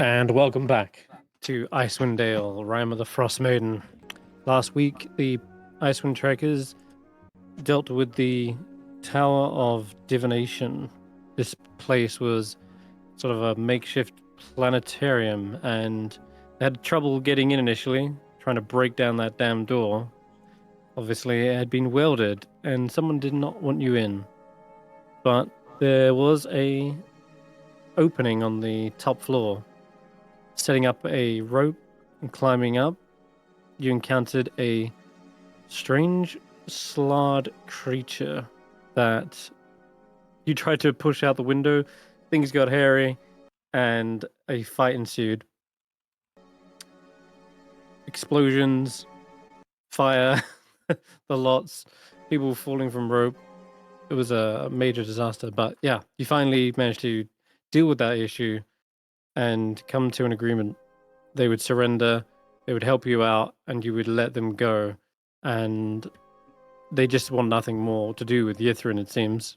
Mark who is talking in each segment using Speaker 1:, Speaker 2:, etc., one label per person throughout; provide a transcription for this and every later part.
Speaker 1: And welcome back to Icewindale, Rime of the Frostmaiden. Last week, the Icewind Trekkers dealt with the Tower of Divination. This place was sort of a makeshift planetarium, and they had trouble getting in initially, trying to break down that damn door. Obviously, it had been welded, and someone did not want you in. But there was a opening on the top floor. Setting up a rope and climbing up, you encountered a strange slard creature that you tried to push out the window. Things got hairy, and a fight ensued. Explosions, fire, the lots, people falling from rope. It was a major disaster, but yeah, you finally managed to deal with that issue and come to an agreement. They would surrender, they would help you out, and you would let them go. And they just want nothing more to do with Yithrin, it seems.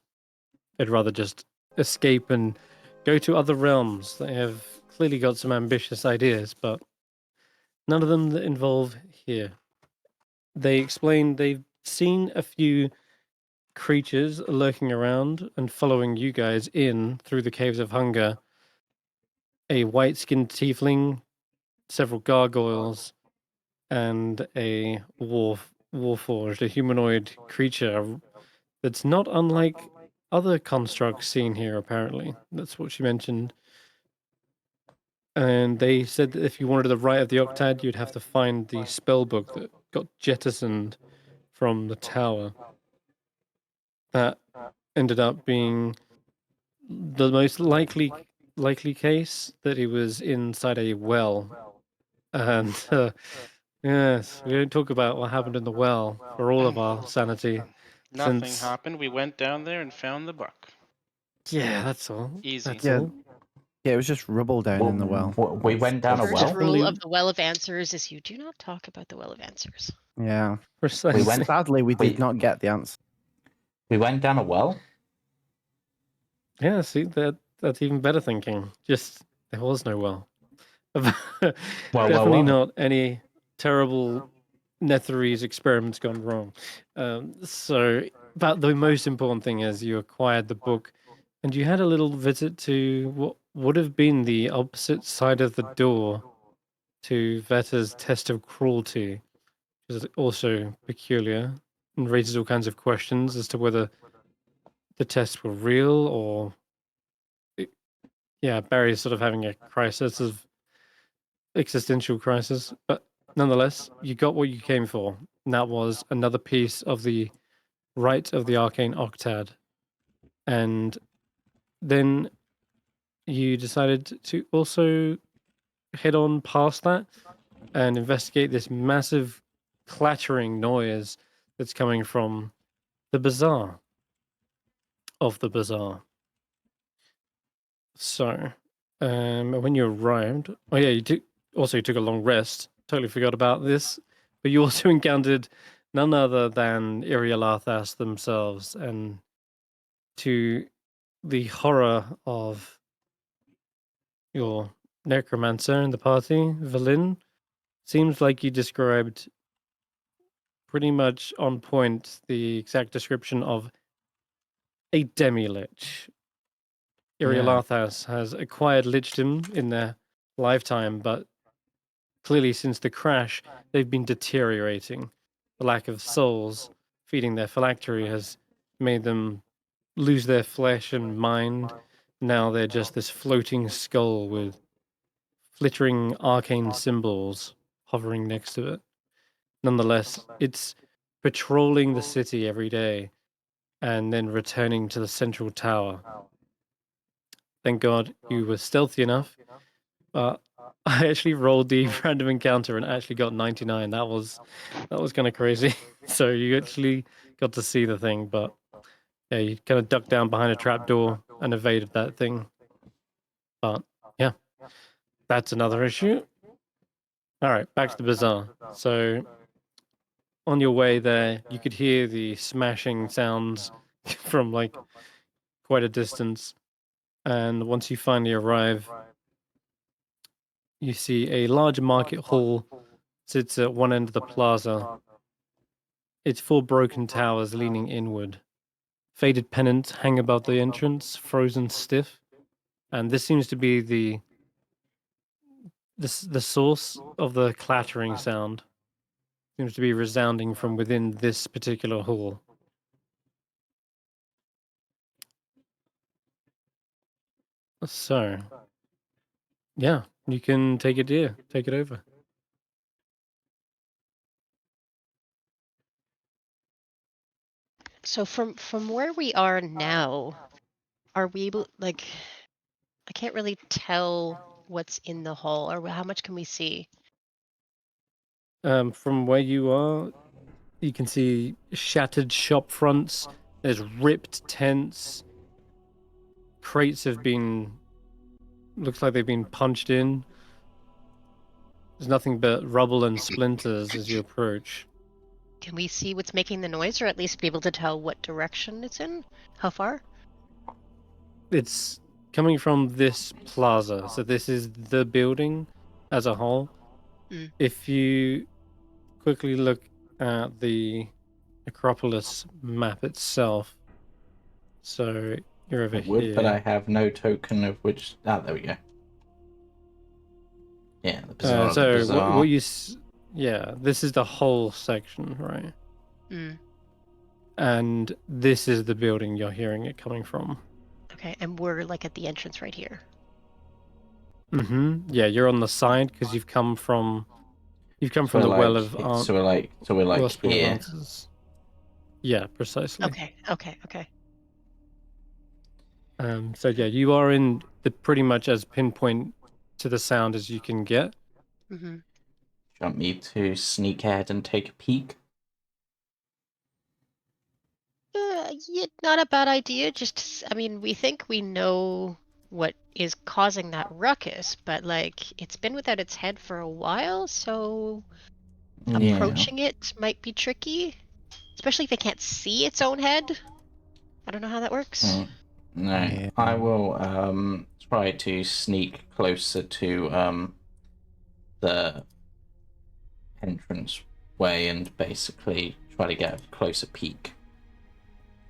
Speaker 1: They'd rather just escape and go to other realms. They have clearly got some ambitious ideas, but none of them that involve here. They explain they've seen a few creatures lurking around and following you guys in through the Caves of Hunger. A white-skinned tiefling, several gargoyles, and a warforged, a humanoid creature that's not unlike other constructs seen here, apparently. That's what she mentioned. And they said that if you wanted the right of the Octad, you'd have to find the spell book that got jettisoned from the tower. That ended up being the most likely case that he was inside a well. And yes, we don't talk about what happened in the well for all of our sanity.
Speaker 2: Nothing happened. We went down there and found the book.
Speaker 1: Yeah, that's all.
Speaker 2: Easy.
Speaker 1: That's
Speaker 3: Yeah.
Speaker 1: all.
Speaker 3: Yeah, it was just rubble down in the well.
Speaker 4: We went down a
Speaker 5: First
Speaker 4: well.
Speaker 5: rule of the Well of Answers is you do not talk about the Well of Answers.
Speaker 3: Yeah.
Speaker 1: Precisely.
Speaker 3: Sadly, we did not get the answer.
Speaker 4: We went down a well.
Speaker 1: Yeah, see, that's even better thinking. Just there was no well. Definitely not any terrible Netherese experiments gone wrong. But the most important thing is you acquired the book, and you had a little visit to what would have been the opposite side of the door to Vetta's test of cruelty, which is also peculiar and raises all kinds of questions as to whether the tests were real or. Yeah, Barry's sort of having a crisis of existential crisis, but nonetheless, you got what you came for, and that was another piece of the right of the arcane octad. And then you decided to also head on past that and investigate this massive clattering noise that's coming from the bazaar of the bazaar. So, when you arrived, oh yeah, you took a long rest. Totally forgot about this, but you also encountered none other than Irialathas themselves, and to the horror of your necromancer in the party, Valin, seems like you described pretty much on point the exact description of a demi-lich. Irialathas has acquired lichdom in their lifetime, but clearly since the crash, they've been deteriorating. The lack of souls feeding their phylactery has made them lose their flesh and mind. Now they're just this floating skull with flittering arcane symbols hovering next to it. Nonetheless, it's patrolling the city every day and then returning to the central tower. Thank God you were stealthy enough. But I actually rolled the random encounter and actually got 99. That was kind of crazy. So you actually got to see the thing, but yeah, you kind of ducked down behind a trapdoor and evaded that thing. But yeah, that's another issue. All right, back to the bazaar. So on your way there, you could hear the smashing sounds from like quite a distance. And once you finally arrive, you see a large market hall sits at one end of the plaza. Its four broken towers leaning inward. Faded pennants hang above the entrance, frozen stiff, and this seems to be the source of the clattering sound. Seems to be resounding from within this particular hall. So, yeah, you can take it here. Take it over.
Speaker 5: So from where we are now, are we able, like, I can't really tell what's in the hall, or how much can we see?
Speaker 1: From where you are, you can see shattered shop fronts. There's ripped tents. Crates have been... Looks like they've been punched in. There's nothing but rubble and splinters as you approach.
Speaker 5: Can we see what's making the noise, or at least be able to tell what direction it's in? How far?
Speaker 1: It's coming from this plaza. So this is the building as a whole.
Speaker 5: Mm.
Speaker 1: If you quickly look at the Acropolis map itself. So you're over
Speaker 4: I would,
Speaker 1: here.
Speaker 4: but I have no token of which. Ah, there we go. Yeah, the Bazaar.
Speaker 1: So
Speaker 4: the Bazaar.
Speaker 1: what you... Yeah, this is the whole section, right?
Speaker 5: Mm.
Speaker 1: And this is the building you're hearing it coming from.
Speaker 5: Okay, and we're like at the entrance right here.
Speaker 1: Yeah, you're on the side because you've come from
Speaker 4: So
Speaker 1: the
Speaker 4: we're
Speaker 1: well
Speaker 4: like-
Speaker 1: of
Speaker 4: So we're like
Speaker 1: Wellspring of
Speaker 4: here.
Speaker 1: Answers. Yeah, precisely.
Speaker 5: Okay.
Speaker 1: So yeah, you are in the pretty much as pinpoint to the sound as you can get.
Speaker 5: Mm-hmm.
Speaker 4: Do you want me to sneak ahead and take a peek?
Speaker 5: Yeah, not a bad idea. I mean, we think we know what is causing that ruckus, but like, it's been without its head for a while, so approaching it might be tricky, especially if they can't see its own head. I don't know how that works.
Speaker 4: No,
Speaker 3: Yeah.
Speaker 4: I will try to sneak closer to the entrance way and basically try to get a closer peek.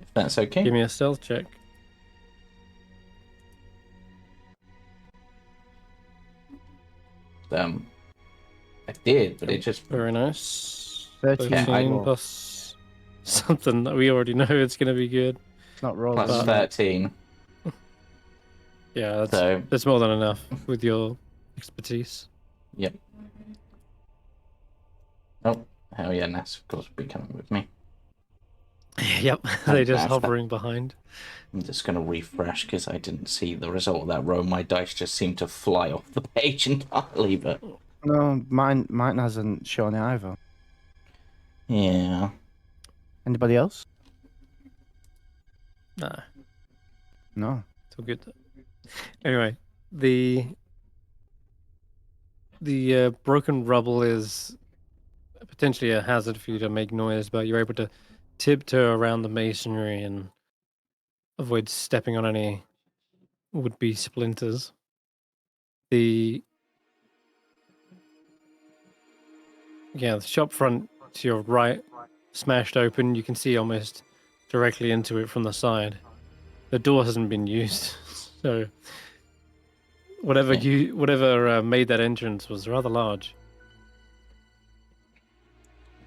Speaker 4: If that's okay.
Speaker 1: Give me a stealth check.
Speaker 4: I did, but it just
Speaker 1: Very nice.
Speaker 3: 13
Speaker 4: Yeah,
Speaker 1: plus something that we already know it's going to be good.
Speaker 3: It's not rolled.
Speaker 4: plus
Speaker 3: but-
Speaker 4: 13.
Speaker 1: Yeah,
Speaker 4: So
Speaker 1: that's more than enough with your expertise.
Speaker 4: yep. Oh, hell yeah, Nass of course will be coming with me.
Speaker 1: Yep, they're just
Speaker 4: That's that.
Speaker 1: hovering behind.
Speaker 4: I'm just going to refresh because I didn't see the result of that roll. My dice just seemed to fly off the page entirely, but
Speaker 3: No, mine hasn't shown it either.
Speaker 4: yeah.
Speaker 3: Anybody else?
Speaker 1: Nah,
Speaker 3: No.
Speaker 1: it's all good. Anyway, the broken rubble is potentially a hazard for you to make noise, but you're able to tiptoe around the masonry and avoid stepping on any would-be splinters. The shop front to your right, smashed open. You can see almost directly into it from the side. The door hasn't been used, so whatever made that entrance was rather large.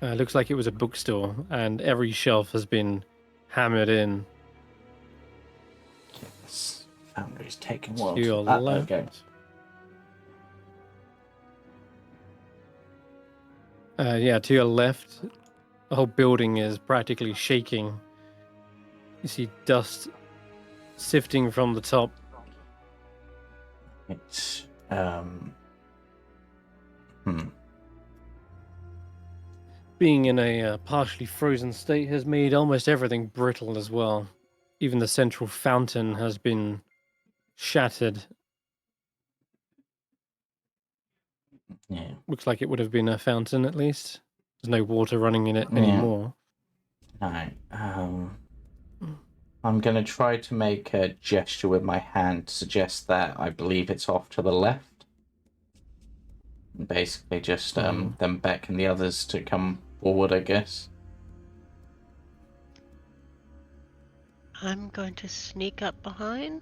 Speaker 1: Looks like it was a bookstore, and every shelf has been hammered in.
Speaker 4: Yes. Foundry's taking one.
Speaker 1: To your
Speaker 4: There we
Speaker 1: left.
Speaker 4: go.
Speaker 1: To your left, the whole building is practically shaking. You see dust sifting from the top.
Speaker 4: It's
Speaker 1: Being in a partially frozen state has made almost everything brittle as well. Even the central fountain has been shattered.
Speaker 4: yeah.
Speaker 1: Looks like it would have been a fountain at least. There's no water running in it
Speaker 4: Yeah.
Speaker 1: anymore.
Speaker 4: No. I'm gonna try to make a gesture with my hand to suggest that I believe it's off to the left. Basically, just them beckon the others to come forward, I guess.
Speaker 5: I'm going to sneak up behind.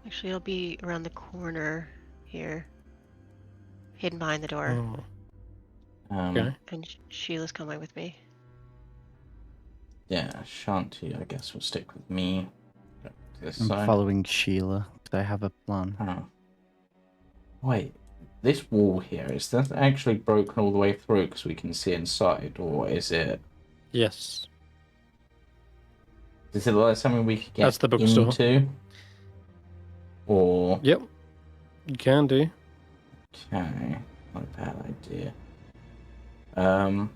Speaker 5: Actually, I'll be around the corner here, hidden behind the door.
Speaker 1: Okay.
Speaker 5: And Sheila's coming with me.
Speaker 4: Yeah, Ashanti, I guess, will stick with me. Go to this
Speaker 3: I'm
Speaker 4: side.
Speaker 3: following Sheila because I have a plan.
Speaker 4: Oh. Wait, this wall here, is that actually broken all the way through because we can see inside, or is it?
Speaker 1: Yes.
Speaker 4: Is it like something we could get
Speaker 1: That's the bookstore.
Speaker 4: into? Or
Speaker 1: Yep. You can do.
Speaker 4: okay, not a bad idea. I'm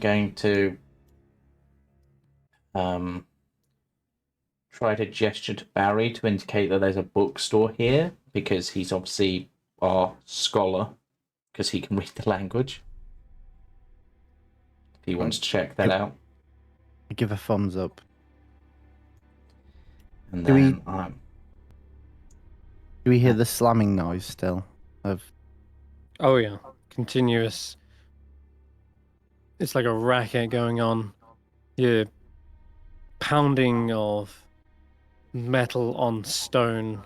Speaker 4: going to try to gesture to Barry to indicate that there's a bookstore here, because he's obviously our scholar, because he can read the language. If he wants to check that out.
Speaker 3: I give a thumbs up.
Speaker 4: And
Speaker 3: Do we-
Speaker 4: then
Speaker 3: Do we hear the slamming noise still?
Speaker 1: Oh yeah. Continuous. It's like a racket going on. Yeah. Pounding of metal on stone.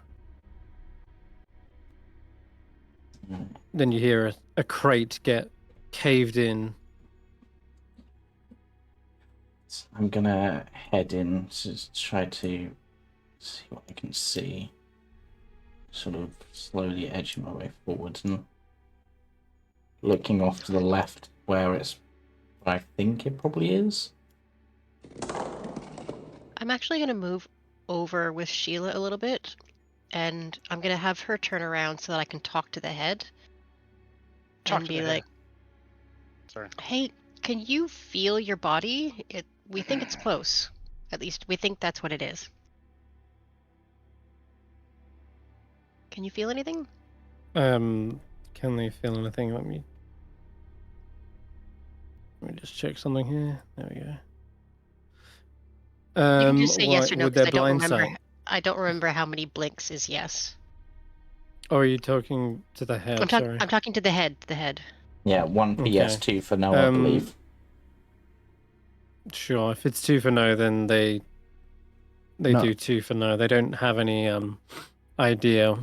Speaker 1: Then you hear a crate get caved in.
Speaker 4: I'm gonna head in to try to see what I can see. Sort of slowly edging my way forward and looking off to the left where I think it probably is.
Speaker 5: I'm actually going to move over with Sheila a little bit, and I'm going to have her turn around so that I can talk to the head.
Speaker 2: Talk
Speaker 5: and
Speaker 2: to
Speaker 5: be
Speaker 2: the
Speaker 5: like,
Speaker 2: head. Sorry.
Speaker 5: hey, can you feel your body? We think it's close. At least we think that's what it is. Can you feel anything?
Speaker 1: Can they feel anything? Let me just check something here. There we go.
Speaker 5: You can just say yes or no
Speaker 1: with
Speaker 5: because
Speaker 1: their blind sight.
Speaker 5: I don't remember how many blinks is yes.
Speaker 1: Oh, are you talking to the head? Sorry.
Speaker 5: I'm talking to the head. The head.
Speaker 4: Yeah, 1 for yes, 2 for no, I believe.
Speaker 1: Sure. If it's 2 for no, then they
Speaker 3: No.
Speaker 1: do 2 for no. They don't have any idea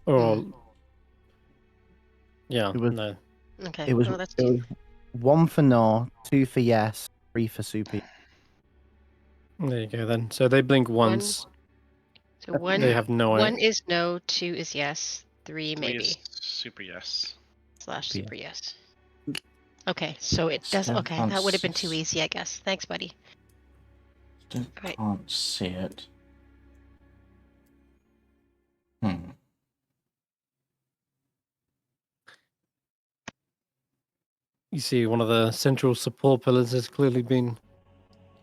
Speaker 1: or yeah,
Speaker 3: It was-
Speaker 1: no.
Speaker 5: Okay.
Speaker 3: It was,
Speaker 5: well, that's
Speaker 3: it was 1 for no, 2 for yes, 3 for super.
Speaker 1: There you go then. So they blink once.
Speaker 5: so one.
Speaker 1: They have no
Speaker 5: One
Speaker 1: idea.
Speaker 5: is no, 2 is yes, 3
Speaker 2: Three
Speaker 5: maybe
Speaker 2: is super yes.
Speaker 5: /
Speaker 3: Yeah.
Speaker 5: super yes. Okay, so it does.
Speaker 4: Still
Speaker 5: Okay,
Speaker 4: can't
Speaker 5: that would have been
Speaker 4: s-
Speaker 5: too easy, I guess. Thanks, buddy.
Speaker 4: Still
Speaker 5: Right.
Speaker 4: can't see it.
Speaker 1: You see one of the central support pillars has clearly been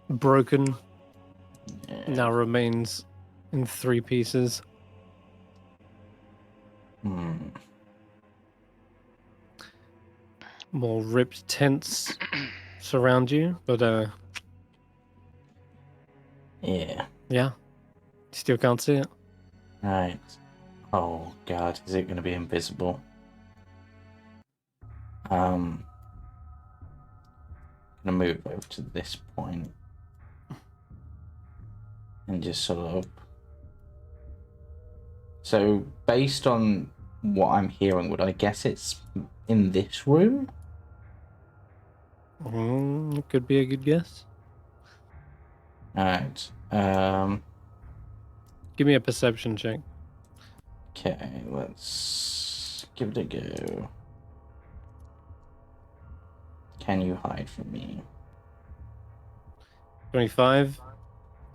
Speaker 1: broken.
Speaker 4: Yeah.
Speaker 1: Now remains in 3 pieces. More ripped tents surround you, but
Speaker 4: Yeah.
Speaker 1: yeah, still can't see it.
Speaker 4: Right. Oh god, is it going to be invisible? Gonna move over to this point and just sort of. So, based on what I'm hearing, would I guess it's in this room?
Speaker 1: It could be a good guess.
Speaker 4: Alright.
Speaker 1: Give me a perception check.
Speaker 4: Okay, let's give it a go. Can you hide from me?
Speaker 1: 25.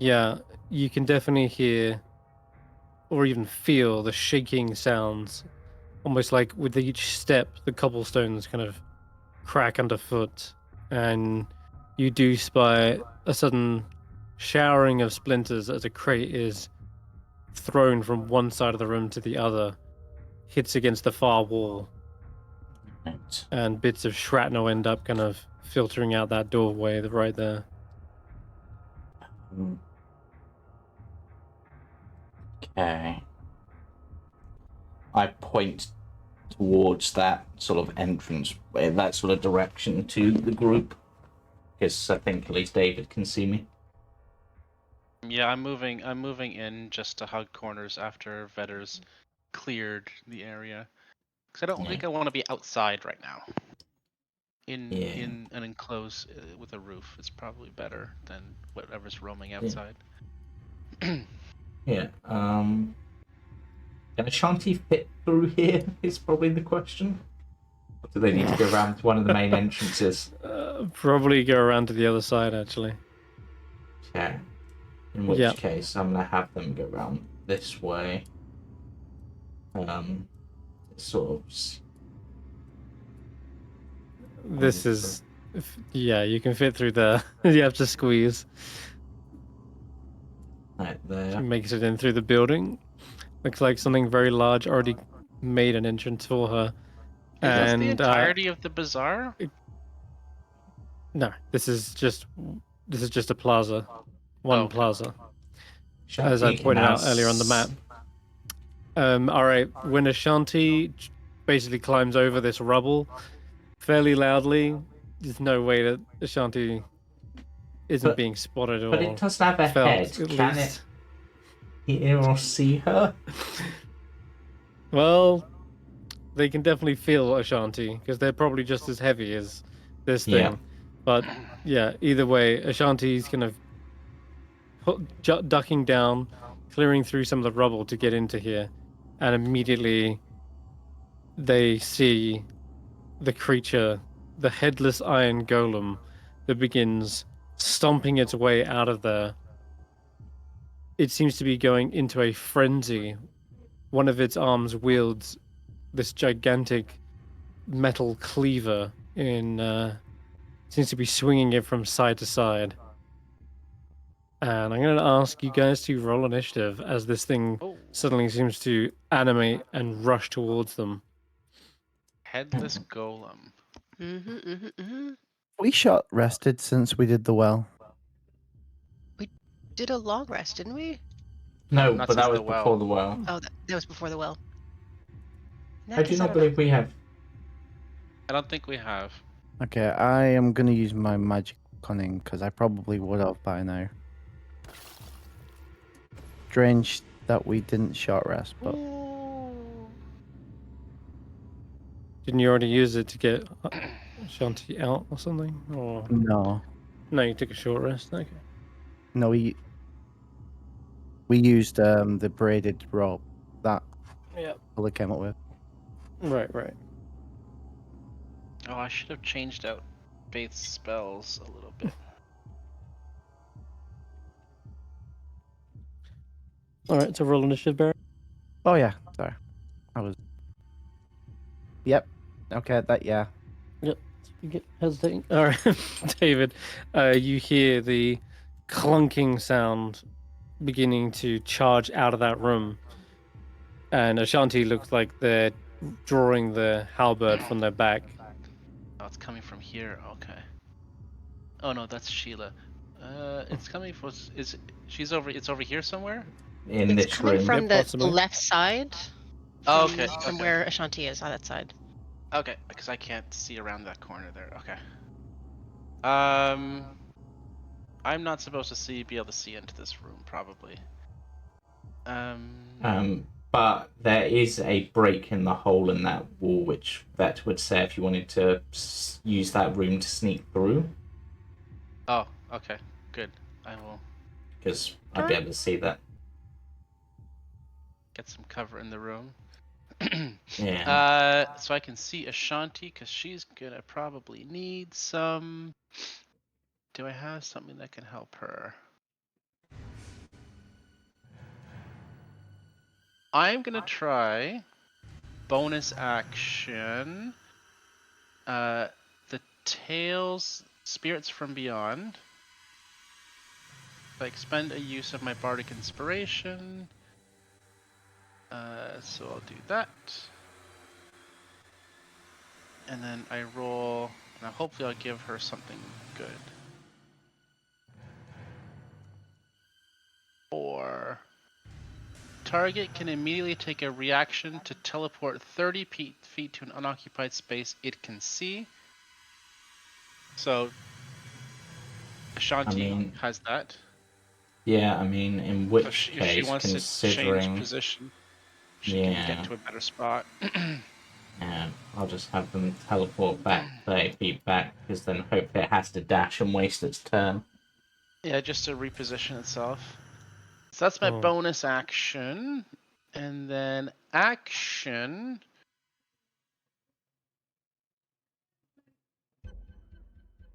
Speaker 1: Yeah, you can definitely hear or even feel the shaking sounds. Almost like with each step, the cobblestones kind of crack underfoot. And you do spy a sudden showering of splinters as a crate is thrown from one side of the room to the other, hits against the far wall,
Speaker 4: Right.
Speaker 1: and bits of shrapnel end up kind of filtering out that doorway right there.
Speaker 4: Okay. I point towards that sort of entrance, that sort of direction to the group, because I think at least David can see me.
Speaker 2: Yeah, I'm moving in just to hug corners after Vetter's cleared the area. Because I don't think I want to be outside right now. In an enclosed with a roof, it's probably better than whatever's roaming outside.
Speaker 4: Yeah. Can Ashanti fit through here? Is probably the question. Or do they need to go around to one of the main entrances?
Speaker 1: Probably go around to the other side, actually.
Speaker 4: Okay. In which case, I'm gonna have them go around this way. Sort of.
Speaker 1: This is... Yeah, you can fit through there. You have to squeeze.
Speaker 4: Right there.
Speaker 1: Makes it in through the building. Looks like something very large already made an entrance for her.
Speaker 2: Is this the
Speaker 1: And
Speaker 2: entirety of the bazaar?
Speaker 1: no, this is just a plaza. One
Speaker 2: Okay.
Speaker 1: plaza. As I pointed out earlier on the map. Alright, when Ashanti basically climbs over this rubble fairly loudly, there's no way that Ashanti isn't being spotted or
Speaker 4: But it doesn't have a
Speaker 1: felt,
Speaker 4: head.
Speaker 1: at
Speaker 4: Can
Speaker 1: least.
Speaker 4: it hear or see her?
Speaker 1: Well, they can definitely feel Ashanti because they're probably just as heavy as this thing. But yeah, either way, Ashanti's kind of ducking down, clearing through some of the rubble to get into here, and immediately they see the creature, the headless iron golem, that begins stomping its way out of there. It seems to be going into a frenzy. One of its arms wields this gigantic metal cleaver seems to be swinging it from side to side. And I'm going to ask you guys to roll initiative as this thing suddenly seems to animate and rush towards them.
Speaker 2: Headless golem.
Speaker 3: We shot rested since we did the well.
Speaker 5: We did a long rest, didn't we?
Speaker 4: No,
Speaker 2: Not
Speaker 4: but that
Speaker 2: since
Speaker 4: was
Speaker 2: the well.
Speaker 4: before the well.
Speaker 5: Oh, that was before the well. In
Speaker 4: I
Speaker 5: that
Speaker 4: do
Speaker 5: case,
Speaker 4: not
Speaker 5: don't know.
Speaker 4: believe we have.
Speaker 2: I don't think we have.
Speaker 3: Okay, I am going to use my magic cunning because I probably would have by now. Strange that we didn't short rest, but
Speaker 1: Didn't you already use it to get Ashanti out or something? Or
Speaker 3: no.
Speaker 1: no, you took a short rest. Okay.
Speaker 3: No, we used the braided rope that Hulla came up with.
Speaker 1: Right.
Speaker 2: Oh, I should have changed out Faith's spells a little bit.
Speaker 1: All right, so roll initiative, Barry.
Speaker 3: Oh yeah, sorry. I was. Yep. Okay, yeah.
Speaker 1: Yep. You get hesitating. All right, David. You hear the clunking sound beginning to charge out of that room, and Ashanti looks like they're drawing the halberd from their back.
Speaker 2: Oh, it's coming from here. Okay. Oh no, that's Sheila. It's coming from. She's over? It's over here somewhere.
Speaker 4: In
Speaker 5: It's
Speaker 4: this
Speaker 5: coming
Speaker 4: room.
Speaker 5: from the
Speaker 1: possibly.
Speaker 5: left side.
Speaker 2: Oh,
Speaker 5: From,
Speaker 2: okay.
Speaker 5: From where Ashanti is, on that side.
Speaker 2: Okay, because I can't see around that corner there. Okay. I'm not supposed to be able to see into this room, probably.
Speaker 4: But there is a break in the hole in that wall, which Vet would say if you wanted to use that room to sneak through.
Speaker 2: Oh, okay, good. I will
Speaker 4: Because I'd be able to see that.
Speaker 2: get some cover in the room.
Speaker 4: Yeah.
Speaker 2: So I can see Ashanti, because she's gonna probably need some. Do I have something that can help her? I'm gonna try bonus action. The Tales Spirits from Beyond. I expend a use of my bardic inspiration. So I'll do that. And then I roll, and hopefully I'll give her something good. Or target can immediately take a reaction to teleport 30 feet to an unoccupied space it can see. So, Ashanti
Speaker 4: mean-
Speaker 2: has that.
Speaker 4: Yeah, I mean, in
Speaker 2: So
Speaker 4: which
Speaker 2: if she
Speaker 4: case,
Speaker 2: wants to change
Speaker 4: considering,
Speaker 2: position, she can
Speaker 4: Yeah.
Speaker 2: get to a better spot.
Speaker 4: I'll just have them teleport back 30 feet back, because then hopefully it has to dash and waste its turn.
Speaker 2: Yeah, just to reposition itself. So that's my
Speaker 1: Oh.
Speaker 2: bonus action. And then action.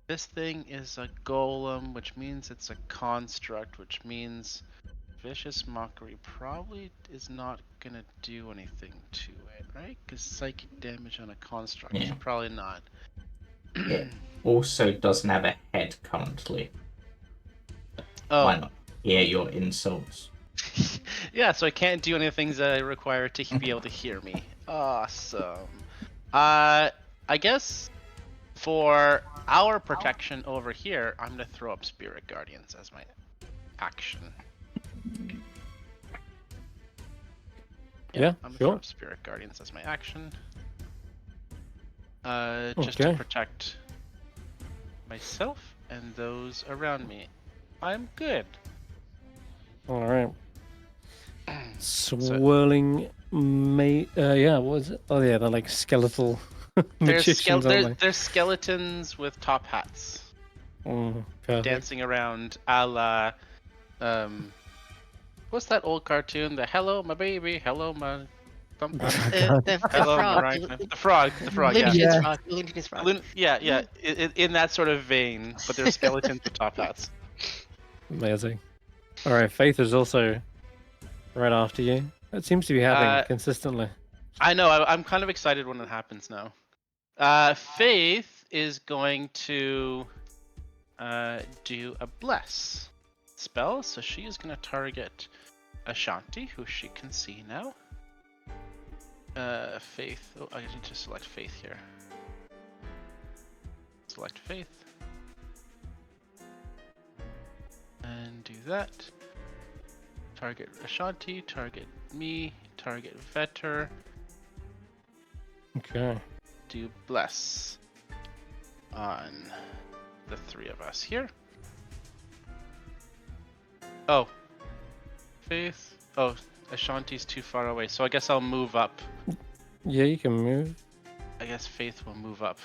Speaker 2: This thing is a golem, which means it's a construct, which means Vicious Mockery probably is not gonna do anything to it, right? Because psychic damage on a construct,
Speaker 4: Yeah.
Speaker 2: probably not.
Speaker 4: It also doesn't have a head currently.
Speaker 2: Oh,
Speaker 4: Why not hear your insults?
Speaker 2: yeah, so I can't do any things that I require to be able to hear me. Awesome. I guess for our protection over here, I'm gonna throw up Spirit Guardians as my action.
Speaker 1: Yeah,
Speaker 2: I'm gonna
Speaker 1: sure.
Speaker 2: throw up Spirit Guardians as my action. Just to
Speaker 1: Okay.
Speaker 2: protect myself and those around me. I'm good.
Speaker 1: All right. Swirling, yeah. What was it? Oh yeah, they're like skeletal magicians, aren't
Speaker 2: There's skeletons with top hats
Speaker 1: they? Perfect.
Speaker 2: dancing around, a la, what's that old cartoon? The Hello My Baby, Hello My something.
Speaker 5: The
Speaker 2: Hello
Speaker 5: frog.
Speaker 2: My the frog, yeah.
Speaker 5: Looney Tunes
Speaker 3: Yeah.
Speaker 5: frog. Looney Tunes frog.
Speaker 2: Yeah. In that sort of vein, but they're skeletons with top hats.
Speaker 1: Amazing. All right, Faith is also right after you. It seems to be happening consistently.
Speaker 2: I know. I'm kind of excited when it happens now. Faith is going to do a bless spell, so she is going to target Ashanti, who she can see now. Faith. Oh, I need to select Faith here. Select Faith. And do that. Target Ashanti, target me, target Vetter.
Speaker 1: Okay.
Speaker 2: Do bless on the three of us here. Oh. Faith. Oh, Ashanti's too far away, so I guess I'll move up.
Speaker 1: Yeah, you can move.
Speaker 2: I guess Faith will move up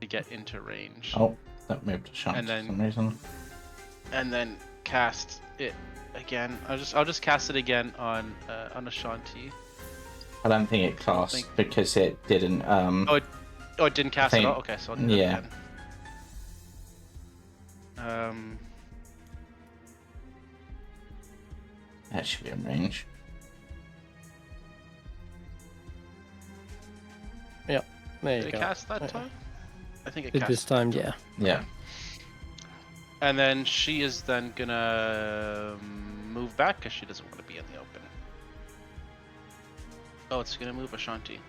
Speaker 2: to get into range.
Speaker 4: Oh, that moved a shot
Speaker 2: And
Speaker 4: for
Speaker 2: then-
Speaker 4: some reason.
Speaker 2: And then cast it again. I'll just cast it again on Ashanti.
Speaker 4: I don't think it cast because it didn't.
Speaker 2: Oh, it didn't cast
Speaker 4: think-
Speaker 2: at all? Okay, so I'll do
Speaker 4: yeah.
Speaker 2: it again.
Speaker 4: That should be in range.
Speaker 1: There you
Speaker 2: Did it
Speaker 1: go.
Speaker 2: cast that time? I think it
Speaker 1: Did
Speaker 2: cast
Speaker 1: this time, yeah.
Speaker 4: Yeah.
Speaker 2: And then she is then gonna move back because she doesn't want to be in the open. Oh, it's gonna move Ashanti.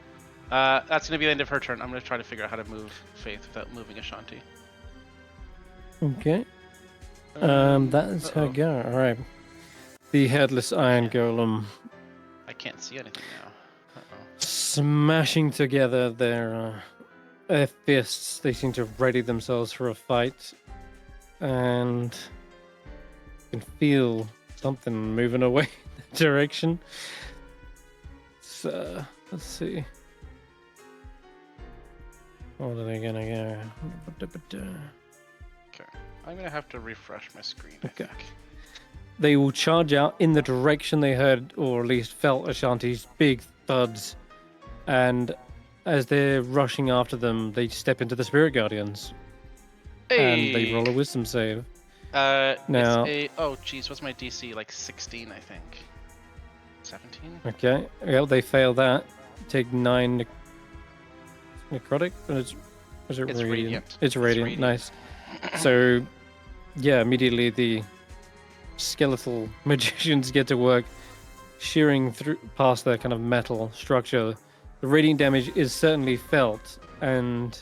Speaker 2: That's gonna be the end of her turn. I'm gonna try to figure out how to move Faith without moving Ashanti.
Speaker 1: Okay. That's her
Speaker 2: uh-oh.
Speaker 1: go. All right. The headless iron golem
Speaker 2: I can't see anything now. Uh-oh.
Speaker 1: smashing together their fists. They seem to ready themselves for a fight, and you can feel something moving away in that direction. So let's see. What are they gonna go?
Speaker 2: Okay. I'm gonna have to refresh my screen.
Speaker 1: Okay.
Speaker 2: I think.
Speaker 1: They will charge out in the direction they heard, or at least felt, Ashanti's big thuds. And as they're rushing after them, they step into the Spirit Guardians. And they roll a wisdom save. Now-
Speaker 2: Oh, geez, what's my DC? Like 16, I think. 17?
Speaker 1: Okay. Well, they fail that. Take 9 necrotic? Or is it
Speaker 2: It's
Speaker 1: radiant?
Speaker 2: radiant.
Speaker 1: It's radiant.
Speaker 2: radiant.
Speaker 1: Nice. So, yeah, immediately the skeletal magicians get to work, shearing through past their kind of metal structure. The radiant damage is certainly felt, and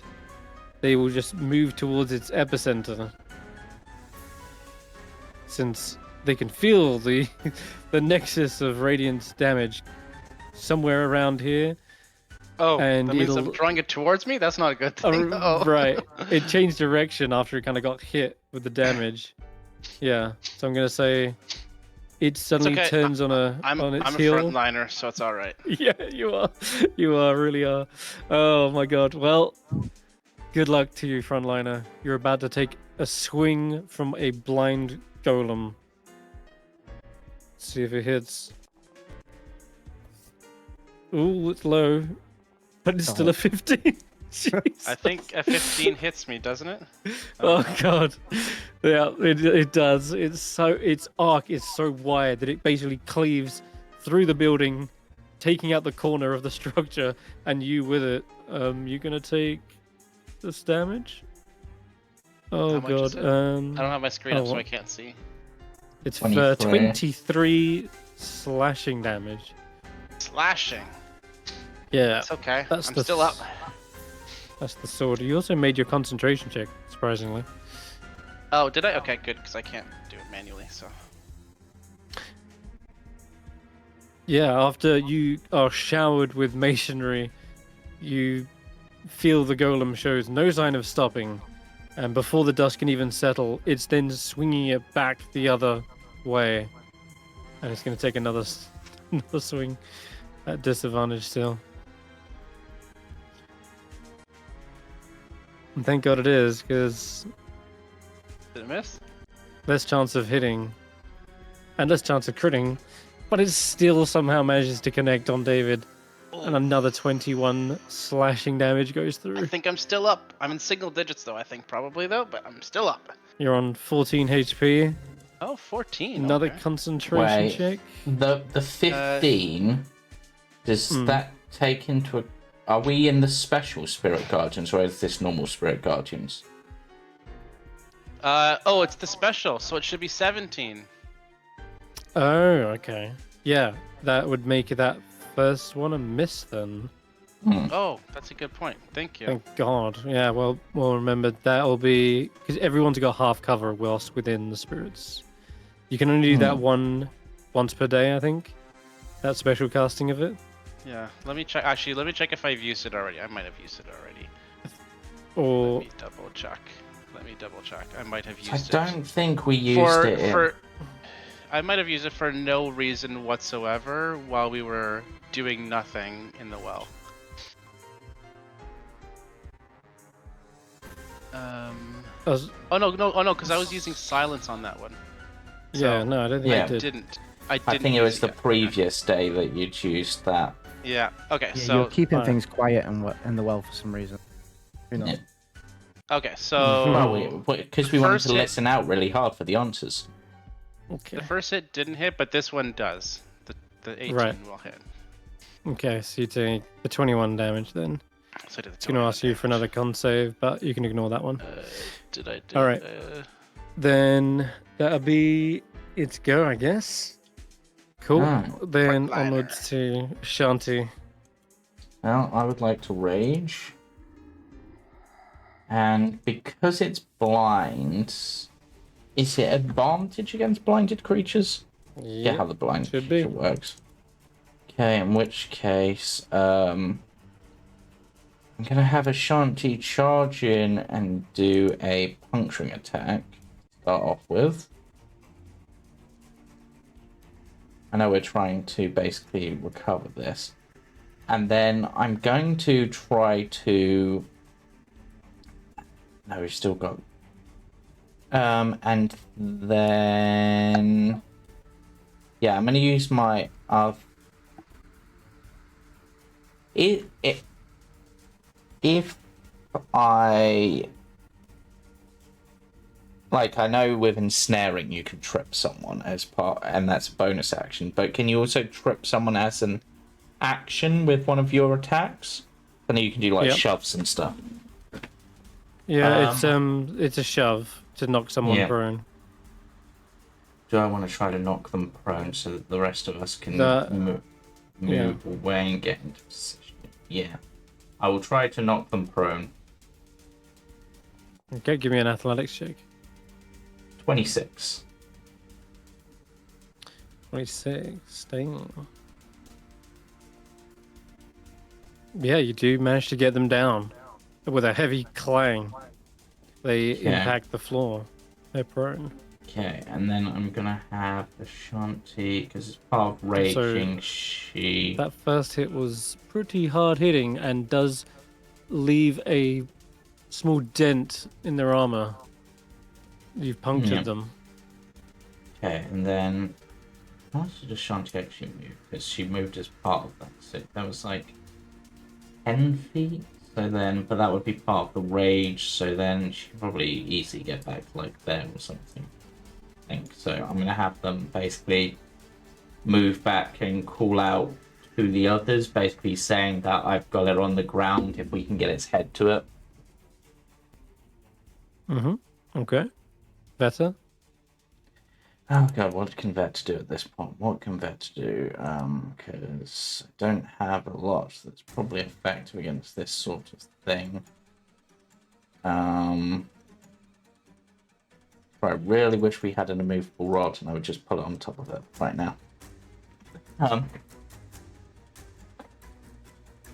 Speaker 1: they will just move towards its epicenter. Since they can feel the the nexus of radiant damage somewhere around here.
Speaker 2: Oh,
Speaker 1: And
Speaker 2: that means I'm
Speaker 1: it'll-
Speaker 2: drawing it towards me? That's not a good thing. Oh.
Speaker 1: Right. It changed direction after it kind of got hit with the damage. Yeah. So I'm gonna say it suddenly
Speaker 2: okay.
Speaker 1: turns on
Speaker 2: I'm
Speaker 1: its
Speaker 2: a
Speaker 1: heel.
Speaker 2: frontliner, so it's all right.
Speaker 1: Yeah, you are. You are, really are. Oh my god. Well, good luck to you, frontliner. You're about to take a swing from a blind golem. See if it hits. Ooh, it's low. But it's still a 15. Jeez.
Speaker 2: I think a 15 hits me, doesn't it?
Speaker 1: Oh god. Yeah, it does. Its arc is so wide that it basically cleaves through the building, taking out the corner of the structure, and you with it. You're gonna take this damage. Oh
Speaker 2: How much is
Speaker 1: god.
Speaker 2: it? I don't have my screen up, so I
Speaker 1: what?
Speaker 2: can't see.
Speaker 1: It's
Speaker 4: 23.
Speaker 1: 23 slashing damage.
Speaker 2: Slashing.
Speaker 1: Yeah,
Speaker 2: It's okay.
Speaker 1: That's
Speaker 2: I'm
Speaker 1: the
Speaker 2: still up.
Speaker 1: that's the sword. You also made your concentration check, surprisingly.
Speaker 2: Oh, did I? Okay, good, because I can't do it manually, so.
Speaker 1: Yeah, after you are showered with masonry, you feel the golem shows no sign of stopping, and before the dust can even settle, it's then swinging it back the other way, and it's going to take another swing at disadvantage still. And thank God it is, because
Speaker 2: Did it miss?
Speaker 1: less chance of hitting, and less chance of critting, but it still somehow manages to connect on David. And another 21 slashing damage goes
Speaker 2: I
Speaker 1: through.
Speaker 2: think I'm still up. I'm in single digits, though, I think, probably, though, but I'm still up.
Speaker 1: You're on 14 HP.
Speaker 2: Oh, 14.
Speaker 1: Another
Speaker 2: okay.
Speaker 1: concentration
Speaker 4: Wait.
Speaker 1: check.
Speaker 4: The 15, does that take into... Are we in the special Spirit Guardians, or is this normal Spirit Guardians?
Speaker 2: Oh, it's the special, so it should be 17.
Speaker 1: Oh, okay. Yeah, that would make that first one a miss then.
Speaker 2: Oh, that's a good point. Thank you.
Speaker 1: Thank God. Yeah, well remember, that'll be... Because everyone's got half cover whilst within the spirits. You can only do that once per day, I think. That special casting of it.
Speaker 2: Yeah, let me check. Actually, let me check if I've used it already. I might have used it already.
Speaker 1: Or...
Speaker 2: Let me double check. I might have used
Speaker 4: I
Speaker 2: it.
Speaker 4: don't think we used it.
Speaker 2: I might have used it for no reason whatsoever while we were doing nothing in the well. Oh no, because I was using silence on that one.
Speaker 1: Yeah,
Speaker 2: So,
Speaker 1: no, I don't think
Speaker 4: Yeah.
Speaker 1: I did.
Speaker 2: Didn't.
Speaker 4: I think it
Speaker 2: use
Speaker 4: was the
Speaker 2: yet.
Speaker 4: previous day that you'd used that.
Speaker 2: Yeah. Okay.
Speaker 3: Yeah,
Speaker 2: So
Speaker 3: you're keeping
Speaker 1: Alright.
Speaker 3: things quiet in the well for some reason. Who knows?
Speaker 4: Yeah.
Speaker 2: okay. So
Speaker 1: Oh.
Speaker 4: Well, because we wanted
Speaker 2: First
Speaker 4: to
Speaker 2: hit-
Speaker 4: listen out really hard for the answers.
Speaker 1: Okay.
Speaker 2: the first hit didn't hit, but this one does. The 18
Speaker 1: Right.
Speaker 2: will hit.
Speaker 1: Okay, so you take the 21 damage then.
Speaker 2: So I did the
Speaker 1: It's going to
Speaker 2: 21
Speaker 1: ask you for another con save, but you can ignore that one.
Speaker 2: Did I do?
Speaker 1: Alright. Then that'll be its go, I guess. Cool. Then
Speaker 2: Frontliner.
Speaker 1: onwards to Ashanti.
Speaker 4: Well, I would like to rage. And because it's blind, is it advantage against blinded creatures? Yeah, how the blind
Speaker 1: should be.
Speaker 4: creature works. Okay, in which case, I'm gonna have Ashanti charge in and do a puncturing attack. Start off with. I know we're trying to basically recover this. And then I'm going to try to... No, we've still got... and then... Yeah, I'm going to use my... If I... Like, I know with ensnaring you can trip someone as part, and that's a bonus action, but can you also trip someone as an action with one of your attacks? And then you can do, like,
Speaker 1: Yep.
Speaker 4: shoves and stuff.
Speaker 1: Yeah, it's a shove to knock someone
Speaker 4: Yeah.
Speaker 1: prone.
Speaker 4: Do I want to try to knock them prone so that the rest of us can
Speaker 1: That-
Speaker 4: move
Speaker 1: yeah.
Speaker 4: away and get into position? Yeah. I will try to knock them prone.
Speaker 1: Okay, give me an athletics check.
Speaker 4: 26.
Speaker 1: 26. Staying. Yeah, you do manage to get them down with a heavy clang. They impact the floor. They're prone.
Speaker 4: Okay, and then I'm gonna have Ashanti because it's part of raging. She
Speaker 1: That first hit was pretty hard hitting and does leave a small dent in their armor. You've punctured them.
Speaker 4: Okay, and then how much did Ashanti actually move? Because she moved as part of that. So that was like 10 feet. So then, but that would be part of the rage. So then she could probably easily get back like there or something. I think so. I'm gonna have them basically move back and call out to the others, basically saying that I've got it on the ground if we can get its head to it.
Speaker 1: Okay. Better.
Speaker 4: Oh god, what can Vet do at this point? What can Vet do? Because I don't have a lot that's probably effective against this sort of thing. I really wish we had an immovable rod and I would just put it on top of it right now.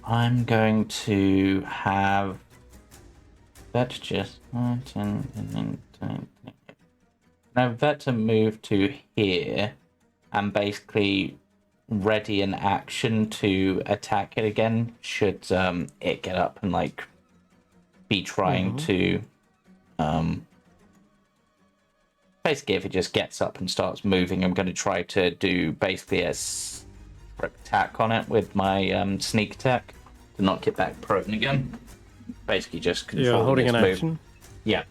Speaker 4: I'm going to have Vet just now Vet to move to here and basically ready an action to attack it again should it get up and like be trying to basically if it just gets up and starts moving, I'm going to try to do basically a attack on it with my sneak attack to knock it back prone again. Basically just controlling
Speaker 1: You're holding
Speaker 4: its
Speaker 1: an
Speaker 4: move.
Speaker 1: action.
Speaker 4: Yeah.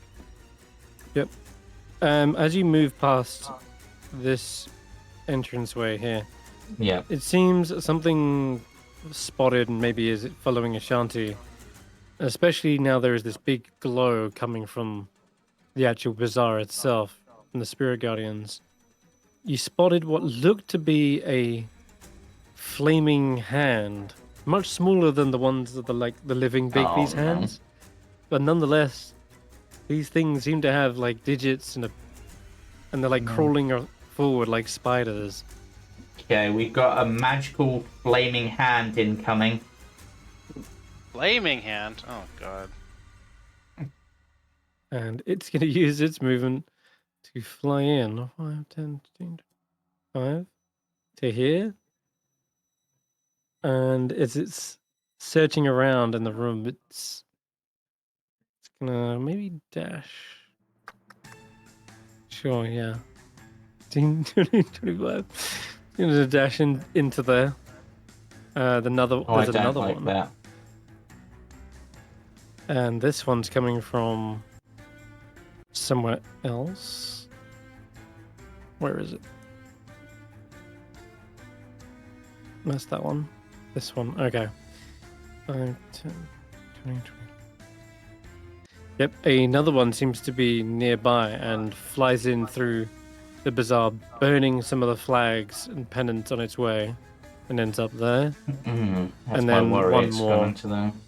Speaker 1: Yep. As you move past this entranceway here,
Speaker 4: Yeah.
Speaker 1: it seems something spotted and maybe is following Ashanti. Especially now there is this big glow coming from the actual bazaar itself, from the spirit guardians. You spotted what looked to be a flaming hand, much smaller than the ones that are like the living Bigby's hands. But nonetheless, these things seem to have like digits and they're like crawling forward like spiders.
Speaker 4: Okay, we've got a magical flaming hand incoming.
Speaker 2: Flaming hand? Oh god.
Speaker 1: And it's going to use its movement to fly in. 5, 10, 15, 5 to here. And as it's searching around in the room, it's gonna maybe dash. Sure, yeah. 15, 20, 25. It's gonna dash into there. There's
Speaker 4: I
Speaker 1: another
Speaker 4: don't like
Speaker 1: one.
Speaker 4: that.
Speaker 1: And this one's coming from somewhere else. Where is it? That's that one. This one. Okay. 5, 10, 20, 20. Yep, another one seems to be nearby and flies in through the bazaar, burning some of the flags and pennants on its way, and ends up there.
Speaker 4: That's
Speaker 1: And
Speaker 4: my
Speaker 1: then
Speaker 4: worry.
Speaker 1: one
Speaker 4: It's
Speaker 1: more.
Speaker 4: coming to them.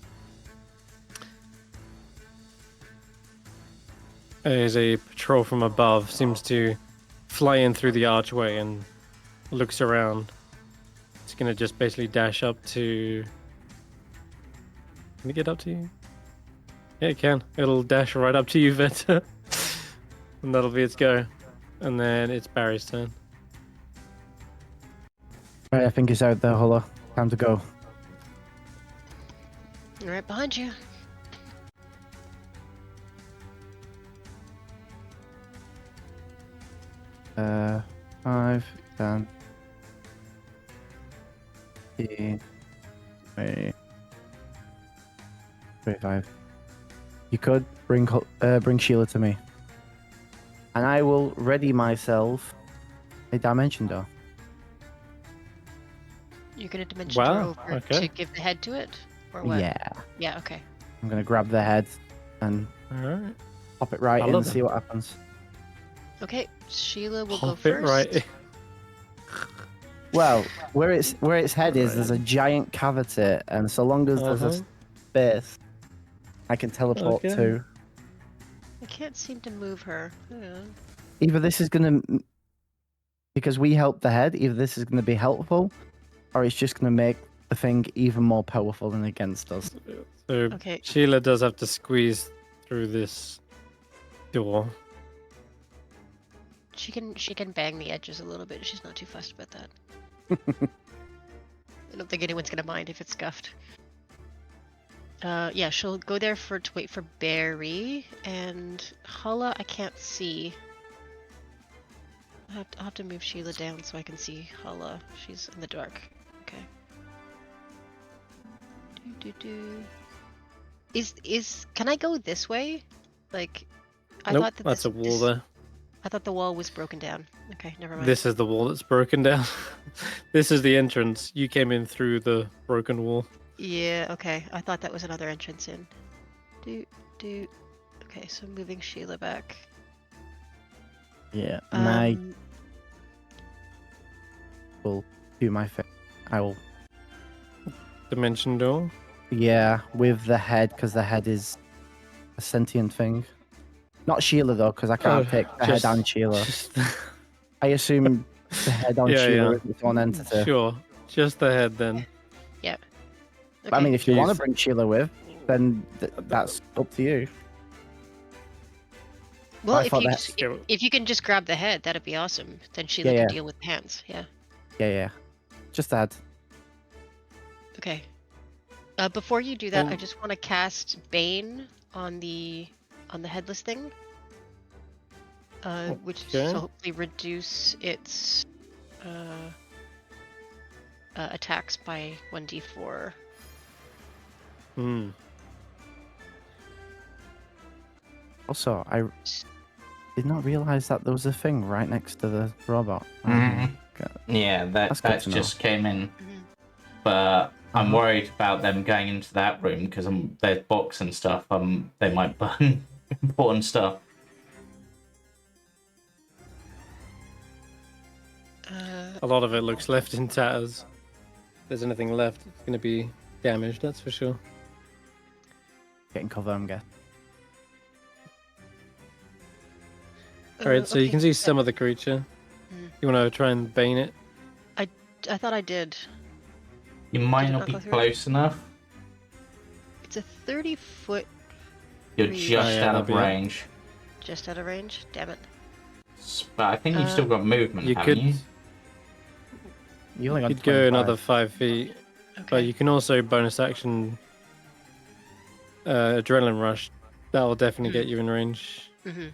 Speaker 1: As a patrol from above seems to fly in through the archway and looks around. It's gonna just basically dash up to. Can it get up to you? Yeah, it can. It'll dash right up to you, Veta. And that'll be its go. And then it's Barry's turn.
Speaker 3: Right, I think it's out there, Hulla. Time to go.
Speaker 5: Right behind you.
Speaker 3: Uh, 5, 10, 15, 20, 25. You could bring Sheila to me, and I will ready myself a dimension door.
Speaker 5: You're gonna dimension
Speaker 1: Wow,
Speaker 5: door over
Speaker 1: okay.
Speaker 5: to give the head to it, or what?
Speaker 3: Yeah,
Speaker 5: Yeah. Okay.
Speaker 3: I'm gonna grab the head and
Speaker 1: Alright.
Speaker 3: pop it right
Speaker 1: I
Speaker 3: in
Speaker 1: love
Speaker 3: and
Speaker 1: it.
Speaker 3: see what happens.
Speaker 5: Okay. Sheila will go
Speaker 1: Pop it
Speaker 5: first.
Speaker 1: right.
Speaker 3: Well, where its head is, there's a giant cavity, and so long as there's a space, I can teleport
Speaker 1: Okay.
Speaker 3: to.
Speaker 5: I can't seem to move her. Hang on.
Speaker 3: Either this is gonna because we help the head, either this is going to be helpful, or it's just going to make the thing even more powerful than against us.
Speaker 1: So
Speaker 5: Okay.
Speaker 1: Sheila does have to squeeze through this door.
Speaker 5: She can bang the edges a little bit. She's not too fussed about that. I don't think anyone's gonna mind if it's scuffed. Yeah, she'll go there to wait for Barry and Hulla. I can't see. I'll have to move Sheila down so I can see Hulla. She's in the dark. Okay. Can I go this way? Like, I
Speaker 1: Nope,
Speaker 5: thought that
Speaker 1: that's a wall there.
Speaker 5: I thought the wall was broken down. Okay, never mind.
Speaker 1: This is the wall that's broken down. This is the entrance. You came in through the broken wall.
Speaker 5: Yeah, okay. I thought that was another entrance in. Okay, so moving Sheila back.
Speaker 3: Yeah, and I
Speaker 5: Um,
Speaker 3: will do my thing. I will.
Speaker 1: Dimension door.
Speaker 3: Yeah, with the head, because the head is a sentient thing. Not Sheila, though, because I can't take the head and Sheila. I assume the head on
Speaker 1: Yeah,
Speaker 3: Sheila
Speaker 1: yeah.
Speaker 3: is its own entity.
Speaker 1: Sure, just the head then.
Speaker 3: But I mean, if you want to
Speaker 1: Jeez.
Speaker 3: bring Sheila with, then that's up to you.
Speaker 5: well,
Speaker 3: I
Speaker 5: if
Speaker 3: thought
Speaker 5: you
Speaker 3: that-
Speaker 5: just, if you can just grab the head, that'd be awesome. Then Sheila
Speaker 3: Yeah,
Speaker 5: can
Speaker 3: yeah.
Speaker 5: deal with the hands. Yeah.
Speaker 3: Yeah. Just add.
Speaker 5: Okay. Before you do that, I
Speaker 1: And-
Speaker 5: just want to cast Bane on the headless thing. Which
Speaker 1: Okay.
Speaker 5: will hopefully reduce its attacks by 1d4.
Speaker 1: Hmm.
Speaker 3: Also, I did not realize that there was a thing right next to the robot.
Speaker 4: Mhm.
Speaker 3: God.
Speaker 4: Yeah,
Speaker 3: That's good to know.
Speaker 4: just came in.
Speaker 5: Mhm.
Speaker 4: But I'm
Speaker 3: Uh-huh.
Speaker 4: worried about them going into that room because there's box and stuff. They might burn important stuff.
Speaker 1: A lot of it looks left in tatters. If there's anything left, it's going to be damaged, that's for sure.
Speaker 3: Getting cover, I'm guessing.
Speaker 1: Alright, so you
Speaker 5: okay,
Speaker 1: can see
Speaker 5: yeah,
Speaker 1: some of the creature.
Speaker 5: Mm.
Speaker 1: You want to try and bane it?
Speaker 5: I thought I did.
Speaker 4: You might
Speaker 5: Did it
Speaker 4: not
Speaker 5: not
Speaker 4: be
Speaker 5: go through?
Speaker 4: close enough.
Speaker 5: It's a 30-foot
Speaker 4: You're
Speaker 5: Three.
Speaker 4: just
Speaker 1: Oh, yeah,
Speaker 4: out of
Speaker 1: that'll be it.
Speaker 4: range.
Speaker 5: just out of range. Damn it.
Speaker 4: But I think you've still got movement,
Speaker 1: You
Speaker 4: haven't
Speaker 1: could
Speaker 4: you?
Speaker 3: You only got
Speaker 1: you'd go
Speaker 3: 25.
Speaker 1: another 5 feet,
Speaker 5: Okay.
Speaker 1: but you can also bonus action adrenaline rush. That will definitely get you in range.
Speaker 5: Mm-hmm.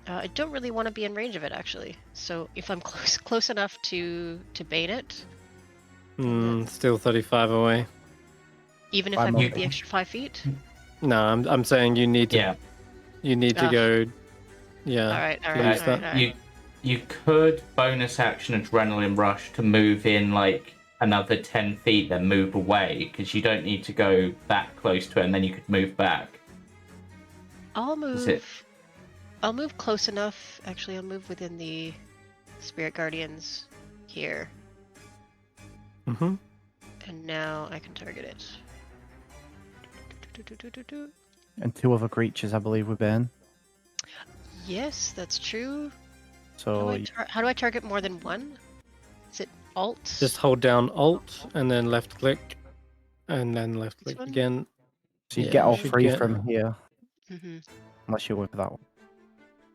Speaker 5: I don't really want to be in range of it actually. So if I'm close enough to bait it,
Speaker 1: Still 35 away.
Speaker 5: even if
Speaker 3: I'm
Speaker 5: I move
Speaker 4: okay.
Speaker 5: the extra 5 feet.
Speaker 1: No, I'm saying you need to.
Speaker 4: Yeah.
Speaker 1: You need to
Speaker 5: Ah.
Speaker 1: go. Yeah.
Speaker 5: All right.
Speaker 1: use that.
Speaker 4: You could bonus action adrenaline rush to move in like another 10 feet, then move away because you don't need to go that close to it, and then you could move back.
Speaker 5: I'll
Speaker 4: Is it-
Speaker 5: move. I'll move close enough. Actually, I'll move within the Spirit Guardians here,
Speaker 1: Mm-hmm.
Speaker 5: and now I can target it.
Speaker 3: And 2 other creatures, I believe, with Bane.
Speaker 5: Yes, that's true.
Speaker 3: So
Speaker 5: How do I target more than one? Is it Alt?
Speaker 1: Just hold down Alt and then left click, and then left click
Speaker 5: one?
Speaker 1: again.
Speaker 3: you
Speaker 1: Yeah,
Speaker 3: get all
Speaker 1: you should
Speaker 3: 3
Speaker 1: get-
Speaker 3: from here,
Speaker 5: Mm-hmm.
Speaker 3: unless you work that one.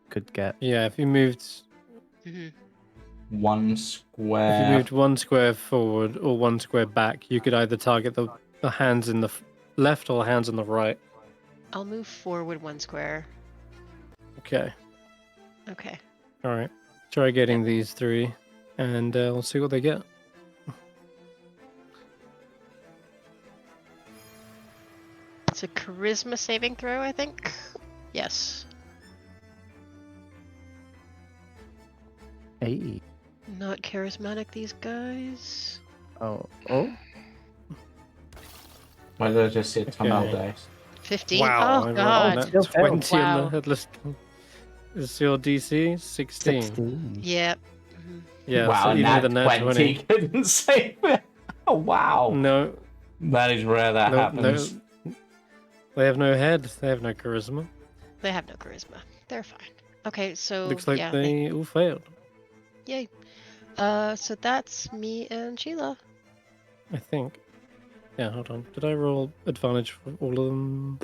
Speaker 3: Could get.
Speaker 1: Yeah, if you moved,
Speaker 5: Mm-hmm.
Speaker 4: One
Speaker 1: if you
Speaker 4: square.
Speaker 1: moved 1 square forward or 1 square back, you could either target the hands in the left or hands on the right.
Speaker 5: I'll move forward 1 square.
Speaker 1: Okay.
Speaker 5: Okay.
Speaker 1: All right. Try getting these 3, and we'll see what they get.
Speaker 5: It's a charisma saving throw, I think. Yes.
Speaker 3: Hey.
Speaker 5: Not charismatic, these guys.
Speaker 3: Oh.
Speaker 4: Why did I just see a ton of
Speaker 1: Okay.
Speaker 4: dice?
Speaker 5: 15.
Speaker 1: Wow. I
Speaker 5: Oh
Speaker 1: rolled
Speaker 5: god.
Speaker 1: a
Speaker 3: Still failed.
Speaker 1: 20 on
Speaker 5: Wow.
Speaker 1: the headless. Is your DC 16?
Speaker 3: 16.
Speaker 5: Yep. Mhm.
Speaker 1: Yeah.
Speaker 4: wow,
Speaker 1: so even
Speaker 4: nat
Speaker 1: with a nat
Speaker 4: 20 couldn't save it. Oh, wow.
Speaker 1: No.
Speaker 4: That is rare that
Speaker 1: No,
Speaker 4: happens.
Speaker 1: no. They have no head. They have no charisma.
Speaker 5: They have no charisma. They're fine. Okay, so
Speaker 1: Looks like
Speaker 5: yeah,
Speaker 1: they all failed.
Speaker 5: yay. So that's me and Sheila.
Speaker 1: I think. Yeah, hold on. Did I roll advantage for all of them?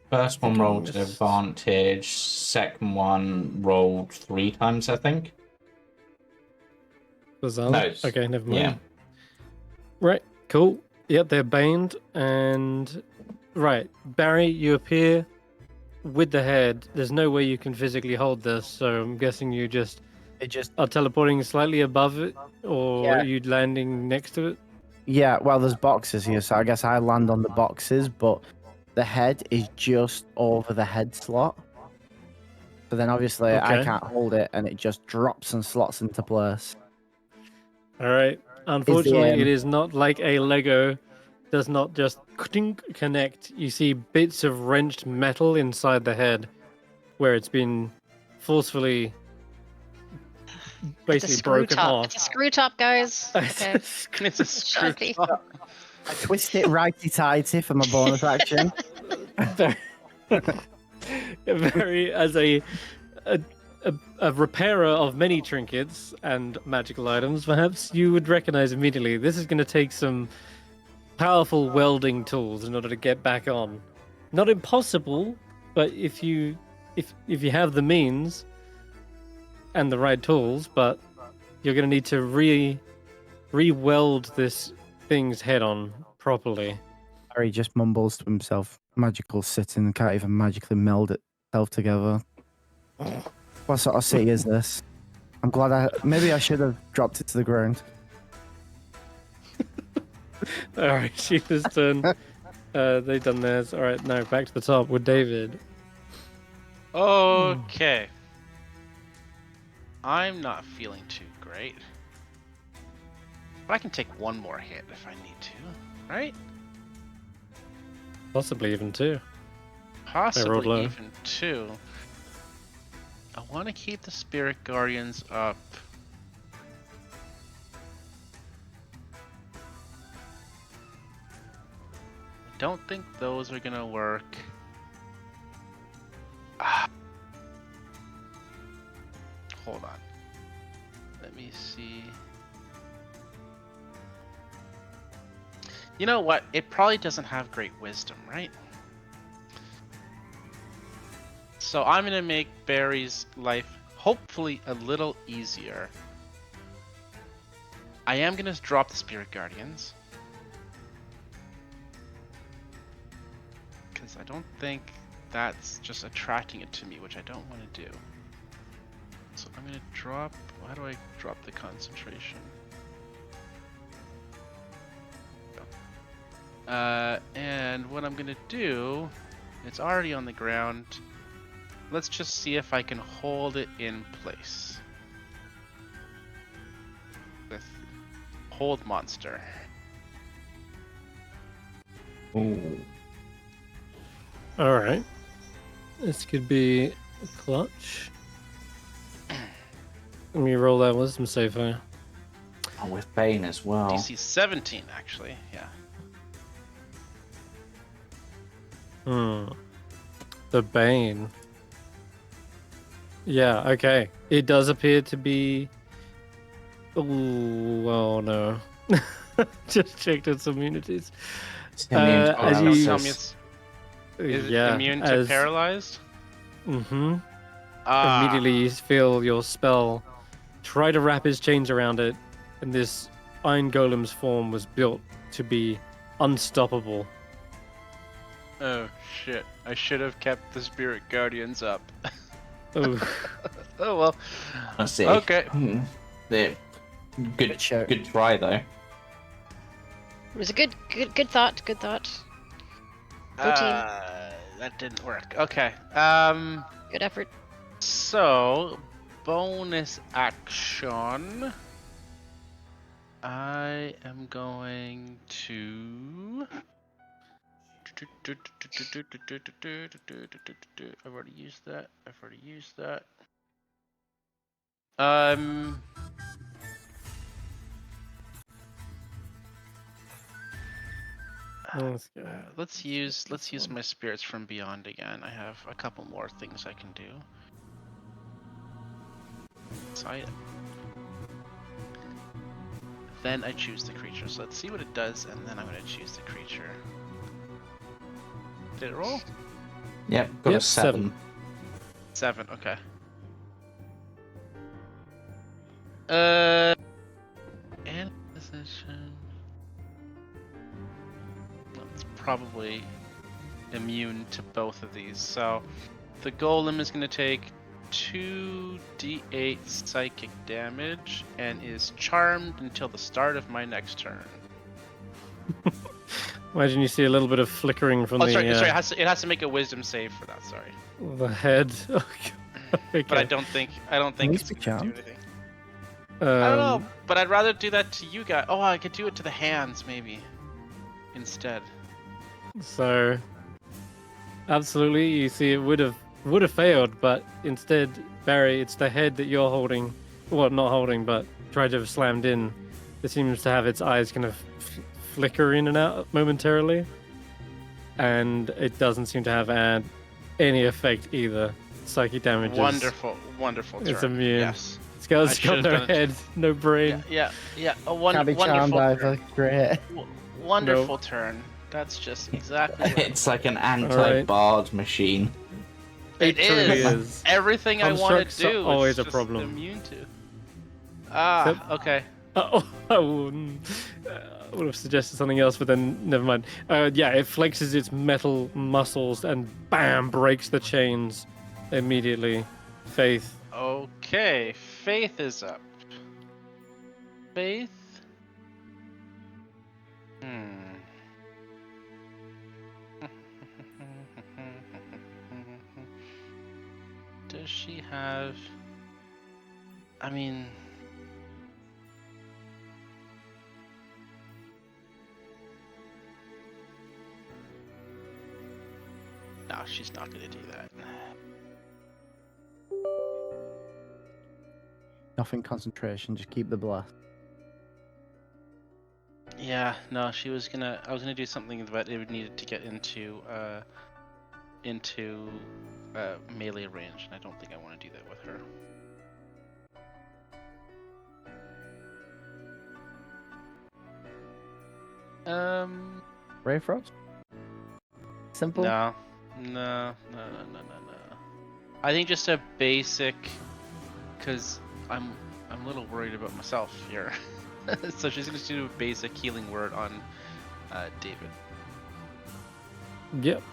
Speaker 4: First
Speaker 1: think
Speaker 4: one
Speaker 1: I
Speaker 4: rolled
Speaker 1: missed.
Speaker 4: advantage. Second one rolled 3 times, I think.
Speaker 1: Bazaar?
Speaker 4: No, it's-
Speaker 1: Okay, never mind.
Speaker 4: Yeah.
Speaker 1: Right, cool. Yep, they're baned, and right, Barry, you appear with the head. There's no way you can physically hold this, so I'm guessing you just
Speaker 3: It just
Speaker 1: are teleporting slightly above it, or
Speaker 3: Yeah.
Speaker 1: are you landing next to it?
Speaker 3: Yeah, well, there's boxes here, so I guess I land on the boxes, but the head is just over the head slot. So then obviously I
Speaker 1: Okay.
Speaker 3: can't hold it, and it just drops and slots into place.
Speaker 1: All right. Unfortunately,
Speaker 3: aim.
Speaker 1: it is not like a Lego. Does not just connect. You see bits of wrenched metal inside the head, where it's been forcefully, basically
Speaker 5: It's a screw
Speaker 1: broken
Speaker 5: top.
Speaker 1: off.
Speaker 5: It's a screw top, guys. Okay.
Speaker 2: It's a screw
Speaker 5: Ashanti.
Speaker 2: top.
Speaker 3: I twist it righty-tighty for my bonus action.
Speaker 1: Very as a repairer of many trinkets and magical items, perhaps you would recognize immediately this is going to take some powerful welding tools in order to get back on. Not impossible, but if you have the means and the right tools, but you're going to need to re-weld this thing's head on properly.
Speaker 3: Harry just mumbles to himself, magical sitting, and can't even magically meld itself together. What sort of city is this? I'm glad maybe I should have dropped it to the ground.
Speaker 1: All right, Sheila's turn. They've done theirs. All right, now back to the top with David.
Speaker 2: Okay. I'm not feeling too great. But I can take one more hit if I need to, right?
Speaker 1: Possibly even two.
Speaker 2: Possibly
Speaker 1: low.
Speaker 2: even two. I want to keep the Spirit Guardians up. I don't think those are gonna work. Hold on. Let me see. You know what? It probably doesn't have great wisdom, right? So I'm gonna make Barry's life hopefully a little easier. I am gonna drop the Spirit Guardians. Because I don't think that's just attracting it to me, which I don't want to do. So I'm gonna drop, how do I drop the concentration? And what I'm gonna do, it's already on the ground. Let's just see if I can hold it in place. With hold monster.
Speaker 4: Ooh.
Speaker 1: All right. This could be clutch. Let me roll that wisdom save here.
Speaker 4: Oh, with Bane as well.
Speaker 2: DC 17 actually, yeah.
Speaker 1: The Bane. Yeah, okay. It does appear to be... Ooh, oh no. Just checked its immunities.
Speaker 4: It's immune to
Speaker 1: as
Speaker 2: Don't
Speaker 1: you-
Speaker 2: tell me it's is it
Speaker 1: yeah,
Speaker 2: immune to paralyzed?
Speaker 1: Mm-hmm.
Speaker 2: Ah,
Speaker 1: Immediately you feel your spell try to wrap his chains around it, and this Iron Golem's form was built to be unstoppable.
Speaker 2: oh shit! I should have kept the Spirit Guardians up.
Speaker 1: Oh,
Speaker 2: Oh well.
Speaker 4: I see.
Speaker 2: Okay.
Speaker 4: They're
Speaker 3: Good shout.
Speaker 4: good try though.
Speaker 5: It was a good thought. Good thought. Go team.
Speaker 2: That didn't work. Okay.
Speaker 5: Good effort.
Speaker 2: So bonus action. I am going to. I've already used that.
Speaker 1: that's good.
Speaker 2: Let's use my spirits from beyond again. I have a couple more things I can do. outside. Then I choose the creature. So let's see what it does, and then I'm going to choose the creature. Did it roll?
Speaker 4: Yep, got
Speaker 1: Yep,
Speaker 4: a 7.
Speaker 2: 7, okay. And position. It's probably immune to both of these. So the golem is going to take 2d8 psychic damage and is charmed until the start of my next turn.
Speaker 1: Imagine you see a little bit of flickering from the
Speaker 2: Sorry. It has to make a wisdom save for that. Sorry,
Speaker 1: the head. Okay.
Speaker 2: but I don't think
Speaker 3: least
Speaker 2: it's
Speaker 3: be
Speaker 2: going to do
Speaker 3: charmed.
Speaker 2: anything. I don't know,
Speaker 1: Um,
Speaker 2: but I'd rather do that to you guys. Oh, I could do it to the hands maybe instead.
Speaker 1: So, absolutely, you see, it would have failed, but instead, Barry, it's the head that you're holding. Well, not holding, but tried to have slammed in. It seems to have its eyes kind of flicker in and out momentarily, and it doesn't seem to have any effect either. Psychic damage.
Speaker 2: Wonderful turn.
Speaker 1: It's immune.
Speaker 2: Yes.
Speaker 1: It's
Speaker 2: I
Speaker 1: got
Speaker 2: should've
Speaker 1: no
Speaker 2: done it.
Speaker 1: head, no brain.
Speaker 2: Yeah. A
Speaker 3: Can't be charmed
Speaker 2: wonderful
Speaker 3: either. Great.
Speaker 2: wonderful turn. That's just exactly what
Speaker 4: It's like an anti-bard machine.
Speaker 2: it
Speaker 1: truly
Speaker 2: is. Everything I want
Speaker 1: Constructs
Speaker 2: to
Speaker 1: are
Speaker 2: do
Speaker 1: always
Speaker 2: it's
Speaker 1: a
Speaker 2: just
Speaker 1: problem.
Speaker 2: immune to.
Speaker 1: Yep.
Speaker 2: Okay.
Speaker 1: I would have suggested something else, but then never mind. Yeah, it flexes its metal muscles and bam, breaks the chains immediately. Faith.
Speaker 2: Okay. Faith is up. Faith. Does she have... I mean... No, she's not gonna do that.
Speaker 3: Nothing concentration, just keep the blast.
Speaker 2: Yeah, no, she was gonna... I was gonna do something, but it would needed to get into melee range, and I don't think I want to do that with her.
Speaker 3: Ray Frost? Simple?
Speaker 2: No. I think just a basic, because I'm a little worried about myself here. So she's gonna do a basic healing word on David.
Speaker 1: Yep.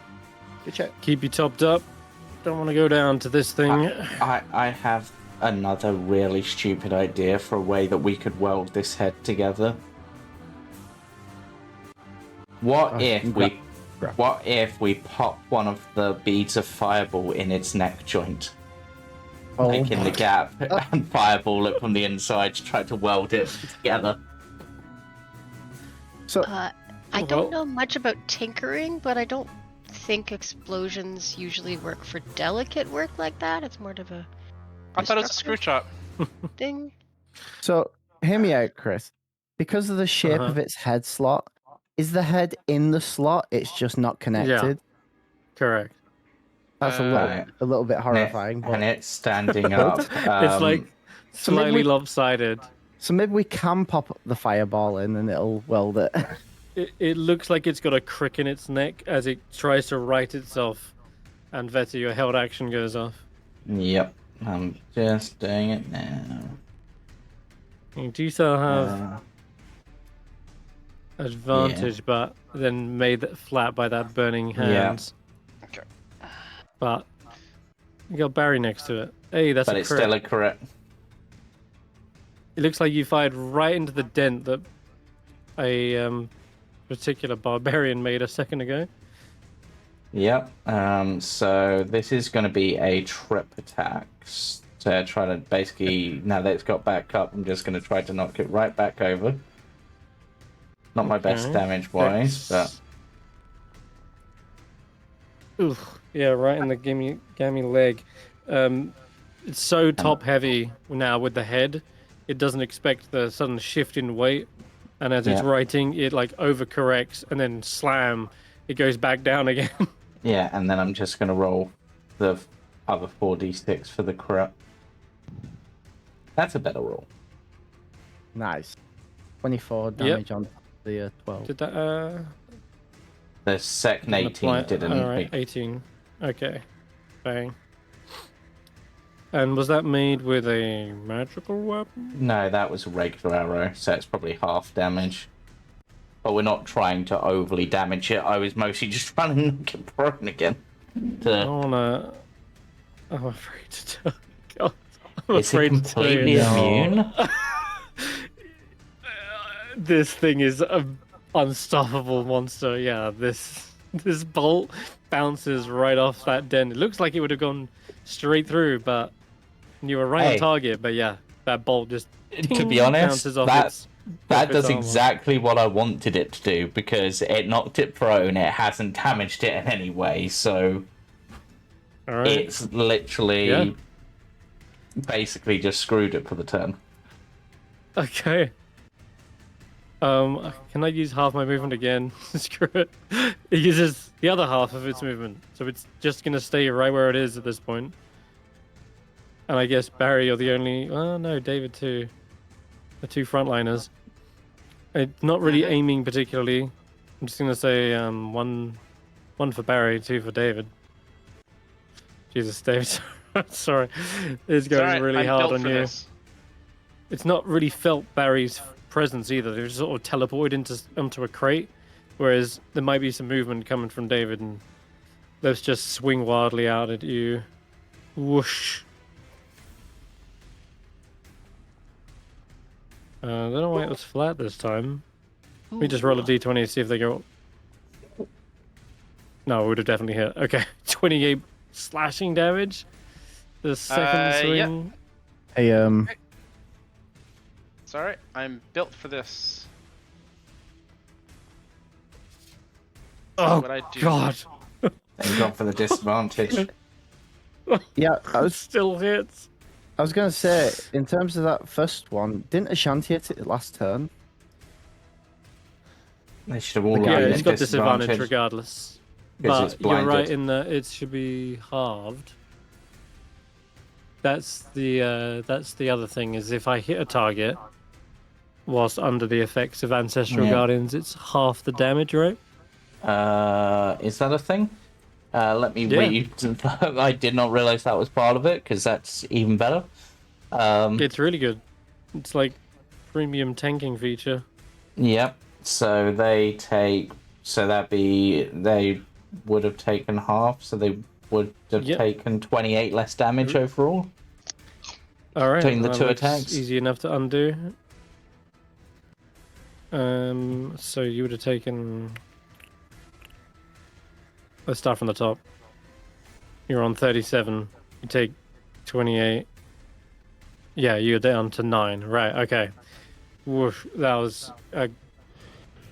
Speaker 3: Good check.
Speaker 1: Keep you topped up. Don't want to go down to this thing.
Speaker 4: I have another really stupid idea for a way that we could weld this head together. What if we pop one of the beads of fireball in its neck joint?
Speaker 3: Oh.
Speaker 4: Like in the gap, and fireball it from the inside to try to weld it together.
Speaker 3: So,
Speaker 5: I
Speaker 1: well-
Speaker 5: don't know much about tinkering, but I don't think explosions usually work for delicate work like that. It's more of a
Speaker 2: I thought it was a screw chop.
Speaker 5: thing.
Speaker 3: so hear me out, Chris. Because of the shape of its head slot, is the head in the slot? It's just not connected.
Speaker 1: Correct.
Speaker 3: That's a little bit horrifying.
Speaker 4: And
Speaker 3: But...
Speaker 4: it's standing up.
Speaker 1: It's like
Speaker 3: so maybe
Speaker 1: slightly
Speaker 3: we-
Speaker 1: lopsided.
Speaker 3: So maybe we can pop the fireball in and it'll weld it.
Speaker 1: It looks like it's got a crick in its neck as it tries to right itself. And Veta, your held action goes off.
Speaker 4: Yep, I'm just doing it now.
Speaker 1: You do still have advantage, but then made flat by that burning hands.
Speaker 2: Okay.
Speaker 1: But you got Barry next to it. Hey, that's
Speaker 4: But
Speaker 1: a
Speaker 4: it's
Speaker 1: crit.
Speaker 4: still a crit.
Speaker 1: It looks like you fired right into the dent that a particular barbarian made a second ago.
Speaker 4: Yep. So this is going to be a trip attack. To try to basically, now that it's got back up, I'm just going to try to knock it right back over. Not my best
Speaker 1: Okay.
Speaker 4: damage wise, but
Speaker 1: Oof. Yeah, right in the gammy leg. It's so top heavy now with the head. It doesn't expect the sudden shift in weight, and as it's
Speaker 4: Yeah.
Speaker 1: writing, it like overcorrects and then slam, it goes back down again.
Speaker 4: yeah, and then I'm just going to roll the other 4d6 for the crit. That's a better roll.
Speaker 3: Nice. 24 damage on the 12.
Speaker 1: Did that
Speaker 4: The second
Speaker 1: didn't
Speaker 4: 18
Speaker 1: apply?
Speaker 4: didn't.
Speaker 1: Alright, 18. Okay. Bang. And was that made with a magical weapon?
Speaker 4: No, that was a regular arrow, so it's probably half damage. But we're not trying to overly damage it. I was mostly just trying to knock it prone again.
Speaker 1: I wanna. I'm afraid to tell. God, I'm
Speaker 4: Is it
Speaker 1: afraid to tell
Speaker 4: completely
Speaker 1: you.
Speaker 4: immune?
Speaker 1: This thing is an unstoppable monster. Yeah, this bolt bounces right off that den. It looks like it would have gone straight through, but you were right on
Speaker 4: Hey.
Speaker 1: target. But yeah, that bolt just
Speaker 4: To be honest,
Speaker 1: bounces off
Speaker 4: that
Speaker 1: its
Speaker 4: that does
Speaker 1: armor.
Speaker 4: exactly what I wanted it to do, because it knocked it prone, it hasn't damaged it in any way, so
Speaker 1: All right.
Speaker 4: it's literally basically just screwed it for the turn.
Speaker 1: Okay. Can I use half my movement again? Screw it. It uses the other half of its movement, so it's just gonna stay right where it is at this point. And I guess Barry, you're the only. Oh no, David too. The two frontliners. It's not really aiming particularly. I'm just gonna say one for Barry, two for David. Jesus, David. Sorry, it's going
Speaker 2: Alright,
Speaker 1: really
Speaker 2: I'm
Speaker 1: hard
Speaker 2: built
Speaker 1: on
Speaker 2: for
Speaker 1: you.
Speaker 2: this.
Speaker 1: It's not really felt Barry's presence either. They're just sort of teleported onto a crate, whereas there might be some movement coming from David, and let's just swing wildly out at you. Whoosh. I don't know why it was flat this time. Let me just roll a d20 to see if they go. No, it would have definitely hit. Okay, 28 slashing damage. The second swing.
Speaker 3: Hey,
Speaker 2: It's alright. I'm built for this.
Speaker 1: Oh
Speaker 2: What I do.
Speaker 1: God!
Speaker 4: Thank God for the disadvantage.
Speaker 3: yeah,
Speaker 1: Still hits.
Speaker 3: I was going to say, in terms of that first one, didn't Ashanti hit it last turn?
Speaker 4: They should have all
Speaker 3: Yeah,
Speaker 1: Yeah,
Speaker 4: rolled
Speaker 1: it's
Speaker 4: in
Speaker 1: got disadvantage
Speaker 4: disadvantage.
Speaker 1: regardless.
Speaker 4: 'Cause it's
Speaker 1: But you're right
Speaker 4: blinded.
Speaker 1: in that it should be halved. That's the other thing, is if I hit a target whilst under the effects of Ancestral
Speaker 4: Yeah.
Speaker 1: Guardians, it's half the damage, right?
Speaker 4: Is that a thing? Let me
Speaker 1: Yeah.
Speaker 4: read. I did not realize that was part of it, because that's even better.
Speaker 1: It's really good. It's like premium tanking feature.
Speaker 4: Yep. So they take. So they would have taken half. So they would have
Speaker 1: Yep.
Speaker 4: taken 28 less damage overall.
Speaker 1: All right,
Speaker 4: Between the
Speaker 1: that
Speaker 4: two
Speaker 1: looks
Speaker 4: attacks.
Speaker 1: easy enough to undo. So you would have taken. Let's start from the top. You're on 37. You take 28. Yeah, you're down to 9. Right, okay. Woof, that was a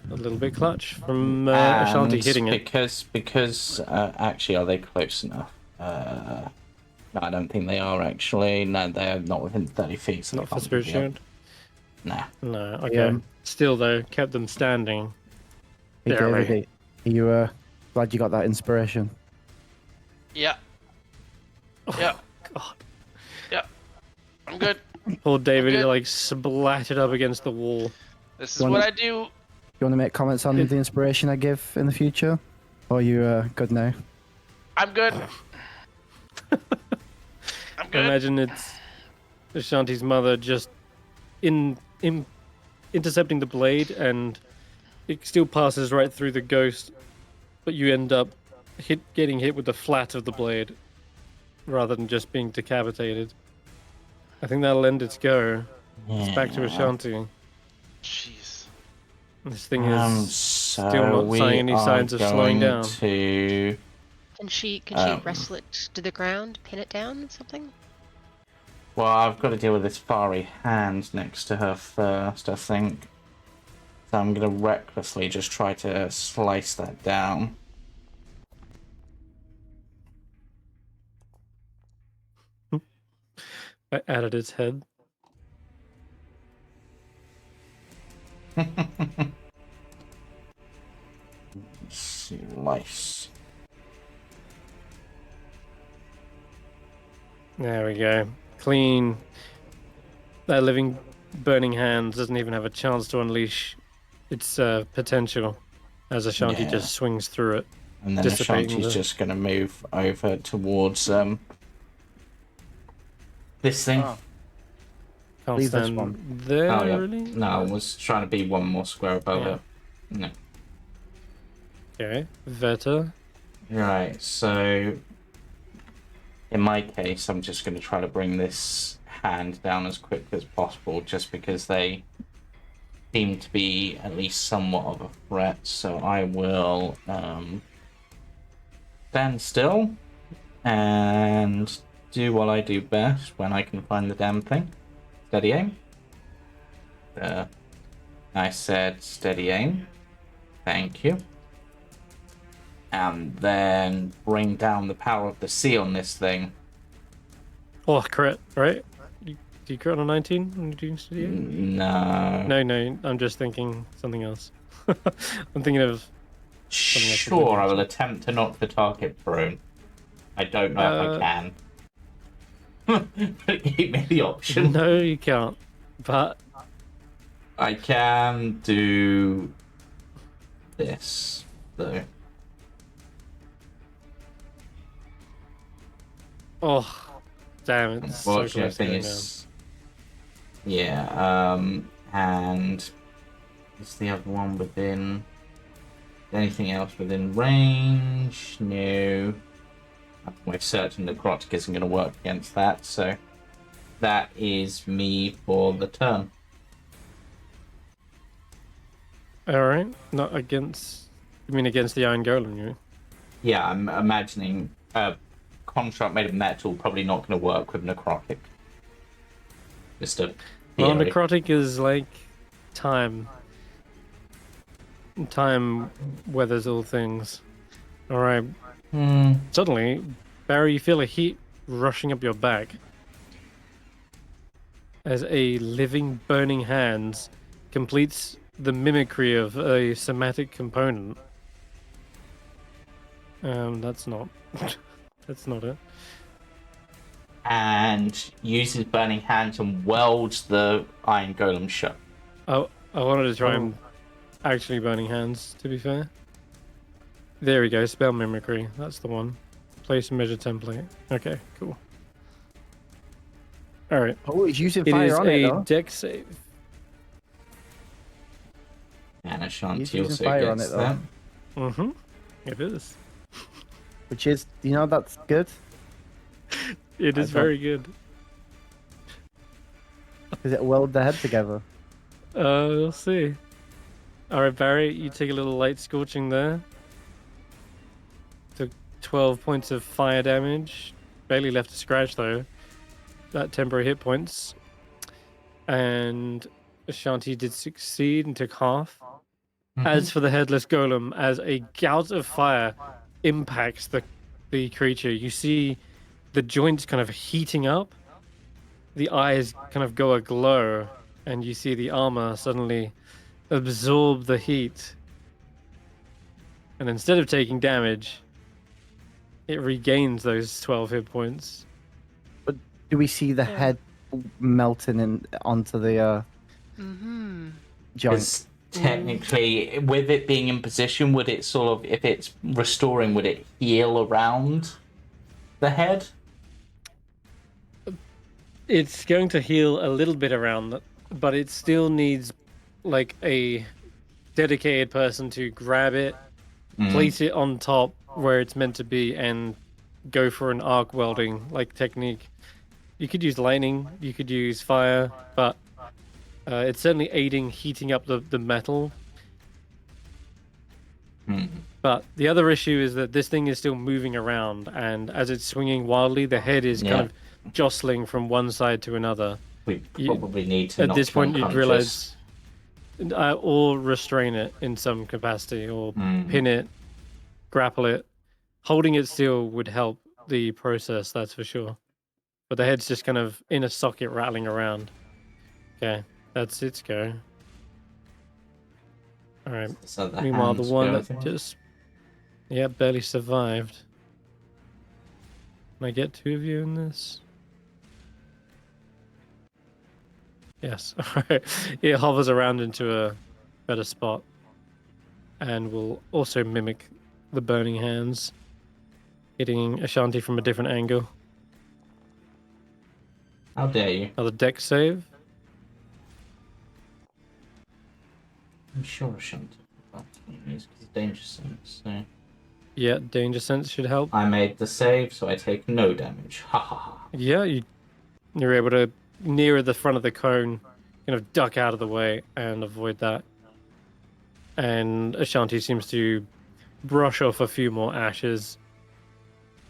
Speaker 1: little bit clutch from Ashanti
Speaker 4: And
Speaker 1: hitting it.
Speaker 4: because actually, are they close enough? No, I don't think they are actually. No, they're not within 30 feet. So
Speaker 1: Not
Speaker 4: they
Speaker 1: for
Speaker 4: can't
Speaker 1: Spirit
Speaker 4: be up.
Speaker 1: Shield.
Speaker 4: Nah.
Speaker 1: No, okay.
Speaker 3: Yeah.
Speaker 1: Still, though, kept them standing.
Speaker 3: Hey,
Speaker 1: Yeah,
Speaker 3: David,
Speaker 1: right.
Speaker 3: are you glad you got that inspiration?
Speaker 2: Yeah.
Speaker 1: Oh,
Speaker 2: Yeah.
Speaker 1: God.
Speaker 2: Yeah. I'm good.
Speaker 1: Poor David,
Speaker 2: Okay.
Speaker 1: like, splattered up against the wall.
Speaker 2: This is
Speaker 3: Wanna-
Speaker 2: what I do.
Speaker 3: You want to make comments on the inspiration I give in the future? Or are you good now?
Speaker 2: I'm good. I'm
Speaker 1: I
Speaker 2: good.
Speaker 1: imagine it's Ashanti's mother just intercepting the blade, and it still passes right through the ghost, but you end up getting hit with the flat of the blade rather than just being decapitated. I think that'll end its go. It's back to
Speaker 4: Yeah.
Speaker 1: Ashanti.
Speaker 2: Jeez.
Speaker 1: This thing is
Speaker 4: So
Speaker 1: still not
Speaker 4: we
Speaker 1: showing any
Speaker 4: are
Speaker 1: signs of slowing
Speaker 4: going
Speaker 1: down.
Speaker 4: To
Speaker 5: Can she
Speaker 4: Um,
Speaker 5: wrestle it to the ground, pin it down, something?
Speaker 4: well, I've got to deal with this fiery hand next to her first, I think. So I'm going to recklessly just try to slice that down.
Speaker 1: I added its head.
Speaker 4: Slice.
Speaker 1: There we go. Clean. that living burning hands doesn't even have a chance to unleash its potential as Ashanti
Speaker 4: Yeah.
Speaker 1: just swings through it.
Speaker 4: And then
Speaker 1: Dissipating
Speaker 4: Ashanti's
Speaker 1: the-
Speaker 4: just going to move over towards this thing.
Speaker 3: Oh.
Speaker 1: Can't
Speaker 3: Leave this
Speaker 1: stand
Speaker 3: one.
Speaker 1: there,
Speaker 4: Oh, yeah.
Speaker 1: really?
Speaker 4: No, I was trying to be one more square above
Speaker 1: Yeah.
Speaker 4: it. No.
Speaker 1: Okay, Vetter.
Speaker 4: Right, so in my case, I'm just going to try to bring this hand down as quickly as possible, just because they seem to be at least somewhat of a threat. So I will stand still and do what I do best when I can find the damn thing. Steady aim. I said steady aim. Thank you. And then bring down the power of the sea on this thing.
Speaker 1: Oh, crit, right? Do you crit on a 19 when you're doing studio?
Speaker 4: No.
Speaker 1: No, I'm just thinking something else. I'm thinking of...
Speaker 4: Sure, I will attempt to knock the target prone. I don't know if I can. But give me the option.
Speaker 1: No, you can't. But
Speaker 4: I can do this, though.
Speaker 1: oh, damn, it's so
Speaker 4: Unfortunately, I
Speaker 1: close to
Speaker 4: think
Speaker 1: going down.
Speaker 4: it's... Yeah, and... Is the other one within... Anything else within range? No. I'm most certain necrotic isn't going to work against that, so... That is me for the turn.
Speaker 1: All right, not against. You mean against the Iron Golem? You?
Speaker 4: Yeah, I'm imagining a construct made of metal probably not going to work with necrotic. Just a
Speaker 1: Well,
Speaker 4: theory.
Speaker 1: necrotic is like time. Time weathers all things. All right. Suddenly, Barry, you feel a heat rushing up your back as a living, burning hand completes the mimicry of a somatic component. That's not. That's not it.
Speaker 4: And uses burning hands and welds the iron golem shut.
Speaker 1: Oh, I wanted to try and actually burning hands, to be fair. There we go, spell mimicry. That's the one. Place and measure template. Okay, cool. Alright.
Speaker 3: Oh, he's using
Speaker 1: It
Speaker 3: fire
Speaker 1: is
Speaker 3: on it,
Speaker 1: a
Speaker 3: though.
Speaker 1: dex save.
Speaker 4: And
Speaker 3: He's
Speaker 4: Ashanti
Speaker 3: using
Speaker 4: also
Speaker 3: fire on
Speaker 4: gets
Speaker 3: it, though.
Speaker 4: that.
Speaker 1: Mm-hmm. It is.
Speaker 3: Which is, you know, that's good.
Speaker 1: It is
Speaker 3: don't-
Speaker 1: very good.
Speaker 3: Because it weld the head together.
Speaker 1: We'll see. Alright, Barry, you take a little light scorching there. Took 12 points of fire damage. Barely left a scratch, though. That temporary hit points. And Ashanti did succeed and took half. As for the headless golem, as a gout of fire impacts the creature, you see the joints kind of heating up. The eyes kind of go aglow, and you see the armor suddenly absorb the heat. And instead of taking damage, it regains those 12 hit points.
Speaker 3: Do we see the head melting onto the
Speaker 5: Mm-hmm.
Speaker 3: joint?
Speaker 4: Because technically, with it being in position, would it sort of, if it's restoring, would it heal around the head?
Speaker 1: It's going to heal a little bit around, but it still needs like a dedicated person to grab it, place it on top where it's meant to be, and go for an arc welding like technique. You could use lightning, you could use fire, but it's certainly aiding heating up the metal. But the other issue is that this thing is still moving around, and as it's swinging wildly, the head is kind of jostling from one side to another.
Speaker 4: We probably need to
Speaker 1: At
Speaker 4: knock
Speaker 1: this
Speaker 4: him
Speaker 1: point, you'd
Speaker 4: unconscious.
Speaker 1: realize, or restrain it in some capacity, or pin it, grapple it. Holding it still would help the process, that's for sure. But the head's just kind of in a socket rattling around. Okay, that's its go. Alright.
Speaker 4: So the
Speaker 1: Meanwhile, the
Speaker 4: hands
Speaker 1: one
Speaker 4: go, I
Speaker 1: that
Speaker 4: think.
Speaker 1: just barely survived. Can I get two of you in this? Yes. Alright. It hovers around into a better spot. And will also mimic the burning hands, hitting Ashanti from a different angle.
Speaker 4: How dare you?
Speaker 1: Another deck save.
Speaker 4: I'm sure Ashanti. It's danger sense. So
Speaker 1: Yeah, danger sense should help.
Speaker 4: I made the save, so I take no damage. Ha ha ha.
Speaker 1: Yeah, you're able to nearer the front of the cone, kind of duck out of the way and avoid that. And Ashanti seems to brush off a few more ashes.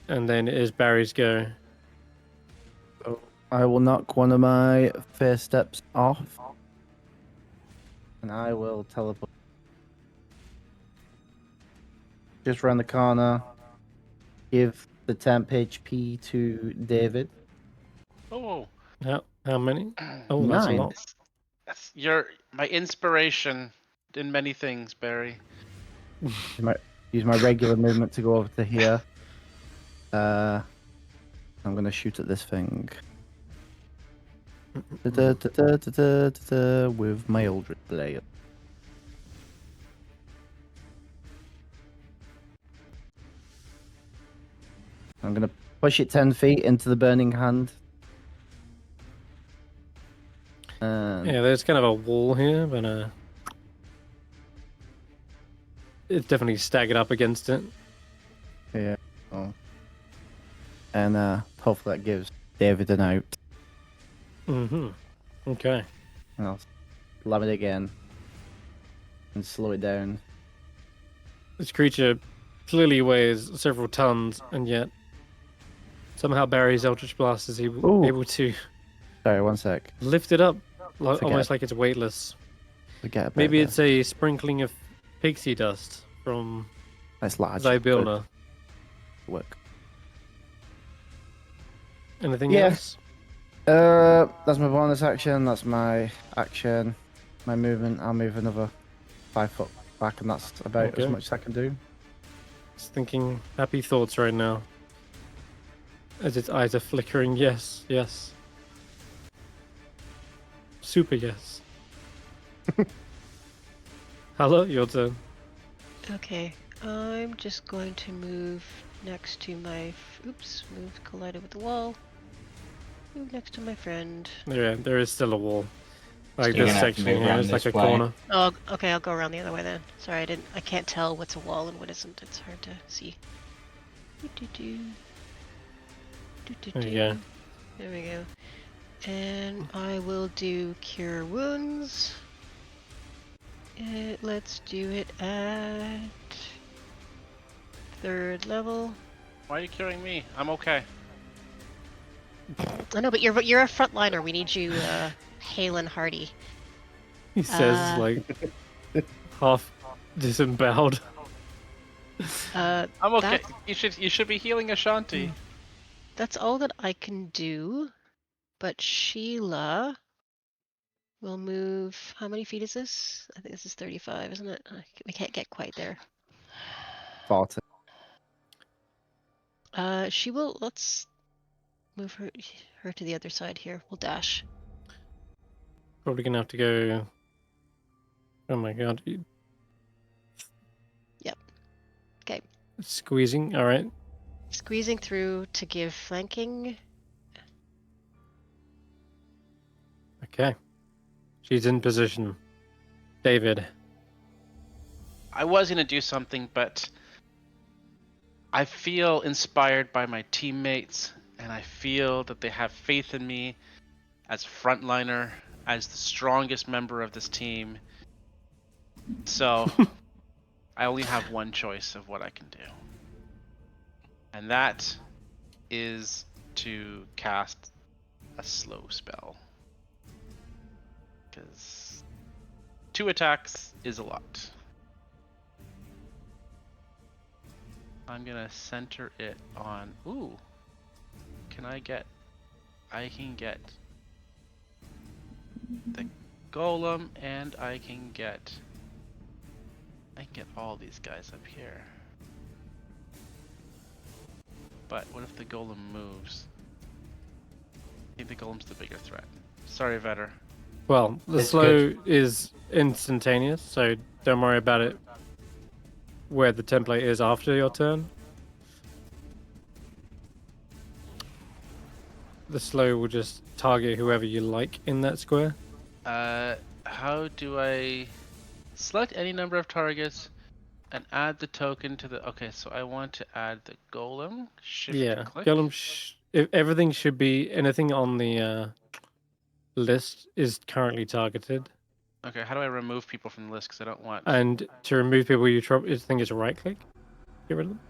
Speaker 1: And then it is Barry's go.
Speaker 3: I will knock one of my first steps off. And I will teleport. Just round the corner. Give the temp HP to David.
Speaker 2: Oh,
Speaker 1: How many? Oh, that's a
Speaker 3: 9.
Speaker 1: lot.
Speaker 2: that's my inspiration in many things, Barry.
Speaker 3: Use my regular movement to go over to here. I'm gonna shoot at this thing. With my Eldritch Blade. I'm gonna push it 10 feet into the burning hand.
Speaker 1: Yeah, there's kind of a wall here, but it's definitely staggered up against it.
Speaker 3: Yeah. Oh. And hopefully that gives David an out.
Speaker 1: Mm-hmm. Okay.
Speaker 3: And I'll slam it again. And slow it down.
Speaker 1: This creature clearly weighs several tons, and yet somehow Barry's Eldritch Blast is
Speaker 3: Ooh.
Speaker 1: able to
Speaker 3: Sorry, one sec.
Speaker 1: lift it up,
Speaker 3: Forget
Speaker 1: almost like it's weightless.
Speaker 3: Forget about
Speaker 1: Maybe
Speaker 3: that.
Speaker 1: it's a sprinkling of pixie dust from
Speaker 3: That's large.
Speaker 1: Zybilna.
Speaker 3: Work.
Speaker 1: Anything
Speaker 3: Yeah.
Speaker 1: else?
Speaker 3: That's my bonus action. That's my action. My movement. I'll move another 5 foot back, and that's about
Speaker 1: Okay.
Speaker 3: as much as I can do.
Speaker 1: Just thinking happy thoughts right now. As its eyes are flickering. Yes, yes. Super yes. Hulla, your turn.
Speaker 5: Okay, I'm just going to move next to my. Oops, moved, collided with the wall. Move next to my friend.
Speaker 1: Yeah, there is still a wall. Like
Speaker 4: You're
Speaker 1: this
Speaker 4: gonna have to
Speaker 1: section
Speaker 4: move
Speaker 1: here
Speaker 4: around
Speaker 1: is like
Speaker 4: this
Speaker 1: a
Speaker 4: way.
Speaker 1: corner.
Speaker 5: Oh, okay, I'll go around the other way then. Sorry, I can't tell what's a wall and what isn't. It's hard to see. Do-do-do. Do-do-do.
Speaker 1: There you go.
Speaker 5: There we go. And I will do Cure Wounds. Let's do it at 3rd level.
Speaker 2: Why are you curing me? I'm okay.
Speaker 5: I know, but you're a frontliner. We need you, hale and hearty.
Speaker 1: He says like half disemboweled.
Speaker 5: Uh,
Speaker 2: I'm okay.
Speaker 5: That's-
Speaker 2: You should be healing Ashanti.
Speaker 5: That's all that I can do. But Sheila will move. How many feet is this? I think this is 35, isn't it? We can't get quite there.
Speaker 3: 40.
Speaker 5: She will. Let's move her to the other side here. We'll dash.
Speaker 1: Probably gonna have to go. Oh my god.
Speaker 5: Yep. Okay.
Speaker 1: Squeezing. All right.
Speaker 5: Squeezing through to give flanking.
Speaker 1: Okay. She's in position. David.
Speaker 2: I was gonna do something, but I feel inspired by my teammates, and I feel that they have faith in me as frontliner, as the strongest member of this team. So I only have one choice of what I can do, and that is to cast a slow spell, because 2 attacks is a lot. I'm gonna center it on. Ooh, I can get the golem, and I can get all these guys up here. But what if the golem moves? I think the golem's the bigger threat. Sorry, Vetter.
Speaker 1: Well, the
Speaker 4: It's
Speaker 1: slow is instantaneous, so don't worry about it where the template is after your turn. The slow will just target whoever you like in that square.
Speaker 2: How do I select any number of targets and add the token to the? Okay, so I want to add the golem. Shift
Speaker 1: Yeah,
Speaker 2: click.
Speaker 1: Golem. If everything should be anything on the list is currently targeted,
Speaker 2: Okay, how do I remove people from the list? Because I don't want.
Speaker 1: and to remove people, you think it's a right click. Get rid of them.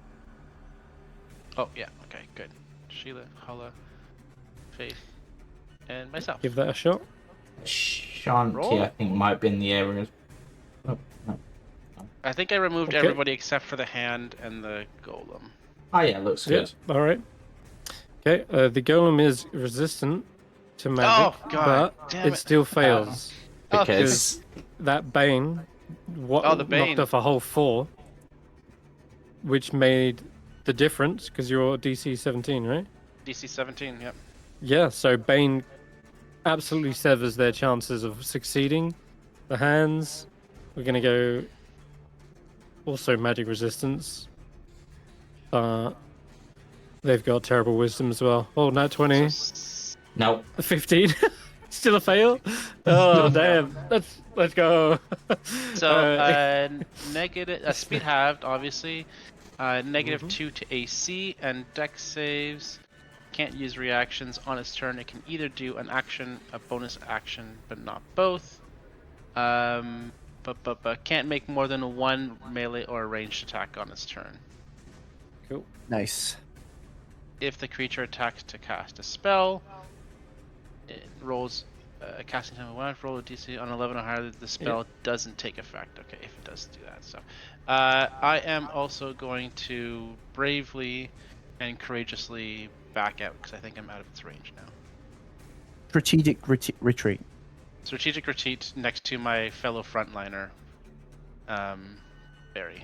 Speaker 2: Oh yeah. Okay, good. Sheila, Hulla, Faith, and myself.
Speaker 1: Give that a shot.
Speaker 4: Ashanti,
Speaker 2: Roll.
Speaker 4: I think, might be in the area. Oh, no.
Speaker 2: I think I removed
Speaker 1: Okay.
Speaker 2: everybody except for the hand and the golem.
Speaker 4: Oh yeah, looks
Speaker 1: Yeah.
Speaker 4: good.
Speaker 1: All right. Okay. The golem is resistant to magic,
Speaker 2: Oh, God damn
Speaker 1: it
Speaker 2: it.
Speaker 1: still fails.
Speaker 4: Because
Speaker 1: That Bane,
Speaker 2: the Bane.
Speaker 1: knocked off a whole 4, which made the difference because you're DC 17, right?
Speaker 2: DC 17. Yep.
Speaker 1: Yeah. So Bane absolutely severs their chances of succeeding. The hands, we're gonna go also magic resistance. They've got terrible wisdom as well. Oh, nat 20,
Speaker 4: no,
Speaker 1: 15, still a fail. Oh damn! Let's go.
Speaker 2: So negative speed halved, obviously. Negative
Speaker 1: Mhm.
Speaker 2: 2 to AC and Dex saves. Can't use reactions on its turn. It can either do an action, a bonus action, but not both. But can't make more than one melee or ranged attack on its turn.
Speaker 1: Cool.
Speaker 3: Nice.
Speaker 2: If the creature attacks to cast a spell, it rolls a casting time of 1, roll a DC on 11 or higher, the spell doesn't take effect. Okay, if it does do that. So I am also going to bravely and courageously back out because I think I'm out of its range now.
Speaker 3: Strategic retreat.
Speaker 2: Strategic retreat next to my fellow frontliner, Barry.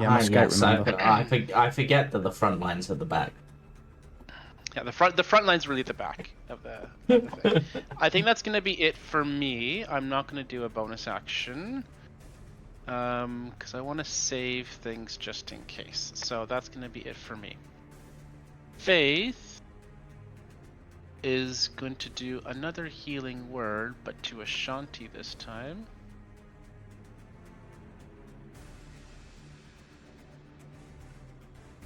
Speaker 3: Yeah, my scout, remember.
Speaker 4: I forget that the front line's at the back.
Speaker 2: Yeah, the front line's really the back of the thing. I think that's gonna be it for me. I'm not gonna do a bonus action. Because I want to save things just in case. So that's gonna be it for me. Faith is going to do another healing word, but to Ashanti this time.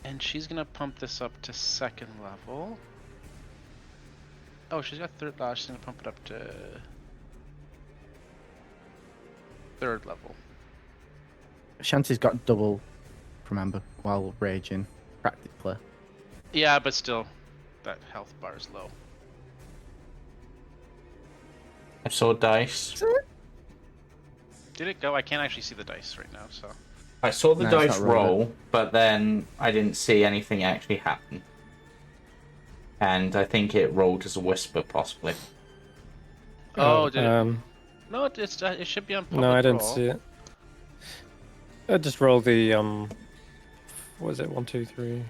Speaker 2: And she's gonna pump this up to 2nd level. Oh, she's got 3rd level. She's gonna pump it up to 3rd level.
Speaker 3: Shanty's got double, remember, while raging, practically.
Speaker 2: Yeah, but still, that health bar is low.
Speaker 4: I saw dice.
Speaker 2: Did it go? I can't actually see the dice right now, so.
Speaker 4: I saw the
Speaker 3: No, it's
Speaker 4: dice
Speaker 3: not rolling.
Speaker 4: roll, but then I didn't see anything actually happen. And I think it rolled as a whisper, possibly.
Speaker 2: Oh, did it?
Speaker 1: it?
Speaker 2: No, it should be on public
Speaker 1: No, I didn't
Speaker 2: roll.
Speaker 1: see it. I just roll the what is it? 1, 2, 3,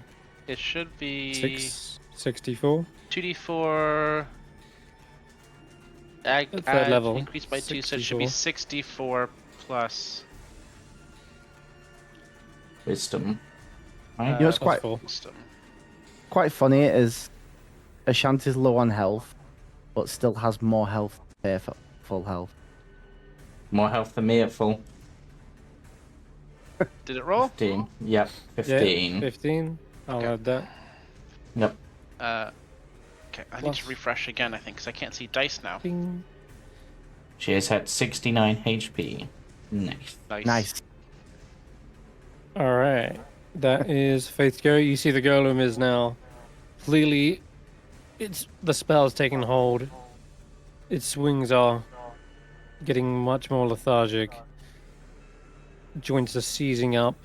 Speaker 2: It should be
Speaker 1: 6, 64.
Speaker 2: 2d4.
Speaker 1: Third level,
Speaker 2: Increased by 2, so it should be 64 plus.
Speaker 4: Wisdom. Right?
Speaker 3: You know what's
Speaker 1: plus
Speaker 3: quite
Speaker 1: 4.
Speaker 2: Wisdom.
Speaker 3: funny is Ashanti's low on health, but still has more health to pay for full health.
Speaker 4: More health than me at full.
Speaker 2: Did it roll?
Speaker 4: 15. Yep,
Speaker 1: Yeah,
Speaker 4: 15.
Speaker 1: 15. I'll
Speaker 2: Okay.
Speaker 1: add that.
Speaker 4: Yep.
Speaker 2: Okay, I need to
Speaker 1: Plus-
Speaker 2: refresh again, I think, because I can't see dice now.
Speaker 1: Ding.
Speaker 4: She is at 69 HP. Nice.
Speaker 3: Nice.
Speaker 1: All right, that is Faith's go. You see the golem is now clearly, the spell's taking hold. Its swings are getting much more lethargic. Joints are seizing up,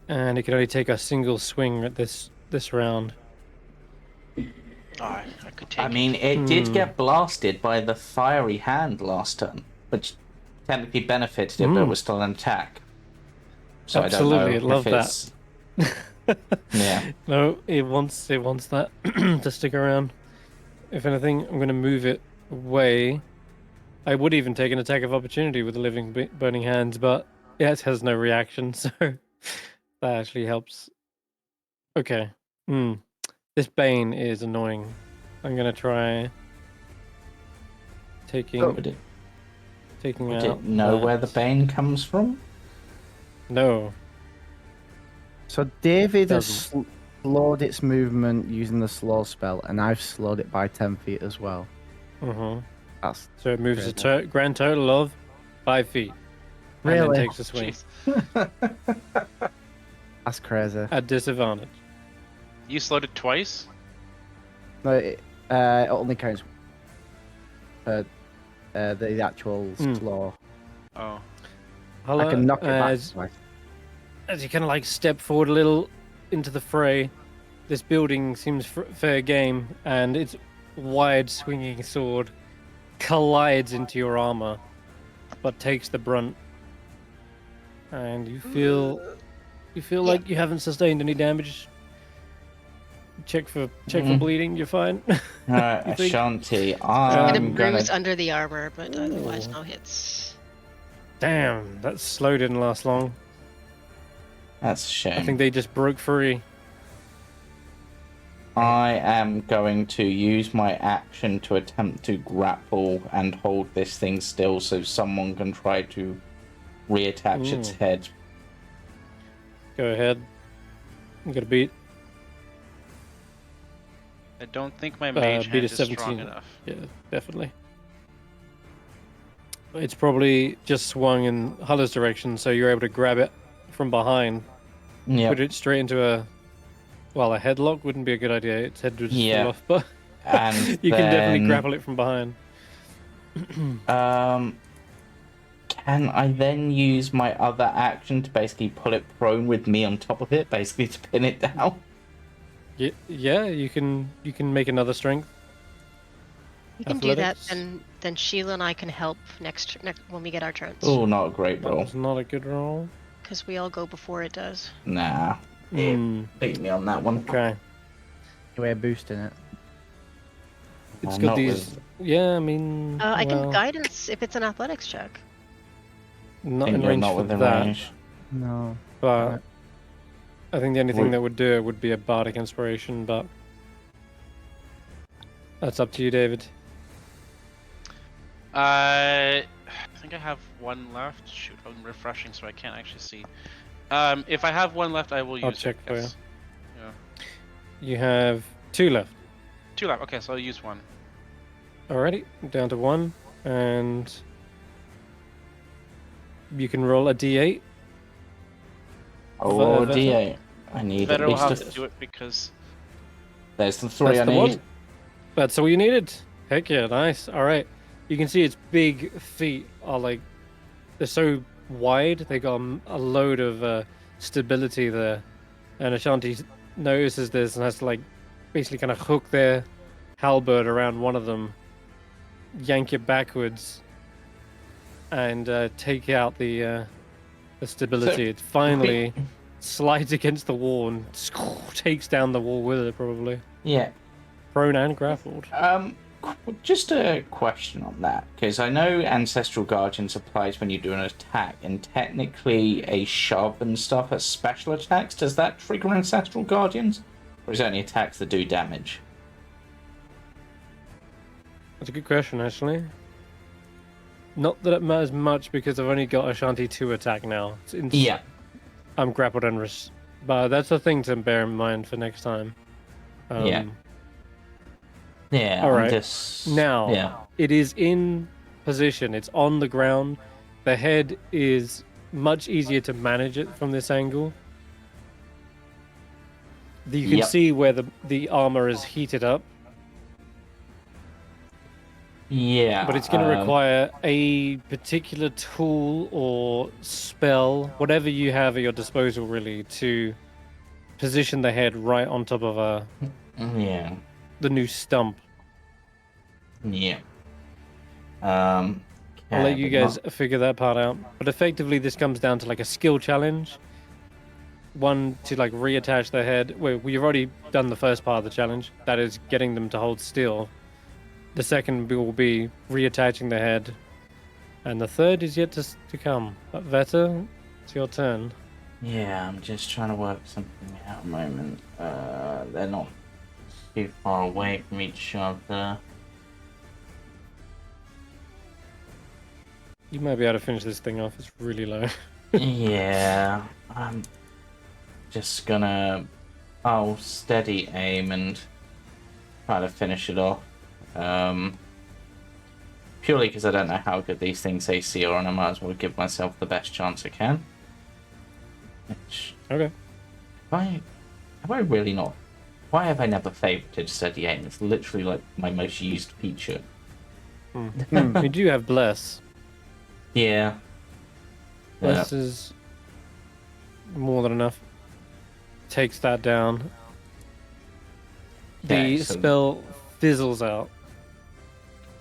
Speaker 1: and it can only take a single swing at this round.
Speaker 2: Oh, I could take
Speaker 4: I mean, it did
Speaker 1: Hmm.
Speaker 4: get blasted by the fiery hand last turn, which technically benefited if there was still an attack. So
Speaker 1: Absolutely,
Speaker 4: I don't know
Speaker 1: love
Speaker 4: if
Speaker 1: that.
Speaker 4: it's... Yeah.
Speaker 1: No, it wants that to stick around. If anything, I'm going to move it away. I would even take an attack of opportunity with the living burning hands, but it has no reaction, so that actually helps. Okay. This Bane is annoying. I'm gonna try taking
Speaker 4: We
Speaker 1: out.
Speaker 4: didn't know
Speaker 1: that.
Speaker 4: where the Bane comes from.
Speaker 1: No.
Speaker 3: So David has
Speaker 1: Doesn't.
Speaker 3: slowed its movement using the slow spell, and I've slowed it by 10 feet as well. That's
Speaker 1: So it moves
Speaker 3: crazy.
Speaker 1: a grand total of 5 feet. And
Speaker 3: Really?
Speaker 1: then takes a swing
Speaker 2: Jeez.
Speaker 3: That's crazy.
Speaker 1: at disadvantage.
Speaker 2: You slowed it twice?
Speaker 3: No, it only counts the actual slow.
Speaker 2: Oh.
Speaker 1: Hulla,
Speaker 3: I can knock it back
Speaker 1: as,
Speaker 3: twice.
Speaker 1: as you kind of like step forward a little into the fray, this building seems fair game, and its wide swinging sword collides into your armor, but takes the brunt. And you feel like you haven't sustained any damage. Check for bleeding. You're fine.
Speaker 4: Alright,
Speaker 1: You think?
Speaker 4: Ashanti,
Speaker 5: Get a
Speaker 4: I'm gonna.
Speaker 5: bruise under the armor, but otherwise
Speaker 1: Ooh.
Speaker 5: no hits.
Speaker 1: Damn, that slow didn't last long.
Speaker 4: That's a shame.
Speaker 1: I think they just broke free.
Speaker 4: I am going to use my action to attempt to grapple and hold this thing still so someone can try to reattach its head.
Speaker 1: Go ahead. I'm gonna beat.
Speaker 2: I don't think my mage
Speaker 1: Beat
Speaker 2: hand
Speaker 1: a
Speaker 2: is
Speaker 1: 17.
Speaker 2: strong enough.
Speaker 1: Yeah, definitely. It's probably just swung in Hulla's direction, so you're able to grab it from behind,
Speaker 4: Yeah.
Speaker 1: put it straight into a headlock wouldn't be a good idea. Its head would just
Speaker 4: Yeah.
Speaker 1: fall off, but
Speaker 4: And
Speaker 1: you can definitely
Speaker 4: then,
Speaker 1: grapple it from behind.
Speaker 4: Can I then use my other action to basically pull it prone with me on top of it, basically to pin it down?
Speaker 1: Yeah, you can make another strength.
Speaker 5: You can do that,
Speaker 1: Athletics?
Speaker 5: then Sheila and I can help next when we get our turns.
Speaker 4: Oh, not a great
Speaker 1: That
Speaker 4: roll.
Speaker 1: was not a good roll.
Speaker 5: Because we all go before it does.
Speaker 4: Nah. Beat me on that one.
Speaker 1: Okay.
Speaker 3: We're boosting it.
Speaker 1: It's
Speaker 4: Not
Speaker 1: got these.
Speaker 4: with-
Speaker 1: Yeah, I mean.
Speaker 5: I can
Speaker 1: well,
Speaker 5: guidance if it's an athletics check.
Speaker 1: Not
Speaker 4: think
Speaker 1: in
Speaker 4: you're
Speaker 1: range
Speaker 4: not
Speaker 1: for
Speaker 4: within
Speaker 1: that,
Speaker 4: range.
Speaker 3: No.
Speaker 1: but I think the only thing
Speaker 4: Would-
Speaker 1: that would do it would be a bardic inspiration. But that's up to you, David.
Speaker 2: I think I have one left. Shoot, I'm refreshing so I can't actually see. If I have one left, I will use
Speaker 1: I'll
Speaker 2: it.
Speaker 1: check for you.
Speaker 2: Yes. Yeah.
Speaker 1: You have 2 left.
Speaker 2: 2 left. Okay, so I'll use one.
Speaker 1: Alrighty, down to 1, and you can roll a d8.
Speaker 4: Oh,
Speaker 1: Vetter?
Speaker 4: D8. I need
Speaker 2: Better
Speaker 4: at
Speaker 2: will have
Speaker 4: least
Speaker 2: to
Speaker 4: a...
Speaker 2: do it because
Speaker 4: There's the 3
Speaker 1: That's
Speaker 4: I
Speaker 1: the
Speaker 4: need.
Speaker 1: one. That's all you needed. Heck yeah, nice. All right, you can see its big feet are like they're so wide. They got a load of stability there, and Ashanti notices this and has to like basically kind of hook their halberd around one of them, yank it backwards, and take out the stability. It finally slides against the wall and takes down the wall with it, probably.
Speaker 4: Yeah.
Speaker 1: Prone and grappled.
Speaker 4: Just a question on that, because I know Ancestral Guardians applies when you do an attack, and technically a shove and stuff are special attacks. Does that trigger Ancestral Guardians? Or is it only attacks that do damage?
Speaker 1: That's a good question, actually. Not that it matters much because I've only got Ashanti 2 attack now.
Speaker 4: Yeah.
Speaker 1: I'm grappled and but that's a thing to bear in mind for next time.
Speaker 4: Yeah. Yeah,
Speaker 1: All
Speaker 4: I'm
Speaker 1: right.
Speaker 4: just...
Speaker 1: Now,
Speaker 4: Yeah.
Speaker 1: it is in position. It's on the ground. The head is much easier to manage it from this angle. You can
Speaker 4: Yep.
Speaker 1: see where the armor is heated up,
Speaker 4: Yeah.
Speaker 1: but it's going to require a particular tool or spell, whatever you have at your disposal, really, to position the head right on top of
Speaker 4: Yeah.
Speaker 1: the new stump.
Speaker 4: Yeah.
Speaker 1: I'll let you guys figure that part out. But effectively, this comes down to like a skill challenge. One, to like reattach the head. Well, we've already done the first part of the challenge. That is getting them to hold still. The second will be reattaching the head And the third is yet to come. But Vetter, it's your turn.
Speaker 4: Yeah, I'm just trying to work something out at the moment. They're not too far away from each other.
Speaker 1: You might be able to finish this thing off. It's really low.
Speaker 4: Yeah, I'm just gonna. I'll steady aim and try to finish it off. Purely because I don't know how good these things AC are, and I might as well give myself the best chance I can. Which,
Speaker 1: Okay.
Speaker 4: have I really not? Why have I never favorited steady aim? It's literally like my most used feature.
Speaker 1: You do have Bless.
Speaker 4: Yeah.
Speaker 1: Bless is more than enough. Takes that down. The
Speaker 4: Excellent.
Speaker 1: spell fizzles out.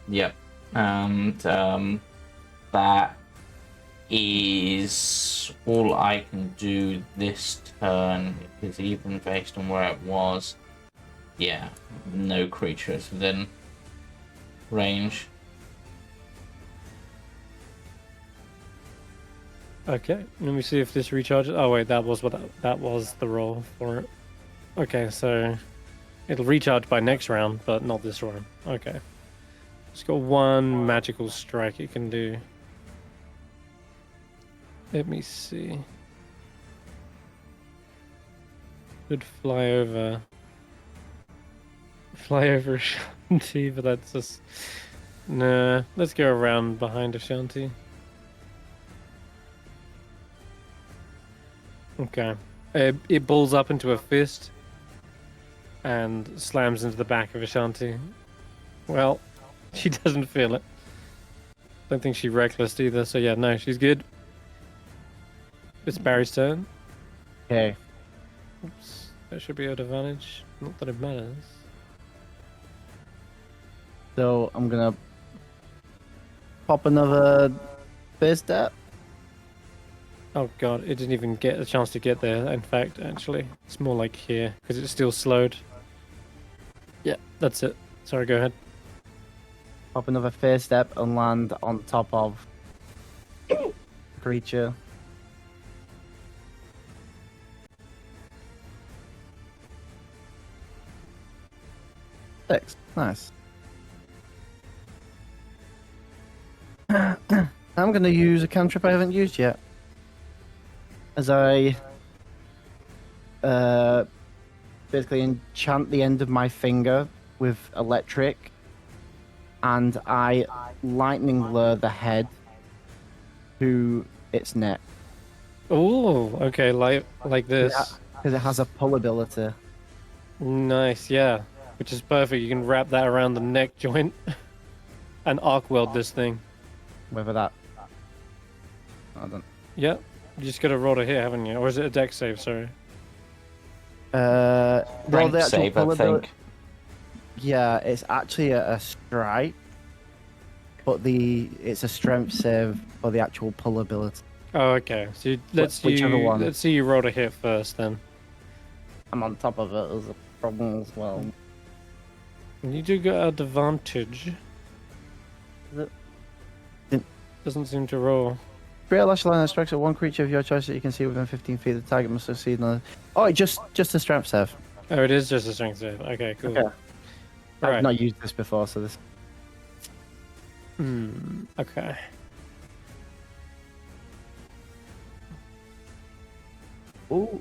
Speaker 4: Yep. And that is all I can do this turn, because even based on where it was, yeah, no creatures within range.
Speaker 1: Okay, let me see if this recharges. Oh wait, that was that was the roll for it. Okay, so it'll recharge by next round, but not this round. Okay, it's got one magical strike it can do. Let me see. Could fly over Ashanti, but that's just nah. Let's go around behind Ashanti. Okay. It balls up into a fist and slams into the back of Ashanti. Well, she doesn't feel it. Don't think she reckless either, so yeah, no, she's good. It's Barry's turn.
Speaker 3: Okay.
Speaker 1: Oops. That should be at advantage. Not that it matters.
Speaker 3: So I'm gonna pop another first step.
Speaker 1: Oh god, it didn't even get a chance to get there, in fact, actually. It's more like here, because it's still slowed. Yeah, that's it. Sorry, go ahead.
Speaker 3: Pop another first step and land on top of creature. Six. Nice. I'm going to use a cantrip I haven't used yet. As I basically enchant the end of my finger with electric, and I lightning lure the head to its neck.
Speaker 1: Oh, okay, like this.
Speaker 3: Because it has a pull ability.
Speaker 1: Nice, yeah. Which is perfect. You can wrap that around the neck joint and arc weld this thing.
Speaker 3: Whether that. I don't.
Speaker 1: Yeah, you just got to roll to hit, haven't you? Or is it a dex save? Sorry.
Speaker 3: Well,
Speaker 4: Rank
Speaker 3: the actual
Speaker 4: save, I
Speaker 3: pull ability.
Speaker 4: think.
Speaker 3: Yeah, it's actually a strike, but it's a strength save for the actual pull ability.
Speaker 1: Oh, okay. So
Speaker 3: Whichever one.
Speaker 1: let's see you roll to hit first, then.
Speaker 3: I'm on top of it as a problem as well.
Speaker 1: You do get advantage.
Speaker 3: Didn't-
Speaker 1: Doesn't seem to roll.
Speaker 3: Great lash line strikes at one creature of your choice that you can see within 15 feet. The target must succeed on. Oh, just a strength save.
Speaker 1: Oh, it is just a strength save. Okay, cool.
Speaker 3: Okay. I've
Speaker 1: Right.
Speaker 3: not used this before, so this.
Speaker 1: Okay.
Speaker 3: Oh,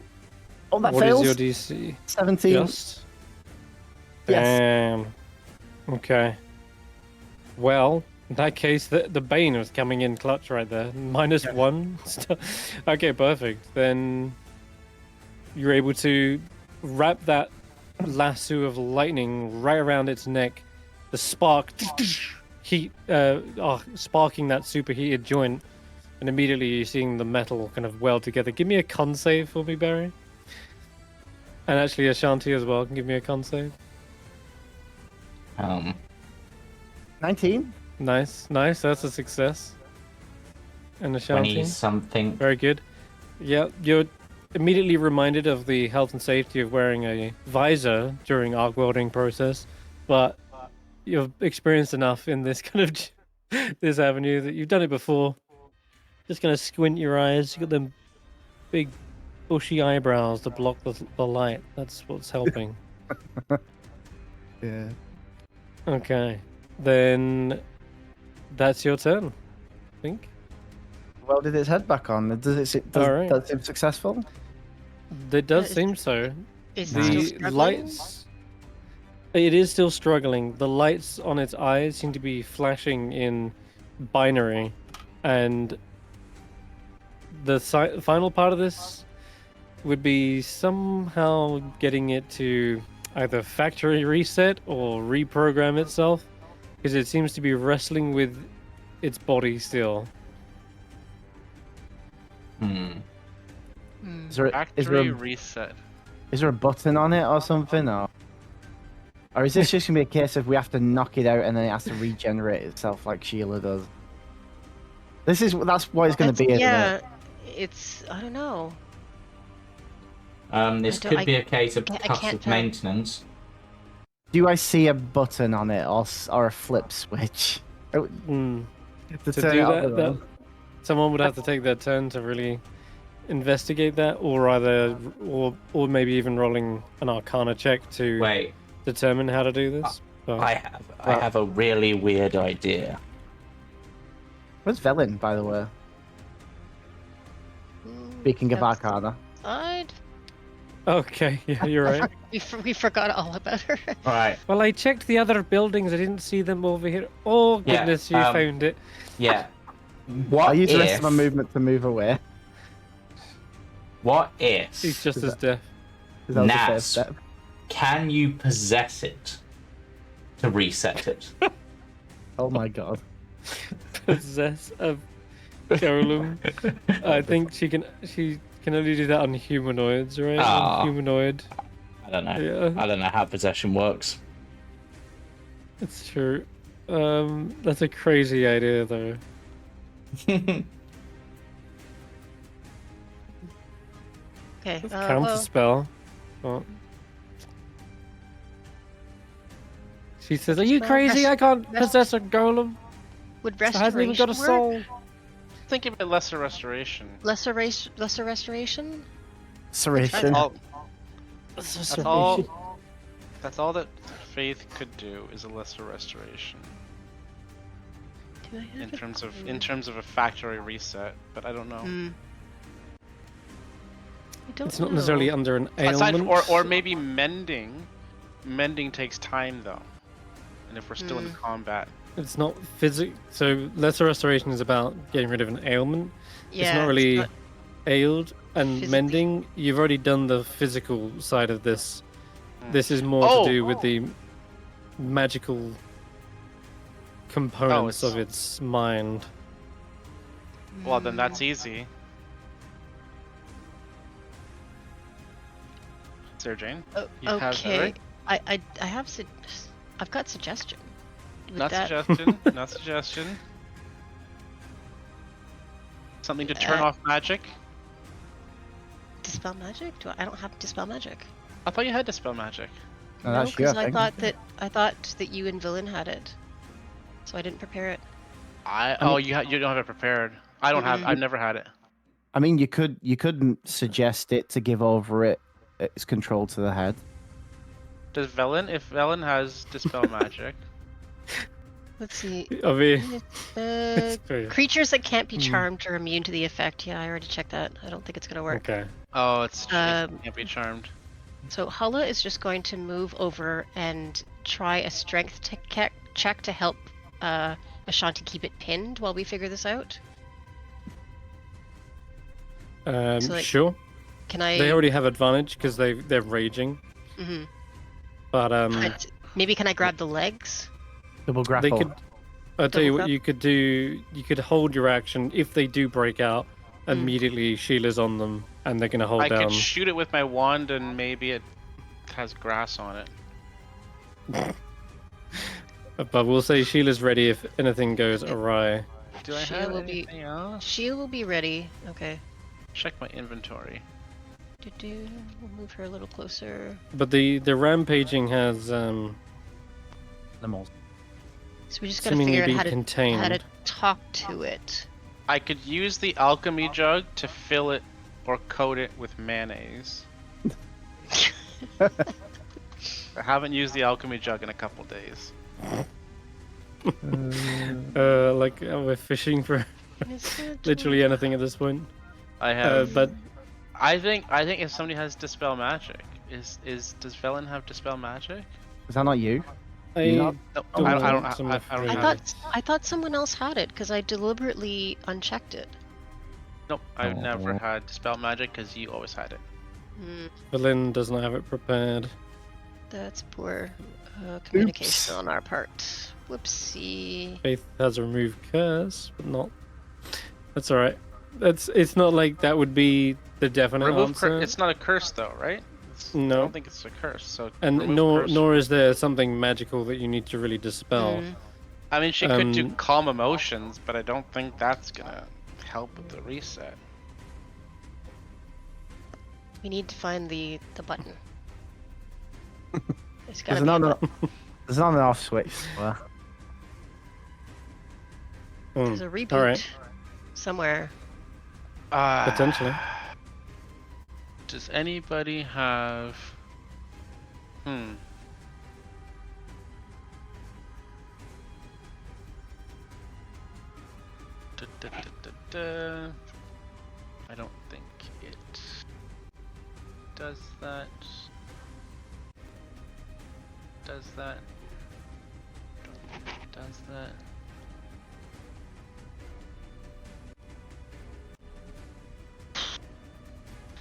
Speaker 3: that
Speaker 1: What
Speaker 3: fails.
Speaker 1: is your DC?
Speaker 3: 17.
Speaker 1: Just?
Speaker 3: Yes.
Speaker 1: Damn. Okay. Well, in that case, the Bane was coming in clutch right there. -1. Okay, perfect. Then you're able to wrap that lasso of lightning right around its neck. The spark, heat, sparking that superheated joint, and immediately you're seeing the metal kind of weld together. Give me a con save for me, Barry. And actually, Ashanti as well can give me a con save.
Speaker 3: 19.
Speaker 1: Nice. That's a success. And
Speaker 4: 20
Speaker 1: Ashanti,
Speaker 4: something.
Speaker 1: very good. Yeah, you're immediately reminded of the health and safety of wearing a visor during arc welding process, but you've experienced enough in this kind of this avenue that you've done it before. Just gonna squint your eyes. You got them big bushy eyebrows to block the light. That's what's helping.
Speaker 3: Yeah.
Speaker 1: Okay, then that's your turn. I think.
Speaker 3: Well, did its head back on? Does
Speaker 1: Alright.
Speaker 3: that seem successful?
Speaker 1: It does
Speaker 5: is-
Speaker 1: seem so.
Speaker 5: Is it still
Speaker 1: The
Speaker 5: struggling?
Speaker 1: lights. It is still struggling. The lights on its eyes seem to be flashing in binary, and the final part of this would be somehow getting it to either factory reset or reprogram itself, because it seems to be wrestling with its body still.
Speaker 4: Hmm.
Speaker 5: Hmm.
Speaker 3: Is there
Speaker 2: Factory
Speaker 3: a
Speaker 2: reset.
Speaker 3: button on it or something, or is this just gonna be a case of we have to knock it out and then it has to regenerate itself like Sheila does? That's what it's gonna be, isn't
Speaker 5: Yeah,
Speaker 3: it?
Speaker 5: it's I don't know.
Speaker 4: This
Speaker 5: don't-
Speaker 4: could be a case of
Speaker 5: I
Speaker 4: cut
Speaker 5: can't
Speaker 4: of
Speaker 5: tell.
Speaker 4: maintenance.
Speaker 3: Do I see a button on it or a flip switch?
Speaker 1: Hmm.
Speaker 3: To
Speaker 1: To
Speaker 3: turn
Speaker 1: do
Speaker 3: it up
Speaker 1: that,
Speaker 3: and on?
Speaker 1: someone would have to take their turn to really investigate that, or maybe even rolling an Arcana check to
Speaker 4: Wait,
Speaker 1: determine how to do this. But
Speaker 4: I have a really weird idea.
Speaker 3: Where's Velen, by the way?
Speaker 5: Hmm,
Speaker 3: Speaking of
Speaker 5: outside.
Speaker 3: Arcana.
Speaker 1: okay, yeah, you're right.
Speaker 5: We forgot all about her.
Speaker 4: All right.
Speaker 1: Well, I checked the other buildings. I didn't see them over here. Oh
Speaker 4: Yeah,
Speaker 1: goodness, you found it.
Speaker 4: Yeah. What
Speaker 3: I'll use the rest
Speaker 4: if?
Speaker 3: of my movement to move away.
Speaker 4: What if?
Speaker 1: He's just as deaf.
Speaker 3: 'Cause that was the
Speaker 4: Nats.
Speaker 3: first step.
Speaker 4: Can you possess it to reset it?
Speaker 3: Oh my god.
Speaker 1: Possess a golem. I think she can only do that on humanoids, right?
Speaker 4: Ah.
Speaker 1: On humanoid.
Speaker 4: I don't know.
Speaker 1: Yeah.
Speaker 4: I don't know how possession works.
Speaker 1: It's true. That's a crazy idea, though.
Speaker 5: Okay.
Speaker 1: It's
Speaker 5: well,
Speaker 1: counter spell. But... She says, "Are you
Speaker 5: Well,
Speaker 1: crazy? I can't
Speaker 5: rest-
Speaker 1: possess a golem.
Speaker 5: would
Speaker 1: It
Speaker 5: restoration
Speaker 1: hasn't even got a
Speaker 5: work?
Speaker 1: soul."
Speaker 2: Think of it lesser restoration.
Speaker 5: Lesser restoration?
Speaker 3: Serration.
Speaker 2: All,
Speaker 1: That's
Speaker 2: that's all. That's all that Faith could do is a lesser restoration
Speaker 5: Do I have it?
Speaker 2: in terms of a factory reset. But I don't know.
Speaker 5: Hmm. I don't
Speaker 1: It's not
Speaker 5: know.
Speaker 1: necessarily under an
Speaker 2: Aside
Speaker 1: ailment.
Speaker 2: or maybe mending. Mending takes time though, and if we're still in combat,
Speaker 1: It's not physic. So lesser restoration is about getting rid of an ailment.
Speaker 5: Yeah,
Speaker 1: It's not really
Speaker 5: not-
Speaker 1: ailed, and
Speaker 5: physically-
Speaker 1: mending. You've already done the physical side of this.
Speaker 2: Hmm.
Speaker 1: This is more
Speaker 2: Oh!
Speaker 1: to do with the magical components
Speaker 2: it's-
Speaker 1: of its mind.
Speaker 2: well then that's easy. Sara-Jane,
Speaker 5: Oh,
Speaker 2: you have that,
Speaker 5: okay.
Speaker 2: right?
Speaker 5: I have I've got suggestion. Would
Speaker 2: Not
Speaker 5: that-
Speaker 2: suggestion. Not suggestion. Something to turn off magic.
Speaker 5: Dispel magic? I don't have dispel magic.
Speaker 2: I thought you had dispel magic.
Speaker 3: No,
Speaker 5: No,
Speaker 3: that's you,
Speaker 5: because
Speaker 3: I
Speaker 5: I
Speaker 3: think.
Speaker 5: thought that you and Villain had it, so I didn't prepare it.
Speaker 2: You don't have it prepared. I don't have.
Speaker 5: Mm-mm.
Speaker 2: I've never had it.
Speaker 3: I mean, you could suggest it to give over its control to the head.
Speaker 2: Does Velen? If Velen has dispel magic,
Speaker 5: Let's see.
Speaker 1: I mean,
Speaker 5: Uh,
Speaker 1: very-
Speaker 5: creatures that can't be
Speaker 1: Hmm.
Speaker 5: charmed are immune to the effect. Yeah, I already checked that. I don't think it's gonna work.
Speaker 1: okay.
Speaker 2: oh, it
Speaker 5: Um,
Speaker 2: can't be charmed.
Speaker 5: So Hulla is just going to move over and try a strength check to help Ashanti keep it pinned while we figure this out. So, like,
Speaker 1: Sure.
Speaker 5: Can I?
Speaker 1: They already have advantage because they're raging.
Speaker 5: hmm
Speaker 1: But
Speaker 5: Maybe can I grab the legs?
Speaker 3: Double
Speaker 1: they
Speaker 3: grapple.
Speaker 1: could. I'll tell you
Speaker 5: Double
Speaker 1: what
Speaker 5: grab?
Speaker 1: you could do. You could hold your action if they do break out. Immediately, Sheila's on them, and they're gonna hold
Speaker 2: I
Speaker 1: down.
Speaker 2: could shoot it with my wand, and maybe it has grass on it.
Speaker 1: But we'll say Sheila's ready if anything goes awry.
Speaker 2: Do I
Speaker 5: Sheila
Speaker 2: have
Speaker 5: will be-
Speaker 2: anything else?
Speaker 5: She will be ready. Okay.
Speaker 2: Check my inventory.
Speaker 5: We'll move her a little closer.
Speaker 1: But the rampaging has
Speaker 3: Animals.
Speaker 5: So we just gotta
Speaker 1: seemingly
Speaker 5: figure out
Speaker 1: be
Speaker 5: how to
Speaker 1: contained.
Speaker 5: talk to it.
Speaker 2: I could use the alchemy jug to fill it or coat it with mayonnaise. I haven't used the alchemy jug in a couple days.
Speaker 1: Like we're fishing for
Speaker 5: It's not
Speaker 1: literally
Speaker 5: doing-
Speaker 1: anything at this point.
Speaker 2: I have,
Speaker 1: But
Speaker 2: I think if somebody has dispel magic, does Velen have dispel magic?
Speaker 3: Is that not you?
Speaker 1: I
Speaker 3: Not-
Speaker 2: No,
Speaker 1: don't
Speaker 2: I don't
Speaker 1: I'm
Speaker 2: have
Speaker 1: afraid.
Speaker 2: it.
Speaker 5: I thought someone else had it because I deliberately unchecked it.
Speaker 2: Nope, I've never
Speaker 3: Oh.
Speaker 2: had dispel magic because you always had it.
Speaker 1: Berlin does not have it prepared.
Speaker 5: That's poor communication on our part. Whoopsie.
Speaker 1: Faith has removed curse, but not. That's all right. It's not like that would be the definite
Speaker 2: Remove
Speaker 1: answer.
Speaker 2: it's not a curse though, right? I
Speaker 1: No.
Speaker 2: don't think it's a curse. So
Speaker 1: And
Speaker 2: remove curse.
Speaker 1: nor is there something magical that you need to really dispel.
Speaker 2: I mean, she could do
Speaker 1: um,
Speaker 2: calm emotions, but I don't think that's gonna help with the reset.
Speaker 5: We need to find the button. There's
Speaker 3: There's
Speaker 5: gotta be a
Speaker 3: not,
Speaker 5: button.
Speaker 3: there's not an off switch. Well,
Speaker 5: There's a reboot
Speaker 1: Alright.
Speaker 5: somewhere.
Speaker 1: Potentially.
Speaker 2: Does anybody have? I don't think it does that. Does that? Does that?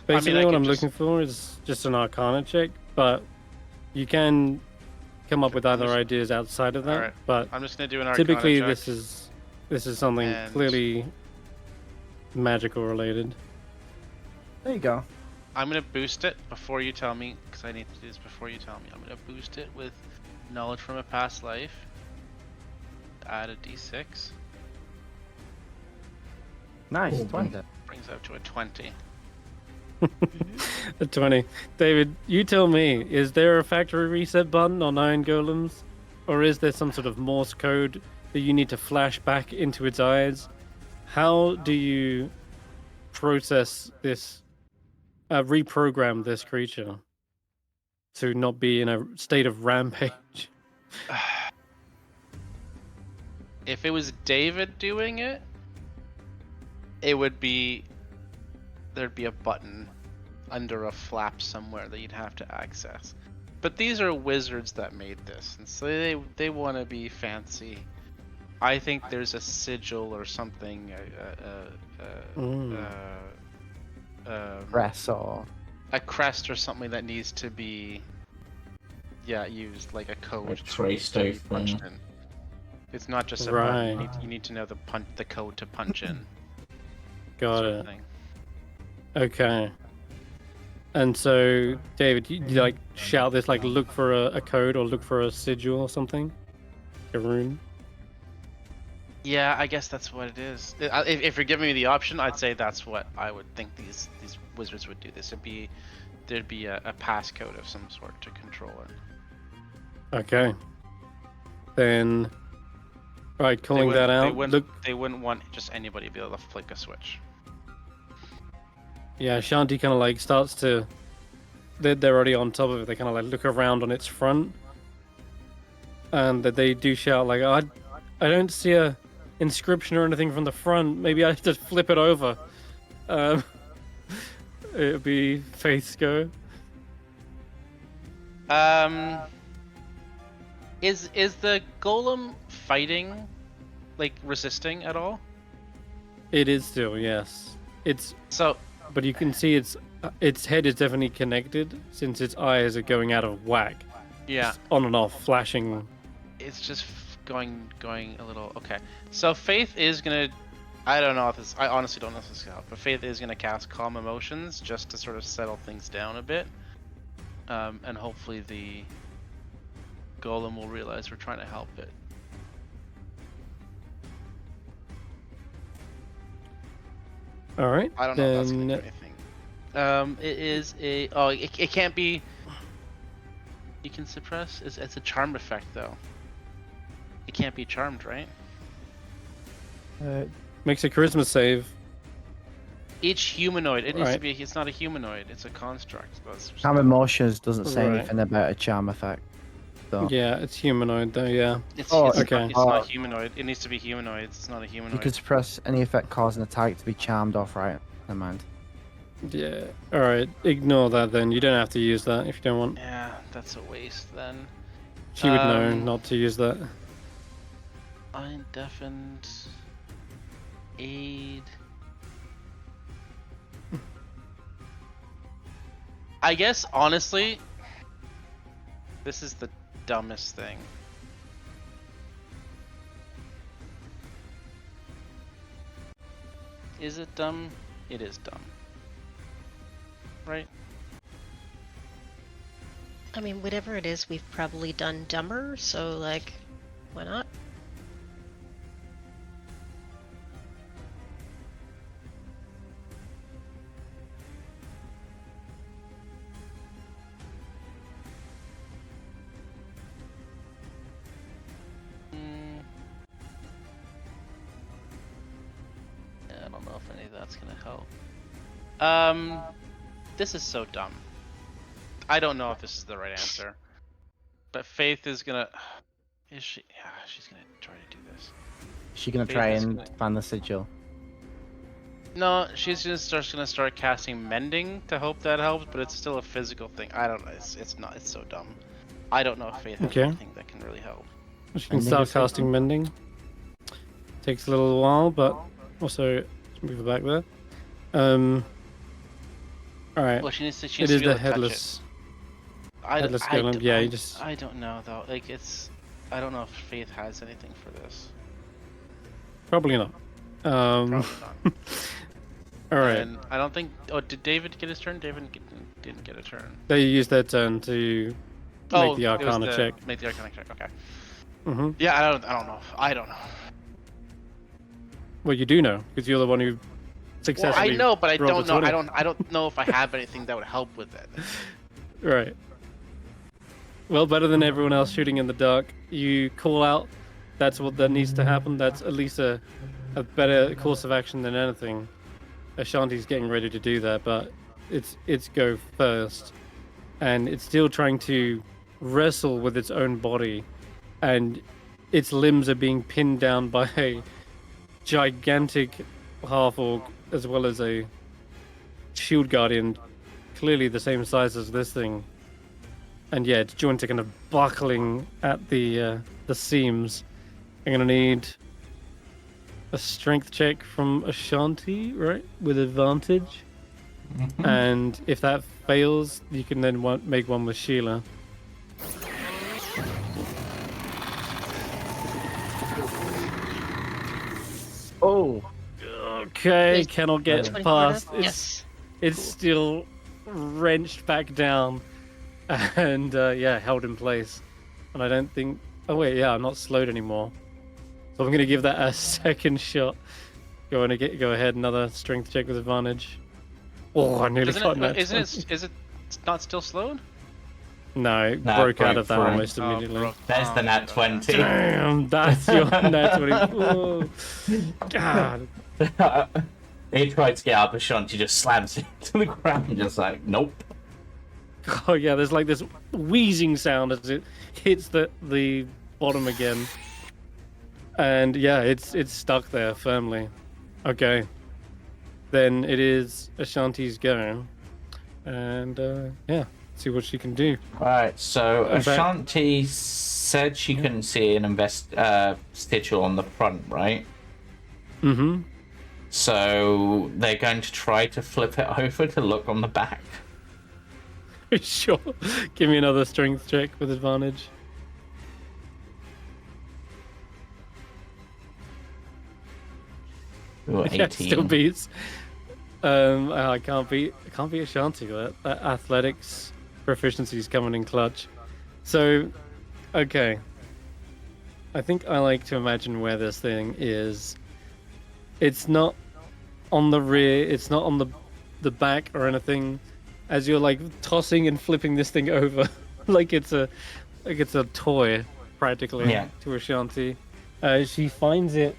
Speaker 1: Basically,
Speaker 2: I
Speaker 1: what
Speaker 2: could
Speaker 1: I'm
Speaker 2: just-
Speaker 1: looking for is just an Arcana check, but you can come up with other ideas outside of that.
Speaker 2: Alright.
Speaker 1: But
Speaker 2: I'm just gonna do an Arcana
Speaker 1: typically,
Speaker 2: check.
Speaker 1: this is something
Speaker 2: And-
Speaker 1: clearly magical related.
Speaker 3: there you go.
Speaker 2: I'm gonna boost it before you tell me, because I need to do this before you tell me. I'm gonna boost it with knowledge from a past life. Add a d6.
Speaker 3: Nice.
Speaker 4: Oh,
Speaker 3: 20.
Speaker 2: Brings up to a 20.
Speaker 1: A 20. David, you tell me, is there a factory reset button on Iron Golems? Or is there some sort of Morse code that you need to flash back into its eyes? How do you process this, reprogram this creature to not be in a state of rampage?
Speaker 2: If it was David doing it, it would be there'd be a button under a flap somewhere that you'd have to access. But these are wizards that made this, and so they want to be fancy. I think there's a sigil or something,
Speaker 3: Press or
Speaker 2: a crest or something that needs to be, used like a code.
Speaker 4: Like
Speaker 2: to
Speaker 4: traced
Speaker 2: be
Speaker 4: over.
Speaker 2: punched in. It's not just a
Speaker 1: Right.
Speaker 2: button. You need to know the code to punch in.
Speaker 1: Got
Speaker 2: sort
Speaker 1: it.
Speaker 2: of thing.
Speaker 1: Okay. And so, David, you like shout this, like look for a code or look for a sigil or something? A rune?
Speaker 2: Yeah, I guess that's what it is. If you're giving me the option, I'd say that's what I would think these wizards would do. There'd be a passcode of some sort to control it.
Speaker 1: Okay. Then, right,
Speaker 2: They
Speaker 1: calling that out.
Speaker 2: They wouldn't want just anybody to be able to flick a switch.
Speaker 1: Yeah, Ashanti kind of like starts to. They're already on top of it. They kind of like look around on its front, and that they do shout like, "I don't see a inscription or anything from the front. Maybe I just flip it over." It'd be Faith's go.
Speaker 2: Is the golem fighting, like resisting at all?
Speaker 1: It is still, yes.
Speaker 2: So
Speaker 1: But you can see its head is definitely connected since its eyes are going out of whack.
Speaker 2: yeah,
Speaker 1: Just on and off, flashing.
Speaker 2: it's just going a little. Okay, so Faith is gonna. I don't know if this. I honestly don't know if this is gonna help, but Faith is gonna cast Calm Emotions just to sort of settle things down a bit, and hopefully the golem will realize we're trying to help it.
Speaker 1: All right.
Speaker 2: I don't know if that's gonna do
Speaker 1: then
Speaker 2: anything. It is a. Oh, it can't be. You can suppress. It's a charm effect though. can't be charmed, right?
Speaker 1: Makes a charisma save.
Speaker 2: Each humanoid. It needs to
Speaker 1: Right.
Speaker 2: be. It's not a humanoid. It's a construct. That's
Speaker 3: Calm emotions doesn't say
Speaker 1: Right.
Speaker 3: anything about a charm effect. So
Speaker 1: Yeah, it's humanoid though. Yeah.
Speaker 2: It's,
Speaker 3: Oh,
Speaker 2: it's,
Speaker 1: okay.
Speaker 2: not, it's not humanoid. It needs to be humanoid. It's not a
Speaker 3: you
Speaker 2: humanoid.
Speaker 3: could suppress any effect causing a target to be charmed off, right? Never mind.
Speaker 1: Yeah. All right. Ignore that then. You don't have to use that if you don't want.
Speaker 2: Yeah, that's a waste then.
Speaker 1: She would know
Speaker 2: Um,
Speaker 1: not to use that.
Speaker 2: Undeafened. Aid. I guess, honestly, this is the dumbest thing. Is it dumb? It is dumb. Right?
Speaker 5: I mean, whatever it is, we've probably done dumber, so, like, why not?
Speaker 2: Mm. Yeah, I don't know if any of that's gonna help. This is so dumb. I don't know if this is the right answer. But Faith is gonna... Is she? Yeah, she's gonna try to do this.
Speaker 3: Is she gonna
Speaker 2: Faith
Speaker 3: try
Speaker 2: is
Speaker 3: and
Speaker 2: gonna-
Speaker 3: find the sigil?
Speaker 2: No, she's gonna start casting Mending to hope that helps, but it's still a physical thing. I don't know. It's not. It's so dumb. I don't know if Faith has
Speaker 1: Okay.
Speaker 2: anything that can really help.
Speaker 1: She can
Speaker 3: Mending
Speaker 1: start
Speaker 3: is safe.
Speaker 1: casting mending. Takes a little while, but also let's move it back there. All right.
Speaker 2: Well, she needs to. She
Speaker 1: It
Speaker 2: needs to
Speaker 1: is
Speaker 2: be
Speaker 1: the
Speaker 2: able to touch it.
Speaker 1: headless. Headless
Speaker 2: I
Speaker 1: golem,
Speaker 2: don't-
Speaker 1: yeah, you
Speaker 2: I-
Speaker 1: just-
Speaker 2: I don't know though. Like it's. I don't know if Faith has anything for this.
Speaker 1: Probably not.
Speaker 2: Probably not.
Speaker 1: All right.
Speaker 2: And I don't think. Oh, did David get his turn? Didn't get a turn.
Speaker 1: They use their turn to make the
Speaker 2: it was
Speaker 1: Arcana check.
Speaker 2: Make the Arcana check. Okay.
Speaker 1: Mm-hmm.
Speaker 2: Yeah, I don't know. I don't know.
Speaker 1: Well, you do know because you're the one who
Speaker 2: Well,
Speaker 1: successfully.
Speaker 2: I know, but I
Speaker 1: rolled
Speaker 2: don't
Speaker 1: a
Speaker 2: know.
Speaker 1: 20.
Speaker 2: I don't know if I have anything that would help with it.
Speaker 1: Right. Well, better than everyone else shooting in the dark. You call out. That's what that needs to happen. That's at least a better course of action than anything. Ashanti's getting ready to do that, but it's go first, and it's still trying to wrestle with its own body, and its limbs are being pinned down by a gigantic half-orc as well as a shield guardian, clearly the same size as this thing. And yeah, its joints are kind of buckling at the seams. I'm gonna need a strength check from Ashanti, right, with advantage. And if that fails, you can then make one with Sheila.
Speaker 3: Oh,
Speaker 1: Okay,
Speaker 5: Yes.
Speaker 1: cannot get
Speaker 5: 24
Speaker 1: past.
Speaker 5: now? Yes.
Speaker 1: It's still wrenched back down, and yeah, held in place. And I don't think. Oh wait, yeah, I'm not slowed anymore. So I'm gonna give that a second shot. Go ahead, another strength check with advantage. Oh, I nearly got that.
Speaker 2: Is it not still slowed?
Speaker 1: No, it
Speaker 4: Nah,
Speaker 1: broke out of that
Speaker 4: broke
Speaker 1: almost
Speaker 2: Oh,
Speaker 1: immediately.
Speaker 2: broke.
Speaker 4: There's the nat 20.
Speaker 1: Damn, that's your nat 20. Oh, God.
Speaker 4: He tried to get up, Ashanti just slams it to the ground, just like, nope.
Speaker 1: Oh yeah, there's like this wheezing sound as it hits the bottom again, and yeah, it's stuck there firmly. Okay, then it is Ashanti's go, and yeah, see what she can do.
Speaker 4: Alright, so
Speaker 1: In fact-
Speaker 4: Ashanti said she couldn't see an sigil on the front, right?
Speaker 1: Mm-hmm.
Speaker 4: So they're going to try to flip it over to look on the back.
Speaker 1: Sure. Give me another strength check with advantage.
Speaker 4: Ooh, 18.
Speaker 1: Yeah, still beats. I can't beat Ashanti with that athletics proficiency is coming in clutch. So, okay. I think I like to imagine where this thing is. It's not on the rear. It's not on the back or anything. As you're like tossing and flipping this thing over, like it's a toy, practically,
Speaker 4: Yeah.
Speaker 1: to Ashanti. She finds it.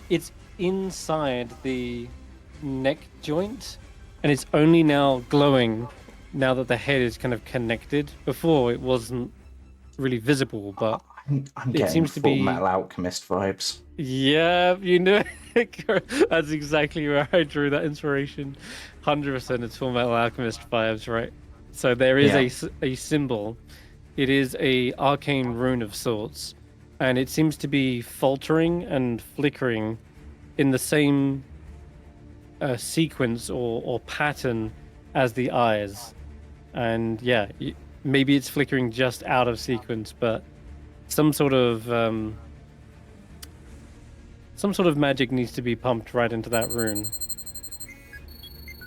Speaker 1: It's inside the neck joint, and it's only now glowing now that the head is kind of connected. Before it wasn't really visible, but
Speaker 4: I'm
Speaker 1: it
Speaker 4: getting
Speaker 1: seems to
Speaker 4: Full
Speaker 1: be.
Speaker 4: Metal Alchemist vibes.
Speaker 1: Yeah, you know, that's exactly where I drew that inspiration. 100% it's Full Metal Alchemist vibes, right? So there is a symbol. It is a arcane rune of sorts, and it seems to be faltering and flickering in the same sequence or pattern as the eyes. And yeah, maybe it's flickering just out of sequence, but some sort of magic needs to be pumped right into that rune.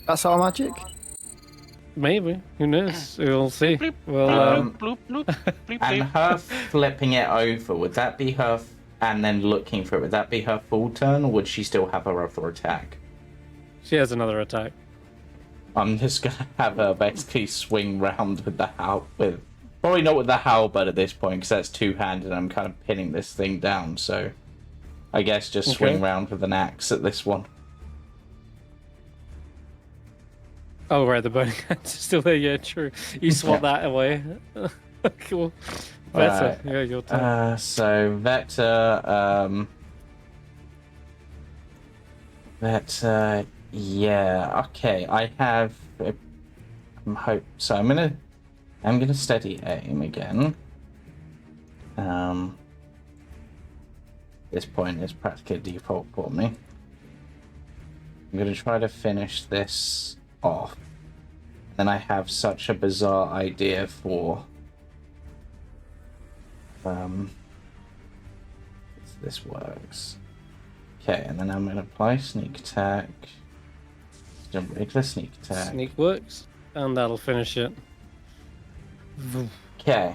Speaker 3: That's our magic.
Speaker 1: Maybe. Who knows? We'll see.
Speaker 2: Bloop,
Speaker 1: Well,
Speaker 2: bloop, bloop, bloop,
Speaker 4: And
Speaker 2: bloop.
Speaker 4: her flipping it over, would that be her, and then looking for it, would that be her full turn, or would she still have her other attack?
Speaker 1: she has another attack.
Speaker 4: I'm just gonna have her basically swing round with the with probably not with the halberd at this point, because that's two-handed, I'm kind of pinning this thing down, so I guess just swing round with an axe at this one.
Speaker 1: Oh, right, the burning hands are still there. Yeah, true. You swat that away. Cool. Better. Yeah, your turn.
Speaker 4: So Vetter, yeah, okay. I have. So I'm gonna steady aim again. This point is practically a default for me. I'm gonna try to finish this off. Then I have such a bizarre idea for. This works. Okay, and then I'm going to apply sneak attack. Regular sneak attack.
Speaker 1: Sneak works, and that'll finish it.
Speaker 4: Okay.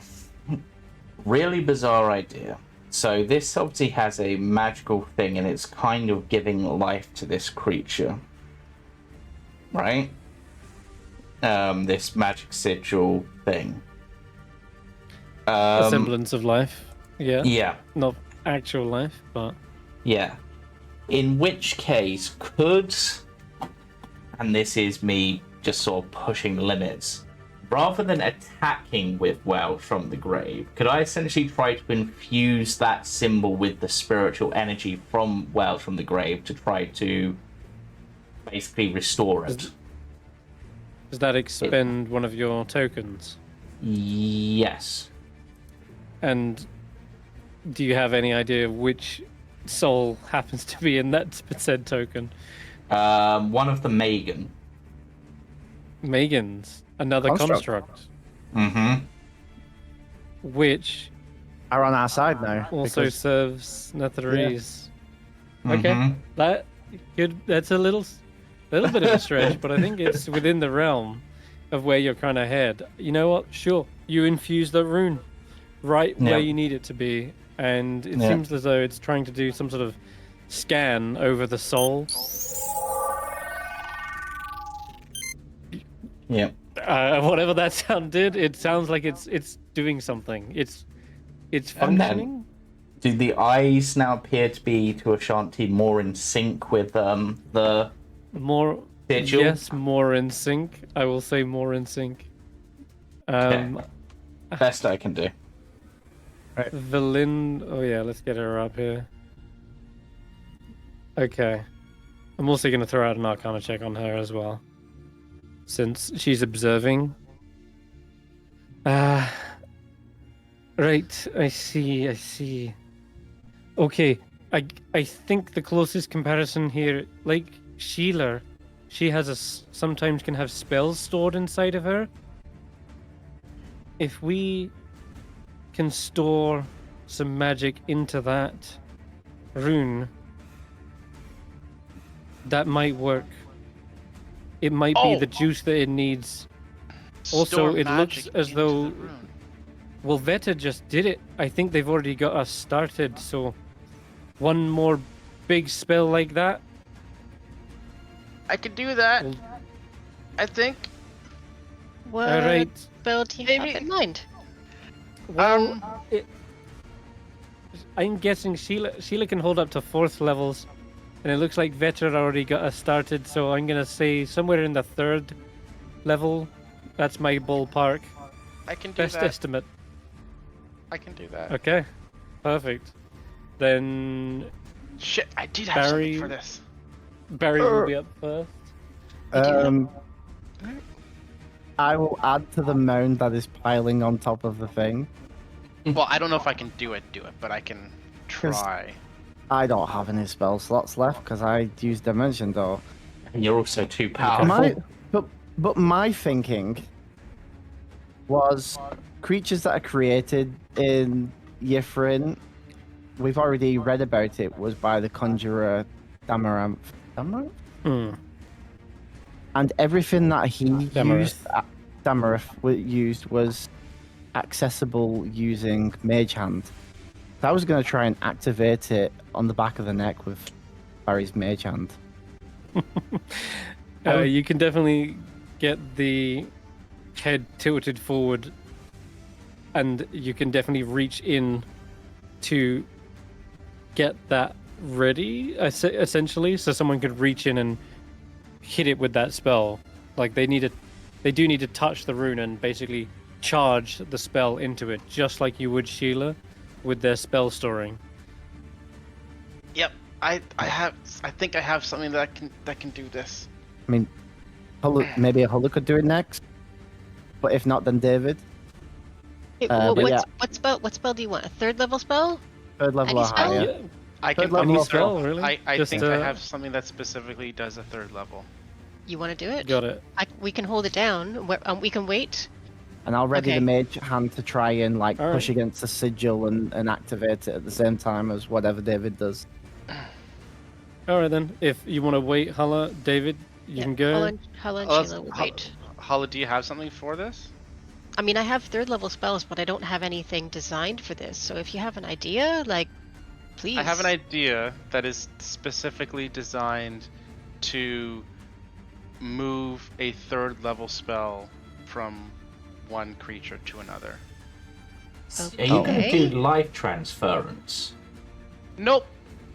Speaker 4: Really bizarre idea. So this obviously has a magical thing, and it's kind of giving life to this creature. Right? This magic sigil thing.
Speaker 1: A semblance of life. Yeah.
Speaker 4: Yeah.
Speaker 1: Not actual life, but.
Speaker 4: Yeah. In which case, could, and this is me just sort of pushing the limits, rather than attacking with Wells from the grave, could I essentially try to infuse that symbol with the spiritual energy from Wells from the grave to try to basically restore it?
Speaker 1: Does that expend one of your tokens?
Speaker 4: Yes.
Speaker 1: And do you have any idea which soul happens to be in that said token?
Speaker 4: One of the Megan.
Speaker 1: Megan's. Another construct.
Speaker 4: Mm-hmm.
Speaker 1: Which
Speaker 3: Are on our side now.
Speaker 1: also
Speaker 3: because-
Speaker 1: serves Netherese.
Speaker 4: Mm-hmm.
Speaker 1: Okay. That's a little bit of a stretch, but I think it's within the realm of where you're kind of head. You know what? Sure. You infuse the rune right where you need it to be, and it seems as though it's trying to do some sort of scan over the soul.
Speaker 4: Yep.
Speaker 1: Whatever that sound did, it sounds like it's doing something. It's functioning.
Speaker 4: Do the eyes now appear to be to Ashanti more in sync with the
Speaker 1: More
Speaker 4: sigil?
Speaker 1: yes, more in sync. I will say more in sync.
Speaker 4: Best I can do.
Speaker 1: Velin. Oh yeah, let's get her up here. Okay. I'm also going to throw out an Arcana check on her as well, since she's observing. Right, I see. Okay, I think the closest comparison here, like Sheila, she has sometimes can have spells stored inside of her. If we can store some magic into that rune, that might work. It might be the juice that it needs. Also,
Speaker 2: Store
Speaker 1: it looks
Speaker 2: magic
Speaker 1: as
Speaker 2: into
Speaker 1: though-
Speaker 2: the rune.
Speaker 1: Well, Veta just did it. I think they've already got us started, so one more big spell like that.
Speaker 2: I could do that.
Speaker 1: Well-
Speaker 2: I think.
Speaker 5: What
Speaker 1: Alright.
Speaker 5: spell do you
Speaker 2: Maybe-
Speaker 5: have in mind?
Speaker 1: Well, I'm guessing Sheila can hold up to 4th levels, and it looks like Vetter already got us started. So I'm gonna say somewhere in the 3rd level. That's my ballpark.
Speaker 2: I can do
Speaker 1: Best
Speaker 2: that.
Speaker 1: estimate.
Speaker 2: I can do that.
Speaker 1: Okay, perfect. Then
Speaker 2: Shit, I did have something for
Speaker 1: Barry-
Speaker 2: this.
Speaker 1: Barry will be up first.
Speaker 5: You do have-
Speaker 3: Um, I will add to the mound that is piling on top of the thing.
Speaker 2: Well, I don't know if I can do it, but I can
Speaker 3: 'Cause-
Speaker 2: try.
Speaker 3: I don't have any spell slots left because I used Dimension Door.
Speaker 4: And you're also too powerful.
Speaker 3: But my thinking was creatures that are created in Yithrin. We've already read about it. Was by the conjurer Damaranth. Damaranth?
Speaker 1: Hmm.
Speaker 3: And everything that he
Speaker 1: Damarith.
Speaker 3: used, used was accessible using Mage Hand. So I was going to try and activate it on the back of the neck with Barry's Mage Hand.
Speaker 1: You can definitely get the head tilted forward, and you can definitely reach in to get that ready, essentially, so someone could reach in and hit it with that spell. Like they do need to touch the rune and basically charge the spell into it, just like you would Sheila with their spell storing.
Speaker 2: Yep, I think I have something that can do this.
Speaker 3: I mean, maybe Hulla could do it next. But if not, then David.
Speaker 5: Hey,
Speaker 3: but yeah.
Speaker 5: what spell do you want? A 3rd level spell?
Speaker 3: 3rd level
Speaker 5: Any
Speaker 3: or
Speaker 5: spell?
Speaker 3: higher.
Speaker 1: Yeah,
Speaker 2: I
Speaker 3: Third
Speaker 2: can
Speaker 3: level
Speaker 2: probably
Speaker 3: of
Speaker 1: spell,
Speaker 2: start.
Speaker 1: really?
Speaker 2: I
Speaker 1: Just,
Speaker 2: think I have something that specifically does a 3rd level.
Speaker 5: You want to do it?
Speaker 1: got it.
Speaker 5: We can hold it down. We can wait.
Speaker 3: And I'll ready
Speaker 5: Okay.
Speaker 3: the Mage Hand to try and
Speaker 1: All
Speaker 3: push
Speaker 1: right.
Speaker 3: against the sigil and activate it at the same time as whatever David does.
Speaker 1: All right then. If you want to wait, Hulla, David, you can go.
Speaker 5: Hulla and
Speaker 2: Oh,
Speaker 5: Sheila will
Speaker 2: Hu-
Speaker 5: wait.
Speaker 2: Hulla, do you have something for this?
Speaker 5: I mean, I have 3rd level spells, but I don't have anything designed for this. So if you have an idea, please.
Speaker 2: I have an idea that is specifically designed to move a 3rd level spell from one creature to another.
Speaker 4: Are you going to
Speaker 5: Okay.
Speaker 4: do life transference?
Speaker 2: Nope.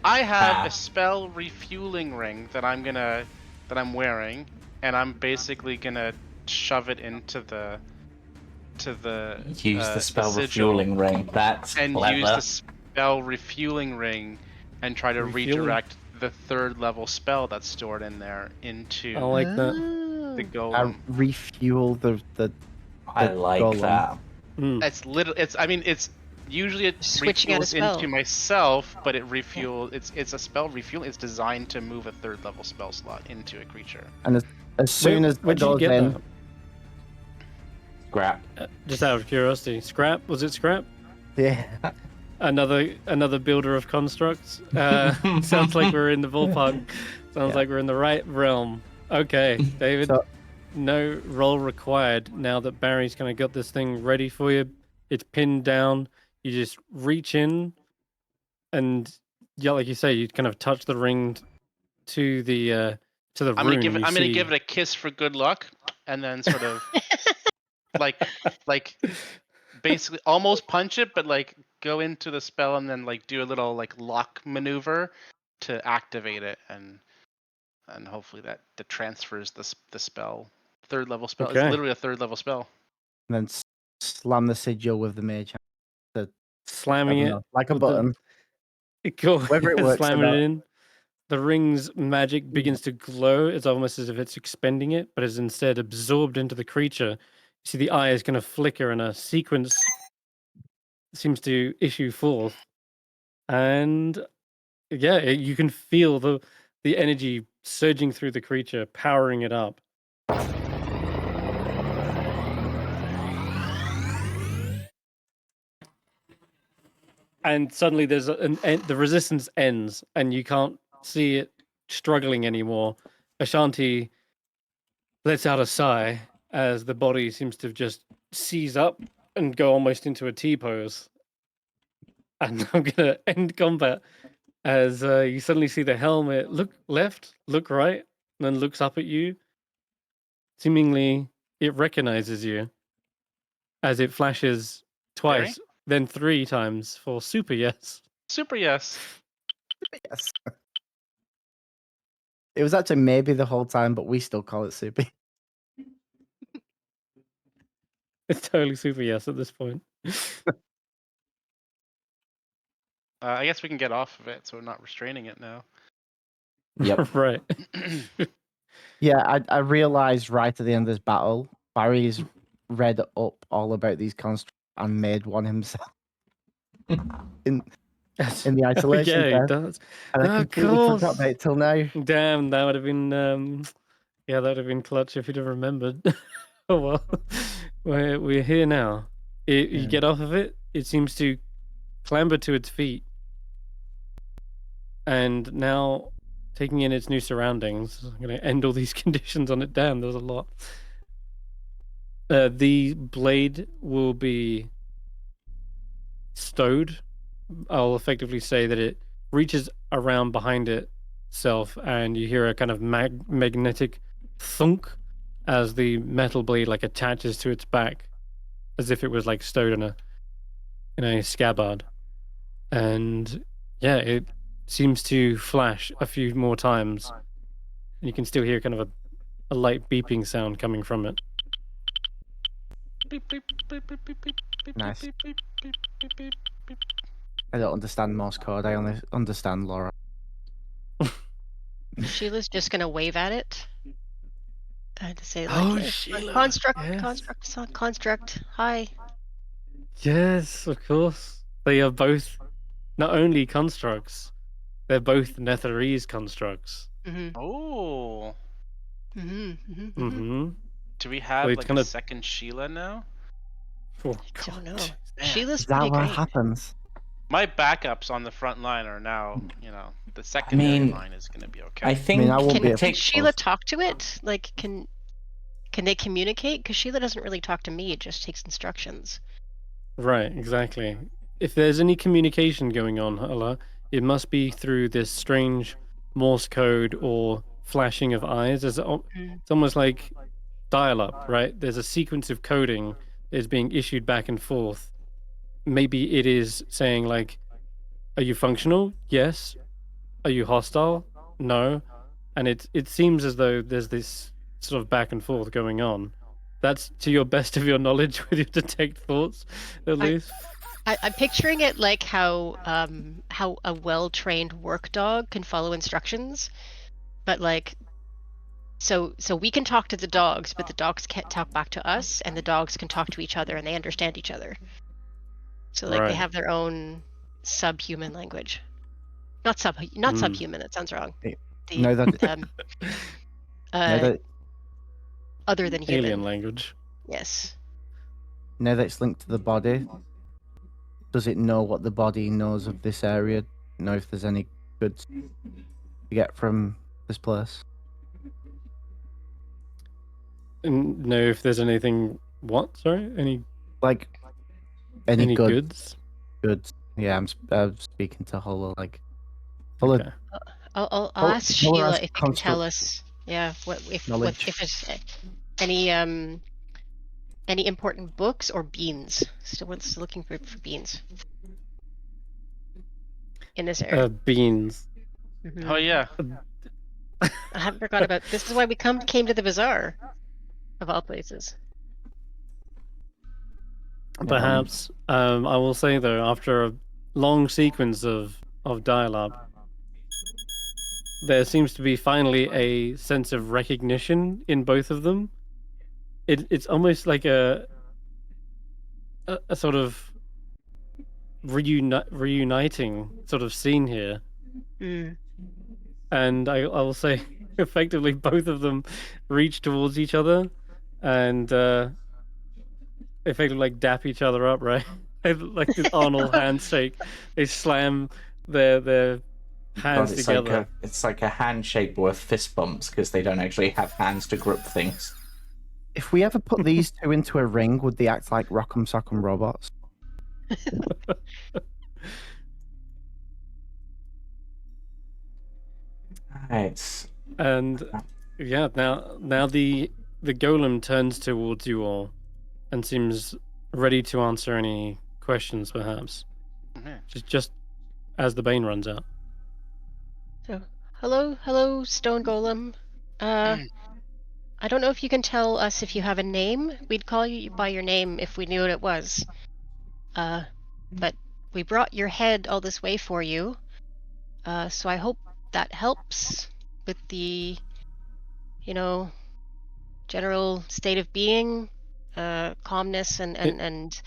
Speaker 2: I have
Speaker 4: Ah.
Speaker 2: a spell refueling ring that I'm wearing, and I'm basically gonna shove it into the
Speaker 4: Use the spell
Speaker 2: sigil
Speaker 4: refueling ring. That's
Speaker 2: and
Speaker 4: clever.
Speaker 2: use the spell refueling ring and try to
Speaker 1: Refueling.
Speaker 2: redirect the 3rd level spell that's stored in there into
Speaker 1: I like that.
Speaker 2: the
Speaker 3: I
Speaker 2: golem.
Speaker 3: refuel the
Speaker 4: I like
Speaker 3: golem.
Speaker 4: that.
Speaker 1: Mm.
Speaker 2: It's usually it
Speaker 5: Switching out a
Speaker 2: refuels
Speaker 5: spell.
Speaker 2: into myself, but it refuel. It's a spell refuel. It's designed to move a 3rd level spell slot into a creature.
Speaker 3: And as soon as it
Speaker 1: where'd you
Speaker 3: goes
Speaker 1: get
Speaker 3: in,
Speaker 1: that?
Speaker 4: Scrap.
Speaker 1: Just out of curiosity, Skrapp? Was it Skrapp?
Speaker 3: yeah,
Speaker 1: Another builder of constructs. Sounds like we're in the ballpark. Sounds
Speaker 3: Yeah.
Speaker 1: like we're in the right realm. Okay, David.
Speaker 3: So-
Speaker 1: No roll required. Now that Barry's kind of got this thing ready for you, it's pinned down. You just reach in, and yeah, like you say, you kind of touch the ring to the rune.
Speaker 2: I'm gonna give it.
Speaker 1: you
Speaker 2: I'm gonna
Speaker 1: see-
Speaker 2: give it a kiss for good luck, and then sort of like basically almost punch it, but go into the spell and then do a little lock maneuver to activate it, and hopefully that transfers the spell. 3rd level spell.
Speaker 1: Okay.
Speaker 2: It's literally a 3rd level spell.
Speaker 3: and then slam the sigil with the Mage Hand. I
Speaker 1: slamming
Speaker 3: don't
Speaker 1: it
Speaker 3: know, like a
Speaker 1: with the-
Speaker 3: button.
Speaker 1: Cool.
Speaker 3: Whether it works or
Speaker 1: Slamming it
Speaker 3: not.
Speaker 1: in. The ring's magic begins to glow. It's almost as if it's expending it, but is instead absorbed into the creature. You see the eye is going to flicker and a sequence seems to issue forth. And yeah, you can feel the energy surging through the creature, powering it up. And suddenly there's the resistance ends, and you can't see it struggling anymore. Ashanti lets out a sigh as the body seems to just seize up and go almost into a T-pose. And I'm gonna end combat as you suddenly see the helmet look left, look right, and then looks up at you. Seemingly, it recognizes you as it flashes twice, then 3 times for super yes.
Speaker 2: Super yes.
Speaker 3: Yes. It was actually maybe the whole time, but we still call it soupy.
Speaker 1: It's totally super yes at this point.
Speaker 2: I guess we can get off of it, so we're not restraining it now.
Speaker 4: Yep.
Speaker 1: Right.
Speaker 3: Yeah, I realized right at the end of this battle, Barry's read up all about these constructs and made one himself in the isolation
Speaker 1: Yeah, he
Speaker 3: test,
Speaker 1: does.
Speaker 3: and I
Speaker 1: Of
Speaker 3: completely forgot
Speaker 1: course.
Speaker 3: about it till now.
Speaker 1: Damn, that would have been yeah, that would have been clutch if you'd have remembered. Oh well, we're here now. You
Speaker 3: Yeah.
Speaker 1: get off of it. It seems to clamber to its feet, and now taking in its new surroundings. I'm going to end all these conditions on it. Damn, there's a lot. The blade will be stowed. I'll effectively say that it reaches around behind itself, and you hear a kind of magnetic thunk as the metal blade like attaches to its back, as if it was like stowed in a scabbard. And yeah, it seems to flash a few more times. And you can still hear kind of a light beeping sound coming from it.
Speaker 2: Beep, beep, beep, beep, beep, beep, beep,
Speaker 3: Nice.
Speaker 2: beep, beep, beep, beep, beep, beep.
Speaker 3: I don't understand Morse code. I only understand Laura.
Speaker 5: Sheila's just gonna wave at it. To say like,
Speaker 1: Oh,
Speaker 5: "Hey,
Speaker 1: Sheila,
Speaker 5: construct,
Speaker 1: yes.
Speaker 5: construct. Hi."
Speaker 1: Yes, of course. They are both not only constructs, they're both Netherese constructs.
Speaker 5: Mm-hmm.
Speaker 2: Oh,
Speaker 5: Mm-hmm. Mm-hmm.
Speaker 1: Mm-hmm.
Speaker 2: do we have
Speaker 1: it's
Speaker 2: like
Speaker 1: kinda-
Speaker 2: a second Sheila now?
Speaker 1: Oh,
Speaker 5: Don't
Speaker 1: God.
Speaker 5: know.
Speaker 2: Man.
Speaker 5: Sheila's
Speaker 3: Is that
Speaker 5: pretty
Speaker 3: what
Speaker 5: great.
Speaker 3: happens?
Speaker 2: My backups on the front line are now, the secondary
Speaker 4: mean,
Speaker 2: line is going to be okay.
Speaker 4: I think
Speaker 3: I won't be
Speaker 5: Can
Speaker 3: able-
Speaker 5: Sheila talk to it? Like, can they communicate? Because Sheila doesn't really talk to me; it just takes instructions.
Speaker 1: Right, exactly. If there's any communication going on, Hulla, it must be through this strange Morse code or flashing of eyes. It's almost like dial-up, right? There's a sequence of coding that is being issued back and forth. Maybe it is saying like, "Are you functional? Yes. Are you hostile? No." And it seems as though there's this sort of back and forth going on. That's to your best of your knowledge with your detect thoughts, at least.
Speaker 5: I'm picturing it like how a well-trained work dog can follow instructions, but like so we can talk to the dogs, but the dogs can't talk back to us, and the dogs can talk to each other and they understand each other. So like they
Speaker 1: Right.
Speaker 5: have their own subhuman language. Not
Speaker 1: Hmm.
Speaker 5: subhuman, that sounds wrong.
Speaker 3: Hey,
Speaker 5: The
Speaker 3: no, that- Now that
Speaker 5: other than human.
Speaker 1: Alien language.
Speaker 5: Yes.
Speaker 3: now that it's linked to the body, does it know what the body knows of this area? Know if there's any goods to get from this place?
Speaker 1: And know if there's anything. What? Sorry, any
Speaker 3: Like any
Speaker 1: goods?
Speaker 3: goods? Yeah, I'm speaking to Hulla. Like Hulla,
Speaker 1: Okay.
Speaker 5: I'll
Speaker 3: Hulla-
Speaker 5: ask
Speaker 3: Hulla
Speaker 5: Sheila
Speaker 3: has
Speaker 5: if you can tell
Speaker 3: construct
Speaker 5: us. Yeah,
Speaker 3: knowledge.
Speaker 5: if it's any important books or beans. Still looking for beans in this area.
Speaker 1: Beans.
Speaker 5: Mhm.
Speaker 2: Oh yeah.
Speaker 5: I haven't forgot about this. Is why we came to the bazaar, of all places.
Speaker 1: Perhaps. I will say though, after a long sequence of dial-up, there seems to be finally a sense of recognition in both of them. It's almost like a sort of reuniting sort of scene here.
Speaker 5: Mm.
Speaker 1: And I will say, effectively, both of them reach towards each other and effectively like dap each other up, right? Like this Arnold handshake. They slam their hands
Speaker 4: God,
Speaker 1: together.
Speaker 4: it's like a handshake worth fist bumps because they don't actually have hands to grip things.
Speaker 3: If we ever put these two into a ring, would they act like Rock'em Sock'em robots?
Speaker 4: Right.
Speaker 1: And yeah, now the golem turns towards you all and seems ready to answer any questions, perhaps.
Speaker 2: Mhm.
Speaker 1: Just as the bane runs out.
Speaker 5: So, hello, stone golem. I don't know if you can tell us if you have a name. We'd call you by your name if we knew what it was. But we brought your head all this way for you. So I hope that helps with the, general state of being, calmness and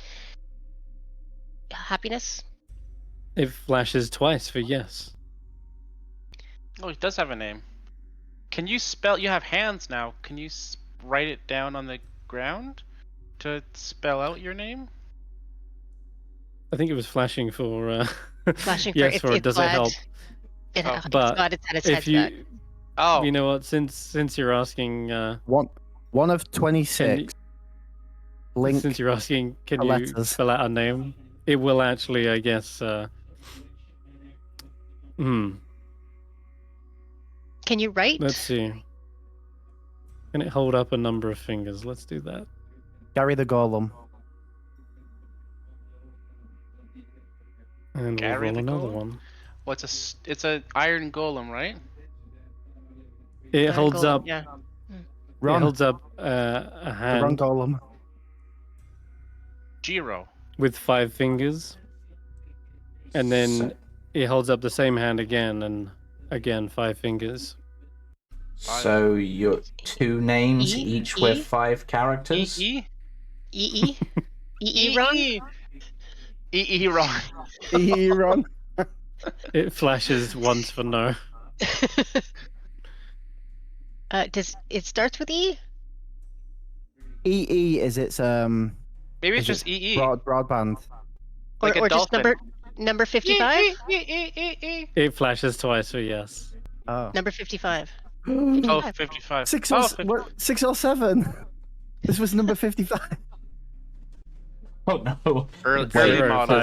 Speaker 5: happiness.
Speaker 1: It flashes twice for yes.
Speaker 2: Oh, he does have a name. Can you spell? You have hands now. Can you write it down on the ground to spell out your name?
Speaker 1: I think it was flashing for.
Speaker 5: Flashing
Speaker 1: yes,
Speaker 5: for
Speaker 1: it does it help?
Speaker 2: Oh.
Speaker 1: But
Speaker 5: it's got its
Speaker 1: if
Speaker 5: head
Speaker 1: you,
Speaker 5: back.
Speaker 2: Oh,
Speaker 1: you know what? Since you're asking,
Speaker 3: One of 26. Link.
Speaker 1: since you're asking, can
Speaker 3: the
Speaker 1: you
Speaker 3: letters.
Speaker 1: spell out a name? It will actually, I guess.
Speaker 5: Can you write?
Speaker 1: Let's see. Can it hold up a number of fingers? Let's do that.
Speaker 3: Gary the Golem.
Speaker 1: And
Speaker 2: Gary
Speaker 1: we'll roll
Speaker 2: the
Speaker 1: another
Speaker 2: Golem?
Speaker 1: one.
Speaker 2: it's a iron golem, right?
Speaker 1: It
Speaker 5: Iron
Speaker 1: holds
Speaker 5: golem,
Speaker 1: up.
Speaker 5: Yeah.
Speaker 1: It
Speaker 3: Ron.
Speaker 1: holds up a
Speaker 3: The Ron
Speaker 1: hand
Speaker 3: Golem.
Speaker 2: Giro.
Speaker 1: with 5 fingers, and then
Speaker 4: So-
Speaker 1: it holds up the same hand again, and again 5 fingers.
Speaker 4: So your 2 names,
Speaker 5: E?
Speaker 4: each
Speaker 5: E?
Speaker 4: with 5 characters.
Speaker 2: E
Speaker 5: E Ron.
Speaker 2: E wrong.
Speaker 3: Ron.
Speaker 1: It flashes once for no.
Speaker 5: Does it starts with E?
Speaker 3: EE is its
Speaker 2: Maybe it's
Speaker 3: Is
Speaker 2: just EE.
Speaker 3: broadband.
Speaker 2: Like a
Speaker 5: or just
Speaker 2: dolphin.
Speaker 5: number 55?
Speaker 1: It flashes twice for yes.
Speaker 3: Oh.
Speaker 5: Number 55.
Speaker 2: Oh, 55.
Speaker 3: Six
Speaker 2: Oh,
Speaker 3: or,
Speaker 2: 50.
Speaker 3: what, 6 or 7. This was number 55.
Speaker 4: Oh no!
Speaker 2: Early
Speaker 1: Zero,
Speaker 2: model.
Speaker 1: five,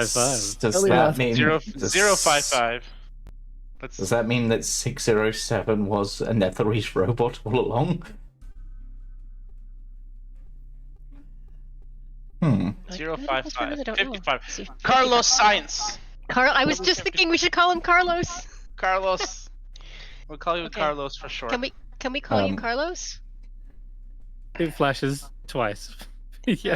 Speaker 4: Does
Speaker 3: Early
Speaker 4: that
Speaker 3: math.
Speaker 4: mean
Speaker 2: Zero,
Speaker 4: does-
Speaker 2: 055.
Speaker 4: Does that mean that 607 was a Netherese robot all along? Hmm.
Speaker 2: 055.
Speaker 5: I really don't know.
Speaker 2: 55.
Speaker 5: See,
Speaker 2: Carlos Science.
Speaker 5: I was just thinking we should call him Carlos.
Speaker 2: Carlos. We'll call you
Speaker 5: Okay.
Speaker 2: Carlos for short.
Speaker 5: Can we call you
Speaker 4: Um,
Speaker 5: Carlos?
Speaker 1: It flashes twice. yeah.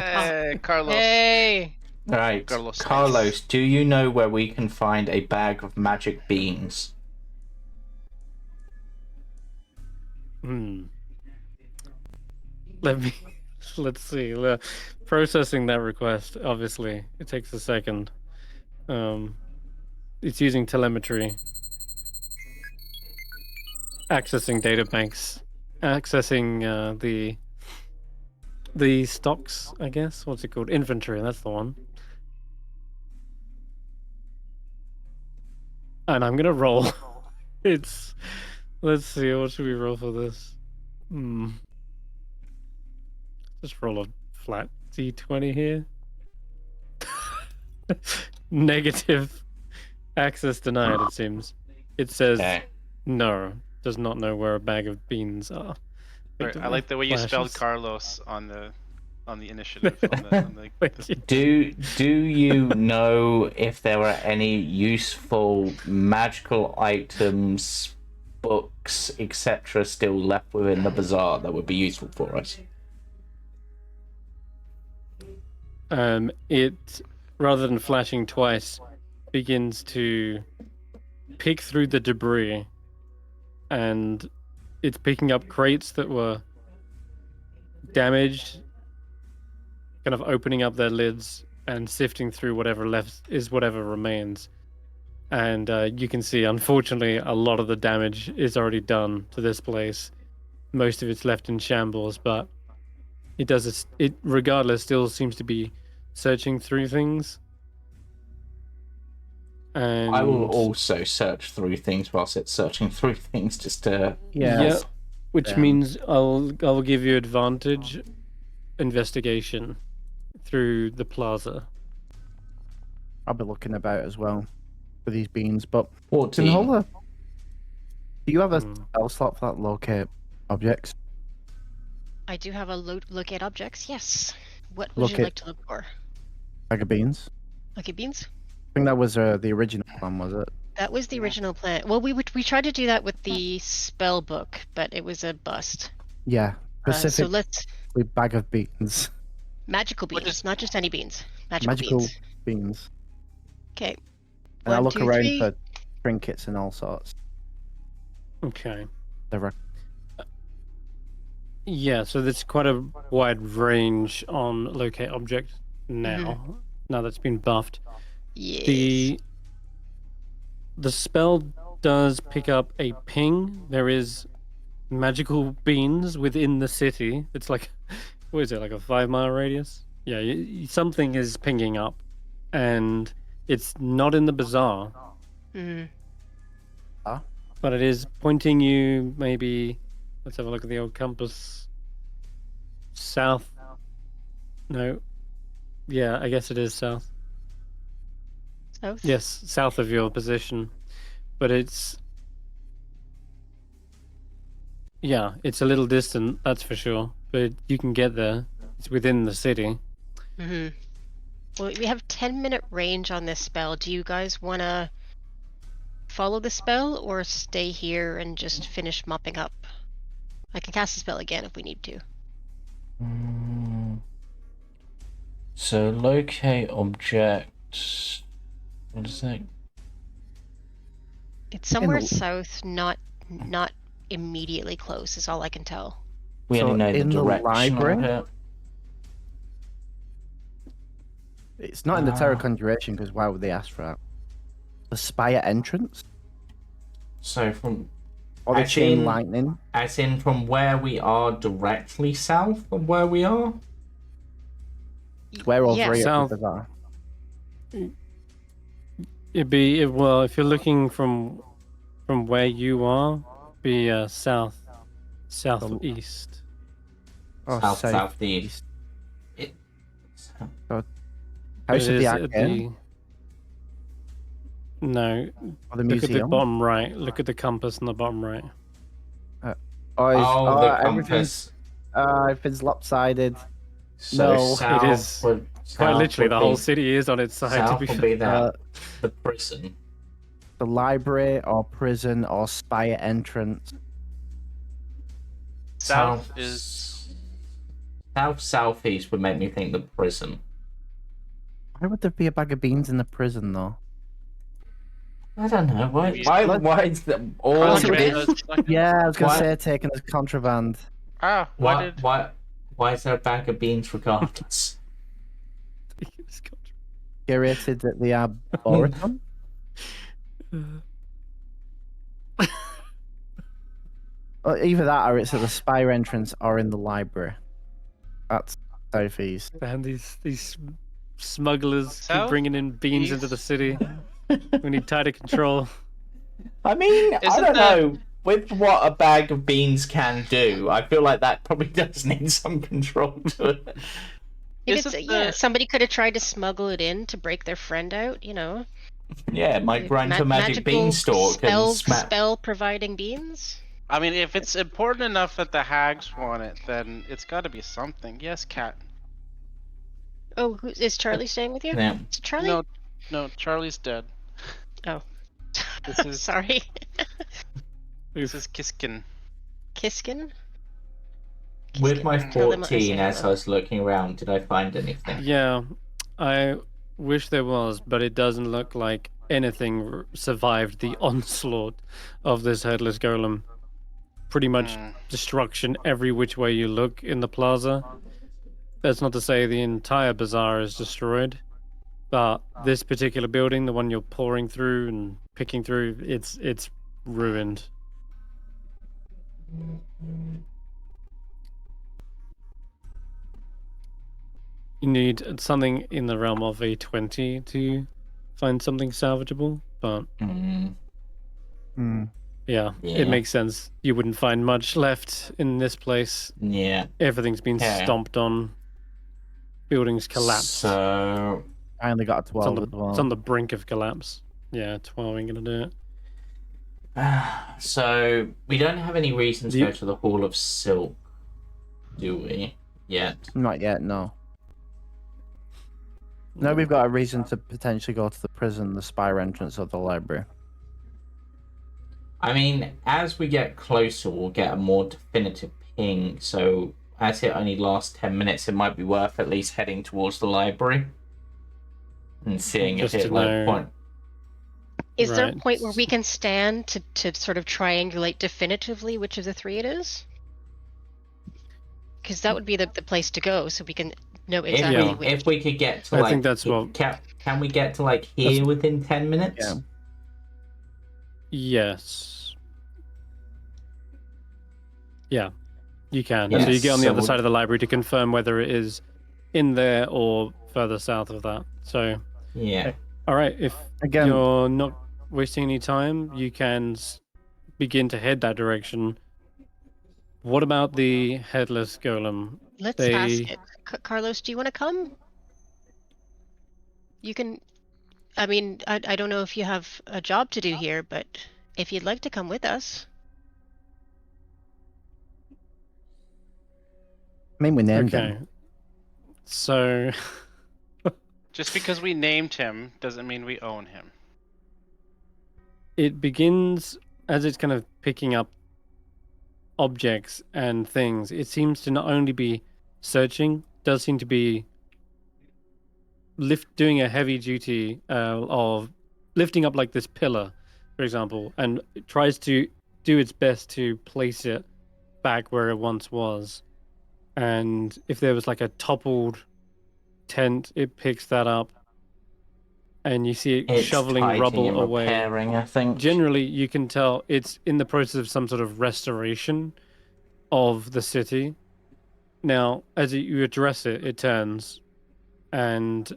Speaker 2: Hey, Carlos.
Speaker 5: Hey.
Speaker 4: Right,
Speaker 2: Carlos.
Speaker 4: Carlos, do you know where we can find a bag of magic beans?
Speaker 1: Let's see. Processing that request, obviously, it takes a second. It's using telemetry, accessing data banks, accessing the stocks, I guess. What's it called? Inventory. That's the one. And I'm gonna roll. Let's see. What should we roll for this? Just roll a flat D20 here. Negative. Access denied, it seems. It says
Speaker 4: Okay.
Speaker 1: no. Does not know where a bag of beans are.
Speaker 2: Right, I like the way you spelled
Speaker 1: Flashes.
Speaker 2: Carlos on the initiative. on the
Speaker 1: Thank you.
Speaker 4: Do you know if there are any useful magical items, books, etc. still left within the bazaar that would be useful for us?
Speaker 1: It, rather than flashing twice, begins to pick through the debris, and it's picking up crates that were damaged, kind of opening up their lids and sifting through whatever left is whatever remains. And you can see, unfortunately, a lot of the damage is already done to this place. Most of it's left in shambles, but it does it regardless still seems to be searching through things. And
Speaker 4: I will also search through things whilst it's searching through things, just to
Speaker 1: yeah, which
Speaker 3: Um,
Speaker 1: means I'll give you advantage investigation through the plaza.
Speaker 3: I'll be looking about as well for these beans. But
Speaker 4: 14.
Speaker 3: in Hulla, do you have a
Speaker 1: Hmm.
Speaker 3: spell slot for that locate objects?
Speaker 5: I do have a locate objects. Yes. What would you
Speaker 3: Locate-
Speaker 5: like to look for?
Speaker 3: Bag of beans?
Speaker 5: Lucky beans.
Speaker 3: I think that was the original one, was it?
Speaker 5: That was the original plan. Well, we tried to do that with the spell book, but it was a bust.
Speaker 3: Yeah,
Speaker 5: So
Speaker 3: specifically
Speaker 5: let's
Speaker 3: bag of beans.
Speaker 5: magical
Speaker 2: What
Speaker 5: beans,
Speaker 2: is-
Speaker 5: not just any beans.
Speaker 3: Magical
Speaker 5: Beans.
Speaker 3: beans.
Speaker 5: Okay.
Speaker 3: And I
Speaker 5: 1,
Speaker 3: look
Speaker 5: 2,
Speaker 3: around
Speaker 5: 3.
Speaker 3: for trinkets and all sorts.
Speaker 1: Okay.
Speaker 3: They're
Speaker 1: Yeah, so there's quite a wide range on locate object now. Now that's been buffed.
Speaker 5: Yes.
Speaker 1: The spell does pick up a ping. There is magical beans within the city. It's like, what is it, like a 5-mile radius? Yeah, something is pinging up, and it's not in the bazaar,
Speaker 5: Mhm.
Speaker 1: but it is pointing you maybe. Let's have a look at the old compass. South. No. Yeah, I guess it is south.
Speaker 5: South.
Speaker 1: Yes, south of your position. But it's. Yeah, it's a little distant, that's for sure. But you can get there. It's within the city.
Speaker 5: Mhm. Well, we have 10-minute range on this spell. Do you guys want to follow the spell or stay here and just finish mopping up? I can cast the spell again if we need to.
Speaker 4: So locate object. What is that?
Speaker 5: It's somewhere
Speaker 3: the-
Speaker 5: south, not immediately close, is all I can tell.
Speaker 4: We
Speaker 3: So
Speaker 4: only know the
Speaker 3: in the
Speaker 4: direction
Speaker 3: library?
Speaker 4: of it.
Speaker 3: It's not in the Terra Conjuration because why would they ask for that? The Spire entrance
Speaker 4: So from
Speaker 3: or the
Speaker 4: As
Speaker 3: chain
Speaker 4: in-
Speaker 3: lightning?
Speaker 4: as in from where we are directly south of where we are.
Speaker 3: Where all
Speaker 5: Yeah.
Speaker 3: three
Speaker 1: South.
Speaker 3: of them are.
Speaker 1: It'd be well if you're looking from where you are, be southeast.
Speaker 3: Oh,
Speaker 4: Southeast. It,
Speaker 1: But
Speaker 3: House
Speaker 1: it
Speaker 3: of
Speaker 1: is
Speaker 3: the
Speaker 1: at
Speaker 3: Arcane
Speaker 1: No,
Speaker 3: or the
Speaker 1: look at the
Speaker 3: museum?
Speaker 1: bottom right. Look at the compass on the bottom right.
Speaker 4: oh, the
Speaker 3: everything's
Speaker 4: compass.
Speaker 3: everything's lopsided.
Speaker 4: So
Speaker 3: No, it
Speaker 4: south
Speaker 1: is
Speaker 4: would
Speaker 1: Quite
Speaker 4: south
Speaker 1: literally,
Speaker 4: would
Speaker 1: the whole
Speaker 4: be-
Speaker 1: city is on its side. To
Speaker 4: South
Speaker 1: be
Speaker 4: would
Speaker 1: fair.
Speaker 4: be that
Speaker 3: Uh,
Speaker 4: the prison.
Speaker 3: the library or prison or Spire entrance.
Speaker 2: South is
Speaker 4: southeast would make me think the prison.
Speaker 3: Why would there be a bag of beans in the prison though?
Speaker 4: I don't know why.
Speaker 2: You-
Speaker 4: Why is the all of
Speaker 5: Contraband?
Speaker 4: this?
Speaker 3: Yeah, I was gonna
Speaker 4: Why-
Speaker 3: say taken as contraband.
Speaker 2: Ah,
Speaker 4: Why is there a bag of beans regardless?
Speaker 3: Curated at the Arboretum. Either that or it's at the Spire entrance or in the library. That's southeast.
Speaker 1: And these smugglers keep
Speaker 2: South,
Speaker 1: bringing in beans into the
Speaker 2: east.
Speaker 1: city. We need tighter control.
Speaker 4: I mean, I
Speaker 2: Isn't
Speaker 4: don't
Speaker 2: that-
Speaker 4: know. With what a bag of beans can do, I feel like that probably does need some control to it.
Speaker 5: If
Speaker 2: Isn't
Speaker 5: it's, yeah,
Speaker 2: the-
Speaker 5: somebody could have tried to smuggle it in to break their friend out, you know.
Speaker 4: Yeah, it might grind to a magic
Speaker 5: magical
Speaker 4: beanstalk and smack.
Speaker 5: spell providing beans.
Speaker 2: I mean, if it's important enough that the hags want it, then it's got to be something. Yes, cat.
Speaker 5: Oh, is Charlie staying with you?
Speaker 4: Yeah.
Speaker 5: Is Charlie?
Speaker 2: No, Charlie's dead.
Speaker 5: Oh.
Speaker 2: This is-
Speaker 5: Sorry.
Speaker 2: This is Kiskin.
Speaker 5: Kiskin?
Speaker 4: With my
Speaker 5: Tell them what I
Speaker 4: 14,
Speaker 5: said,
Speaker 4: as I
Speaker 5: love.
Speaker 4: was looking around, did I find anything?
Speaker 1: Yeah, I wish there was, but it doesn't look like anything survived the onslaught of this headless golem. Pretty much destruction every which way you look in the plaza. That's not to say the entire bazaar is destroyed, but this particular building, the one you're pouring through and picking through, it's ruined. You need something in the realm of a 20 to find something salvageable, but
Speaker 4: Mm,
Speaker 3: Hmm.
Speaker 1: yeah,
Speaker 4: Yeah.
Speaker 1: it makes sense. You wouldn't find much left in this place.
Speaker 4: yeah.
Speaker 1: Everything's been
Speaker 4: Yeah.
Speaker 1: stomped on. Buildings collapsed.
Speaker 4: So,
Speaker 3: I only got a
Speaker 1: it's,
Speaker 3: 12 as well.
Speaker 1: it's on the brink of collapse. Yeah, 12 ain't gonna do it.
Speaker 4: so we don't have any reason to
Speaker 1: Do you-
Speaker 4: go to the Hall of Silk, do we? Yet.
Speaker 3: Not yet, no. No, we've got a reason to potentially go to the prison, the Spire entrance, or the library.
Speaker 4: I mean, as we get closer, we'll get a more definitive ping. So, as it only lasts 10 minutes, it might be worth at least heading towards the library and seeing
Speaker 1: Just
Speaker 4: if
Speaker 1: to
Speaker 4: it like
Speaker 1: know.
Speaker 4: point.
Speaker 5: Is there a
Speaker 1: Right.
Speaker 5: point where we can stand to sort of triangulate definitively which of the three it is? Because that would be the place to go, so we can know exactly
Speaker 1: Yeah.
Speaker 5: which.
Speaker 4: If we could get to
Speaker 1: I
Speaker 4: like,
Speaker 1: think that's what-
Speaker 4: can we get to like here within 10 minutes?
Speaker 3: Yeah.
Speaker 1: Yes. Yeah, you can.
Speaker 4: Yes,
Speaker 1: So you get on the
Speaker 4: so
Speaker 1: other
Speaker 4: we'll-
Speaker 1: side of the library to confirm whether it is in there or further south of that. So,
Speaker 4: Yeah.
Speaker 1: all right, if
Speaker 3: Again,
Speaker 1: you're not wasting any time, you can begin to head that direction. What about the headless golem?
Speaker 5: Let's
Speaker 1: They-
Speaker 5: ask it. Carlos, do you want to come? You can. I mean, I don't know if you have a job to do here, but if you'd like to come with us.
Speaker 3: I mean, we named
Speaker 1: Okay.
Speaker 3: him.
Speaker 1: So,
Speaker 2: Just because we named him doesn't mean we own him.
Speaker 1: it begins as it's kind of picking up objects and things. It seems to not only be searching, does seem to be doing a heavy duty of lifting up like this pillar, for example, and it tries to do its best to place it back where it once was. And if there was like a toppled tent, it picks that up, and you see it
Speaker 4: It's
Speaker 1: shoveling
Speaker 4: tidying
Speaker 1: rubble
Speaker 4: and
Speaker 1: away.
Speaker 4: repairing, I think.
Speaker 1: Generally, you can tell it's in the process of some sort of restoration of the city. Now, as you address it, it turns, and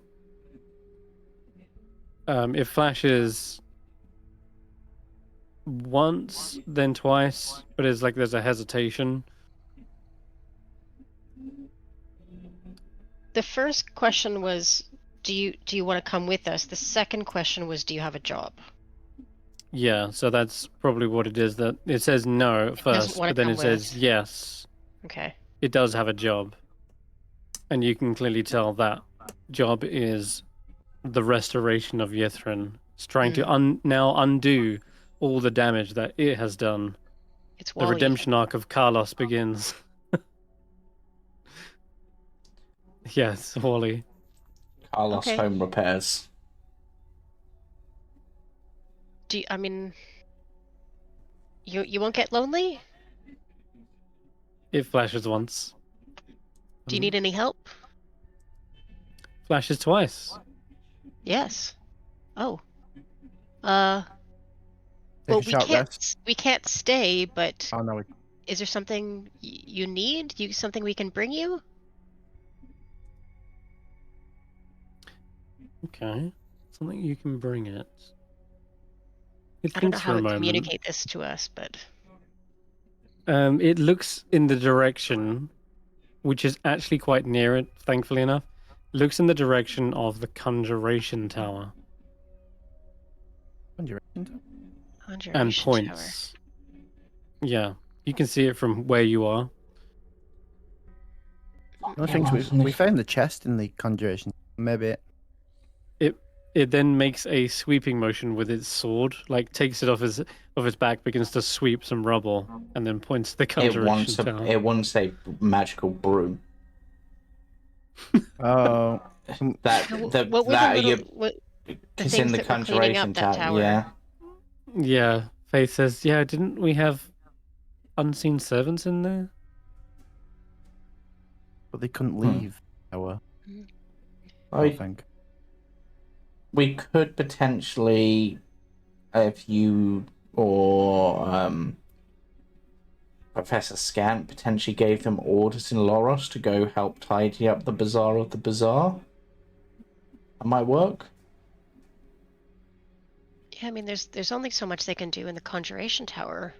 Speaker 1: it flashes once, then twice, but it's like there's a hesitation.
Speaker 5: The first question was, do you want to come with us? The second question was, do you have a job?
Speaker 1: Yeah, so that's probably what it is. That it says no at first,
Speaker 5: wanna
Speaker 1: but then
Speaker 5: come
Speaker 1: it says
Speaker 5: with.
Speaker 1: yes.
Speaker 5: Okay.
Speaker 1: It does have a job, and you can clearly tell that job is the restoration of Yithrin. It's trying to now undo all the damage that it has done.
Speaker 5: It's
Speaker 1: The
Speaker 5: Wally.
Speaker 1: redemption arc of Carlos begins. Yes, Wally.
Speaker 4: Carlos
Speaker 5: Okay.
Speaker 4: Home Repairs.
Speaker 5: I mean, you won't get lonely?
Speaker 1: It flashes once.
Speaker 5: Do you need any help?
Speaker 1: Flashes twice.
Speaker 5: Yes. Oh.
Speaker 3: Take a
Speaker 5: Well, we
Speaker 3: short
Speaker 5: can't
Speaker 3: rest.
Speaker 5: we can't stay, but
Speaker 3: Oh no,
Speaker 5: is there something you need? Something we can bring you?
Speaker 1: Okay. Something you can bring it. It
Speaker 5: I don't know
Speaker 1: thinks
Speaker 5: how
Speaker 1: for a
Speaker 5: to
Speaker 1: moment.
Speaker 5: communicate this to us, but
Speaker 1: It looks in the direction, which is actually quite near it, thankfully enough. Looks in the direction of the Conjuration Tower
Speaker 3: Conjuration.
Speaker 1: and
Speaker 5: Conjuration
Speaker 1: points. Yeah, you can see it from where you are.
Speaker 3: I think we found the chest in the conjuration. Maybe
Speaker 1: It then makes a sweeping motion with its sword, like takes it off its back, begins to sweep some rubble, and then points to the Conjuration Tower.
Speaker 4: It wants a magical broom.
Speaker 3: Oh,
Speaker 4: That
Speaker 5: Now,
Speaker 4: the
Speaker 5: what were
Speaker 4: that
Speaker 5: the
Speaker 4: are your
Speaker 5: little, the
Speaker 4: because
Speaker 5: things
Speaker 4: in the
Speaker 5: that were cleaning up
Speaker 4: conjuration
Speaker 5: that tower?
Speaker 4: Yeah.
Speaker 1: Yeah, Faith says, yeah, didn't we have unseen servants in there?
Speaker 3: but they couldn't leave. I
Speaker 4: I
Speaker 3: think.
Speaker 4: We could potentially, if you or Professor Scant potentially gave them orders in Loros to go help tidy up the Bazaar of the Bazaar. That might work.
Speaker 5: Yeah, I mean, there's only so much they can do in the Conjuration Tower,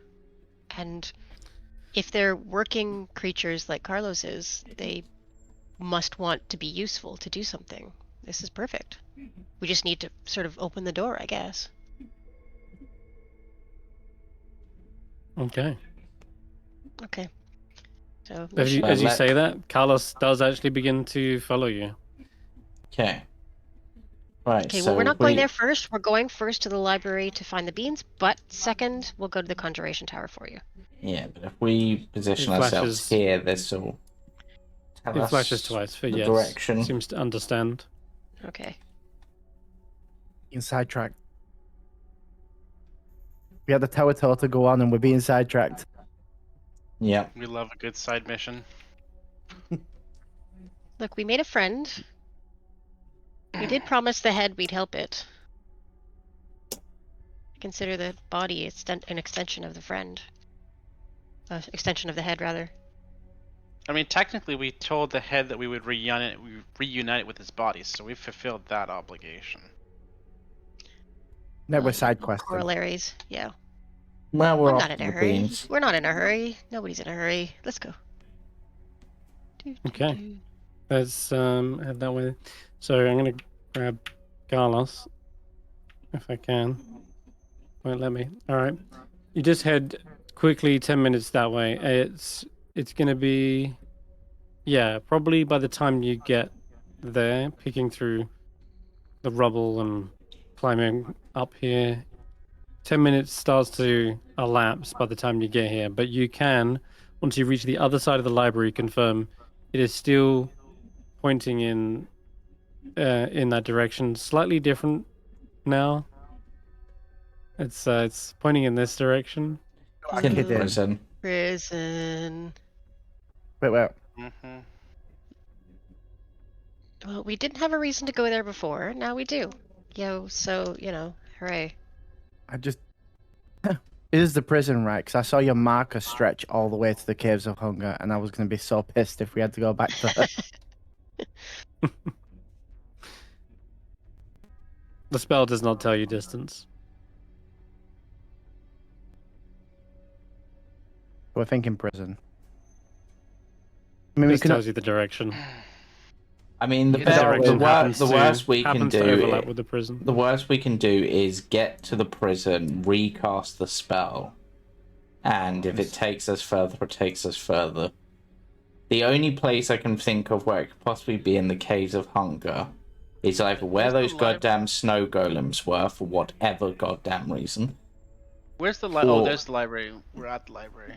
Speaker 5: and if they're working creatures like Carlos is, they must want to be useful to do something. This is perfect. We just need to sort of open the door, I guess.
Speaker 1: Okay.
Speaker 5: Okay. So
Speaker 1: As you,
Speaker 4: should-
Speaker 1: as you
Speaker 4: let-
Speaker 1: say that, Carlos does actually begin to follow you.
Speaker 4: Okay. Right.
Speaker 5: Okay,
Speaker 4: so
Speaker 5: well, we're not
Speaker 4: if
Speaker 5: going
Speaker 4: we-
Speaker 5: there first. We're going first to the library to find the beans, but second, we'll go to the conjuration tower for you.
Speaker 4: Yeah, but if we position
Speaker 1: It
Speaker 4: ourselves
Speaker 1: flashes-
Speaker 4: here, this will tell
Speaker 1: It
Speaker 4: us
Speaker 1: flashes twice for
Speaker 4: the
Speaker 1: yes.
Speaker 4: direction.
Speaker 1: Seems to understand.
Speaker 5: Okay.
Speaker 3: Being sidetracked. We had the tower tour to go on, and we're being sidetracked.
Speaker 4: Yeah.
Speaker 2: We love a good side mission.
Speaker 5: Look, we made a friend. We did promise the head we'd help it. Consider the body an extension of the friend. Extension of the head, rather.
Speaker 2: I mean, technically, we told the head that we would reunite it with his body, so we've fulfilled that obligation.
Speaker 3: No, we're
Speaker 5: Um,
Speaker 3: side questing.
Speaker 5: Corollaries, yeah.
Speaker 4: Well, we're
Speaker 5: I'm
Speaker 4: off
Speaker 5: not in
Speaker 4: to
Speaker 5: a
Speaker 4: the
Speaker 5: hurry.
Speaker 4: beans.
Speaker 5: We're not in a hurry. Nobody's in a hurry. Let's go.
Speaker 1: Okay. Let's head that way. So I'm gonna grab Carlos, if I can. Won't let me. All right. You just head quickly 10 minutes that way. It's gonna be, yeah, probably by the time you get there, picking through the rubble and climbing up here. 10 minutes starts to elapse by the time you get here, but you can, once you reach the other side of the library, confirm it is still pointing in that direction. Slightly different now. It's pointing in this direction.
Speaker 3: I
Speaker 4: In the
Speaker 3: kid in.
Speaker 4: prison.
Speaker 5: Prison.
Speaker 3: Wait.
Speaker 2: Mm-hmm.
Speaker 5: Well, we didn't have a reason to go there before. Now we do. So, hooray.
Speaker 3: I just. It is the prison, right? Because I saw your marker stretch all the way to the Caves of Hunger, and I was going to be so pissed if we had to go back there.
Speaker 1: The spell does not tell you distance.
Speaker 3: We're thinking prison. I mean, we
Speaker 1: This
Speaker 3: can.
Speaker 1: tells you the direction.
Speaker 4: I mean, the,
Speaker 2: The
Speaker 4: better,
Speaker 1: Direction
Speaker 4: the worst we can
Speaker 1: happens
Speaker 4: do.
Speaker 1: to overlap with the prison.
Speaker 4: The worst we can do is get to the prison, recast the spell, and if it takes us further, it takes us further. The only place I can think of where it could possibly be in the Caves of Hunger is either where
Speaker 2: Where's the
Speaker 4: those
Speaker 2: library?
Speaker 4: goddamn snow golems were, for whatever goddamn reason,
Speaker 2: Where's the library? Oh,
Speaker 4: Or-
Speaker 2: there's the library. We're at the library.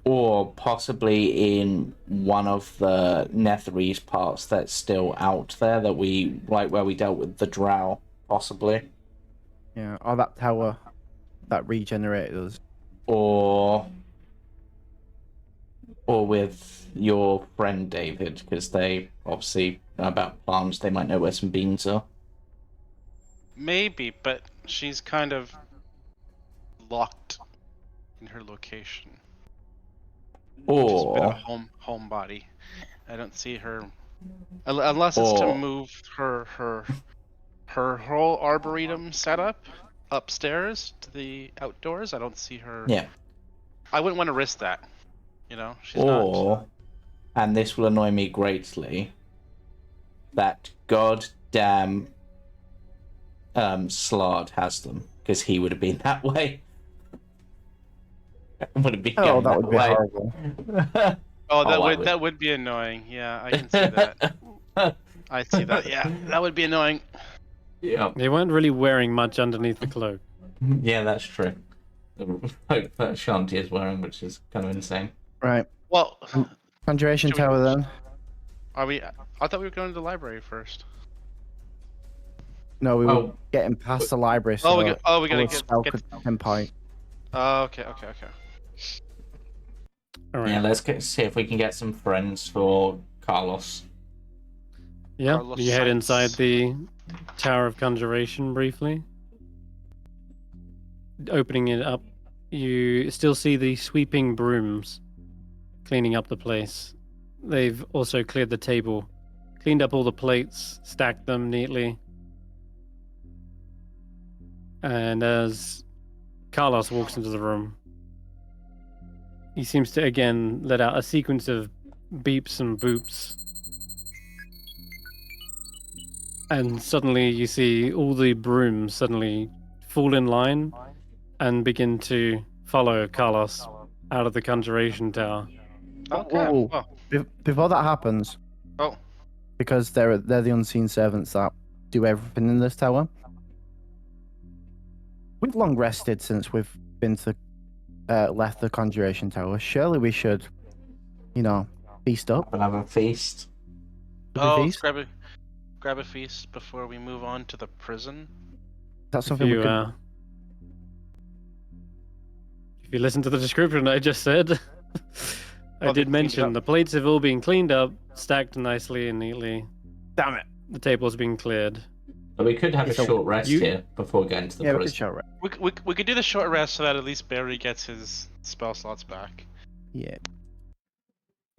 Speaker 4: or possibly in one of the Netherese parts that's still out there that we, like where we dealt with the drow, possibly.
Speaker 3: Yeah, or that tower that regenerated us.
Speaker 4: Or with your friend David, because they obviously know about plants, they might know where some beans are.
Speaker 2: Maybe, but she's kind of locked in her location. She's a bit of a
Speaker 4: Or
Speaker 2: homebody. I don't see her unless it's to
Speaker 4: Or-
Speaker 2: move her whole arboretum setup upstairs to the outdoors. I don't see her.
Speaker 4: yeah,
Speaker 2: I wouldn't want to risk that. She's not.
Speaker 4: or, and this will annoy me greatly, that goddamn Slard has them, because he would have been that way. Would have been
Speaker 3: Oh,
Speaker 4: going
Speaker 3: that would be
Speaker 4: way.
Speaker 3: horrible.
Speaker 2: Oh,
Speaker 4: I would.
Speaker 2: that would be annoying. Yeah, I can see that. I see that. Yeah, that would be annoying.
Speaker 4: Yeah.
Speaker 1: They weren't really wearing much underneath the cloak.
Speaker 4: Yeah, that's true. The cloak that Ashanti is wearing, which is kind of insane.
Speaker 3: Right.
Speaker 2: Well,
Speaker 3: Conjuration
Speaker 2: Should we-
Speaker 3: tower then.
Speaker 2: are we? I thought we were going to the library first.
Speaker 3: No, we were
Speaker 4: Oh.
Speaker 3: getting past the library, so
Speaker 2: we gotta
Speaker 3: our
Speaker 2: get.
Speaker 3: spell could pinpoint.
Speaker 2: Okay.
Speaker 1: All right.
Speaker 4: Yeah, let's see if we can get some friends for Carlos.
Speaker 1: Yeah,
Speaker 2: Carlos
Speaker 1: you head
Speaker 2: Sainz.
Speaker 1: inside the Tower of Conjuration briefly. Opening it up, you still see the sweeping brooms cleaning up the place. They've also cleared the table, cleaned up all the plates, stacked them neatly. And as Carlos walks into the room, he seems to again let out a sequence of beeps and boops. And suddenly you see all the brooms suddenly fall in line and begin to follow Carlos out of the Conjuration Tower.
Speaker 2: Okay.
Speaker 3: Oh.
Speaker 2: Oh,
Speaker 3: Before that happens,
Speaker 2: Oh.
Speaker 3: because they're the unseen servants that do everything in this tower. We've long rested since we've been to left the Conjuration Tower. Surely we should, feast up.
Speaker 4: Another feast.
Speaker 3: Should we
Speaker 2: Oh,
Speaker 3: feast?
Speaker 2: let's grab a feast before we move on to the prison.
Speaker 3: That's
Speaker 1: If
Speaker 3: something we
Speaker 1: you,
Speaker 3: could.
Speaker 1: if you listen to the description I just said, I
Speaker 2: Oh, they
Speaker 1: did
Speaker 2: cleaned it
Speaker 1: mention
Speaker 2: up.
Speaker 1: the plates have all been cleaned up, stacked nicely and neatly.
Speaker 3: Damn it!
Speaker 1: The table's been cleared.
Speaker 4: But we could have a
Speaker 3: So
Speaker 4: short rest
Speaker 1: you-
Speaker 4: here before going to the
Speaker 3: Yeah, we could
Speaker 4: prison.
Speaker 3: show right.
Speaker 2: We could do the short rest so that at least Barry gets his spell slots back
Speaker 3: Yeah.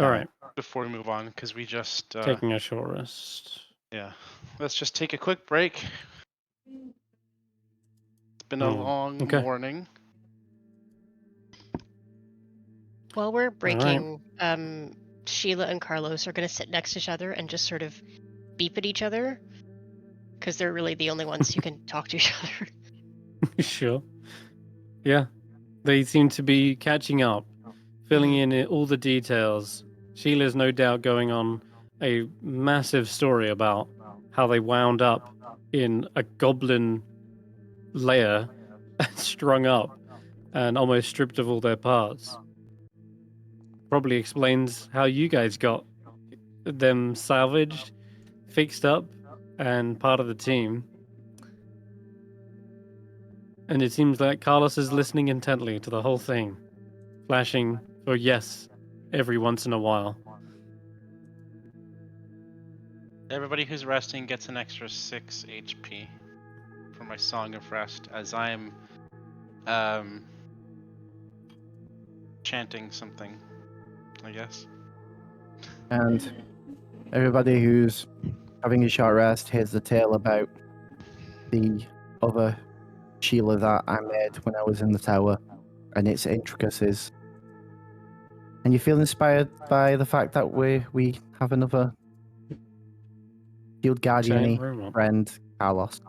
Speaker 1: All right,
Speaker 2: before we move on, because we just
Speaker 1: taking a short rest.
Speaker 2: yeah. Let's just take a quick break. It's been a long
Speaker 1: okay.
Speaker 2: morning.
Speaker 5: While we're breaking, Sheila and Carlos are going to sit next to each other and just sort of beep at each other, because they're really the only ones who can talk to each other.
Speaker 1: Sure. Yeah, they seem to be catching up, filling in all the details. Sheila's no doubt going on a massive story about how they wound up in a goblin lair, strung up, and almost stripped of all their parts. Probably explains how you guys got them salvaged, fixed up, and part of the team. And it seems like Carlos is listening intently to the whole thing, flashing for yes every once in a while.
Speaker 2: Everybody who's resting gets an extra 6 HP for my Song of Rest, as I am chanting something, I guess.
Speaker 3: And everybody who's having a short rest, here's the tale about the other Sheila that I made when I was in the tower and its intricacies. And you feel inspired by the fact that we have another Shield Guardian-y
Speaker 1: Giant robot.
Speaker 3: friend, Carlos.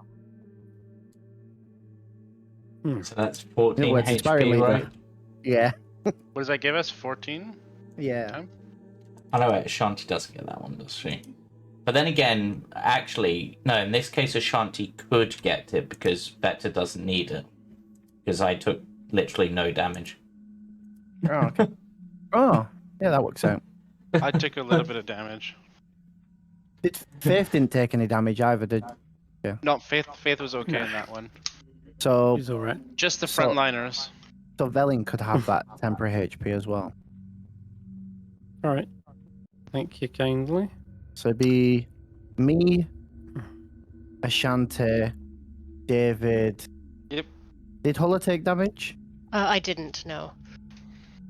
Speaker 4: So that's 14
Speaker 3: In other words, inspiring
Speaker 4: HP,
Speaker 3: leader.
Speaker 4: right?
Speaker 3: Yeah.
Speaker 2: What does that give us? 14?
Speaker 3: Yeah.
Speaker 4: Oh no, wait, Ashanti doesn't get that one, does she? But then again, actually, no, in this case, Ashanti could get it because Vector doesn't need it. Because I took literally no damage.
Speaker 3: Oh, okay. Oh, yeah, that works out.
Speaker 2: I took a little bit of damage.
Speaker 3: Faith didn't take any damage either, did?
Speaker 2: No, Faith was okay in that one.
Speaker 3: So,
Speaker 1: He's all right.
Speaker 2: Just the
Speaker 3: So-
Speaker 2: frontliners.
Speaker 3: so Velin could have that temporary HP as well.
Speaker 1: All right. Thank you kindly.
Speaker 3: So it'd be me, Ashanti, David.
Speaker 2: Yep.
Speaker 3: Did Hulla take damage?
Speaker 5: I didn't know,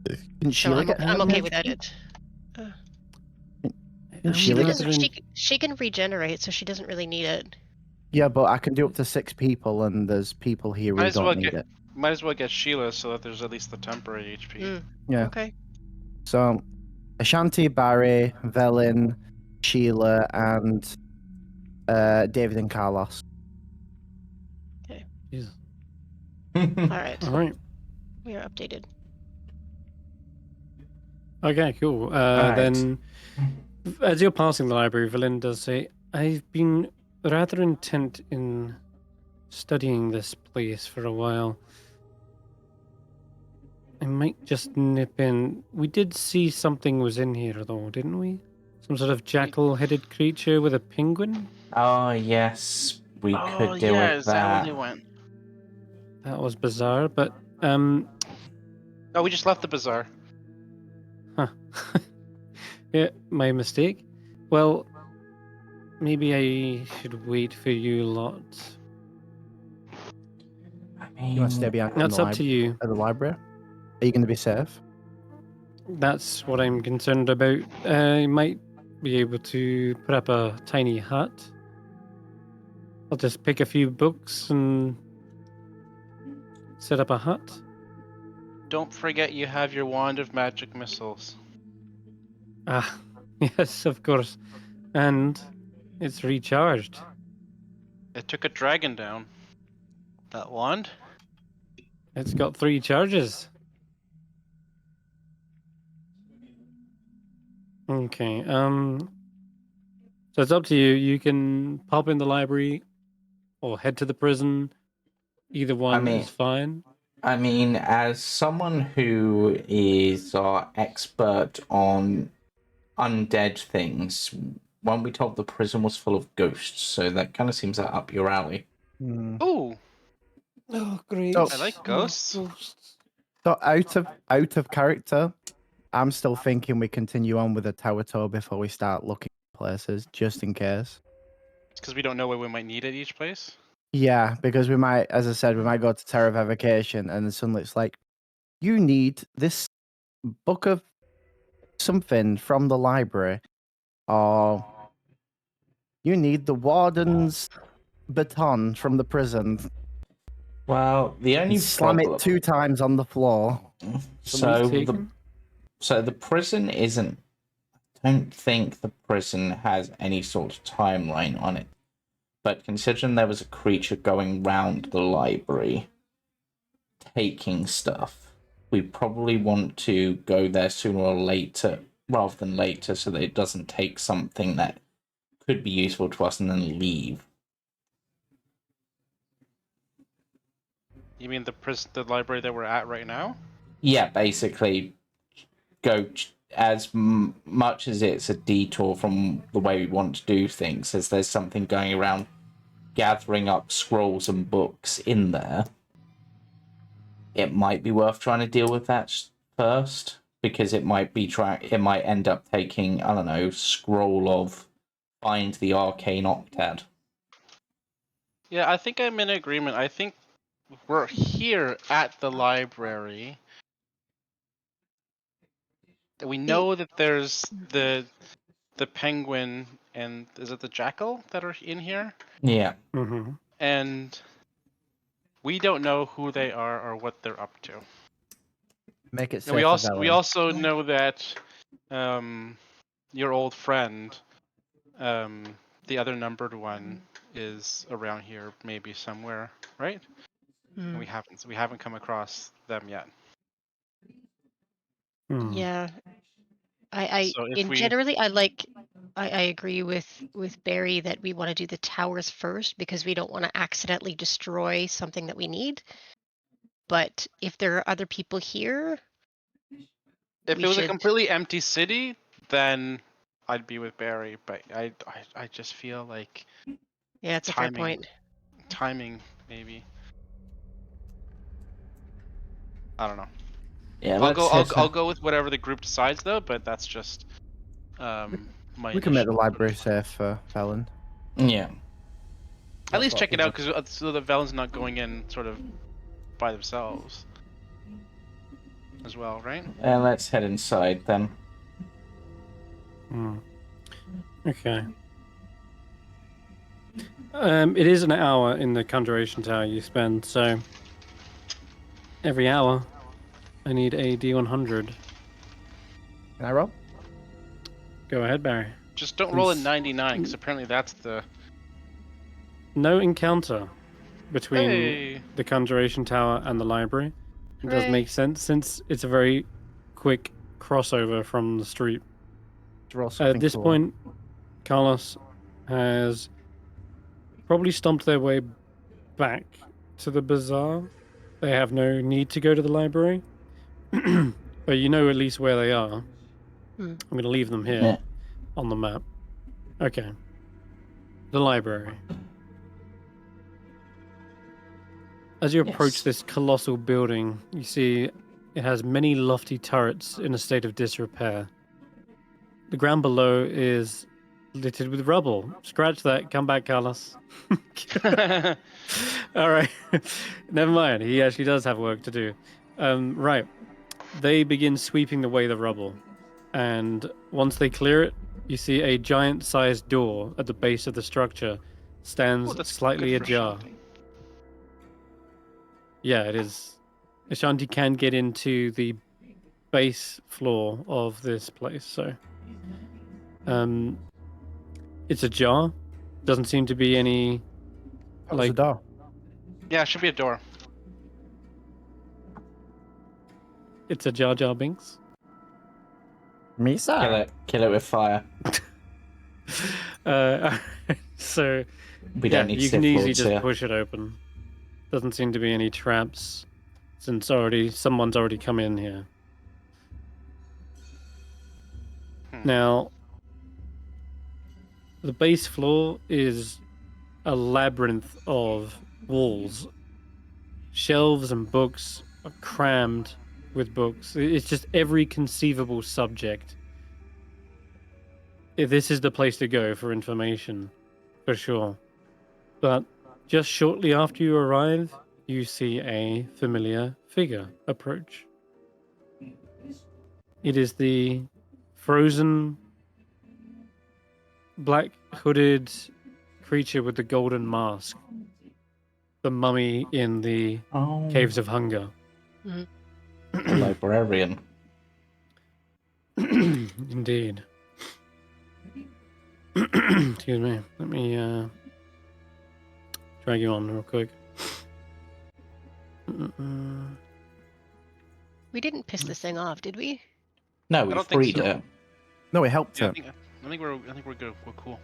Speaker 3: Can
Speaker 5: so
Speaker 3: Sheila get
Speaker 5: I'm okay
Speaker 3: damage?
Speaker 5: without it.
Speaker 3: Can
Speaker 5: She
Speaker 3: Sheila
Speaker 5: can,
Speaker 3: get
Speaker 1: Considering-
Speaker 5: she can regenerate, so she doesn't really need it.
Speaker 3: Yeah, but I can do up to 6 people, and there's people here
Speaker 2: Might
Speaker 3: who
Speaker 2: as well
Speaker 3: don't need
Speaker 2: get-
Speaker 3: it.
Speaker 2: Might as well get Sheila so that there's at least the temporary HP.
Speaker 5: Mm.
Speaker 3: Yeah.
Speaker 5: Okay.
Speaker 3: So, Ashanti, Barry, Velin, Sheila, and David and Carlos.
Speaker 1: Jesus.
Speaker 5: All right.
Speaker 1: All right.
Speaker 5: We are updated.
Speaker 1: Okay, cool.
Speaker 3: Alright.
Speaker 1: Then, as you're passing the library, Valen does say, I've been rather intent in studying this place for a while. I might just nip in. We did see something was in here, though, didn't we? Some sort of jackal-headed creature with a penguin?
Speaker 4: Oh, yes. We could do
Speaker 2: yeah,
Speaker 4: with
Speaker 2: is that where
Speaker 4: that.
Speaker 2: they went?
Speaker 1: That was bizarre, but,
Speaker 2: No, we just left the bazaar.
Speaker 1: huh. Yeah, my mistake. Well, maybe I should wait for you lot.
Speaker 4: I mean,
Speaker 3: You want to stay behind in
Speaker 1: That's
Speaker 3: the
Speaker 1: up to you.
Speaker 3: at the library? Are you going to be safe?
Speaker 1: That's what I'm concerned about. I might be able to put up a tiny hut. I'll just pick a few books and set up a hut.
Speaker 2: Don't forget you have your wand of magic missiles.
Speaker 1: Ah, yes, of course. And it's recharged.
Speaker 2: It took a dragon down. That wand?
Speaker 1: It's got 3 charges. Okay, so So it's up to you. You can pop in the library or head to the prison. Either one
Speaker 4: mean-
Speaker 1: is fine.
Speaker 4: I mean, as someone who is our expert on undead things, when we told the prison was full of ghosts, so that kind of seems up your alley.
Speaker 2: Ooh,
Speaker 1: Oh, great.
Speaker 3: Oh.
Speaker 2: I like ghosts.
Speaker 3: So out of character, I'm still thinking we continue on with the tower tour before we start looking at places, just in case.
Speaker 2: Because we don't know what we might need at each place.
Speaker 3: Yeah, because we might, as I said, we might go to Terra Revocation and then suddenly it's like, you need this book of something from the library, or you need the warden's baton from the prison.
Speaker 4: Well, the only
Speaker 3: And slam
Speaker 4: problem...
Speaker 3: it 2 times on the floor.
Speaker 4: So the prison isn't... I don't think the prison has any sort of timeline on it. But considering there was a creature going round the library, taking stuff, we probably want to go there sooner or later, rather than later, so that it doesn't take something that could be useful to us and then leave.
Speaker 2: You mean the library that we're at right now?
Speaker 4: Yeah, basically, go as much as it's a detour from the way we want to do things, as there's something going around gathering up scrolls and books in there. It might be worth trying to deal with that first, because it might end up taking, I don't know, scroll of find the arcane octad.
Speaker 2: Yeah, I think I'm in agreement. I think we're here at the library. We know that there's the penguin and is it the jackal that are in here?
Speaker 4: Yeah.
Speaker 1: Mm-hmm.
Speaker 2: And we don't know who they are or what they're up to.
Speaker 3: Make it
Speaker 2: And
Speaker 3: safe.
Speaker 2: we also know that your old friend, the other numbered one, is around here, maybe somewhere, right? And we haven't come across them yet.
Speaker 5: Yeah. I
Speaker 2: So if we
Speaker 5: generally I agree with Barry that we want to do the towers first because we don't want to accidentally destroy something that we need. But if there are other people here,
Speaker 2: if
Speaker 5: we
Speaker 2: it was a
Speaker 5: should-
Speaker 2: completely empty city, then I'd be with Barry. But I just feel like
Speaker 5: yeah, it's a fair point.
Speaker 2: timing maybe. I don't know.
Speaker 4: Yeah,
Speaker 2: I'll go with whatever the group decides though, but that's just my
Speaker 3: We can make the
Speaker 2: initial-
Speaker 3: library safe for Felon.
Speaker 4: Yeah.
Speaker 2: At least
Speaker 3: what
Speaker 2: check it
Speaker 3: we
Speaker 2: out because so the Velen's not going in sort of by themselves as well, right?
Speaker 4: Let's head inside then.
Speaker 1: Okay. It is an hour in the Conjuration Tower you spend, so every hour I need a D100.
Speaker 3: Can I roll?
Speaker 1: Go ahead, Barry.
Speaker 2: Just don't roll a
Speaker 1: Please.
Speaker 2: 99 because apparently that's the
Speaker 1: No encounter between
Speaker 2: hey.
Speaker 1: the Conjuration Tower and the library. It does
Speaker 5: Hooray.
Speaker 1: make sense since it's a very quick crossover from the street.
Speaker 3: Let's roll
Speaker 1: At
Speaker 3: something
Speaker 1: this
Speaker 3: cool.
Speaker 1: point, Carlos has probably stomped their way back to the bazaar. They have no need to go to the library, but you know at least where they are. I'm going to leave them here
Speaker 4: Yeah.
Speaker 1: on the map. Okay. The library. As you approach
Speaker 4: Yes.
Speaker 1: this colossal building, you see it has many lofty turrets in a state of disrepair. The ground below is littered with rubble. Scratch that. Come back, Carlos. All right. Never mind. He actually does have work to do. Right. They begin sweeping away the rubble. And once they clear it, you see a giant-sized door at the base of the structure stands
Speaker 2: Ooh, that's
Speaker 1: slightly
Speaker 2: good for
Speaker 1: ajar.
Speaker 2: Ashanti.
Speaker 1: Yeah, it is. Ashanti can get into the base floor of this place, so it's ajar. Doesn't seem to be any
Speaker 3: Close the
Speaker 1: like
Speaker 3: door.
Speaker 2: Yeah, it should be a door.
Speaker 1: it's a Jar Jar Binks.
Speaker 3: Me, sir.
Speaker 4: Kill it with fire.
Speaker 1: So
Speaker 4: We don't need
Speaker 1: you can
Speaker 4: Sith
Speaker 1: easily
Speaker 4: Lords
Speaker 1: just
Speaker 4: here.
Speaker 1: push it open. Doesn't seem to be any traps, since someone's already come in here. Now, the base floor is a labyrinth of walls. Shelves and books are crammed with books. It's just every conceivable subject. This is the place to go for information, for sure. But just shortly after you arrive, you see a familiar figure approach. It is the frozen, black hooded creature with the golden mask. The mummy in the
Speaker 4: Oh,
Speaker 1: Caves of Hunger.
Speaker 4: the librarian.
Speaker 1: Indeed. Excuse me. Let me drag you on real quick.
Speaker 5: We didn't piss this thing off, did we?
Speaker 4: No,
Speaker 2: I
Speaker 4: we
Speaker 2: don't think
Speaker 4: freed
Speaker 2: so.
Speaker 4: it.
Speaker 3: No, we helped
Speaker 2: Yeah,
Speaker 3: him.
Speaker 2: I think we're good. We're cool.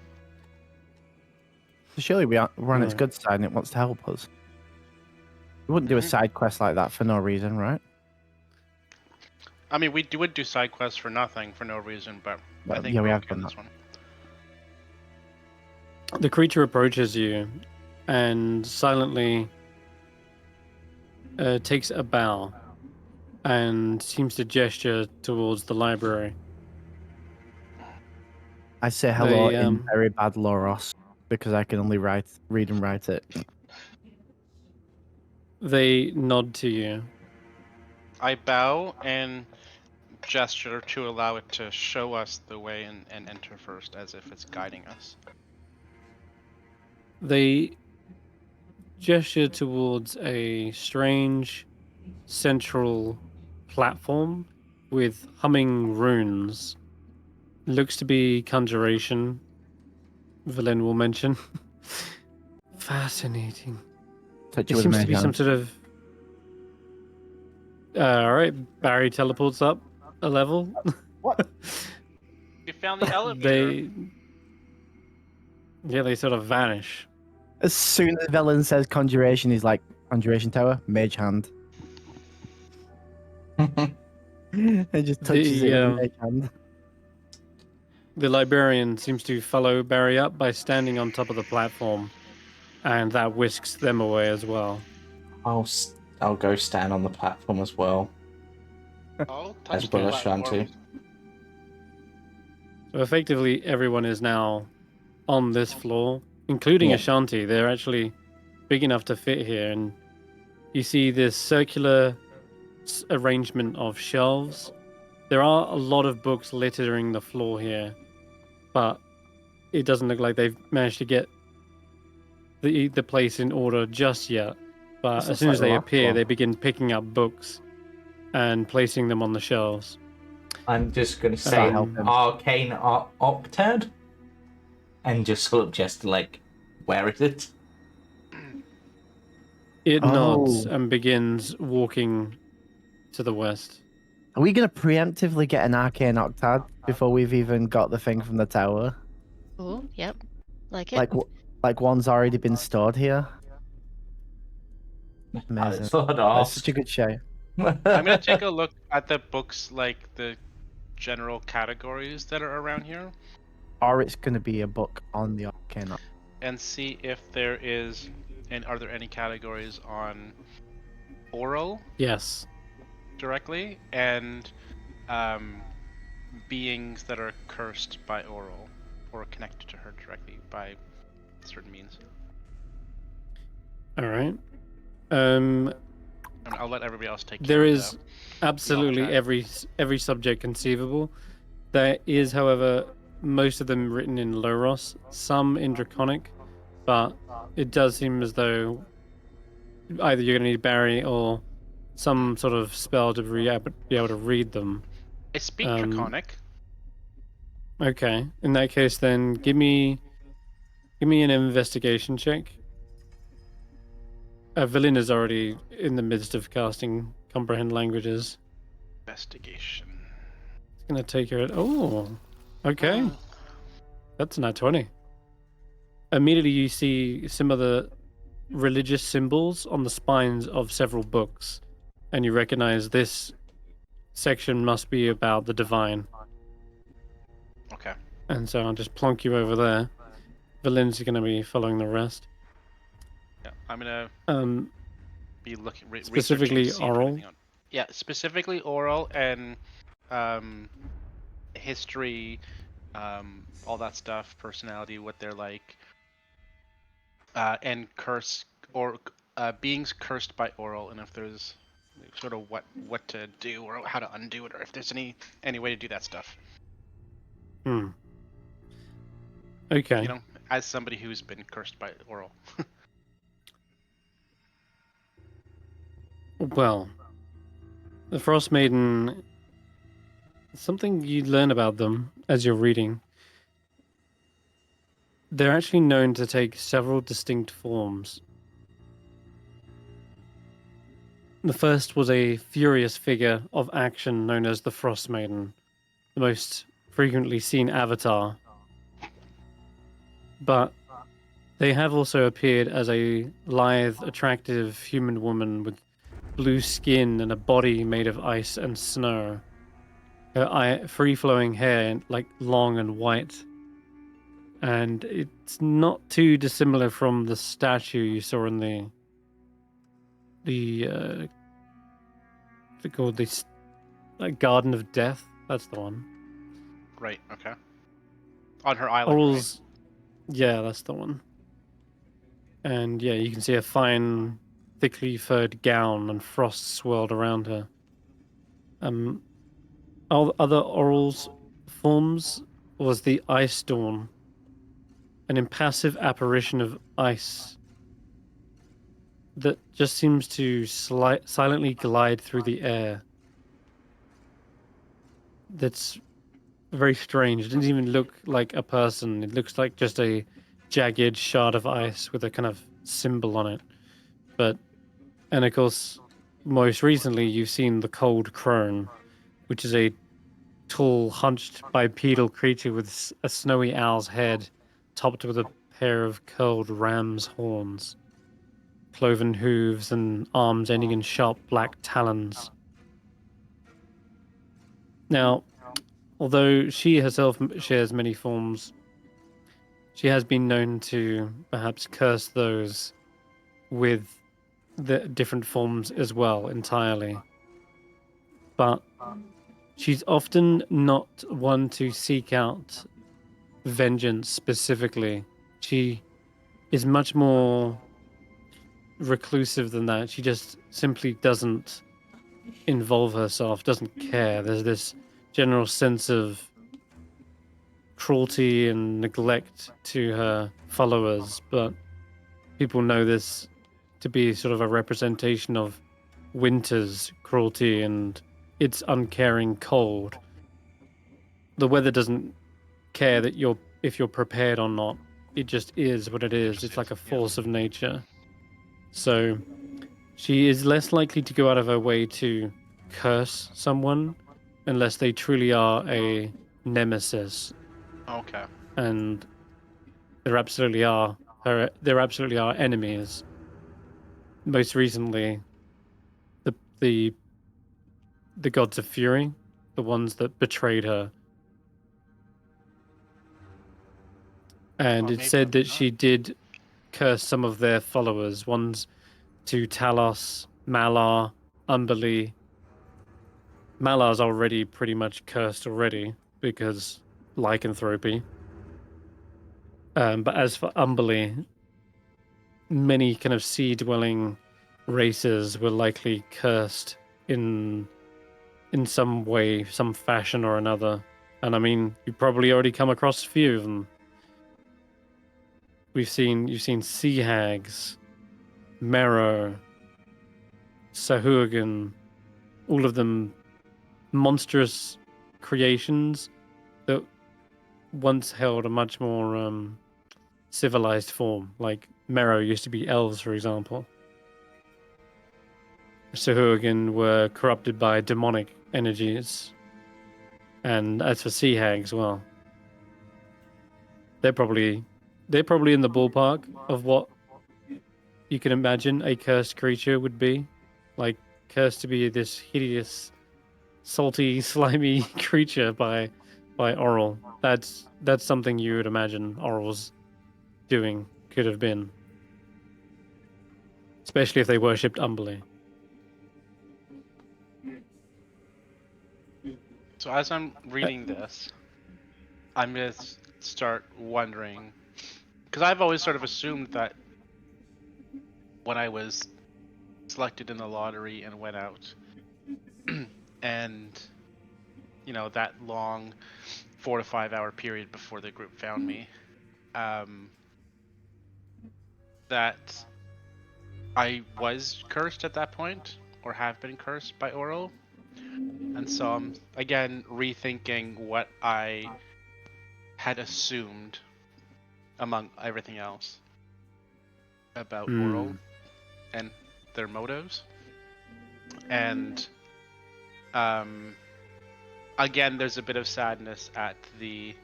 Speaker 3: So surely we're on its
Speaker 1: Right.
Speaker 3: good side and it wants to help us. We wouldn't do a
Speaker 2: Mhm.
Speaker 3: side quest like that for no reason, right?
Speaker 2: I mean, would do side quests for nothing, for no reason, but I
Speaker 3: Well,
Speaker 2: think
Speaker 3: yeah, we
Speaker 2: we're
Speaker 3: have
Speaker 2: okay on
Speaker 3: done
Speaker 2: this one.
Speaker 1: The creature approaches you and silently takes a bow and seems to gesture towards the library.
Speaker 3: I say hello
Speaker 1: They,
Speaker 3: in very bad Loros because I can only read and write it.
Speaker 1: They nod to you.
Speaker 2: I bow and gesture to allow it to show us the way and enter first, as if it's guiding us.
Speaker 1: They gesture towards a strange central platform with humming runes. Looks to be conjuration. Villain will mention. Fascinating.
Speaker 3: Touch
Speaker 1: It
Speaker 3: you with a
Speaker 1: seems to
Speaker 3: mage
Speaker 1: be some
Speaker 3: hand.
Speaker 1: sort of. Alright, Barry teleports up a level.
Speaker 3: What?
Speaker 2: We found the elevator.
Speaker 1: They sort of vanish.
Speaker 3: As soon as Velen says conjuration, he's like, conjuration tower, mage hand. And just touches it with a mage hand.
Speaker 1: The librarian seems to follow Barry up by standing on top of the platform, and that whisks them away as well.
Speaker 4: I'll go stand on the platform as well.
Speaker 2: I'll touch
Speaker 4: As
Speaker 2: the
Speaker 4: well as
Speaker 2: platform.
Speaker 4: Shanti.
Speaker 1: So effectively, everyone is now on this floor, including
Speaker 4: Yeah.
Speaker 1: Ashanti. They're actually big enough to fit here, and you see this circular arrangement of shelves. There are a lot of books littering the floor here, but it doesn't look like they've managed to get the place in order just yet. But
Speaker 3: This
Speaker 1: as
Speaker 3: looks
Speaker 1: soon
Speaker 3: like
Speaker 1: as
Speaker 3: the
Speaker 1: they
Speaker 3: last
Speaker 1: appear,
Speaker 3: one.
Speaker 1: they begin picking up books and placing them on the shelves.
Speaker 4: I'm just going to say
Speaker 3: help him.
Speaker 4: arcane octad and just sort of just like, where is it?
Speaker 1: It nods
Speaker 3: Oh.
Speaker 1: and begins walking to the west.
Speaker 3: Are we going to preemptively get an arcane octad before we've even got the thing from the tower?
Speaker 5: Oh, yep. Like it.
Speaker 3: Like one's already been stored here?
Speaker 4: I
Speaker 3: Amazing.
Speaker 4: thought I'd
Speaker 3: That's
Speaker 4: ask.
Speaker 3: such a good show.
Speaker 2: I'm gonna take a look at the books, like the general categories that are around here,
Speaker 3: Or it's going to be a book on the arcane octad.
Speaker 2: and see if there is, and are there any categories on oral
Speaker 1: Yes.
Speaker 2: directly, and beings that are cursed by oral or connected to her directly by certain means.
Speaker 1: All right.
Speaker 2: And I'll let everybody else take care
Speaker 1: There
Speaker 2: of
Speaker 1: is absolutely
Speaker 2: octad.
Speaker 1: every subject conceivable. There is, however, most of them written in Loros, some in Draconic, but it does seem as though either you're going to need Barry or some sort of spell to be able to read them.
Speaker 2: I speak
Speaker 1: Um,
Speaker 2: Draconic.
Speaker 1: Okay, in that case, then give me an investigation check. Villain is already in the midst of casting comprehend languages.
Speaker 2: Investigation.
Speaker 1: It's gonna take her. Oh, okay.
Speaker 2: Oh,
Speaker 1: That's a nat 20. immediately you see some of the religious symbols on the spines of several books, and you recognize this section must be about the divine.
Speaker 2: Okay.
Speaker 1: And so I'll just plonk you over there. Valin's going to be following the rest.
Speaker 2: Yeah, I'm gonna be looking
Speaker 1: Specifically
Speaker 2: researching to see if
Speaker 1: oral?
Speaker 2: anything on. Yeah, specifically oral and history, all that stuff, personality, what they're like, and curse or beings cursed by oral, and if there's sort of what to do or how to undo it, or if there's any way to do that stuff.
Speaker 1: Okay.
Speaker 2: You know, as somebody who's been cursed by oral.
Speaker 1: Well, the Frostmaiden, something you learn about them as you're reading. They're actually known to take several distinct forms. The first was a furious figure of action known as the Frostmaiden, the most frequently seen avatar. But they have also appeared as a lithe, attractive human woman with blue skin and a body made of ice and snow. Her free-flowing hair, like long and white. And it's not too dissimilar from the statue you saw in the what's it called? The Garden of Death. That's the one.
Speaker 2: Right. Okay. On her island.
Speaker 1: Oral's, yeah, that's the one. And yeah, you can see a fine, thickly furred gown and frost swirled around her. All other Oral's forms was the Ice Dawn, an impassive apparition of ice that just seems to silently glide through the air. That's very strange. It doesn't even look like a person. It looks like just a jagged shard of ice with a kind of symbol on it. And of course, most recently you've seen the Cold Crone, which is a tall, hunched bipedal creature with a snowy owl's head, topped with a pair of curled ram's horns, cloven hooves, and arms ending in sharp black talons. Now, although she herself shares many forms, she has been known to perhaps curse those with the different forms as well entirely. But she's often not one to seek out vengeance specifically. She is much more reclusive than that. She just simply doesn't involve herself, doesn't care. There's this general sense of cruelty and neglect to her followers, but people know this to be sort of a representation of winter's cruelty and its uncaring cold. The weather doesn't care that if you're prepared or not. It just is what it is. It's like a force of nature. So she is less likely to go out of her way to curse someone unless they truly are a nemesis.
Speaker 2: Okay.
Speaker 1: And there absolutely are enemies. Most recently, the gods of fury, the ones that betrayed her. And it's said that she did curse some of their followers, ones to Talos, Malar, Umberly. Malar's already pretty much cursed already because lycanthropy. But as for Umberly, many kind of sea-dwelling races were likely cursed in some way, some fashion or another. And I mean, you've probably already come across a few of them. You've seen sea hags, Merrow, Sahuagin, all of them monstrous creations that once held a much more civilized form. Like Merrow used to be elves, for example. Sahuagin were corrupted by demonic energies. And as for sea hags, well, they're probably they're probably in the ballpark of what you can imagine a cursed creature would be. Like, cursed to be this hideous, salty, slimy creature by Oral. That's something you would imagine Oral's doing could have been. Especially if they worshipped Umberly.
Speaker 2: So as I'm reading this, I'm gonna start wondering, because I've always sort of assumed that when I was selected in the lottery and went out, and that long 4 to 5 hour period before the group found me, that I was cursed at that point, or have been cursed by Oral. And so I'm again rethinking what I had assumed among everything else about Oral and their motives. And again, there's a bit of sadness at the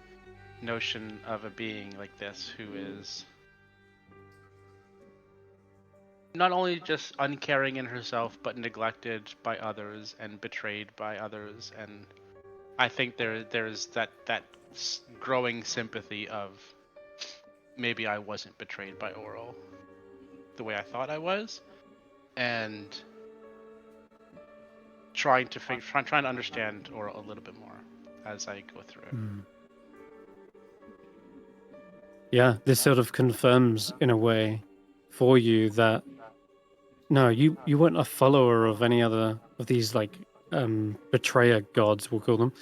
Speaker 2: notion of a being like this who is not only just uncaring in herself, but neglected by others and betrayed by others. And I think there's that growing sympathy of maybe I wasn't betrayed by Oral the way I thought I was, and trying to understand Oral a little bit more as I go through it.
Speaker 1: Yeah, this sort of confirms in a way for you that no, you weren't a follower of any other of these like betrayer gods, we'll call them.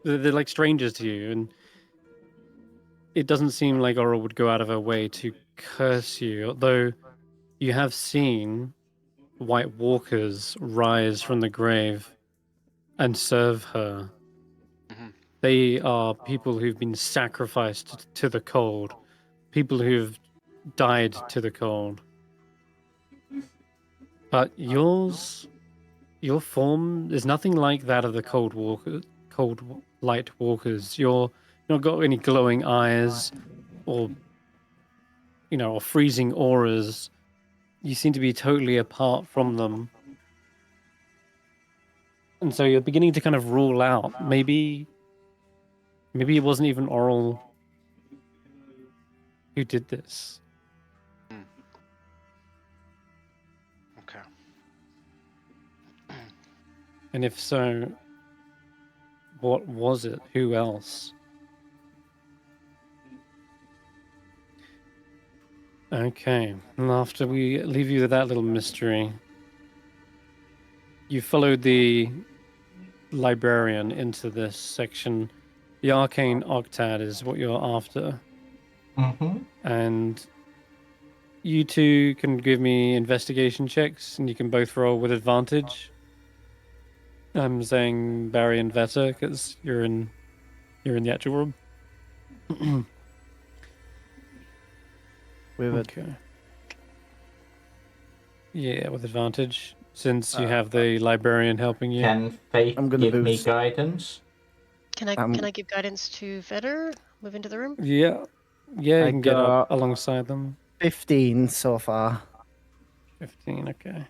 Speaker 1: They're like strangers to you, and it doesn't seem like Oral would go out of her way to curse you, although you have seen White Walkers rise from the grave and serve her. They are people who've been sacrificed to the cold, people who've died to the cold. But your form is nothing like that of the cold light walkers. You're not got any glowing eyes or or freezing auras. You seem to be totally apart from them. And so you're beginning to kind of rule out maybe it wasn't even Oral who did this.
Speaker 2: Okay.
Speaker 1: And if so, what was it? Who else? Okay, and after we leave you with that little mystery, you followed the librarian into this section. The arcane octad is what you're after. And you two can give me investigation checks, and you can both roll with advantage. I'm saying Barry and Veta because you're in the actual room. Okay. Yeah, with advantage, since you have the librarian helping you.
Speaker 4: Can Faith
Speaker 3: I'm gonna
Speaker 4: give me
Speaker 3: boost.
Speaker 4: guidance?
Speaker 5: Can I give guidance to Vetter? Move into the room?
Speaker 1: Yeah, you
Speaker 3: I
Speaker 1: can get up
Speaker 3: got-
Speaker 1: alongside them.
Speaker 3: 15 so far.
Speaker 1: 15, okay.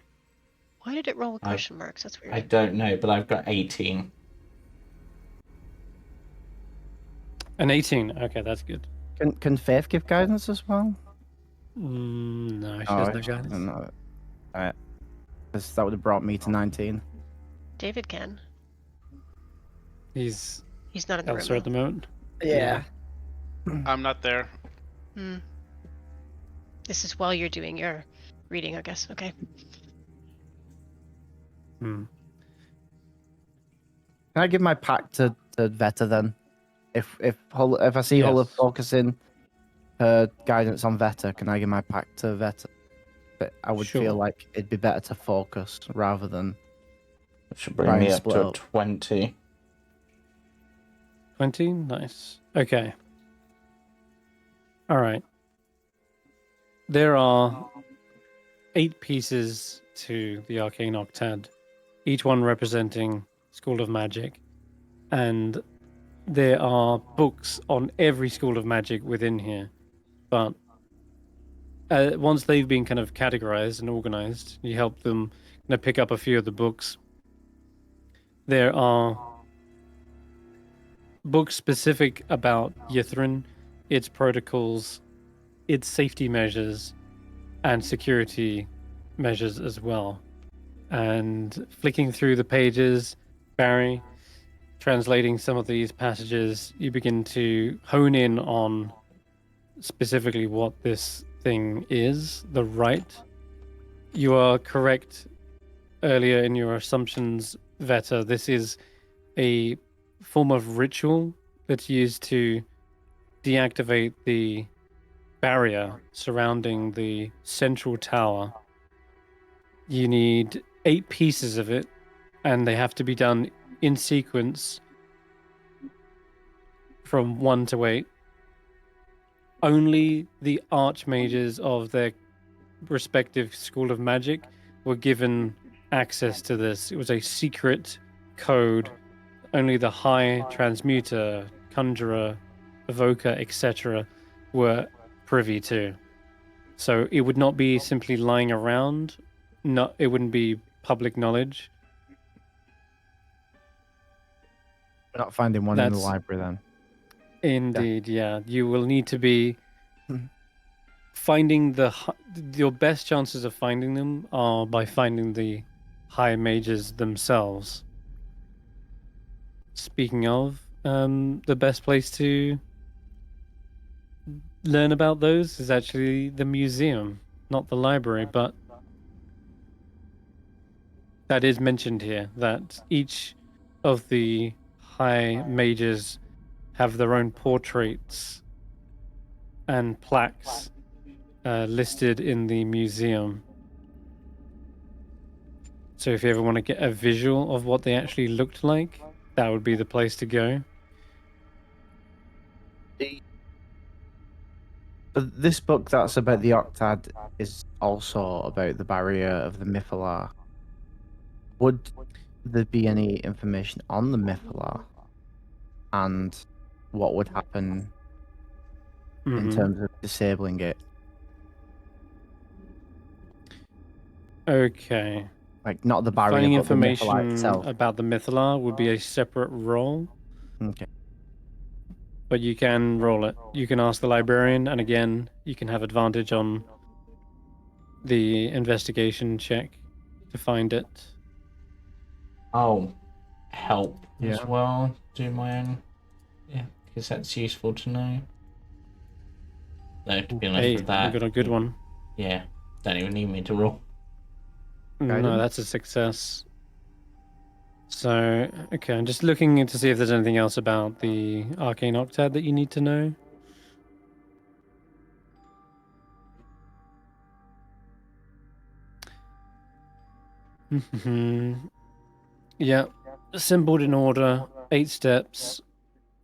Speaker 5: Why did it roll with question marks? That's weird.
Speaker 4: I don't know, but I've got 18.
Speaker 1: An 18, okay, that's good.
Speaker 3: Can Faith give guidance as well?
Speaker 1: No, she has no guidance.
Speaker 3: No. Alright. Because that would have brought me to 19.
Speaker 5: David can.
Speaker 1: He's
Speaker 5: not in the
Speaker 1: elsewhere
Speaker 5: room.
Speaker 1: at the moment.
Speaker 3: Yeah.
Speaker 2: I'm not there.
Speaker 5: This is while you're doing your reading, I guess. Okay.
Speaker 3: Can I give my pack to Veta then? If I see Hulla
Speaker 1: Yes.
Speaker 3: focusing her guidance on Veta, can I give my pack to Veta? But I would
Speaker 1: Sure.
Speaker 3: feel like it'd be better to focus rather than
Speaker 4: That should bring
Speaker 3: Try
Speaker 4: me
Speaker 3: and
Speaker 4: up
Speaker 3: split
Speaker 4: to a
Speaker 3: up.
Speaker 4: 20.
Speaker 1: 20? Nice. Okay. All right. There are 8 pieces to the Arcane Octad, each one representing School of Magic. And there are books on every school of magic within here, but once they've been kind of categorized and organized, you help them pick up a few of the books. There are books specific about Yithrin, its protocols, its safety measures, and security measures as well. And flicking through the pages, Barry, translating some of these passages, you begin to hone in on specifically what this thing is, the rite. You are correct earlier in your assumptions, Veta. This is a form of ritual that's used to deactivate the barrier surrounding the central tower. You need 8 pieces of it, and they have to be done in sequence from 1 to 8. Only the archmages of their respective school of magic were given access to this. It was a secret code. Only the high transmuter, conjurer, evoker, etc. were privy to. So it would not be simply lying around. No, it wouldn't be public knowledge.
Speaker 3: We're not finding one in the
Speaker 1: That's-
Speaker 3: library then.
Speaker 1: Indeed, yeah. You will need to be finding your best chances of finding them are by finding the high mages themselves. Speaking of, the best place to learn about those is actually the museum, not the library, but that is mentioned here, that each of the high mages have their own portraits and plaques listed in the museum. So if you ever want to get a visual of what they actually looked like, that would be the place to go.
Speaker 3: But this book that's about the Octad is also about the barrier of the Mythalar. Would there be any information on the Mythalar and what would happen in
Speaker 1: Mhm.
Speaker 3: terms of disabling it?
Speaker 1: Okay.
Speaker 3: Like, not the barrier,
Speaker 1: Finding
Speaker 3: but the Mythalar
Speaker 1: information
Speaker 3: itself.
Speaker 1: about the Mythalar would be a separate role,
Speaker 3: Okay.
Speaker 1: but you can roll it. You can ask the librarian, and again, you can have advantage on the investigation check to find it.
Speaker 4: I'll help as
Speaker 3: Yeah.
Speaker 4: well. Do my own. Yeah, because that's useful to know. Though, to be honest
Speaker 1: Hey,
Speaker 4: with that,
Speaker 1: we got a good one.
Speaker 4: yeah, don't even need me to roll.
Speaker 1: No,
Speaker 3: Guidance?
Speaker 1: that's a success. So, okay, I'm just looking to see if there's anything else about the Arcane Octad that you need to know. Yeah, assembled in order, 8 steps.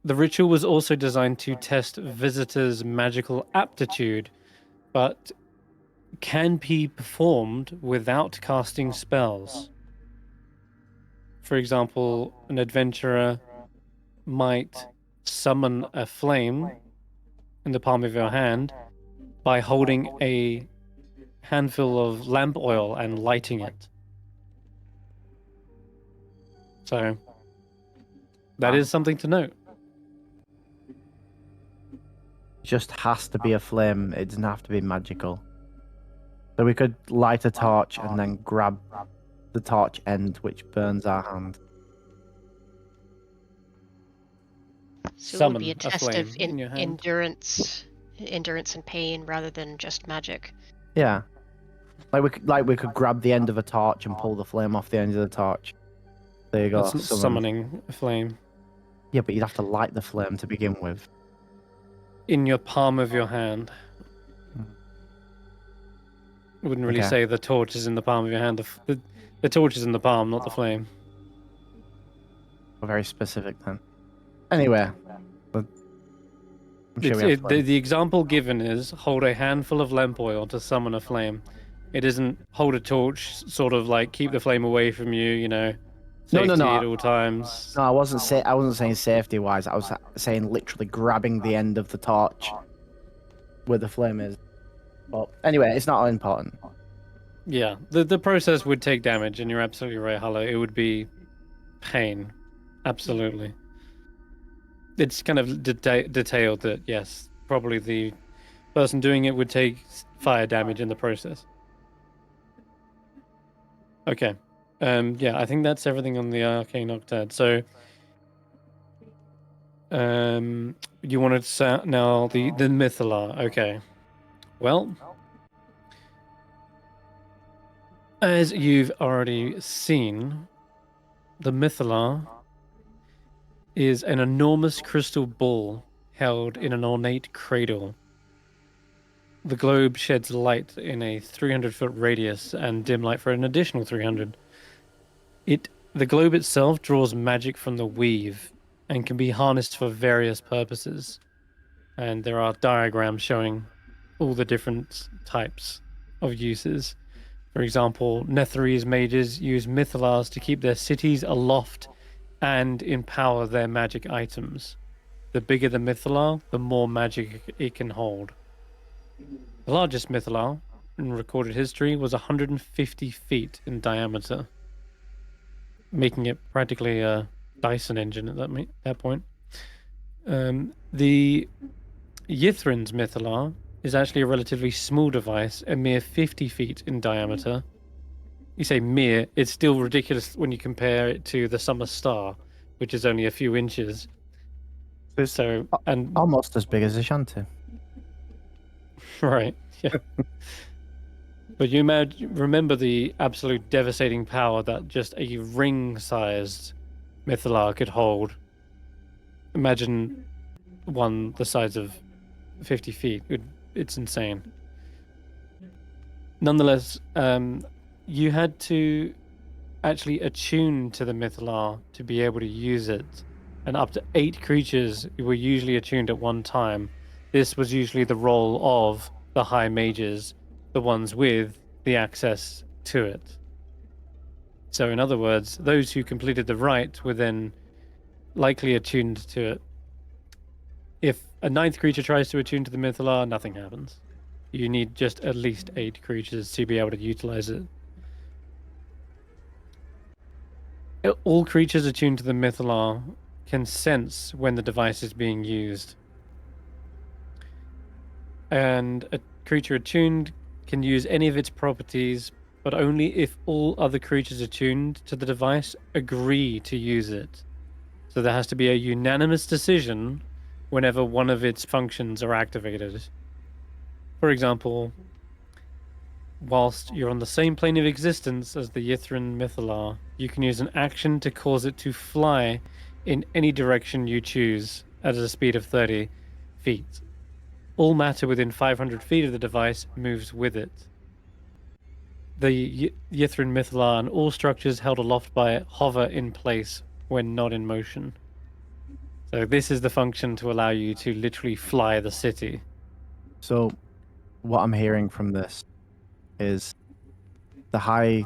Speaker 1: The ritual was also designed to test visitors' magical aptitude, but can be performed without casting spells. For example, an adventurer might summon a flame in the palm of your hand by holding a handful of lamp oil and lighting it. So that is something to note.
Speaker 3: Just has to be a flame. It doesn't have to be magical. So we could light a torch and then grab the torch end, which burns our hand.
Speaker 5: So it
Speaker 1: Summon
Speaker 5: would be a
Speaker 1: a
Speaker 5: test
Speaker 1: flame
Speaker 5: of
Speaker 1: in your hand.
Speaker 5: endurance and pain rather than just magic.
Speaker 3: Yeah. Like we could grab the end of a torch and pull the flame off the end of the torch. There you go.
Speaker 1: That's not
Speaker 3: summon.
Speaker 1: summoning a flame.
Speaker 3: Yeah, but you'd have to light the flame to begin with.
Speaker 1: In your palm of your hand. I wouldn't really
Speaker 3: Okay.
Speaker 1: say the torch is in the palm of your hand. The torch is in the palm, not the flame.
Speaker 3: Very specific then. Anyway, I'm sure we have
Speaker 1: The example given is hold a handful of lamp oil to summon a flame. It isn't hold a torch, sort of like keep the flame away from you,
Speaker 3: No,
Speaker 1: Safety
Speaker 3: no, no.
Speaker 1: at all times.
Speaker 3: No, I wasn't saying safety wise. I was saying literally grabbing the end of the torch where the flame is. But anyway, it's not important.
Speaker 1: Yeah, the process would take damage, and you're absolutely right, Hulla. It would be pain. Absolutely. It's kind of detailed that, yes, probably the person doing it would take fire damage in the process. Okay. Yeah, I think that's everything on the Arcane Octad. So, you wanted to say now the Mythalar. Okay. Well, as you've already seen, the Mythalar is an enormous crystal ball held in an ornate cradle. The globe sheds light in a 300-foot radius and dim light for an additional 300. The globe itself draws magic from the weave and can be harnessed for various purposes. And there are diagrams showing all the different types of uses. For example, Netherese mages use Mythalars to keep their cities aloft and empower their magic items. The bigger the Mythalar, the more magic it can hold. The largest Mythalar in recorded history was 150 feet in diameter, making it practically a Dyson engine at that point. The Yithrin's Mythalar is actually a relatively small device, a mere 50 feet in diameter. You say mere, it's still ridiculous when you compare it to the Summer Star, which is only a few inches.
Speaker 3: It's
Speaker 1: and
Speaker 3: almost as big as Ashanti.
Speaker 1: Right, yeah. But you remember the absolute devastating power that just a ring-sized Mythalar could hold. Imagine one the size of 50 feet. It's insane. Nonetheless, you had to actually attune to the Mythalar to be able to use it. And up to 8 creatures were usually attuned at one time. This was usually the role of the High Mages, the ones with the access to it. So in other words, those who completed the rite were then likely attuned to it. If a 9th creature tries to attune to the Mythalar, nothing happens. You need just at least 8 creatures to be able to utilize it. All creatures attuned to the Mythalar can sense when the device is being used. And a creature attuned can use any of its properties, but only if all other creatures attuned to the device agree to use it. So there has to be a unanimous decision whenever one of its functions are activated. For example, whilst you're on the same plane of existence as the Yithrin Mythalar, you can use an action to cause it to fly in any direction you choose at a speed of 30 feet. All matter within 500 feet of the device moves with it. The Yithrin Mythalar and all structures held aloft by it hover in place when not in motion. So this is the function to allow you to literally fly the city.
Speaker 3: So what I'm hearing from this is the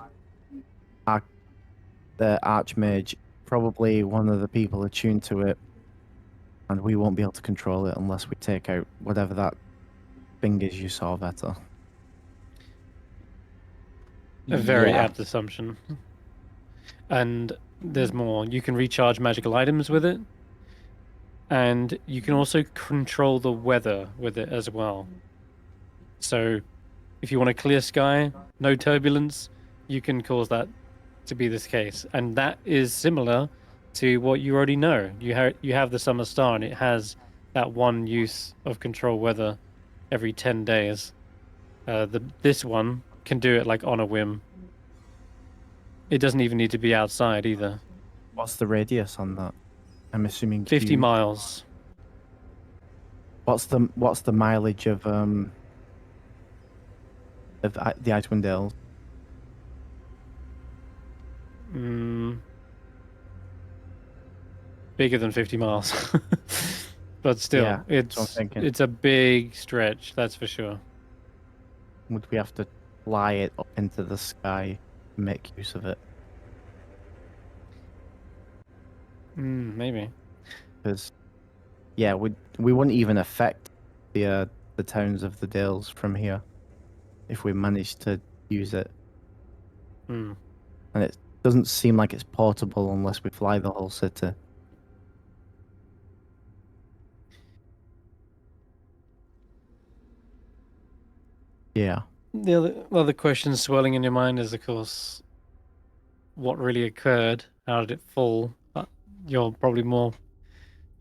Speaker 3: Archmage, probably one of the people attuned to it, and we won't be able to control it unless we take out whatever that thing is you saw, Vetter.
Speaker 1: A very
Speaker 4: Yeah.
Speaker 1: apt assumption. And there's more. You can recharge magical items with it. And you can also control the weather with it as well. So if you want a clear sky, no turbulence, you can cause that to be this case. And that is similar to what you already know. You have the Summer Star, and it has that one use of control weather every 10 days. This one can do it like on a whim. It doesn't even need to be outside either.
Speaker 3: What's the radius on that? I'm assuming
Speaker 1: 50 miles.
Speaker 3: What's the mileage of the Icewindale?
Speaker 1: Bigger than 50 miles. But still,
Speaker 3: Yeah,
Speaker 1: it's a big stretch, that's for sure.
Speaker 3: Would we have to fly it up into the sky and make use of it?
Speaker 1: Maybe.
Speaker 3: Because, yeah, we wouldn't even affect the towns of the Dales from here if we managed to use it.
Speaker 1: Hmm.
Speaker 3: And it doesn't seem like it's portable unless we fly the whole city. Yeah.
Speaker 1: The other question swirling in your mind is, of course, what really occurred? How did it fall? You're probably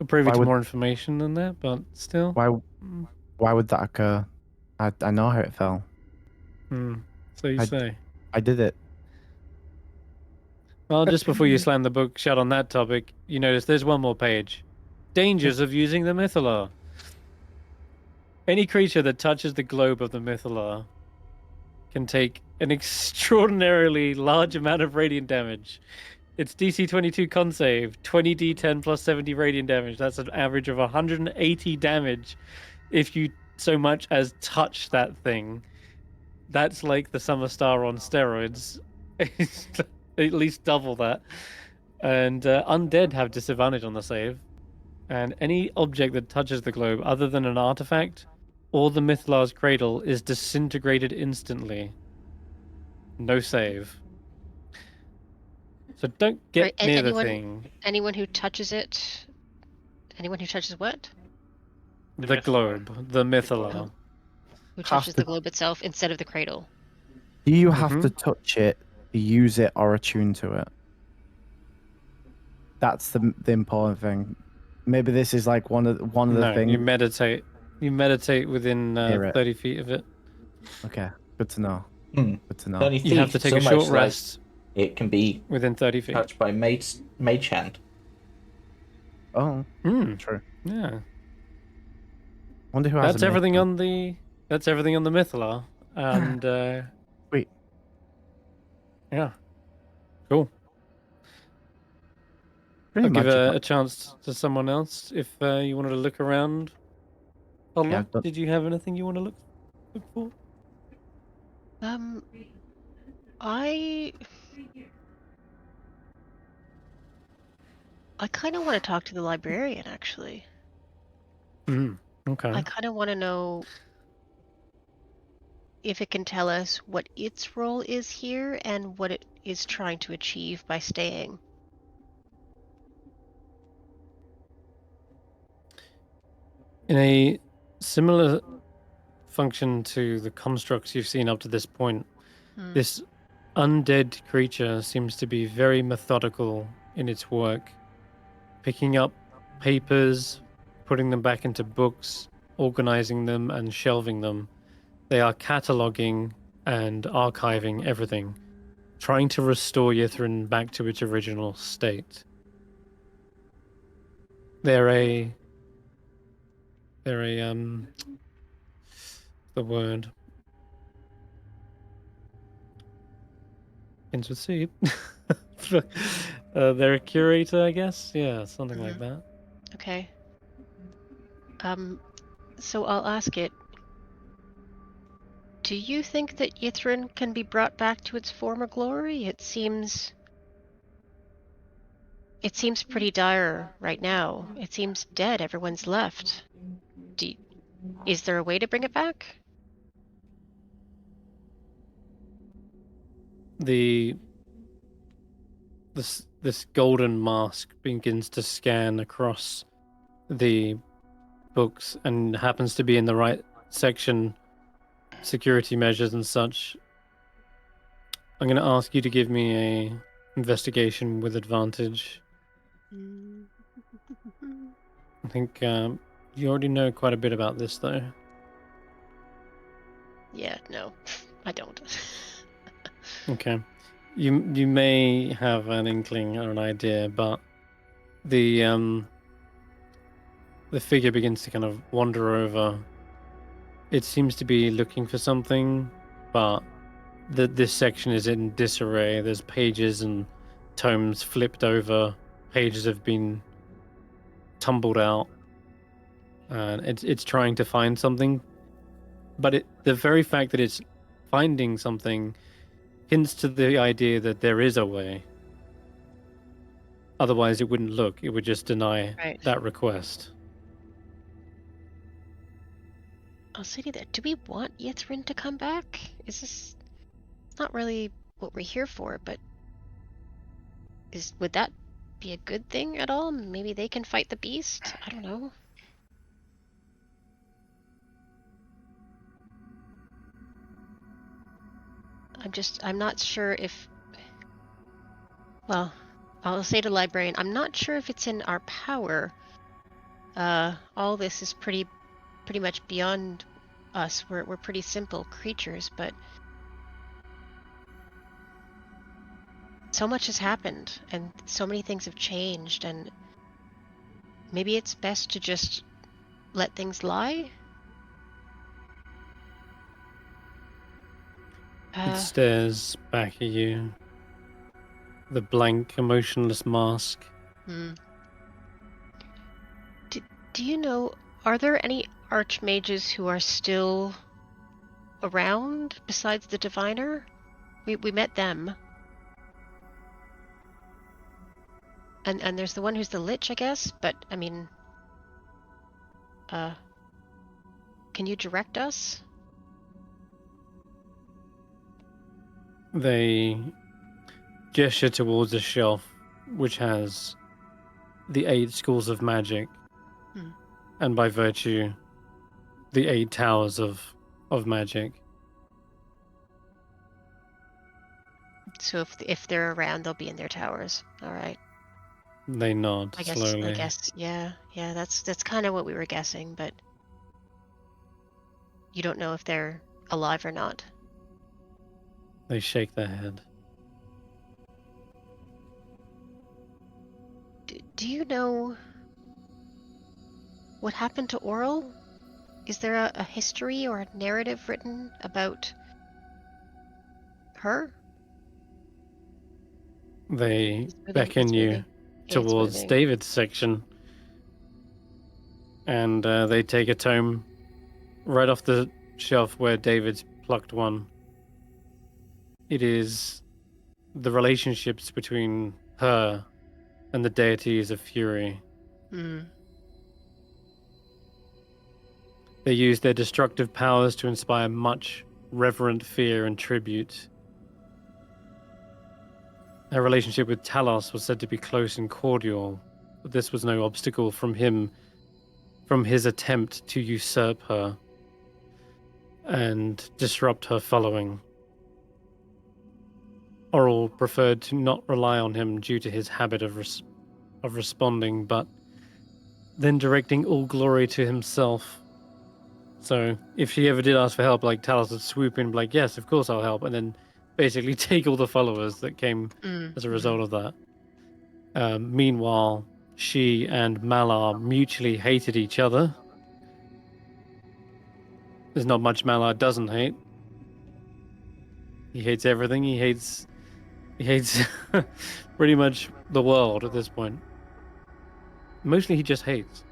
Speaker 1: privy
Speaker 3: Why
Speaker 1: to
Speaker 3: would-
Speaker 1: more information than that, but still.
Speaker 3: Why
Speaker 1: Mm,
Speaker 3: why would that occur? I know how it fell.
Speaker 1: So you say.
Speaker 3: I did it.
Speaker 1: Well, just before you slam the book shut on that topic, you notice there's one more page. Dangers of using the Mythalar. Any creature that touches the globe of the Mythalar can take an extraordinarily large amount of radiant damage. It's DC 22 con save, 20d10 plus 70 radiant damage. That's an average of 180 damage if you so much as touch that thing. That's like the Summer Star on steroids. At least double that. And undead have disadvantage on the save. And any object that touches the globe other than an artifact or the Mythalar's cradle is disintegrated instantly. No save. So don't get
Speaker 5: Right,
Speaker 1: near
Speaker 5: anyone-
Speaker 1: the thing.
Speaker 5: Anyone who touches it. Anyone who touches what?
Speaker 2: The
Speaker 1: The
Speaker 2: Mythalar.
Speaker 1: globe. The Mythalar.
Speaker 5: Who
Speaker 3: Have
Speaker 5: touches
Speaker 3: to-
Speaker 5: the globe itself instead of the cradle?
Speaker 3: Do you have
Speaker 1: Mhm.
Speaker 3: to touch it to use it or attune to it? That's the important thing. Maybe this is like one of the
Speaker 1: No,
Speaker 3: things.
Speaker 1: you meditate. You meditate within
Speaker 3: Hear it.
Speaker 1: 30 feet of it.
Speaker 3: Okay, good to know.
Speaker 4: Hmm.
Speaker 3: Good to know.
Speaker 4: 30
Speaker 1: You have
Speaker 4: feet,
Speaker 1: to
Speaker 4: it's
Speaker 1: take a
Speaker 4: almost
Speaker 1: short
Speaker 4: like
Speaker 1: rest
Speaker 4: It can be
Speaker 1: within 30 feet.
Speaker 4: touched by mage hand.
Speaker 3: Oh,
Speaker 1: Hmm.
Speaker 3: true.
Speaker 1: Yeah.
Speaker 3: Wonder who has
Speaker 1: That's
Speaker 3: a
Speaker 1: everything
Speaker 3: mage.
Speaker 1: on the Mythalar. And
Speaker 3: Sweet.
Speaker 1: yeah. Cool.
Speaker 3: Pretty
Speaker 1: I'll give
Speaker 3: magical.
Speaker 1: a chance to someone else if you wanted to look around. Hulla,
Speaker 3: I've done-
Speaker 1: did you have anything you want to look for?
Speaker 5: I kind of want to talk to the librarian, actually.
Speaker 1: Okay.
Speaker 5: I kind of want to know if it can tell us what its role is here and what it is trying to achieve by staying.
Speaker 1: In a similar function to the constructs you've seen up to this point,
Speaker 5: Hmm.
Speaker 1: this undead creature seems to be very methodical in its work, picking up papers, putting them back into books, organizing them, and shelving them. They are cataloging and archiving everything, trying to restore Yithrin back to its original state. They're a the word ends with C. They're a curator, I guess. Yeah, something like that.
Speaker 5: Okay. So I'll ask it. Do you think that Yithrin can be brought back to its former glory? It seems pretty dire right now. It seems dead. Everyone's left. Is there a way to bring it back?
Speaker 1: This golden mask begins to scan across the books and happens to be in the right section, security measures and such. I'm going to ask you to give me a investigation with advantage. I think you already know quite a bit about this, though.
Speaker 5: Yeah, no, I don't.
Speaker 1: Okay, you may have an inkling or an idea, but the figure begins to kind of wander over. It seems to be looking for something, but this section is in disarray. There's pages and tomes flipped over. Pages have been tumbled out, and it's trying to find something. But the very fact that it's finding something hints to the idea that there is a way. Otherwise, it wouldn't look. It would just deny
Speaker 5: Right.
Speaker 1: that request.
Speaker 5: I'll say to that. Do we want Yithrin to come back? Is this not really what we're here for? But would that be a good thing at all? Maybe they can fight the beast. I don't know. I'm not sure if. Well, I'll say to Librarian, I'm not sure if it's in our power. All this is pretty much beyond us. We're pretty simple creatures, but so much has happened, and so many things have changed, and maybe it's best to just let things lie.
Speaker 1: It stares back at you. The blank, emotionless mask.
Speaker 5: Do you know, are there any archmages who are still around besides the diviner? We met them. And there's the one who's the lich, I guess, but I mean, can you direct us?
Speaker 1: They gesture towards a shelf which has the 8 schools of magic, and by virtue, the 8 towers of magic.
Speaker 5: So if they're around, they'll be in their towers. All right.
Speaker 1: They nod slowly.
Speaker 5: I guess, yeah. That's kind of what we were guessing, but you don't know if they're alive or not.
Speaker 1: They shake their head.
Speaker 5: Do you know what happened to Oral? Is there a history or a narrative written about her?
Speaker 1: They beckon you towards David's section, and they take a tome right off the shelf where David's plucked one. It is the relationships between her and the deities of fury. They use their destructive powers to inspire much reverent fear and tribute. Her relationship with Talos was said to be close and cordial, but this was no obstacle from his attempt to usurp her and disrupt her following. Oral preferred to not rely on him due to his habit of responding, but then directing all glory to himself. So if she ever did ask for help, like Talos would swoop in and be like, yes, of course I'll help, and then basically take all the followers that came as a result of that. Meanwhile, she and Malar mutually hated each other. There's not much Malar doesn't hate. He hates everything. He hates pretty much the world at this point. Mostly he just hates.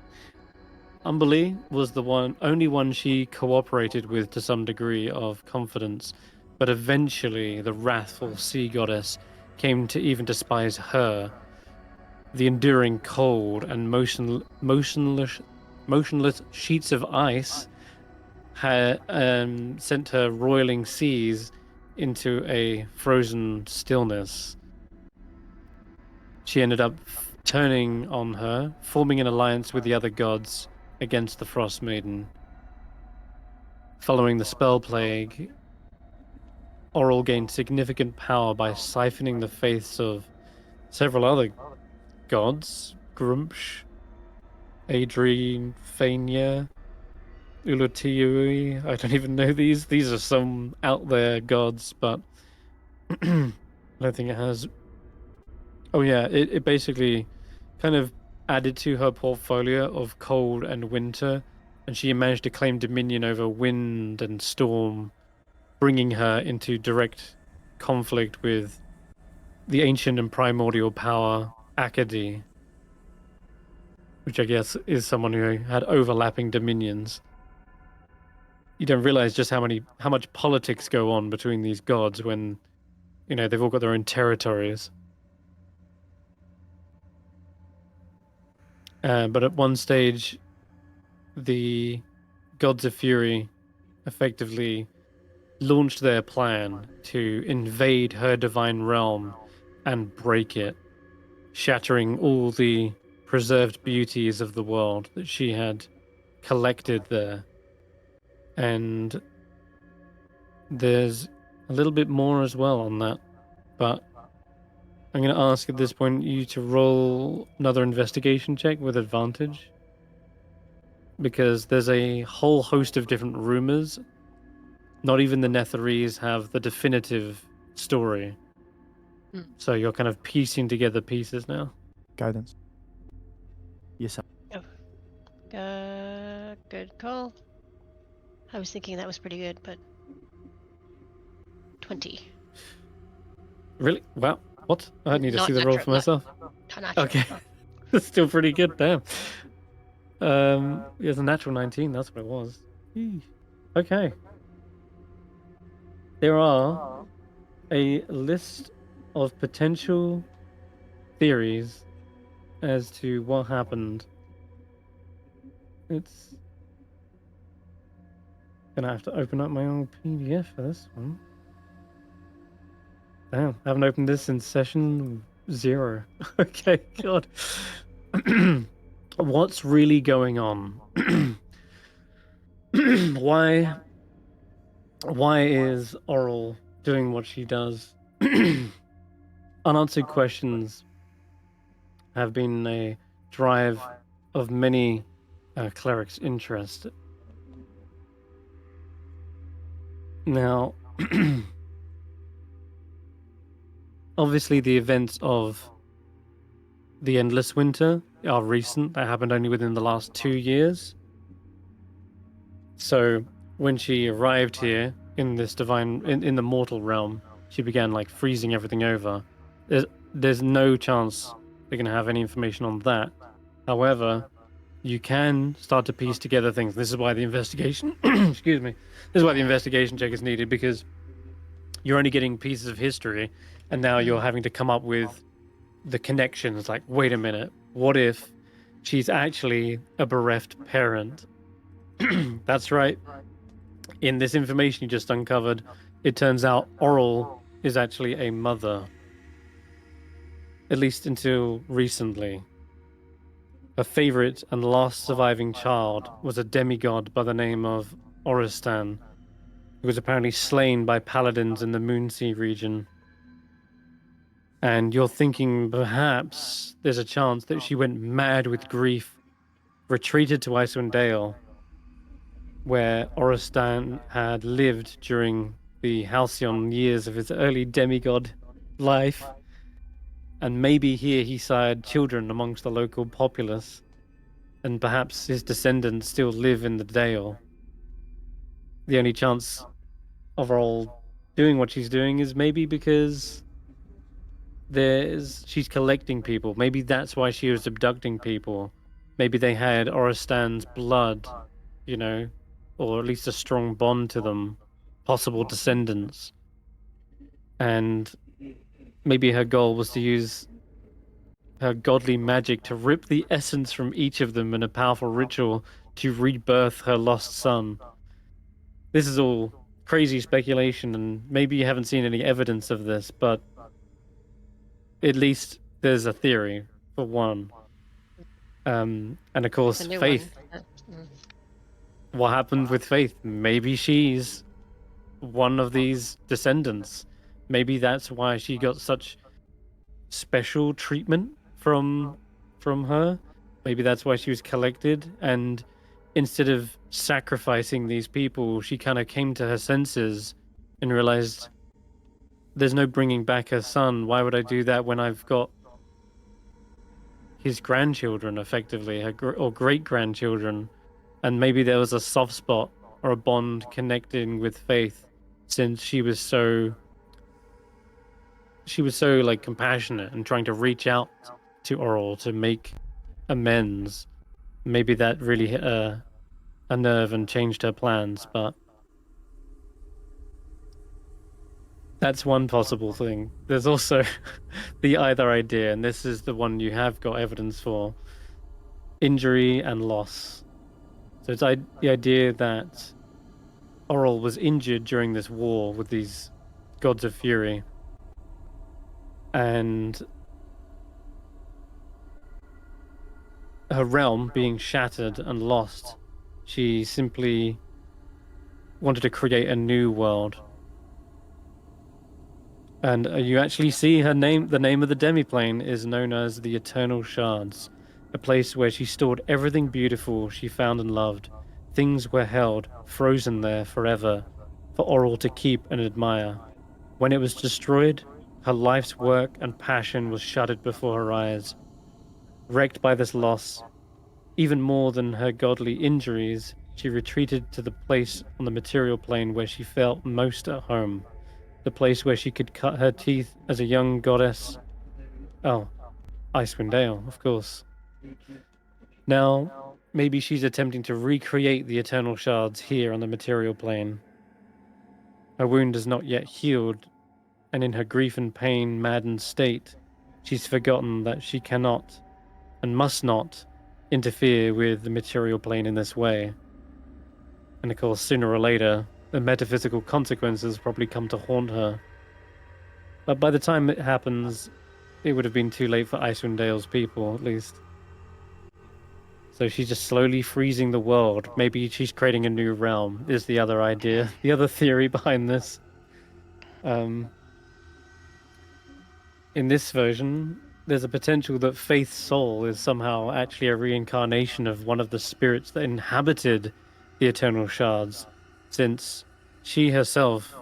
Speaker 1: Umberlee was the only one she cooperated with to some degree of confidence, but eventually the wrathful sea goddess came to even despise her. The enduring cold and motionless sheets of ice had sent her roiling seas into a frozen stillness. She ended up turning on her, forming an alliance with the other gods against the Frostmaiden. Following the spell plague, Oral gained significant power by siphoning the faiths of several other gods, Grumpsh, Adrien, Fania, Ulutiui. I don't even know these. These are some out there gods, but I don't think it has. Oh yeah, it basically kind of added to her portfolio of cold and winter, and she managed to claim dominion over wind and storm, bringing her into direct conflict with the ancient and primordial power Akkadi, which I guess is someone who had overlapping dominions. You don't realize just how much politics go on between these gods when, they've all got their own territories. But at one stage, the Gods of Fury effectively launched their plan to invade her divine realm and break it, shattering all the preserved beauties of the world that she had collected there. And there's a little bit more as well on that, but I'm going to ask at this point you to roll another investigation check with advantage, because there's a whole host of different rumors. Not even the Netherese have the definitive story.
Speaker 5: Hmm.
Speaker 1: So you're kind of piecing together pieces now.
Speaker 3: Guidance. Yourself.
Speaker 5: Good call. I was thinking that was pretty good, but 20.
Speaker 1: Really? Wow. What? I need to
Speaker 5: Not
Speaker 1: see the roll for
Speaker 5: natural-
Speaker 1: myself.
Speaker 5: Not natural.
Speaker 1: Okay. That's still pretty good, damn. It's a natural 19, that's what it was. Eesh. Okay. There are a list of potential theories as to what happened. It's gonna have to open up my own PDF for this one. Damn, I haven't opened this since session 0. Okay, God. What's really going on? Why is Oral doing what she does? Unanswered questions have been a drive of many clerics' interest. Now, obviously the events of the Endless Winter are recent. That happened only within the last 2 years. So when she arrived here in this in the mortal realm, she began like freezing everything over. There's no chance they're going to have any information on that. However, you can start to piece together things. This is why the investigation excuse me. This is why the investigation check is needed, because you're only getting pieces of history, and now you're having to come up with the connections. Like, wait a minute, what if she's actually a bereft parent? That's right. In this information you just uncovered, it turns out Oral is actually a mother. At least until recently. Her favorite and last surviving child was a demigod by the name of Oristan, who was apparently slain by paladins in the Moonsea region. And you're thinking perhaps there's a chance that she went mad with grief, retreated to Icewindale, where Oristan had lived during the halcyon years of his early demigod life. And maybe here he sired children amongst the local populace, and perhaps his descendants still live in the Dale. The only chance of Oral doing what she's doing is maybe because she's collecting people. Maybe that's why she was abducting people. Maybe they had Oristan's blood, you know, or at least a strong bond to them, possible descendants. And maybe her goal was to use her godly magic to rip the essence from each of them in a powerful ritual to rebirth her lost son. This is all crazy speculation, and maybe you haven't seen any evidence of this, but at least there's a theory, for one. And of course,
Speaker 5: The new
Speaker 1: Faith.
Speaker 5: one.
Speaker 1: What happened with Faith? Maybe she's one of these descendants. Maybe that's why she got such special treatment from her. Maybe that's why she was collected, and instead of sacrificing these people, she kind of came to her senses and realized there's no bringing back her son. Why would I do that when I've got his grandchildren, effectively, or great-grandchildren? And maybe there was a soft spot or a bond connecting with Faith, since she was so like compassionate and trying to reach out to Oral to make amends. Maybe that really hit a nerve and changed her plans, but that's one possible thing. There's also the other idea, and this is the one you have got evidence for. injury and loss. So it's the idea that Oral was injured during this war with these gods of fury, and her realm being shattered and lost, she simply wanted to create a new world. And you actually see her name, the name of the demiplane is known as the Eternal Shards, a place where she stored everything beautiful she found and loved. Things were held, frozen there forever, for Oral to keep and admire. When it was destroyed, her life's work and passion was shuttered before her eyes. Wrecked by this loss, even more than her godly injuries, she retreated to the place on the material plane where she felt most at home. The place where she could cut her teeth as a young goddess. Oh, Icewindale, of course. Now, maybe she's attempting to recreate the Eternal Shards here on the material plane. Her wound is not yet healed, and in her grief and pain maddened state, she's forgotten that she cannot and must not interfere with the material plane in this way. And of course, sooner or later, the metaphysical consequences probably come to haunt her. But by the time it happens, it would have been too late for Icewindale's people, at least. So she's just slowly freezing the world. Maybe she's creating a new realm, is the other idea, the other theory behind this. In this version, there's a potential that Faith's soul is somehow actually a reincarnation of one of the spirits that inhabited the Eternal Shards, since she herself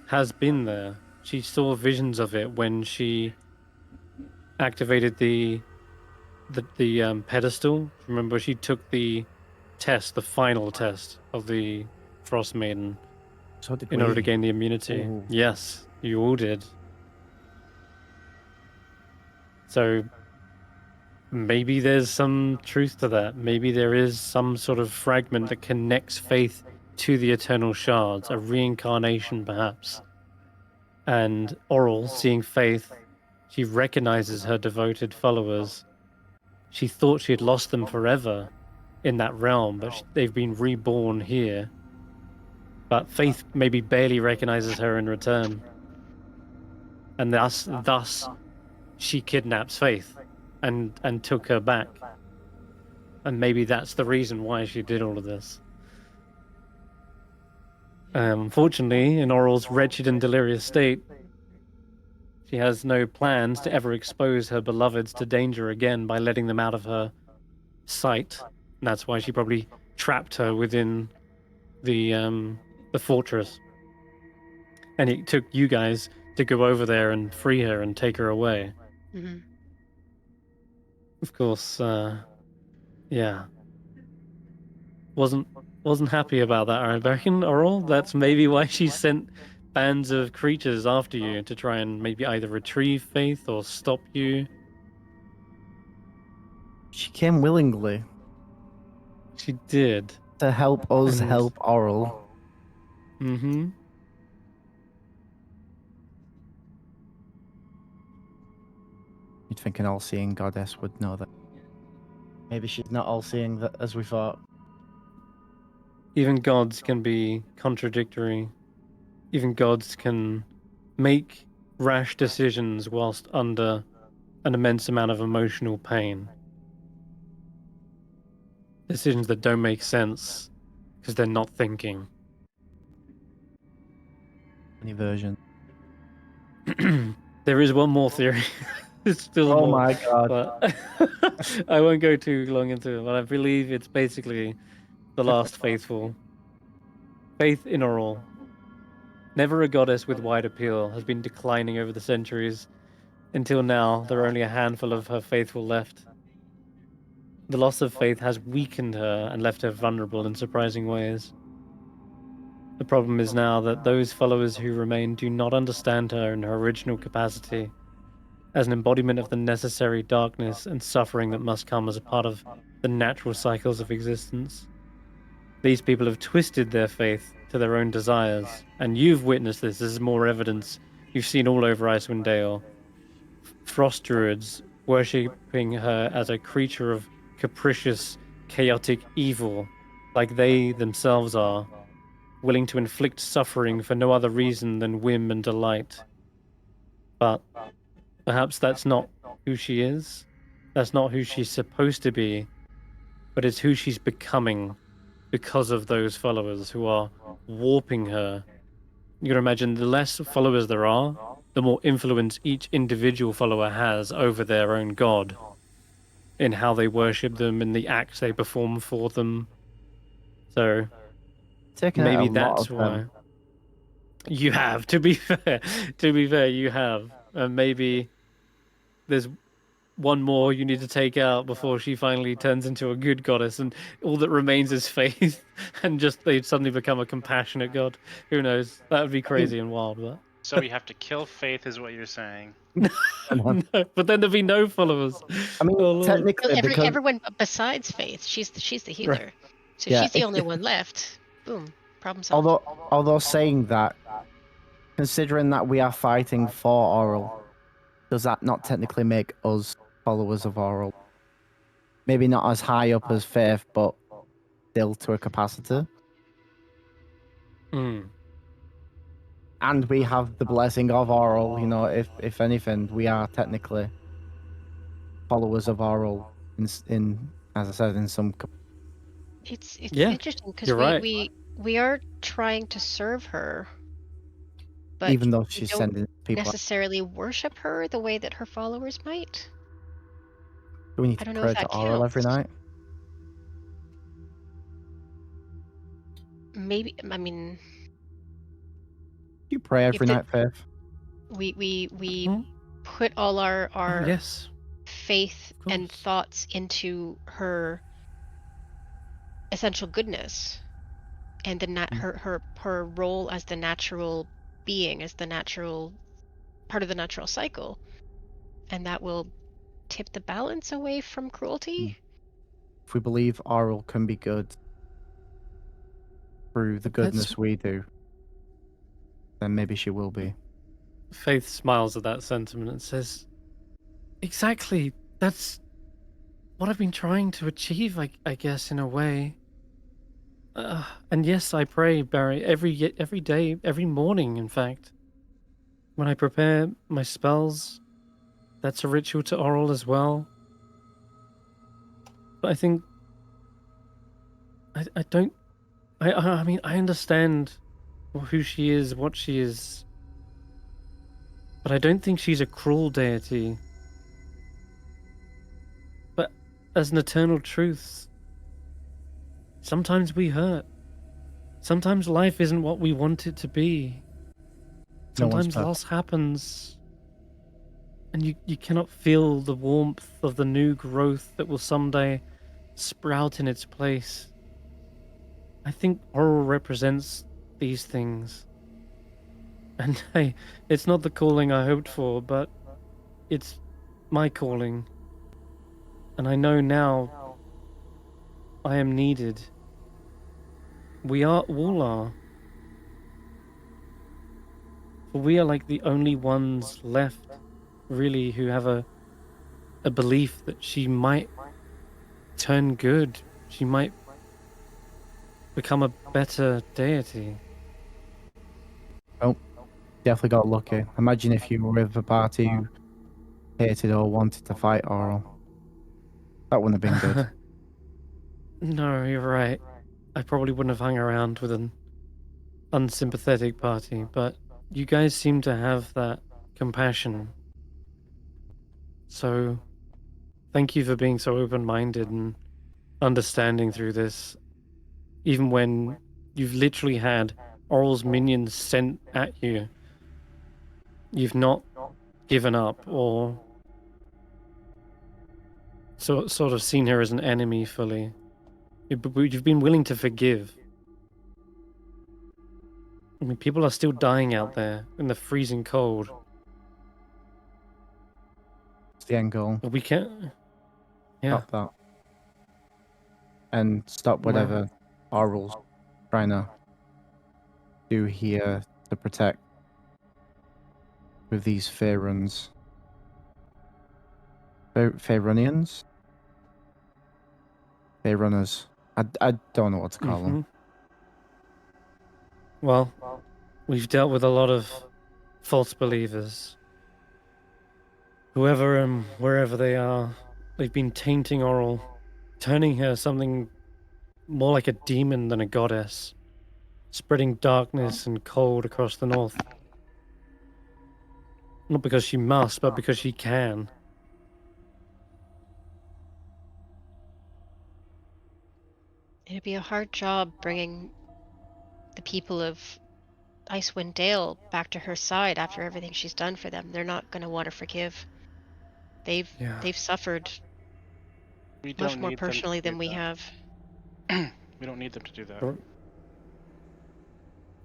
Speaker 1: has been there. She saw visions of it when she activated the pedestal. Remember, she took the test, the final test of the Frostmaiden,
Speaker 3: So did
Speaker 1: in order to
Speaker 3: we.
Speaker 1: gain the immunity.
Speaker 3: Ooh.
Speaker 1: Yes, you all did. So maybe there's some truth to that. Maybe there is some sort of fragment that connects Faith to the Eternal Shards, a reincarnation perhaps. And Oral, seeing Faith, she recognizes her devoted followers. She thought she had lost them forever in that realm, but they've been reborn here. But Faith maybe barely recognizes her in return. And thus she kidnaps Faith and took her back. And maybe that's the reason why she did all of this. Fortunately, in Oral's wretched and delirious state, she has no plans to ever expose her beloveds to danger again by letting them out of her sight. And that's why she probably trapped her within the fortress. And it took you guys to go over there and free her and take her away.
Speaker 5: Mm-hmm.
Speaker 1: Of course, yeah. Wasn't happy about that, I reckon, Oral. That's maybe why she sent bands of creatures after you to try and maybe either retrieve Faith or stop you.
Speaker 3: She came willingly
Speaker 1: She did.
Speaker 3: to help us
Speaker 1: And-
Speaker 3: help Oral.
Speaker 1: Mm-hmm.
Speaker 3: You'd think an all-seeing goddess would know that. Maybe she's not all-seeing as we thought.
Speaker 1: Even gods can be contradictory. Even gods can make rash decisions whilst under an immense amount of emotional pain. Decisions that don't make sense because they're not thinking.
Speaker 3: Any version.
Speaker 1: There is one more theory. It's still
Speaker 3: Oh
Speaker 1: more,
Speaker 3: my god.
Speaker 1: but I won't go too long into it. But I believe it's basically the last faithful. Faith in Oral, never a goddess with wide appeal, has been declining over the centuries. Until now, there are only a handful of her faithful left. The loss of Faith has weakened her and left her vulnerable in surprising ways. The problem is now that those followers who remain do not understand her in her original capacity, as an embodiment of the necessary darkness and suffering that must come as a part of the natural cycles of existence. These people have twisted their faith to their own desires, and you've witnessed this. This is more evidence you've seen all over Icewindale. Frost druids worshipping her as a creature of capricious, chaotic evil, like they themselves are, willing to inflict suffering for no other reason than whim and delight. But perhaps that's not who she is. That's not who she's supposed to be, but it's who she's becoming because of those followers who are warping her. You can imagine the less followers there are, the more influence each individual follower has over their own god, in how they worship them, in the acts they perform for them. So
Speaker 3: Taking out a
Speaker 1: maybe
Speaker 3: lot
Speaker 1: that's
Speaker 3: of
Speaker 1: why.
Speaker 3: them.
Speaker 1: You have, to be fair. To be fair, you have. And maybe there's one more you need to take out before she finally turns into a good goddess, and all that remains is faith, and just they suddenly become a compassionate god. Who knows? That would be crazy and wild, but
Speaker 2: So we have to kill Faith, is what you're saying.
Speaker 1: no, but then there'd be no followers.
Speaker 3: I mean,
Speaker 1: Oh, Lord.
Speaker 3: technically, because
Speaker 5: Everyone besides Faith, she's the healer.
Speaker 1: Right.
Speaker 5: So
Speaker 3: Yeah,
Speaker 5: she's the
Speaker 3: if-
Speaker 5: only one left. Boom, problem solved.
Speaker 3: although saying that, considering that we are fighting for Oral, does that not technically make us followers of Oral? Maybe not as high up as Faith, but still to a capacity.
Speaker 1: Hmm.
Speaker 3: And we have the blessing of Oral. You know, if anything, we are technically followers of Oral. In as I said, in some.
Speaker 5: It's
Speaker 1: Yeah,
Speaker 5: interesting because
Speaker 1: you're right.
Speaker 5: we are trying to serve her, but
Speaker 3: Even though
Speaker 5: we
Speaker 3: she's
Speaker 5: don't
Speaker 3: sending people,
Speaker 5: necessarily worship her the way that her followers might.
Speaker 3: do we need
Speaker 5: I
Speaker 3: to
Speaker 5: don't know
Speaker 3: pray
Speaker 5: if
Speaker 3: to
Speaker 5: that
Speaker 3: Oral every
Speaker 5: counts.
Speaker 3: night?
Speaker 5: Maybe, I mean,
Speaker 3: You pray every
Speaker 5: the-
Speaker 3: night, Faith.
Speaker 5: we
Speaker 1: Hmm?
Speaker 5: put all our
Speaker 1: Oh, yes.
Speaker 5: faith
Speaker 1: Of
Speaker 5: and
Speaker 1: course.
Speaker 5: thoughts into her essential goodness, and her role as the natural being, as the natural part of the natural cycle, and that will tip the balance away from cruelty.
Speaker 3: If we believe Oral can be good through the
Speaker 1: That's-
Speaker 3: goodness we do, then maybe she will be.
Speaker 1: Faith smiles at that sentiment and says, "Exactly. That's what I've been trying to achieve, I guess, in a way. And yes, I pray, Barry, every day, every morning, in fact. When I prepare my spells, that's a ritual to Oral as well. But I think I don't. I mean, I understand who she is, what she is, but I don't think she's a cruel deity. But as an eternal truth, sometimes we hurt. Sometimes life isn't what we want it to be.
Speaker 3: No one's
Speaker 1: Sometimes
Speaker 3: perfect.
Speaker 1: loss happens. And you cannot feel the warmth of the new growth that will someday sprout in its place. I think Oral represents these things. And hey, it's not the calling I hoped for, but it's my calling. And I know now I am needed. We all are. For we are like the only ones left, really, who have a belief that she might turn good. She might become a better deity.
Speaker 3: Definitely got lucky. Imagine if you were with a party who hated or wanted to fight Oral. That wouldn't have been good.
Speaker 1: No, you're right. I probably wouldn't have hung around with an unsympathetic party, but you guys seem to have that compassion. So, thank you for being so open-minded and understanding through this. Even when you've literally had Oral's minions sent at you, you've not given up or sort of seen her as an enemy fully. You've been willing to forgive. I mean, people are still dying out there in the freezing cold.
Speaker 3: It's the end goal.
Speaker 1: But we can't. Yeah.
Speaker 3: Stop that. And stop
Speaker 1: Well-
Speaker 3: whatever Oral's trying to do here to protect with these Faeruns. Faerunians? Day runners. I don't know what to call them.
Speaker 1: Well, we've dealt with a lot of false believers. Whoever and wherever they are, they've been tainting Oral, turning her something more like a demon than a goddess, spreading darkness and cold across the north. Not because she must, but because she can.
Speaker 5: It'd be a hard job bringing the people of Icewindale back to her side after everything she's done for them. They're not going to want to forgive. They've suffered
Speaker 2: We
Speaker 5: much
Speaker 2: don't
Speaker 5: more
Speaker 2: need them to
Speaker 5: personally
Speaker 2: do
Speaker 5: than we
Speaker 2: that.
Speaker 5: have.
Speaker 2: We don't need them to do that.
Speaker 1: Sure.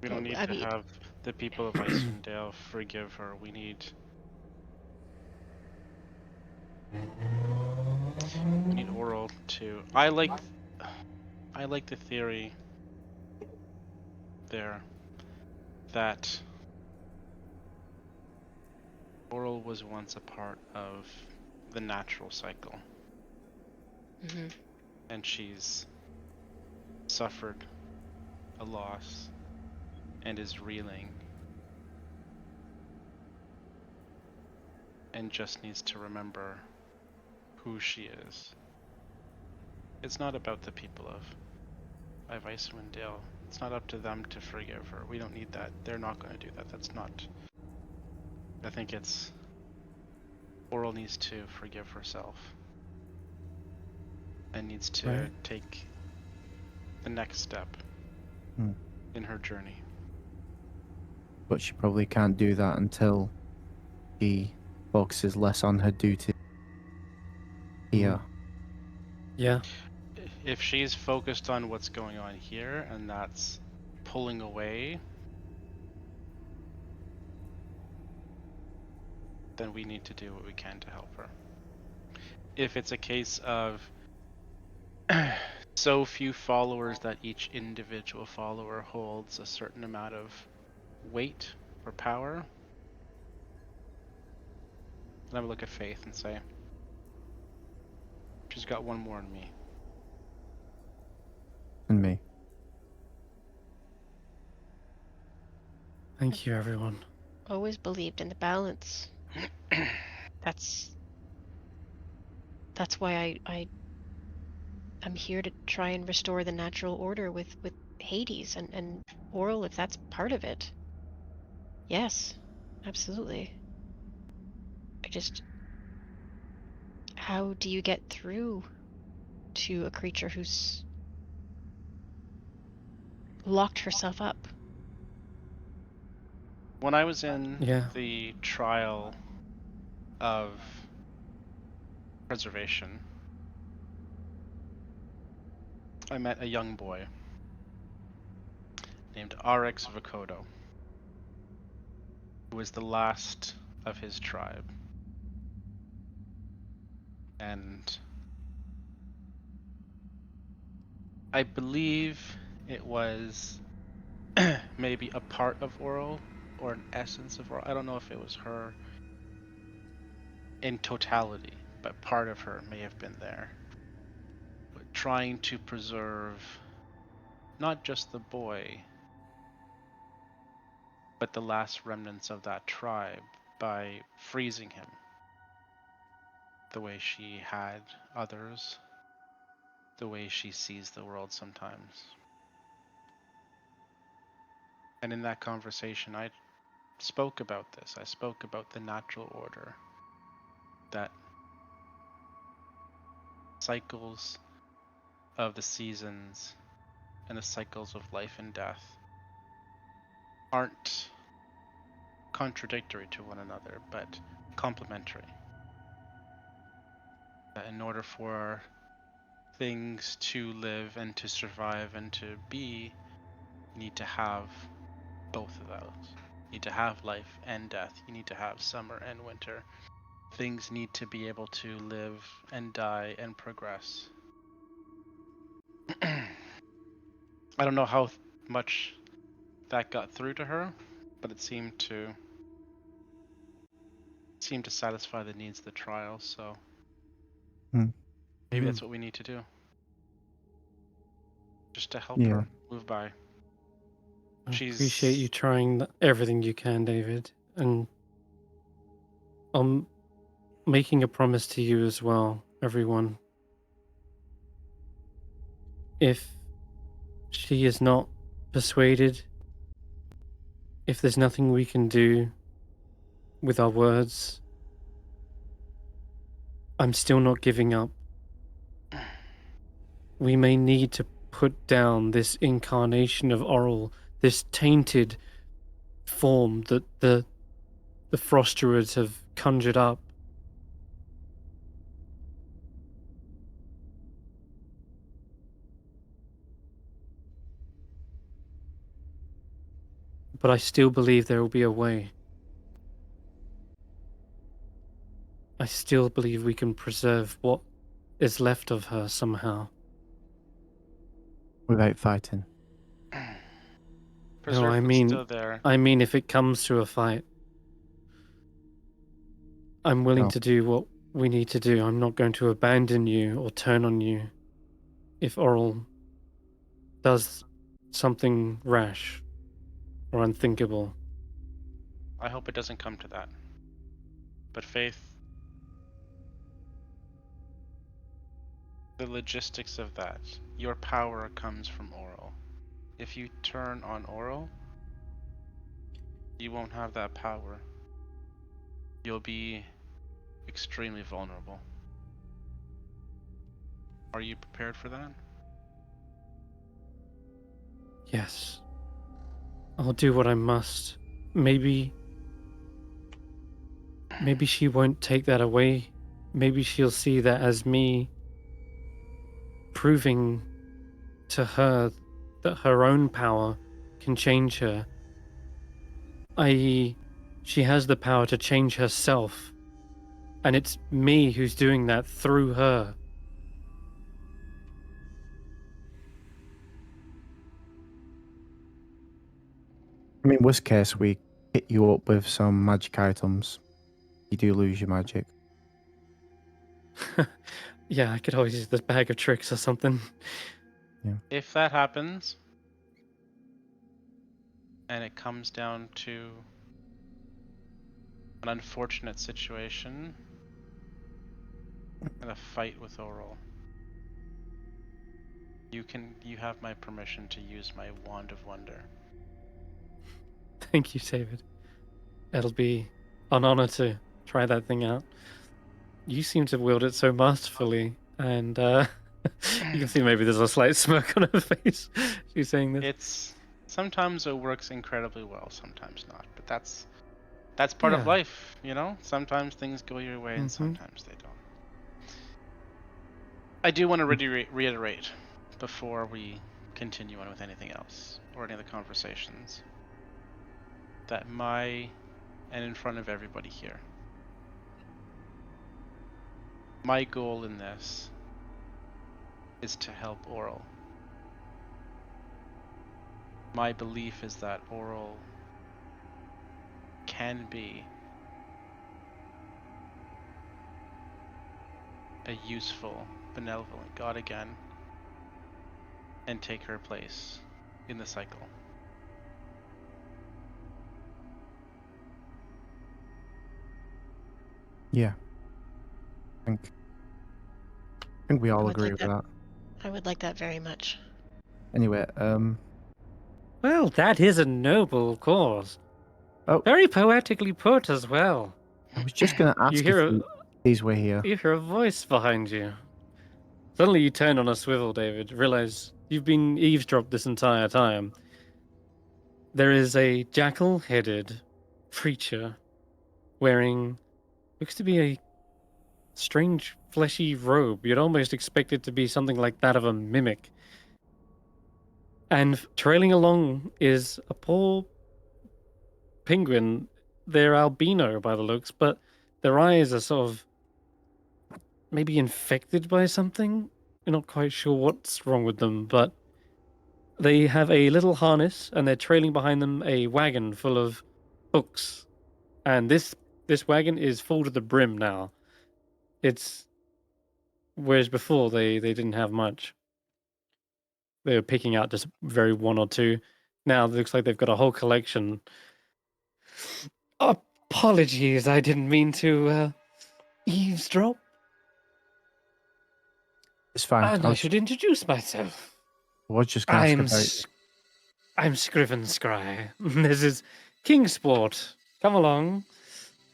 Speaker 2: We don't need
Speaker 5: I
Speaker 2: to
Speaker 5: mean-
Speaker 2: have the people of Icewindale forgive her. We need Oral to. I like the theory there that Oral was once a part of the natural cycle,
Speaker 5: Hmm.
Speaker 2: and she's suffered a loss and is reeling and just needs to remember who she is. It's not about the people of Icewindale. It's not up to them to forgive her. We don't need that. They're not going to do that. That's not. I think it's. Oral needs to forgive herself and needs to take the next step in her journey.
Speaker 3: But she probably can't do that until she focuses less on her duty here.
Speaker 1: Yeah.
Speaker 2: If she's focused on what's going on here and that's pulling away, then we need to do what we can to help her. If it's a case of so few followers that each individual follower holds a certain amount of weight or power, then I would look at Faith and say, she's got one more in me.
Speaker 3: And me.
Speaker 1: Thank you, everyone.
Speaker 5: Always believed in the balance. That's why I'm here to try and restore the natural order with Hades and Oral, if that's part of it. Yes, absolutely. How do you get through to a creature who's locked herself up?
Speaker 2: When I was in
Speaker 1: Yeah.
Speaker 2: the trial of preservation, I met a young boy named RX Vokodo, who was the last of his tribe. And I believe it was maybe a part of Oral or an essence of Oral. I don't know if it was her in totality, but part of her may have been there. But trying to preserve not just the boy, but the last remnants of that tribe by freezing him the way she had others, the way she sees the world sometimes. And in that conversation, I spoke about this. I spoke about the natural order, that cycles of the seasons and the cycles of life and death aren't contradictory to one another, but complementary. That in order for things to live and to survive and to be, you need to have both of those. You need to have life and death. You need to have summer and winter. Things need to be able to live and die and progress. I don't know how much that got through to her, but it seemed to satisfy the needs of the trial, so maybe that's what we need to do. just to help
Speaker 3: Yeah.
Speaker 2: her move by.
Speaker 1: I
Speaker 2: She's-
Speaker 1: appreciate you trying everything you can, David, and I'm making a promise to you as well, everyone. If she is not persuaded, if there's nothing we can do with our words, I'm still not giving up. We may need to put down this incarnation of Oral, this tainted form that the Frost Druids have conjured up. But I still believe there will be a way. I still believe we can preserve what is left of her somehow.
Speaker 3: Without fighting.
Speaker 2: Preserve
Speaker 1: I
Speaker 2: what's
Speaker 1: mean-
Speaker 2: still there.
Speaker 1: I mean, if it comes to a fight, I'm willing
Speaker 3: Oh.
Speaker 1: to do what we need to do. I'm not going to abandon you or turn on you if Oral does something rash or unthinkable.
Speaker 2: I hope it doesn't come to that. But Faith, the logistics of that, your power comes from Oral. If you turn on Oral, you won't have that power. You'll be extremely vulnerable. Are you prepared for that?
Speaker 1: Yes. I'll do what I must. Maybe she won't take that away. Maybe she'll see that as me proving to her that her own power can change her. I.e., she has the power to change herself. And it's me who's doing that through her.
Speaker 3: I mean, worst case, we hit you up with some magic items. You do lose your magic.
Speaker 1: Yeah, I could always use this bag of tricks or something.
Speaker 2: If that happens, and it comes down to an unfortunate situation and a fight with Oral, you have my permission to use my Wand of Wonder.
Speaker 1: Thank you, David. It'll be an honor to try that thing out. You seem to wield it so masterfully, and you can see maybe there's a slight smirk on her face. She's saying this.
Speaker 2: It's sometimes it works incredibly well, sometimes not. But that's part of
Speaker 1: Yeah.
Speaker 2: life, you know? Sometimes things go your way and
Speaker 1: Mhm.
Speaker 2: sometimes they don't. I do want to reiterate before we continue on with anything else or any other conversations that and in front of everybody here, my goal in this is to help Oral. My belief is that Oral can be a useful, benevolent god again and take her place in the cycle.
Speaker 3: Yeah. I think we all
Speaker 5: would
Speaker 3: agree
Speaker 5: like
Speaker 3: with that.
Speaker 5: I would like that very much.
Speaker 3: Anyway,
Speaker 1: Well, that is a noble cause.
Speaker 3: Oh.
Speaker 1: Very poetically put as well.
Speaker 3: I was just going to ask
Speaker 1: hear
Speaker 3: if these were here.
Speaker 1: You hear a voice behind you. Suddenly you turn on a swivel, David. Realize you've been eavesdropped this entire time. There is a jackal-headed creature wearing looks to be a strange fleshy robe. You'd almost expect it to be something like that of a mimic. And trailing along is a poor penguin. They're albino by the looks, but their eyes are sort of maybe infected by something. You're not quite sure what's wrong with them, but they have a little harness and they're trailing behind them a wagon full of books. And this wagon is full to the brim now. It's whereas before they didn't have much. They were picking out just very one or two. Now it looks like they've got a whole collection. Apologies, I didn't mean to eavesdrop.
Speaker 3: It's fine.
Speaker 1: And I should introduce myself.
Speaker 3: I was just going to
Speaker 1: I'm
Speaker 3: ask about...
Speaker 1: I'm Scriven Scry. This is Kingsport. Come along.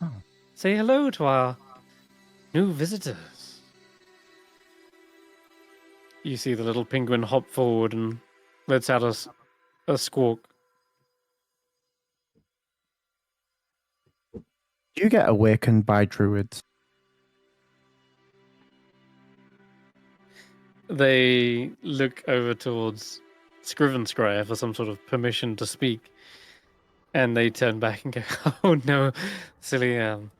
Speaker 3: Oh.
Speaker 1: Say hello to our new visitors. You see the little penguin hop forward and lets out a squawk.
Speaker 3: Do you get awakened by druids?
Speaker 1: They look over towards Scriven Scry for some sort of permission to speak. And they turn back and go, oh no, silly, well,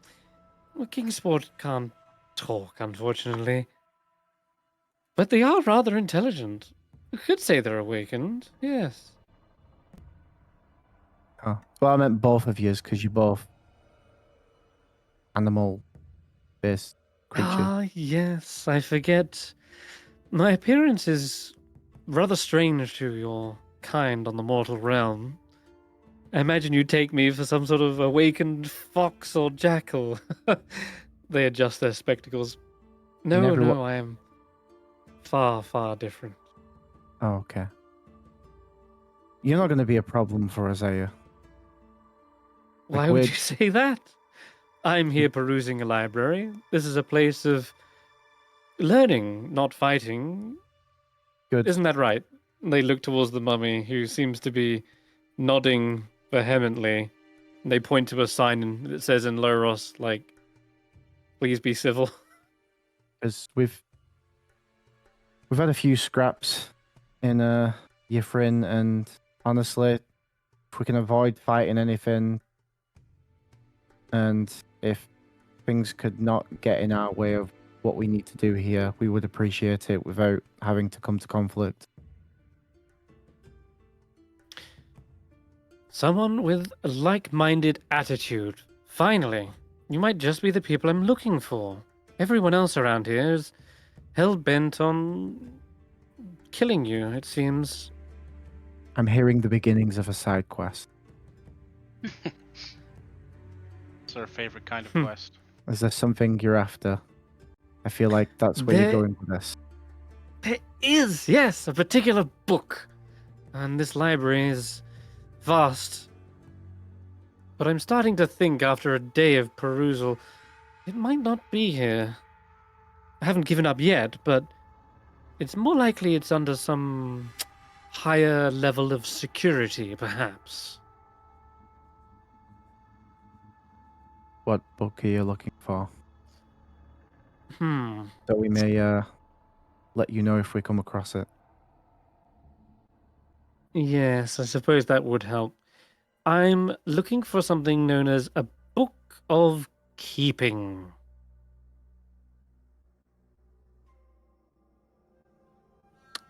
Speaker 1: Kingsport can't talk, unfortunately. But they are rather intelligent. You could say they're awakened, yes.
Speaker 3: Oh. Well, I meant both of you, because you're both animal-based creatures.
Speaker 1: Ah, yes, I forget. My appearance is rather strange to your kind on the mortal realm. I imagine you take me for some sort of awakened fox or jackal. They adjust their spectacles. No,
Speaker 3: never
Speaker 1: no, I am far, far different.
Speaker 3: Oh, okay. You're not going to be a problem for us, are you?
Speaker 1: Why
Speaker 3: Like,
Speaker 1: would
Speaker 3: we're-
Speaker 1: you say that? I'm here perusing a library. This is a place of learning, not fighting.
Speaker 3: Good.
Speaker 1: Isn't that right? They look towards the mummy, who seems to be nodding vehemently. They point to a sign that says in Loros, like, please be civil.
Speaker 3: Because we've had a few scraps in Yithrin, and honestly, if we can avoid fighting anything, and if things could not get in our way of what we need to do here, we would appreciate it without having to come to conflict.
Speaker 1: Someone with a like-minded attitude. Finally, you might just be the people I'm looking for. Everyone else around here is hell-bent on killing you, it seems.
Speaker 3: I'm hearing the beginnings of a side quest.
Speaker 2: It's our favorite kind of
Speaker 1: Hmm.
Speaker 2: quest.
Speaker 3: Is there something you're after? I feel like that's where you're
Speaker 1: There-
Speaker 3: going with this.
Speaker 1: There is, yes, a particular book. And this library is vast. But I'm starting to think after a day of perusal, it might not be here. I haven't given up yet, but it's more likely it's under some higher level of security, perhaps.
Speaker 3: What book are you looking for?
Speaker 1: Hmm.
Speaker 3: So we may let you know if we come across it.
Speaker 1: Yes, I suppose that would help. I'm looking for something known as a Book of Keeping.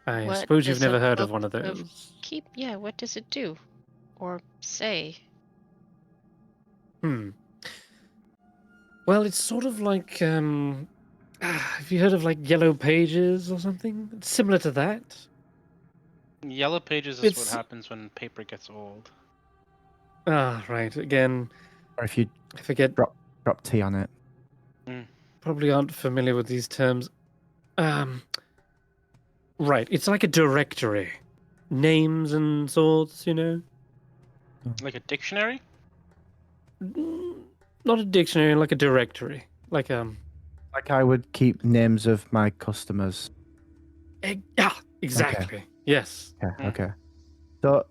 Speaker 1: I
Speaker 5: What
Speaker 1: suppose you've
Speaker 5: is a
Speaker 1: never heard of
Speaker 5: book
Speaker 1: one of
Speaker 5: of
Speaker 1: those.
Speaker 5: Yeah, what does it do? Or say?
Speaker 1: Hmm. Well, it's sort of like, have you heard of like Yellow Pages or something? It's similar to that.
Speaker 2: Yellow Pages is
Speaker 1: It's-
Speaker 2: what happens when paper gets old.
Speaker 1: Ah, right. Again,
Speaker 3: Or if you
Speaker 1: I forget.
Speaker 3: drop tea on it.
Speaker 1: Probably aren't familiar with these terms. Right. It's like a directory. Names and sorts, you know?
Speaker 2: Like a dictionary?
Speaker 1: Not a dictionary, like a directory. Like,
Speaker 3: Like I would keep names of my customers.
Speaker 1: yeah, exactly. Yes.
Speaker 3: Yeah,
Speaker 2: Mm.
Speaker 3: okay. So,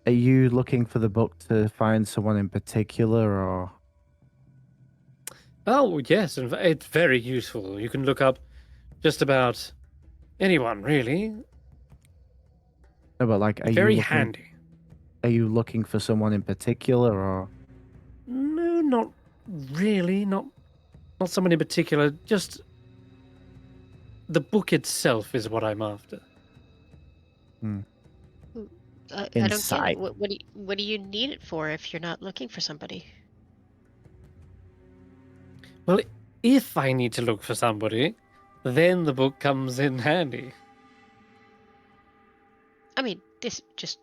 Speaker 3: are you looking for the book to find someone in particular, or?
Speaker 1: Oh, yes. It's very useful. You can look up just about anyone, really.
Speaker 3: No, but like,
Speaker 1: Very handy.
Speaker 3: Are you looking for someone in particular, or?
Speaker 1: No, not really. Not someone in particular. Just the book itself is what I'm after.
Speaker 5: I don't get
Speaker 3: Insight.
Speaker 5: it. What do you need it for if you're not looking for somebody?
Speaker 1: Well, if I need to look for somebody, then the book comes in handy.
Speaker 5: I mean, this just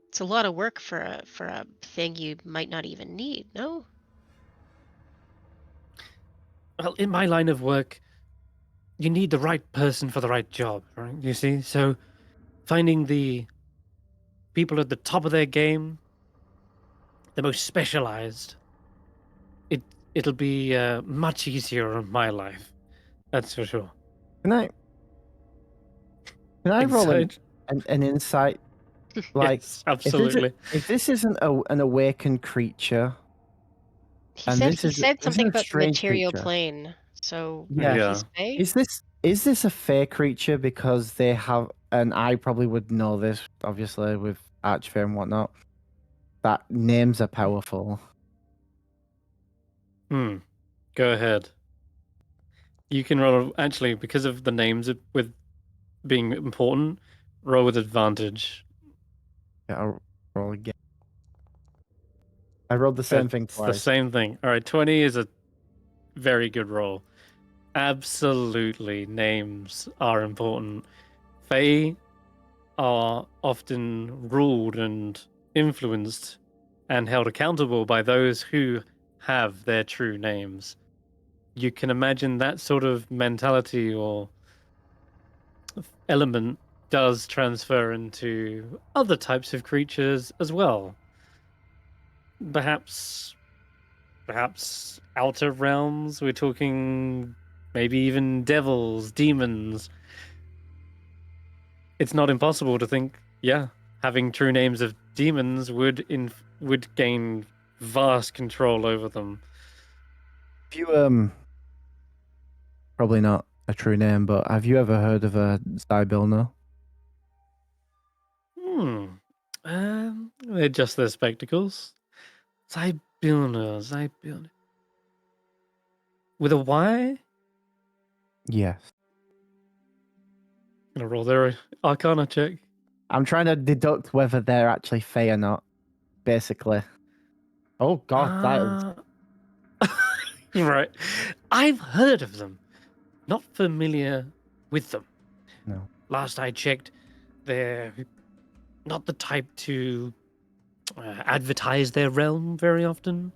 Speaker 5: it's a lot of work for a thing you might not even need, no?
Speaker 1: Well, in my line of work, you need the right person for the right job, right? You see? So finding the people at the top of their game, the most specialized, it'll be much easier in my life. That's for sure.
Speaker 3: Can I roll
Speaker 1: Inside?
Speaker 3: an insight? Like,
Speaker 1: Yes, absolutely.
Speaker 3: if this isn't an awakened creature,
Speaker 5: He
Speaker 3: and
Speaker 5: said
Speaker 3: this
Speaker 5: he
Speaker 3: is
Speaker 5: said
Speaker 3: this is
Speaker 5: something
Speaker 3: a
Speaker 5: about the
Speaker 3: strange
Speaker 5: material
Speaker 3: creature.
Speaker 5: plane. So
Speaker 3: Yeah.
Speaker 5: if
Speaker 1: Yeah.
Speaker 5: he's Fae?
Speaker 3: Is this a fair creature because they have, and I probably would know this obviously with Archfey and whatnot, that names are powerful.
Speaker 1: Go ahead. You can roll actually because of the names with being important. Roll with advantage.
Speaker 3: Yeah, I'll roll again. I rolled the same thing
Speaker 1: It's the
Speaker 3: twice.
Speaker 1: same thing. All right, 20 is a very good roll. Absolutely, names are important. Fae are often ruled and influenced and held accountable by those who have their true names. You can imagine that sort of mentality or element does transfer into other types of creatures as well. Perhaps outer realms, we're talking maybe even devils, demons. It's not impossible to think, yeah, having true names of demons would gain vast control over them.
Speaker 3: Have you probably not a true name, but have you ever heard of a Zybilna?
Speaker 1: They adjust their spectacles. Zybilna. With a Y?
Speaker 3: Yes.
Speaker 1: Gonna roll their Arcana check.
Speaker 3: I'm trying to deduct whether they're actually Fae or not, basically. Oh god, that is...
Speaker 1: Right. I've heard of them. Not familiar with them.
Speaker 3: No.
Speaker 1: Last I checked, they're not the type to advertise their realm very often.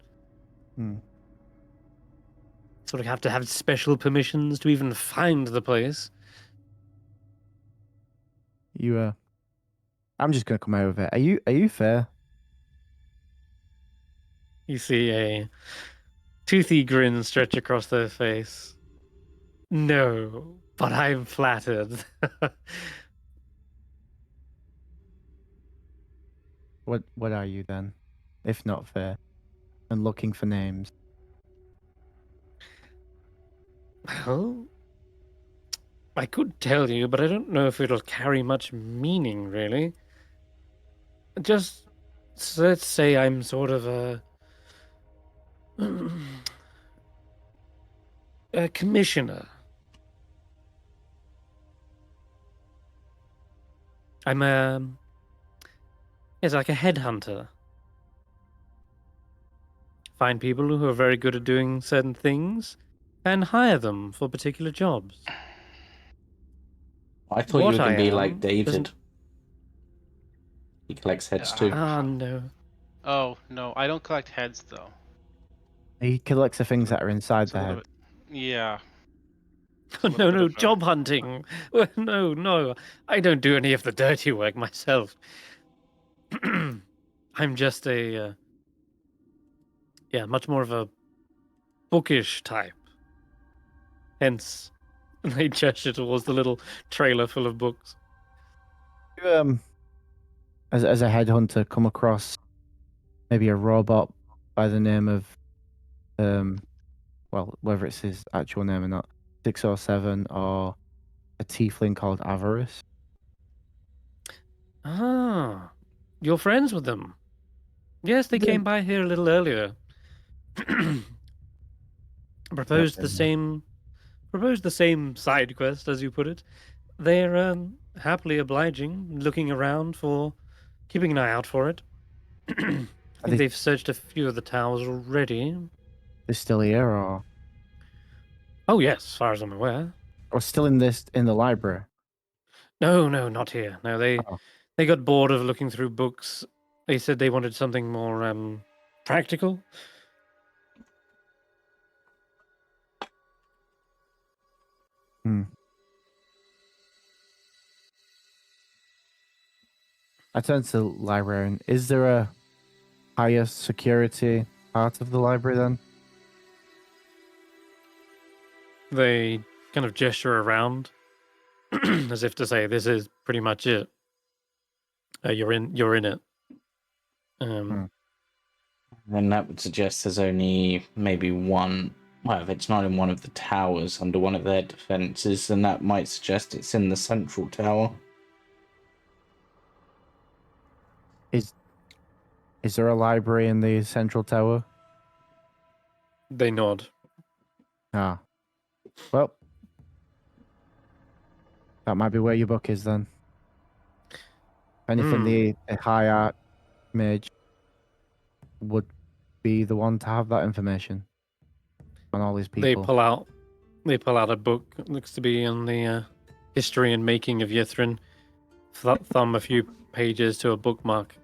Speaker 3: Hmm.
Speaker 1: Sort of have to have special permissions to even find the place.
Speaker 3: I'm just gonna come out of it. Are you fair?
Speaker 1: You see a toothy grin stretch across their face. No, but I'm flattered.
Speaker 3: What are you then? If not fair. And looking for names.
Speaker 1: Well, I could tell you, but I don't know if it'll carry much meaning, really. Just let's say I'm sort of a commissioner. I'm it's like a headhunter. Find people who are very good at doing certain things and hire them for particular jobs.
Speaker 4: I thought you
Speaker 1: What
Speaker 4: were going
Speaker 1: I
Speaker 4: to be
Speaker 1: am
Speaker 4: like David.
Speaker 1: doesn't-
Speaker 4: He collects heads too.
Speaker 1: No.
Speaker 2: Oh no, I don't collect heads though.
Speaker 3: He collects the things that are inside
Speaker 2: It's a
Speaker 3: the
Speaker 2: little
Speaker 3: head.
Speaker 2: bit. Yeah. It's a
Speaker 1: No,
Speaker 2: little bit
Speaker 1: no,
Speaker 2: of a-
Speaker 1: job hunting. Well, no. I don't do any of the dirty work myself. I'm just a, much more of a bookish type. Hence, they gesture towards the little trailer full of books.
Speaker 3: You, as a headhunter, come across maybe a robot by the name of, well, whether it's his actual name or not, 607, or a tiefling called Avarice?
Speaker 1: Ah, you're friends with them. Yes, they came by here a little earlier. Proposed the same side quest, as you put it. They're happily obliging, looking around for, keeping an eye out for it. I think
Speaker 3: they-
Speaker 1: they've searched a few of the towers already.
Speaker 3: They're still here, or
Speaker 1: Oh yes, as far as I'm aware.
Speaker 3: still in the library?
Speaker 1: No, not here. No,
Speaker 3: Oh.
Speaker 1: They got bored of looking through books. They said they wanted something more practical.
Speaker 3: I turn to the librarian. Is there a higher security part of the library then?
Speaker 1: They kind of gesture around as if to say, "This is pretty much it. You're in it."
Speaker 4: Then that would suggest there's only maybe one. Well, if it's not in one of the towers under one of their defenses, then that might suggest it's in the central tower.
Speaker 3: Is there a library in the central tower?
Speaker 1: They nod.
Speaker 3: Ah. Well, that might be where your book is then. If anything, the high art mage would be the one to have that information on all these people.
Speaker 1: They pull out a book. It looks to be on the history and making of Yithrin. Thumb a few pages to a bookmark.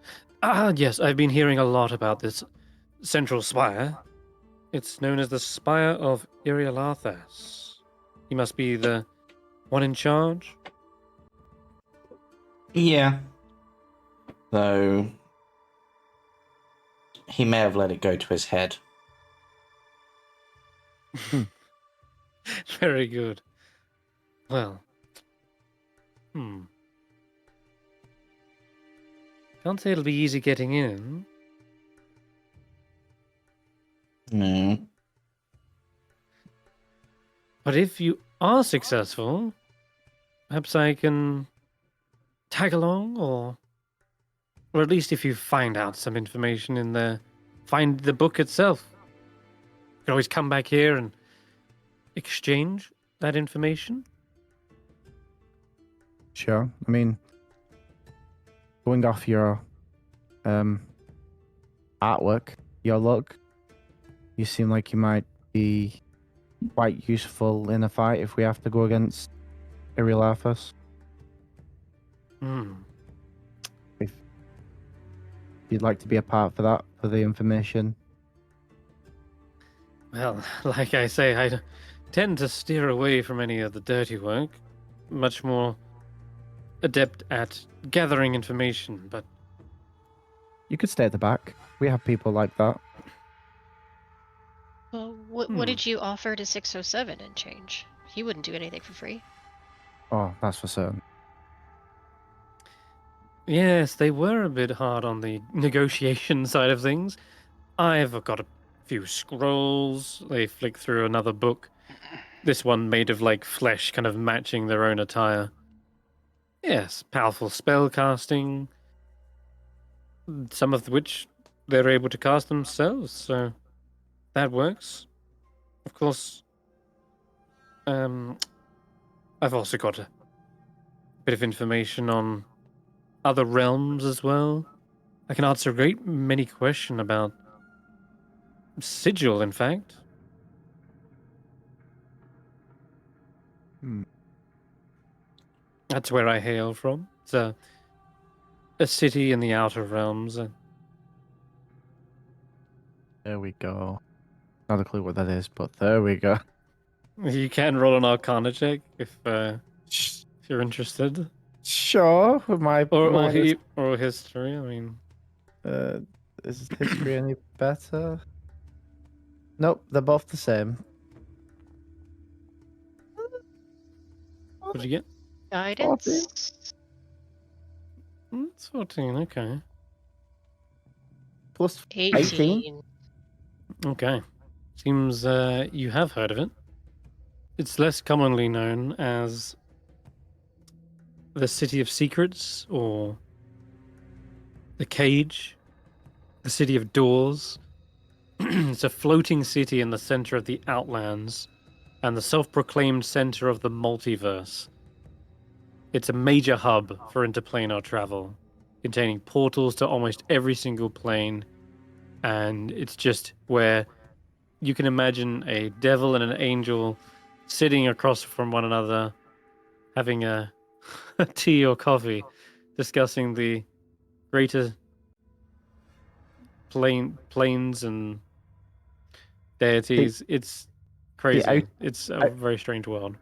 Speaker 1: Ah, yes, I've been hearing a lot about this central spire. It's known as the Spire of Irialathas. He must be the one in charge.
Speaker 4: Yeah. Though he may have let it go to his head.
Speaker 1: Very good. Well, can't say it'll be easy getting in.
Speaker 4: No.
Speaker 1: But if you are successful, perhaps I can tag along, or at least if you find out some information in there, find the book itself. You can always come back here and exchange that information.
Speaker 3: Sure. I mean, going off your artwork, your look, you seem like you might be quite useful in a fight if we have to go against Irialathas. If you'd like to be a part for that, for the information.
Speaker 1: Well, like I say, I tend to steer away from any of the dirty work. Much more adept at gathering information, but
Speaker 3: You could stay at the back. We have people like that.
Speaker 5: Well, what did you offer to 607 and change? He wouldn't do anything for free.
Speaker 3: Oh, that's for certain.
Speaker 1: yes, they were a bit hard on the negotiation side of things. I've got a few scrolls. They flick through another book. This one made of like flesh, kind of matching their own attire. Yes, powerful spell casting. Some of which they're able to cast themselves, so that works. Of course, I've also got a bit of information on other realms as well. I can answer a great many questions about Sigil, in fact. That's where I hail from. It's a city in the Outer Realms.
Speaker 3: There we go. Not a clue what that is, but there we go.
Speaker 1: You can roll an Arcana check if you're interested,
Speaker 3: Sure, with my
Speaker 1: or history. I mean,
Speaker 3: is history any better? Nope, they're both the same.
Speaker 1: what did you get?
Speaker 5: Guidance?
Speaker 1: It's 14. Okay.
Speaker 3: Plus
Speaker 5: 18.
Speaker 1: Okay. Seems you have heard of it. It's less commonly known as the City of Secrets or the Cage, the City of Doors. It's a floating city in the center of the Outlands and the self-proclaimed center of the multiverse. It's a major hub for interplanar travel, containing portals to almost every single plane, and it's just where you can imagine a devil and an angel sitting across from one another, having a tea or coffee, discussing the greater planes and deities. It's crazy. It's a very strange world.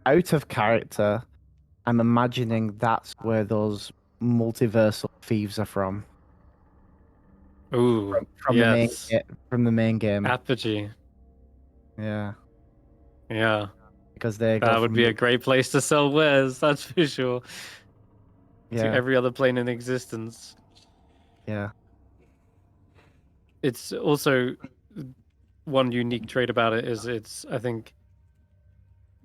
Speaker 3: Out of character, I'm imagining that's where those multiversal thieves are from.
Speaker 1: Ooh,
Speaker 3: From
Speaker 1: yes.
Speaker 3: from the main game.
Speaker 1: Apogee.
Speaker 3: Yeah,
Speaker 1: Yeah.
Speaker 3: because they go
Speaker 1: That would
Speaker 3: from
Speaker 1: be a great place to sell wares, that's for sure. To
Speaker 3: yeah,
Speaker 1: every other plane in existence.
Speaker 3: yeah.
Speaker 1: It's also one unique trait about it is I think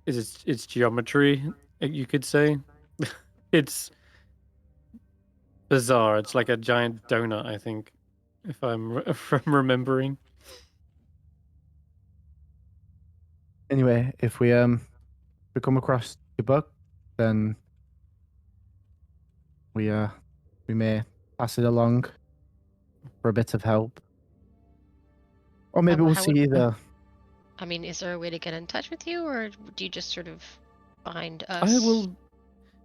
Speaker 1: it's geometry, you could say. It's bizarre. It's like a giant donut, I think, if I'm remembering.
Speaker 3: Anyway, if we come across your book, then we may pass it along for a bit of help, or maybe we'll
Speaker 5: how
Speaker 3: see
Speaker 5: would-
Speaker 3: you there.
Speaker 5: I mean, is there a way to get in touch with you, or do you just sort of find us?
Speaker 1: I will.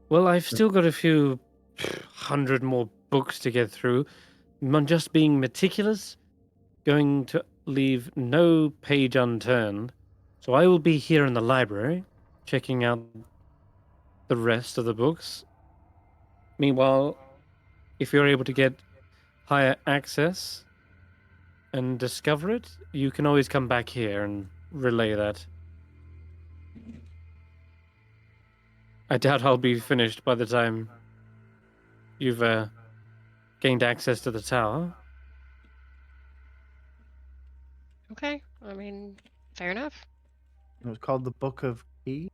Speaker 1: Well, I've still got a few 100 more books to get through. I'm just being meticulous, going to leave no page unturned. So I will be here in the library, checking out the rest of the books. Meanwhile, if you're able to get higher access and discover it, you can always come back here and relay that. I doubt I'll be finished by the time you've gained access to the tower.
Speaker 5: Okay, I mean, fair enough.
Speaker 3: It was called the Book of Key.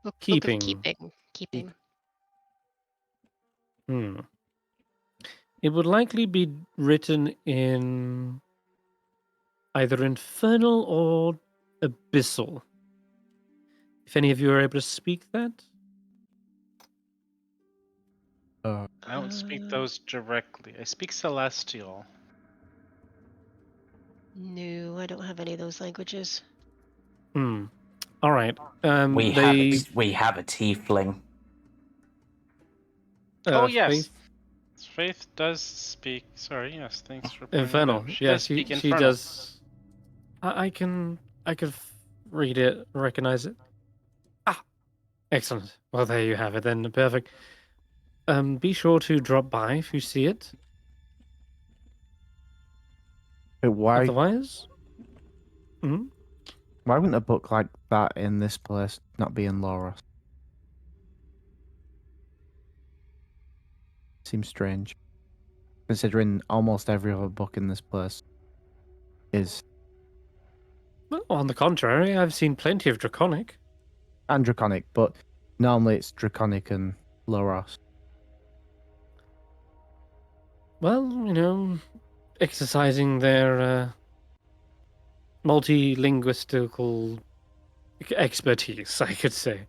Speaker 5: Book of
Speaker 1: Keeping.
Speaker 5: keeping.
Speaker 1: It would likely be written in either infernal or abyssal. If any of you are able to speak that.
Speaker 2: I don't speak those directly. I speak Celestial.
Speaker 5: No, I don't have any of those languages.
Speaker 1: All right.
Speaker 4: We have a tiefling.
Speaker 2: Oh yes,
Speaker 1: Faith?
Speaker 2: Faith does speak. Sorry, yes. Thanks for pointing
Speaker 1: Infernal.
Speaker 2: That out. She
Speaker 1: Yeah,
Speaker 2: does speak
Speaker 1: she
Speaker 2: Infernal.
Speaker 1: does. I can read it, recognize it. Ah, excellent. Well, there you have it then. Perfect. Be sure to drop by if you see it.
Speaker 3: But why
Speaker 1: Otherwise,
Speaker 3: why wouldn't a book like that in this place not be in Laura? Seems strange, considering almost every other book in this place is
Speaker 1: well, on the contrary, I've seen plenty of Draconic.
Speaker 3: and Draconic, but normally it's Draconic and Loros.
Speaker 1: Well, exercising their multilinguistical expertise, I could say.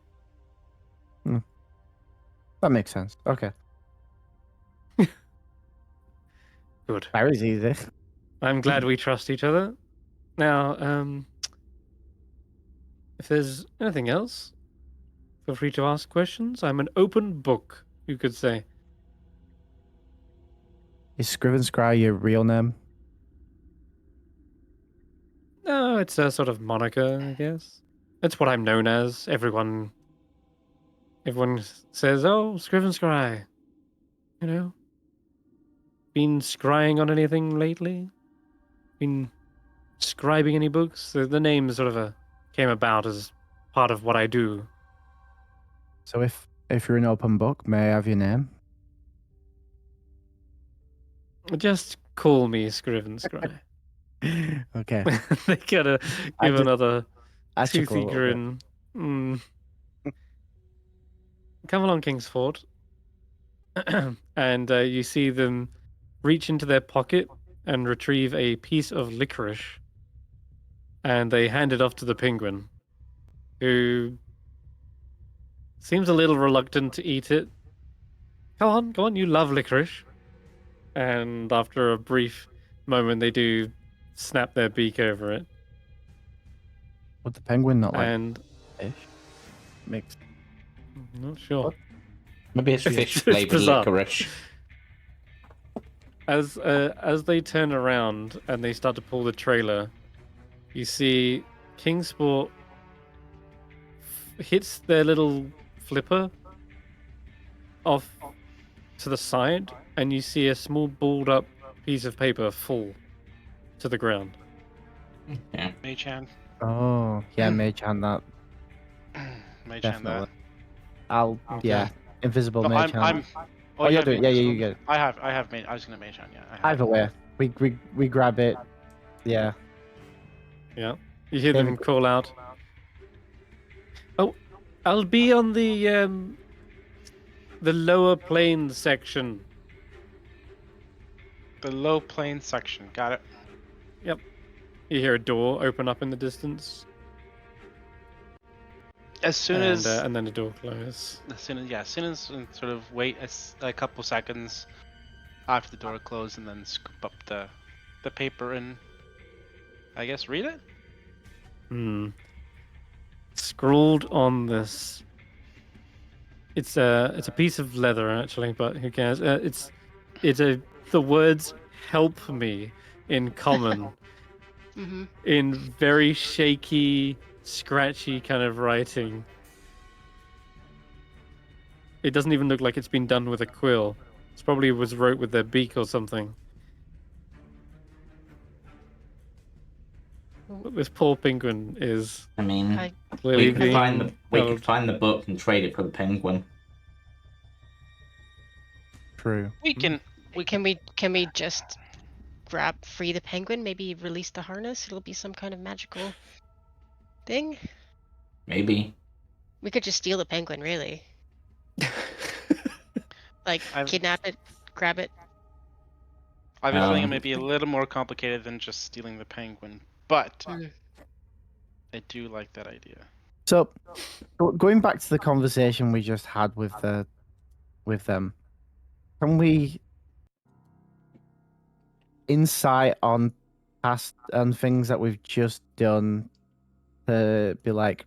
Speaker 3: That makes sense. Okay.
Speaker 1: Good.
Speaker 3: Very easy.
Speaker 1: I'm glad we trust each other. Now, if there's anything else, feel free to ask questions. I'm an open book, you could say.
Speaker 3: Is Scriven Scry your real name?
Speaker 1: No, it's a sort of moniker, I guess. It's what I'm known as. Everyone says, "Oh, Scriven Scry." Been scrying on anything lately? Been scribing any books? The name sort of came about as part of what I do.
Speaker 3: So if you're an open book, may I have your name?
Speaker 1: Just call me Scriven Scry.
Speaker 3: Okay.
Speaker 1: They gotta
Speaker 3: I
Speaker 1: give
Speaker 3: did-
Speaker 1: another
Speaker 3: I chuckle a
Speaker 1: toothy
Speaker 3: little bit.
Speaker 1: grin. Come along, Kingsford. And you see them reach into their pocket and retrieve a piece of licorice. And they hand it off to the penguin, who seems a little reluctant to eat it. Go on, you love licorice. And after a brief moment, they do snap their beak over it.
Speaker 3: Would the penguin not like
Speaker 1: And
Speaker 3: fish? Makes
Speaker 1: I'm not sure.
Speaker 3: What?
Speaker 4: Maybe it's
Speaker 1: It's
Speaker 4: fish flavored
Speaker 1: bizarre.
Speaker 4: licorice.
Speaker 1: As they turn around and they start to pull the trailer, you see Kingsport hits their little flipper off to the side, and you see a small balled up piece of paper fall to the ground.
Speaker 4: Yeah.
Speaker 2: Mage hand.
Speaker 3: Oh, yeah, mage hand that.
Speaker 2: Mage hand
Speaker 3: Definitely.
Speaker 2: that.
Speaker 3: I'll,
Speaker 1: Okay.
Speaker 3: yeah. Invisible
Speaker 2: No,
Speaker 3: mage hand.
Speaker 2: Oh,
Speaker 3: Oh, you're
Speaker 2: have
Speaker 3: doing- yeah,
Speaker 2: invisible?
Speaker 3: you get it.
Speaker 2: I have mage. I was gonna mage hand. Yeah. I have.
Speaker 3: Either way, we grab it. Yeah.
Speaker 1: Yeah. You hear
Speaker 3: David-
Speaker 1: them call out. Oh, I'll be on the lower plane section.
Speaker 2: The low plane section. Got it.
Speaker 1: You hear a door open up in the distance,
Speaker 2: As soon as
Speaker 1: and then the door closes.
Speaker 2: as soon as sort of wait a couple seconds after the door closed, and then scoop up the paper and I guess read it.
Speaker 1: Scrawled on this. It's a piece of leather actually, but who cares? The words "help me" in common,
Speaker 5: Mm-hmm.
Speaker 1: in very shaky, scratchy kind of writing. It doesn't even look like it's been done with a quill. It probably was wrote with their beak or something. But this poor penguin is
Speaker 4: I mean,
Speaker 5: I-
Speaker 1: clearly
Speaker 4: we could find
Speaker 1: being
Speaker 4: we
Speaker 1: held.
Speaker 4: could find the book and trade it for the penguin.
Speaker 3: True.
Speaker 2: We can.
Speaker 5: Can we just free the penguin? Maybe release the harness. It'll be some kind of magical thing.
Speaker 4: Maybe.
Speaker 5: We could just steal the penguin, really. Like kidnap it, grab it.
Speaker 2: I have a feeling it
Speaker 4: Um,
Speaker 2: may be a little more complicated than just stealing the penguin, but
Speaker 5: Mm.
Speaker 2: I do like that idea.
Speaker 3: So, going back to the conversation we just had with them, can we insight on past and things that we've just done to be like,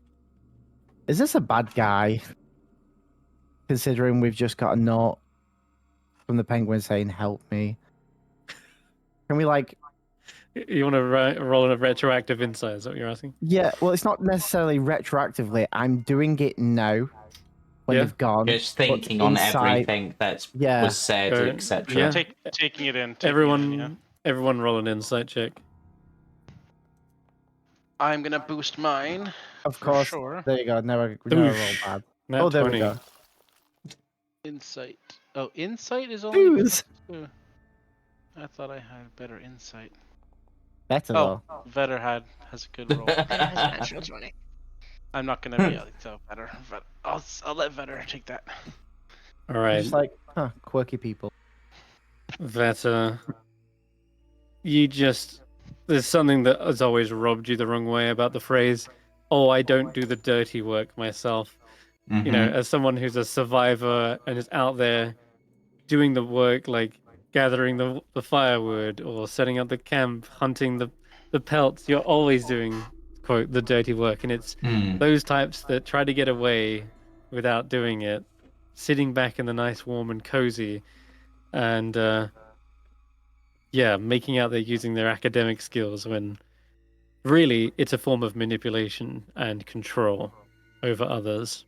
Speaker 3: is this a bad guy? Considering we've just got a note from the penguin saying "help me." Can we like?
Speaker 1: You want to roll a retroactive insight? Is that what you're asking?
Speaker 3: Yeah, well, it's not necessarily retroactively. I'm doing it now when
Speaker 1: Yeah.
Speaker 3: they've gone.
Speaker 4: Just
Speaker 3: but
Speaker 4: thinking on
Speaker 3: inside-
Speaker 4: everything that
Speaker 3: Yeah.
Speaker 4: was said,
Speaker 1: Go-
Speaker 4: etc.
Speaker 1: Yeah.
Speaker 2: Taking it in.
Speaker 1: Everyone roll an insight check.
Speaker 2: I'm gonna boost mine.
Speaker 3: Of
Speaker 2: for
Speaker 3: course.
Speaker 2: Sure.
Speaker 3: There you go. Never roll
Speaker 1: Boosh.
Speaker 3: bad.
Speaker 1: Nat
Speaker 3: Oh, there
Speaker 1: 20.
Speaker 3: we go.
Speaker 2: Insight. Oh, insight is only.
Speaker 3: Booze.
Speaker 2: +2. I thought I had better insight.
Speaker 3: Better
Speaker 2: Oh,
Speaker 3: though.
Speaker 2: Vetter has a good roll.
Speaker 5: It has a natural 20.
Speaker 2: I'm not gonna be so better, but I'll let Vetter take that.
Speaker 1: All right.
Speaker 3: Just like quirky people.
Speaker 1: That there's something that has always robbed you the wrong way about the phrase, "Oh, I don't do the dirty work myself." You know, as someone who's a survivor and is out there doing the work, like gathering the firewood or setting up the camp, hunting the pelts, you're always doing, quote, the dirty work. And it's those types that try to get away without doing it, sitting back in the nice, warm, and cozy, and making out they're using their academic skills when really it's a form of manipulation and control over others.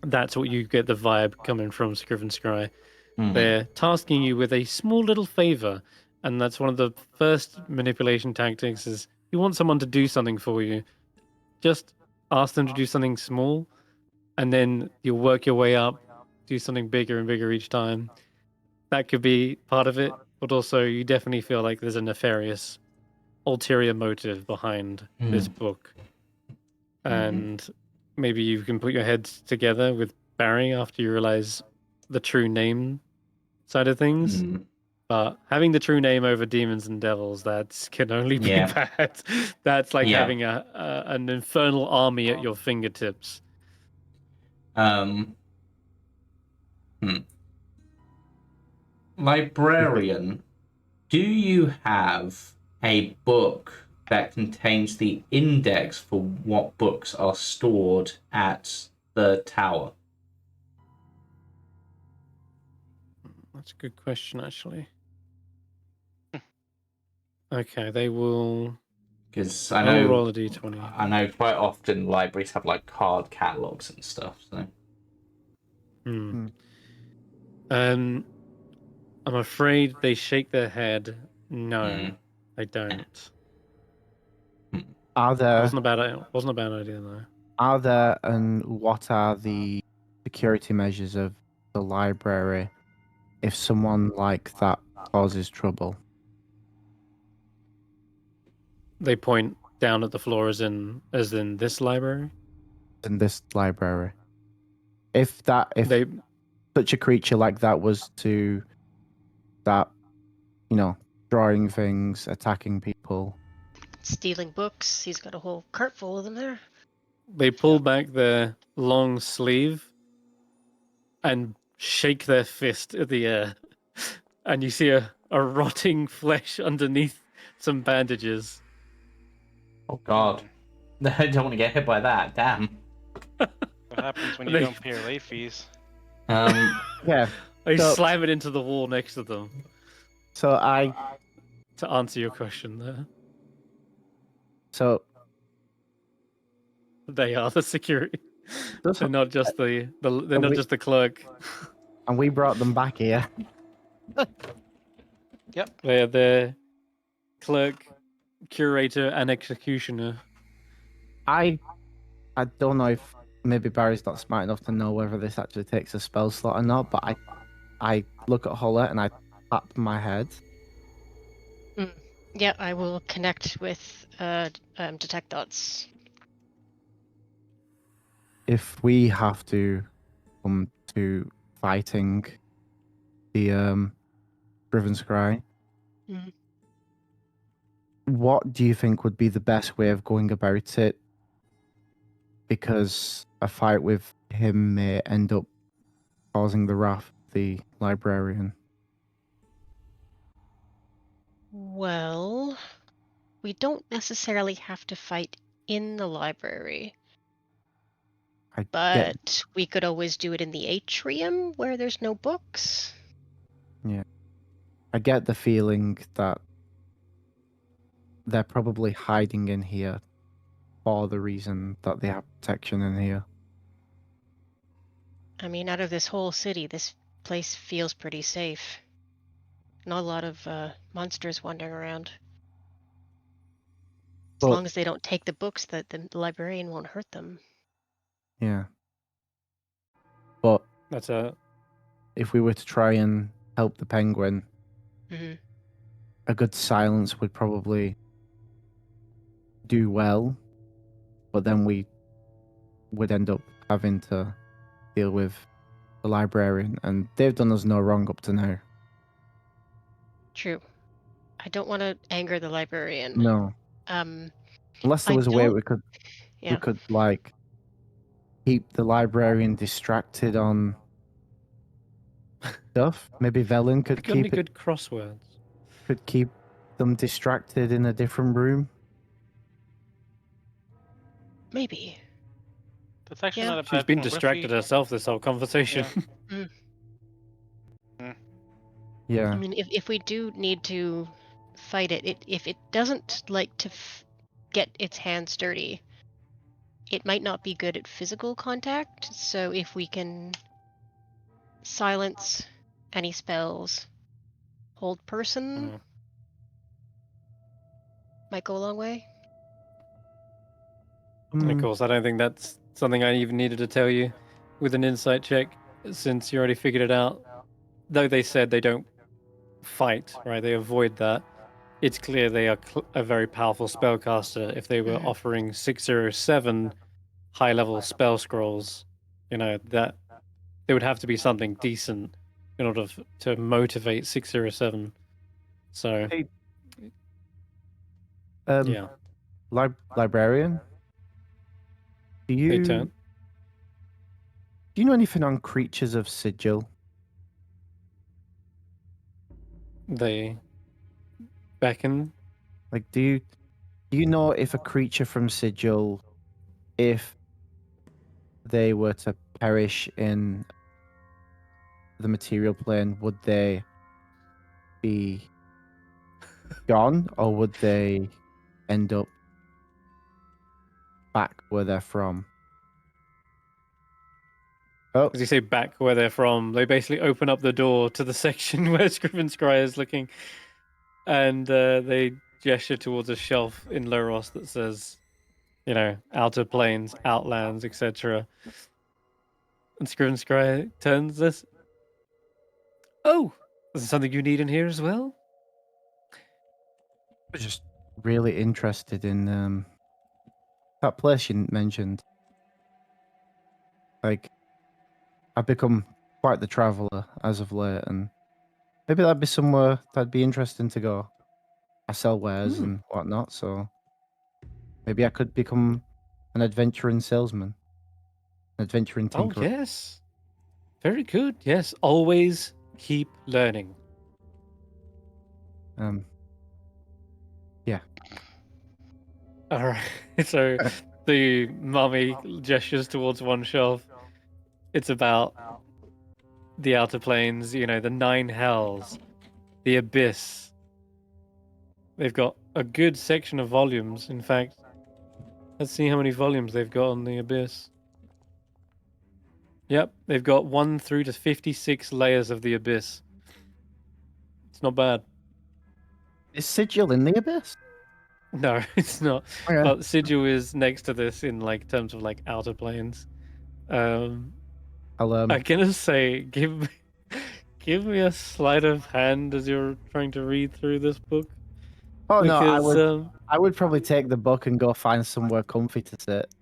Speaker 1: That's what you get the vibe coming from Scriven Scry. They're tasking you with a small little favor, and that's one of the first manipulation tactics is you want someone to do something for you. Just ask them to do something small, and then you'll work your way up, do something bigger and bigger each time. That could be part of it, but also you definitely feel like there's a nefarious ulterior motive behind this book. And maybe you can put your heads together with Barry after you realize the true name side of things. But having the true name over demons and devils, that can only be bad. That's like having an infernal army at your fingertips.
Speaker 4: Librarian, do you have a book that contains the index for what books are stored at the tower?
Speaker 1: That's a good question, actually. Okay, they will.
Speaker 4: Because I
Speaker 1: I'll
Speaker 4: know
Speaker 1: roll a d20.
Speaker 4: I know quite often libraries have like card catalogs and stuff. So
Speaker 1: Hmm. I'm afraid they shake their head. No, they don't.
Speaker 3: Are there
Speaker 1: Wasn't a bad idea though.
Speaker 3: and what are the security measures of the library if someone like that causes trouble?
Speaker 1: They point down at the floor, as in this library.
Speaker 3: In this library, if
Speaker 1: They
Speaker 3: such a creature like that was to start, drawing things, attacking people,
Speaker 5: Stealing books. He's got a whole cart full of them there.
Speaker 1: pull back their long sleeve and shake their fist at the air, and you see a rotting flesh underneath some bandages.
Speaker 4: oh god, I don't want to get hit by that. Damn.
Speaker 2: What happens when you
Speaker 1: They-
Speaker 2: don't pay your late fees?
Speaker 3: yeah.
Speaker 1: They
Speaker 3: So-
Speaker 1: slam it into the wall next to them.
Speaker 3: So
Speaker 1: To answer your question, there,
Speaker 3: so
Speaker 1: they are the security.
Speaker 3: Does-
Speaker 1: They're not just they're
Speaker 3: Are
Speaker 1: not
Speaker 3: we-
Speaker 1: just the clerk.
Speaker 3: and we brought them back here.
Speaker 1: They're the clerk, curator, and executioner.
Speaker 3: I don't know if maybe Barry's not smart enough to know whether this actually takes a spell slot or not, but I look at Hulla and I tap my head.
Speaker 5: Yeah, I will connect with detect thoughts.
Speaker 3: If we have to come to fighting the Driven Scry,
Speaker 5: Mhm.
Speaker 3: what do you think would be the best way of going about it? Because a fight with him may end up causing the wrath of the librarian.
Speaker 5: Well, we don't necessarily have to fight in the library,
Speaker 3: I get,
Speaker 5: but we could always do it in the atrium where there's no books.
Speaker 3: I get the feeling that they're probably hiding in here for the reason that they have protection in here.
Speaker 5: I mean, out of this whole city, this place feels pretty safe. Not a lot of monsters wandering around. As
Speaker 3: But-
Speaker 5: long as they don't take the books, that the librarian won't hurt them.
Speaker 3: Yeah. But
Speaker 1: That's a
Speaker 3: if we were to try and help the penguin,
Speaker 5: Hmm.
Speaker 3: a good silence would probably do well, but then we would end up having to deal with the librarian, and they've done us no wrong up to now.
Speaker 5: True. I don't want to anger the librarian.
Speaker 3: No,
Speaker 5: Um,
Speaker 3: unless there
Speaker 5: I
Speaker 3: was a way
Speaker 5: don't-
Speaker 3: we could
Speaker 5: Yeah.
Speaker 3: like keep the librarian distracted on stuff. Maybe Velen could
Speaker 1: got any
Speaker 3: keep
Speaker 1: good crosswords.
Speaker 3: them distracted in a different room.
Speaker 5: maybe.
Speaker 2: That's actually
Speaker 5: Yeah.
Speaker 2: not a
Speaker 1: She's
Speaker 2: bad
Speaker 1: been
Speaker 2: point. What if
Speaker 1: distracted
Speaker 2: we-
Speaker 1: herself this whole conversation.
Speaker 3: Yeah.
Speaker 5: I mean, if we do need to fight it, if it doesn't like to get its hands dirty, it might not be good at physical contact. So if we can silence any spells, hold person
Speaker 1: Mm.
Speaker 5: might go a long way.
Speaker 1: And of
Speaker 3: Mm,
Speaker 1: course, I don't think that's something I even needed to tell you with an insight check, since you already figured it out. Though they said they don't fight, right? They avoid that. It's clear they are a very powerful spellcaster. If they were
Speaker 5: Mhm.
Speaker 1: offering 607 high-level spell scrolls, that there would have to be something decent in order to motivate 607. So,
Speaker 3: Hey,
Speaker 1: yeah,
Speaker 3: librarian. Do
Speaker 1: they
Speaker 3: you
Speaker 1: turn.
Speaker 3: do you know anything on creatures of sigil?
Speaker 1: They beckon.
Speaker 3: Like, do you know if a creature from sigil, if they were to perish in the material plane, would they be gone, or would they end up back where they're from? Oh,
Speaker 1: As you say, back where they're from, they basically open up the door to the section where Scriven Scry is looking, and they gesture towards a shelf in Loros that says, you know, outer planes, outlands, etc. And Scriven Scry turns this. Oh, is there something you need in here as well?
Speaker 3: I was just really interested in that place you mentioned. Like, I've become quite the traveller as of late, and maybe that'd be somewhere that'd be interesting to go. I sell wares and whatnot, so maybe I could become an adventuring salesman, an adventuring
Speaker 1: Oh,
Speaker 3: tinkerer.
Speaker 1: yes. Very good. Yes, always keep learning.
Speaker 3: Yeah.
Speaker 1: All right. So the mummy gestures towards one shelf. It's about the outer planes, you know, the nine hells, the abyss. They've got a good section of volumes. In fact, let's see how many volumes they've got on the abyss. Yep, they've got 1 through to 56 layers of the abyss. It's not bad.
Speaker 3: Is Sigil in the abyss?
Speaker 1: No, it's not.
Speaker 3: Okay.
Speaker 1: But Sigil is next to this in like terms of like outer planes.
Speaker 3: I'll
Speaker 1: I'm gonna say give me a sleight of hand as you're trying to read through this book.
Speaker 3: Oh no,
Speaker 1: Because
Speaker 3: I would probably take the book and go find somewhere comfy to sit.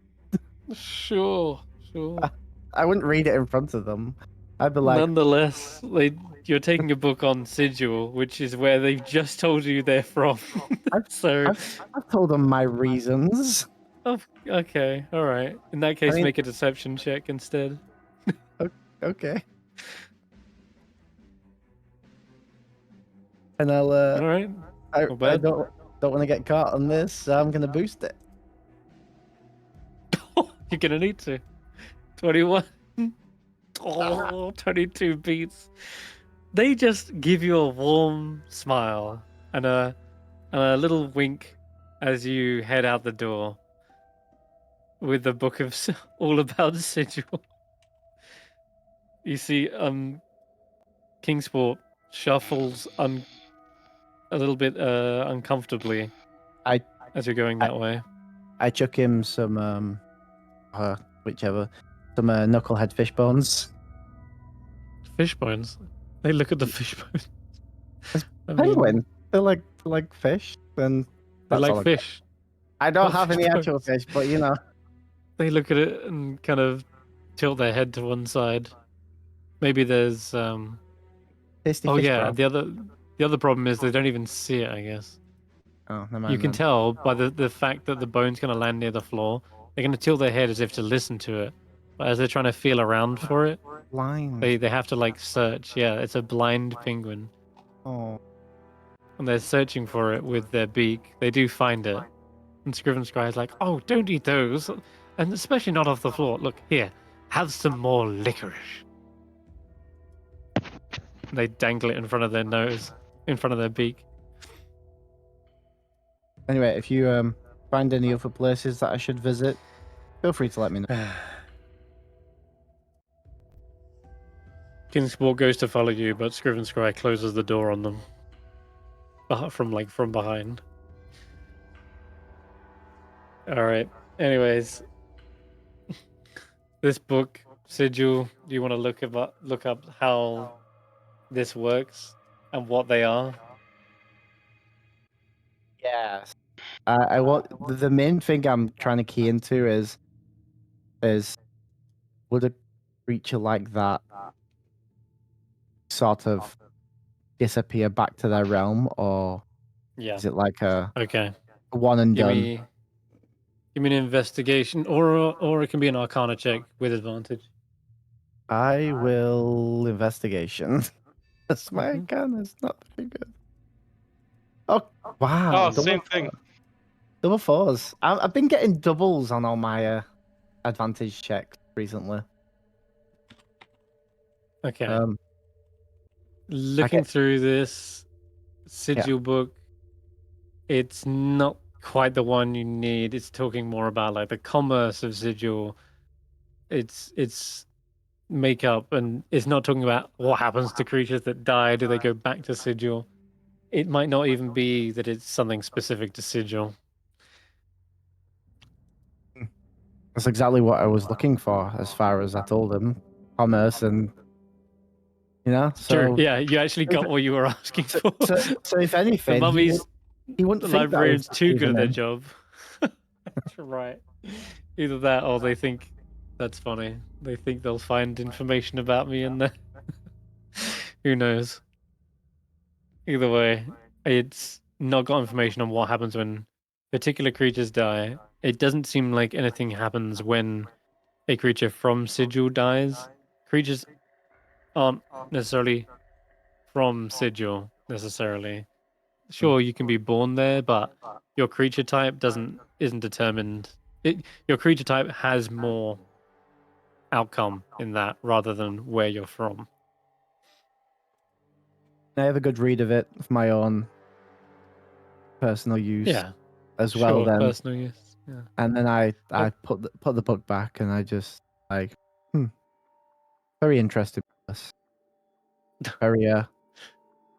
Speaker 1: sure.
Speaker 3: I wouldn't read it in front of them. I'd be like,
Speaker 1: Nonetheless, you're taking a book on Sigil, which is where they've just told you they're from. So
Speaker 3: I've told them my reasons.
Speaker 1: oh, okay, all right. In that case,
Speaker 3: mean-
Speaker 1: make a deception check instead.
Speaker 3: Okay. And I'll
Speaker 1: All right.
Speaker 3: I
Speaker 1: not bad.
Speaker 3: don't want to get caught on this, so I'm gonna boost it.
Speaker 1: You're gonna need to. 21. Oh, 22 beats. They just give you a warm smile and a little wink as you head out the door with the book of all about Sigil. You see, Kingsport shuffles a little bit uncomfortably
Speaker 3: I-
Speaker 1: as you're going that way.
Speaker 3: I chuck him some whichever, some knucklehead fish bones.
Speaker 1: Fish bones. They look at the fish bones. I mean,
Speaker 3: Penguin. They're like fish. Then
Speaker 1: they
Speaker 3: that's
Speaker 1: like
Speaker 3: all I got.
Speaker 1: fish.
Speaker 3: I don't
Speaker 1: What
Speaker 3: have
Speaker 1: fish
Speaker 3: any actual
Speaker 1: bones?
Speaker 3: fish, but you know.
Speaker 1: They look at it and kind of tilt their head to one side. Maybe there's
Speaker 3: Tasty
Speaker 1: oh
Speaker 3: fish
Speaker 1: yeah,
Speaker 3: broth.
Speaker 1: the other problem is they don't even see it, I guess.
Speaker 3: Oh, never mind.
Speaker 1: You can
Speaker 3: then.
Speaker 1: tell by the fact that the bone's gonna land near the floor. They're gonna tilt their head as if to listen to it. But as they're trying to feel around for it,
Speaker 3: Blind.
Speaker 1: they have to like search. Yeah, it's a blind penguin.
Speaker 3: Oh.
Speaker 1: And they're searching for it with their beak. They do find it. And Scriven Scry is like, oh, don't eat those. And especially not off the floor. Look, here, have some more licorice. They dangle it in front of their nose, in front of their beak.
Speaker 3: Anyway, if you find any other places that I should visit, feel free to let me know.
Speaker 1: Kingsport goes to follow you, but Scriven Scry closes the door on them. From behind. Alright. Anyways. This book, Sigil, do you want to look up how this works and what they are?
Speaker 3: Yes. I want the main thing I'm trying to key into is would a creature like that sort of disappear back to their realm, or
Speaker 1: Yeah.
Speaker 3: is it like a
Speaker 1: Okay.
Speaker 3: one and
Speaker 1: Give
Speaker 3: done?
Speaker 1: me an investigation, or it can be an Arcana check with advantage.
Speaker 3: I will investigation. That's my
Speaker 1: Mhm.
Speaker 3: gun. It's not very good. Oh wow!
Speaker 2: Oh, same thing.
Speaker 3: Double fours. I've been getting doubles on all my advantage checks recently.
Speaker 1: Okay. looking through this sigil book, it's not quite the one you need. It's talking more about like the commerce of sigil. It's makeup, and it's not talking about what happens to creatures that die. Do they go back to sigil? It might not even be that it's something specific to sigil.
Speaker 3: That's exactly what I was looking for, as far as I told him. Commerce and,
Speaker 1: True.
Speaker 3: so...
Speaker 1: Yeah, you actually got what you were asking for.
Speaker 3: So if anything,
Speaker 1: The mummies,
Speaker 3: he wouldn't
Speaker 1: the
Speaker 3: think that
Speaker 1: librarians
Speaker 3: was
Speaker 1: too good at their
Speaker 3: even
Speaker 1: job. That's right. Either that or they think that's funny. They think they'll find information about me in there. Who knows? Either way, it's not got information on what happens when particular creatures die. It doesn't seem like anything happens when a creature from Sigil dies. Creatures aren't necessarily from Sigil, necessarily. Sure, you can be born there, but your creature type isn't determined. Your creature type has more outcome in that rather than where you're from.
Speaker 3: I have a good read of it for my own personal use
Speaker 1: Yeah,
Speaker 3: as well.
Speaker 1: sure,
Speaker 3: Then,
Speaker 1: personal use. Yeah.
Speaker 3: and then I put the book back, and I just like, very interesting. Very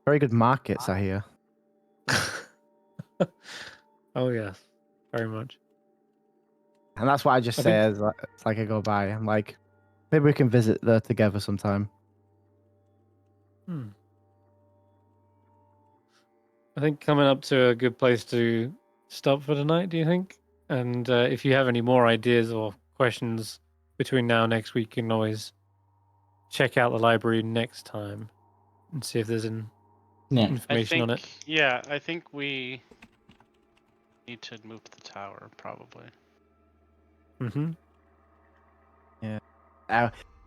Speaker 3: very good markets, I hear.
Speaker 1: Oh yes, very much.
Speaker 3: And that's what I just
Speaker 1: I
Speaker 3: say
Speaker 1: think-
Speaker 3: as it's like I go by. I'm like, maybe we can visit there together sometime.
Speaker 1: I think coming up to a good place to stop for tonight, do you think? And if you have any more ideas or questions between now and next week, you can always check out the library next time and see if there's information on it.
Speaker 2: Yeah, I think we need to move to the tower, probably.
Speaker 1: Mm-hmm.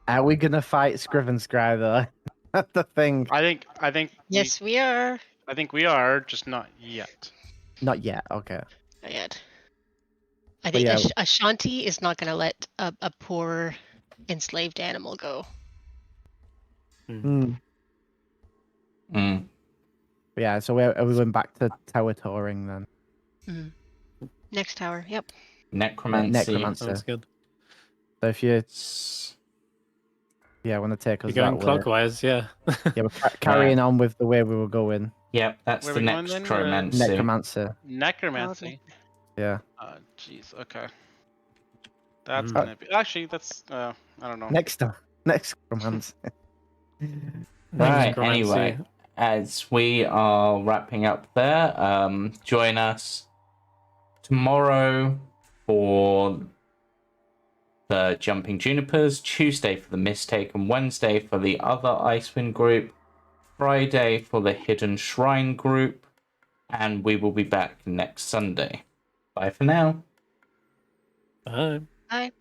Speaker 3: Are we gonna fight Scriven Scry though? That's the thing.
Speaker 2: I think
Speaker 5: Yes, we are.
Speaker 2: I think we are, just not yet.
Speaker 3: Not yet. Okay.
Speaker 5: Not yet. I
Speaker 3: But
Speaker 5: think
Speaker 3: yeah.
Speaker 5: Ashanti is not going to let a poor enslaved animal go.
Speaker 3: Hmm.
Speaker 4: Mm.
Speaker 3: But yeah. So are we going back to tower touring then?
Speaker 5: Next tower. Yep.
Speaker 4: Necromancy.
Speaker 3: Necromancer.
Speaker 1: Sounds good.
Speaker 3: So if you
Speaker 4: It's-
Speaker 3: want to take us
Speaker 1: You're going
Speaker 3: that way.
Speaker 1: clockwise, yeah.
Speaker 3: Yeah, we're carrying on with the way we were going.
Speaker 4: Yep, that's
Speaker 2: Where
Speaker 4: the
Speaker 2: we going then?
Speaker 4: necromancy.
Speaker 3: Necromancer.
Speaker 2: Necromancy.
Speaker 3: Yeah.
Speaker 2: Jeez. Okay. That's
Speaker 1: Mm.
Speaker 2: gonna be. Actually, that's. I don't know.
Speaker 3: Next necromancer.
Speaker 4: Right,
Speaker 1: Necromancy.
Speaker 4: anyway, as we are wrapping up there, join us tomorrow for the Jumping Junipers, Tuesday for the Mistake, and Wednesday for the other Icewind group, Friday for the Hidden Shrine group, and we will be back next Sunday. Bye for now.
Speaker 1: Bye.
Speaker 5: Bye.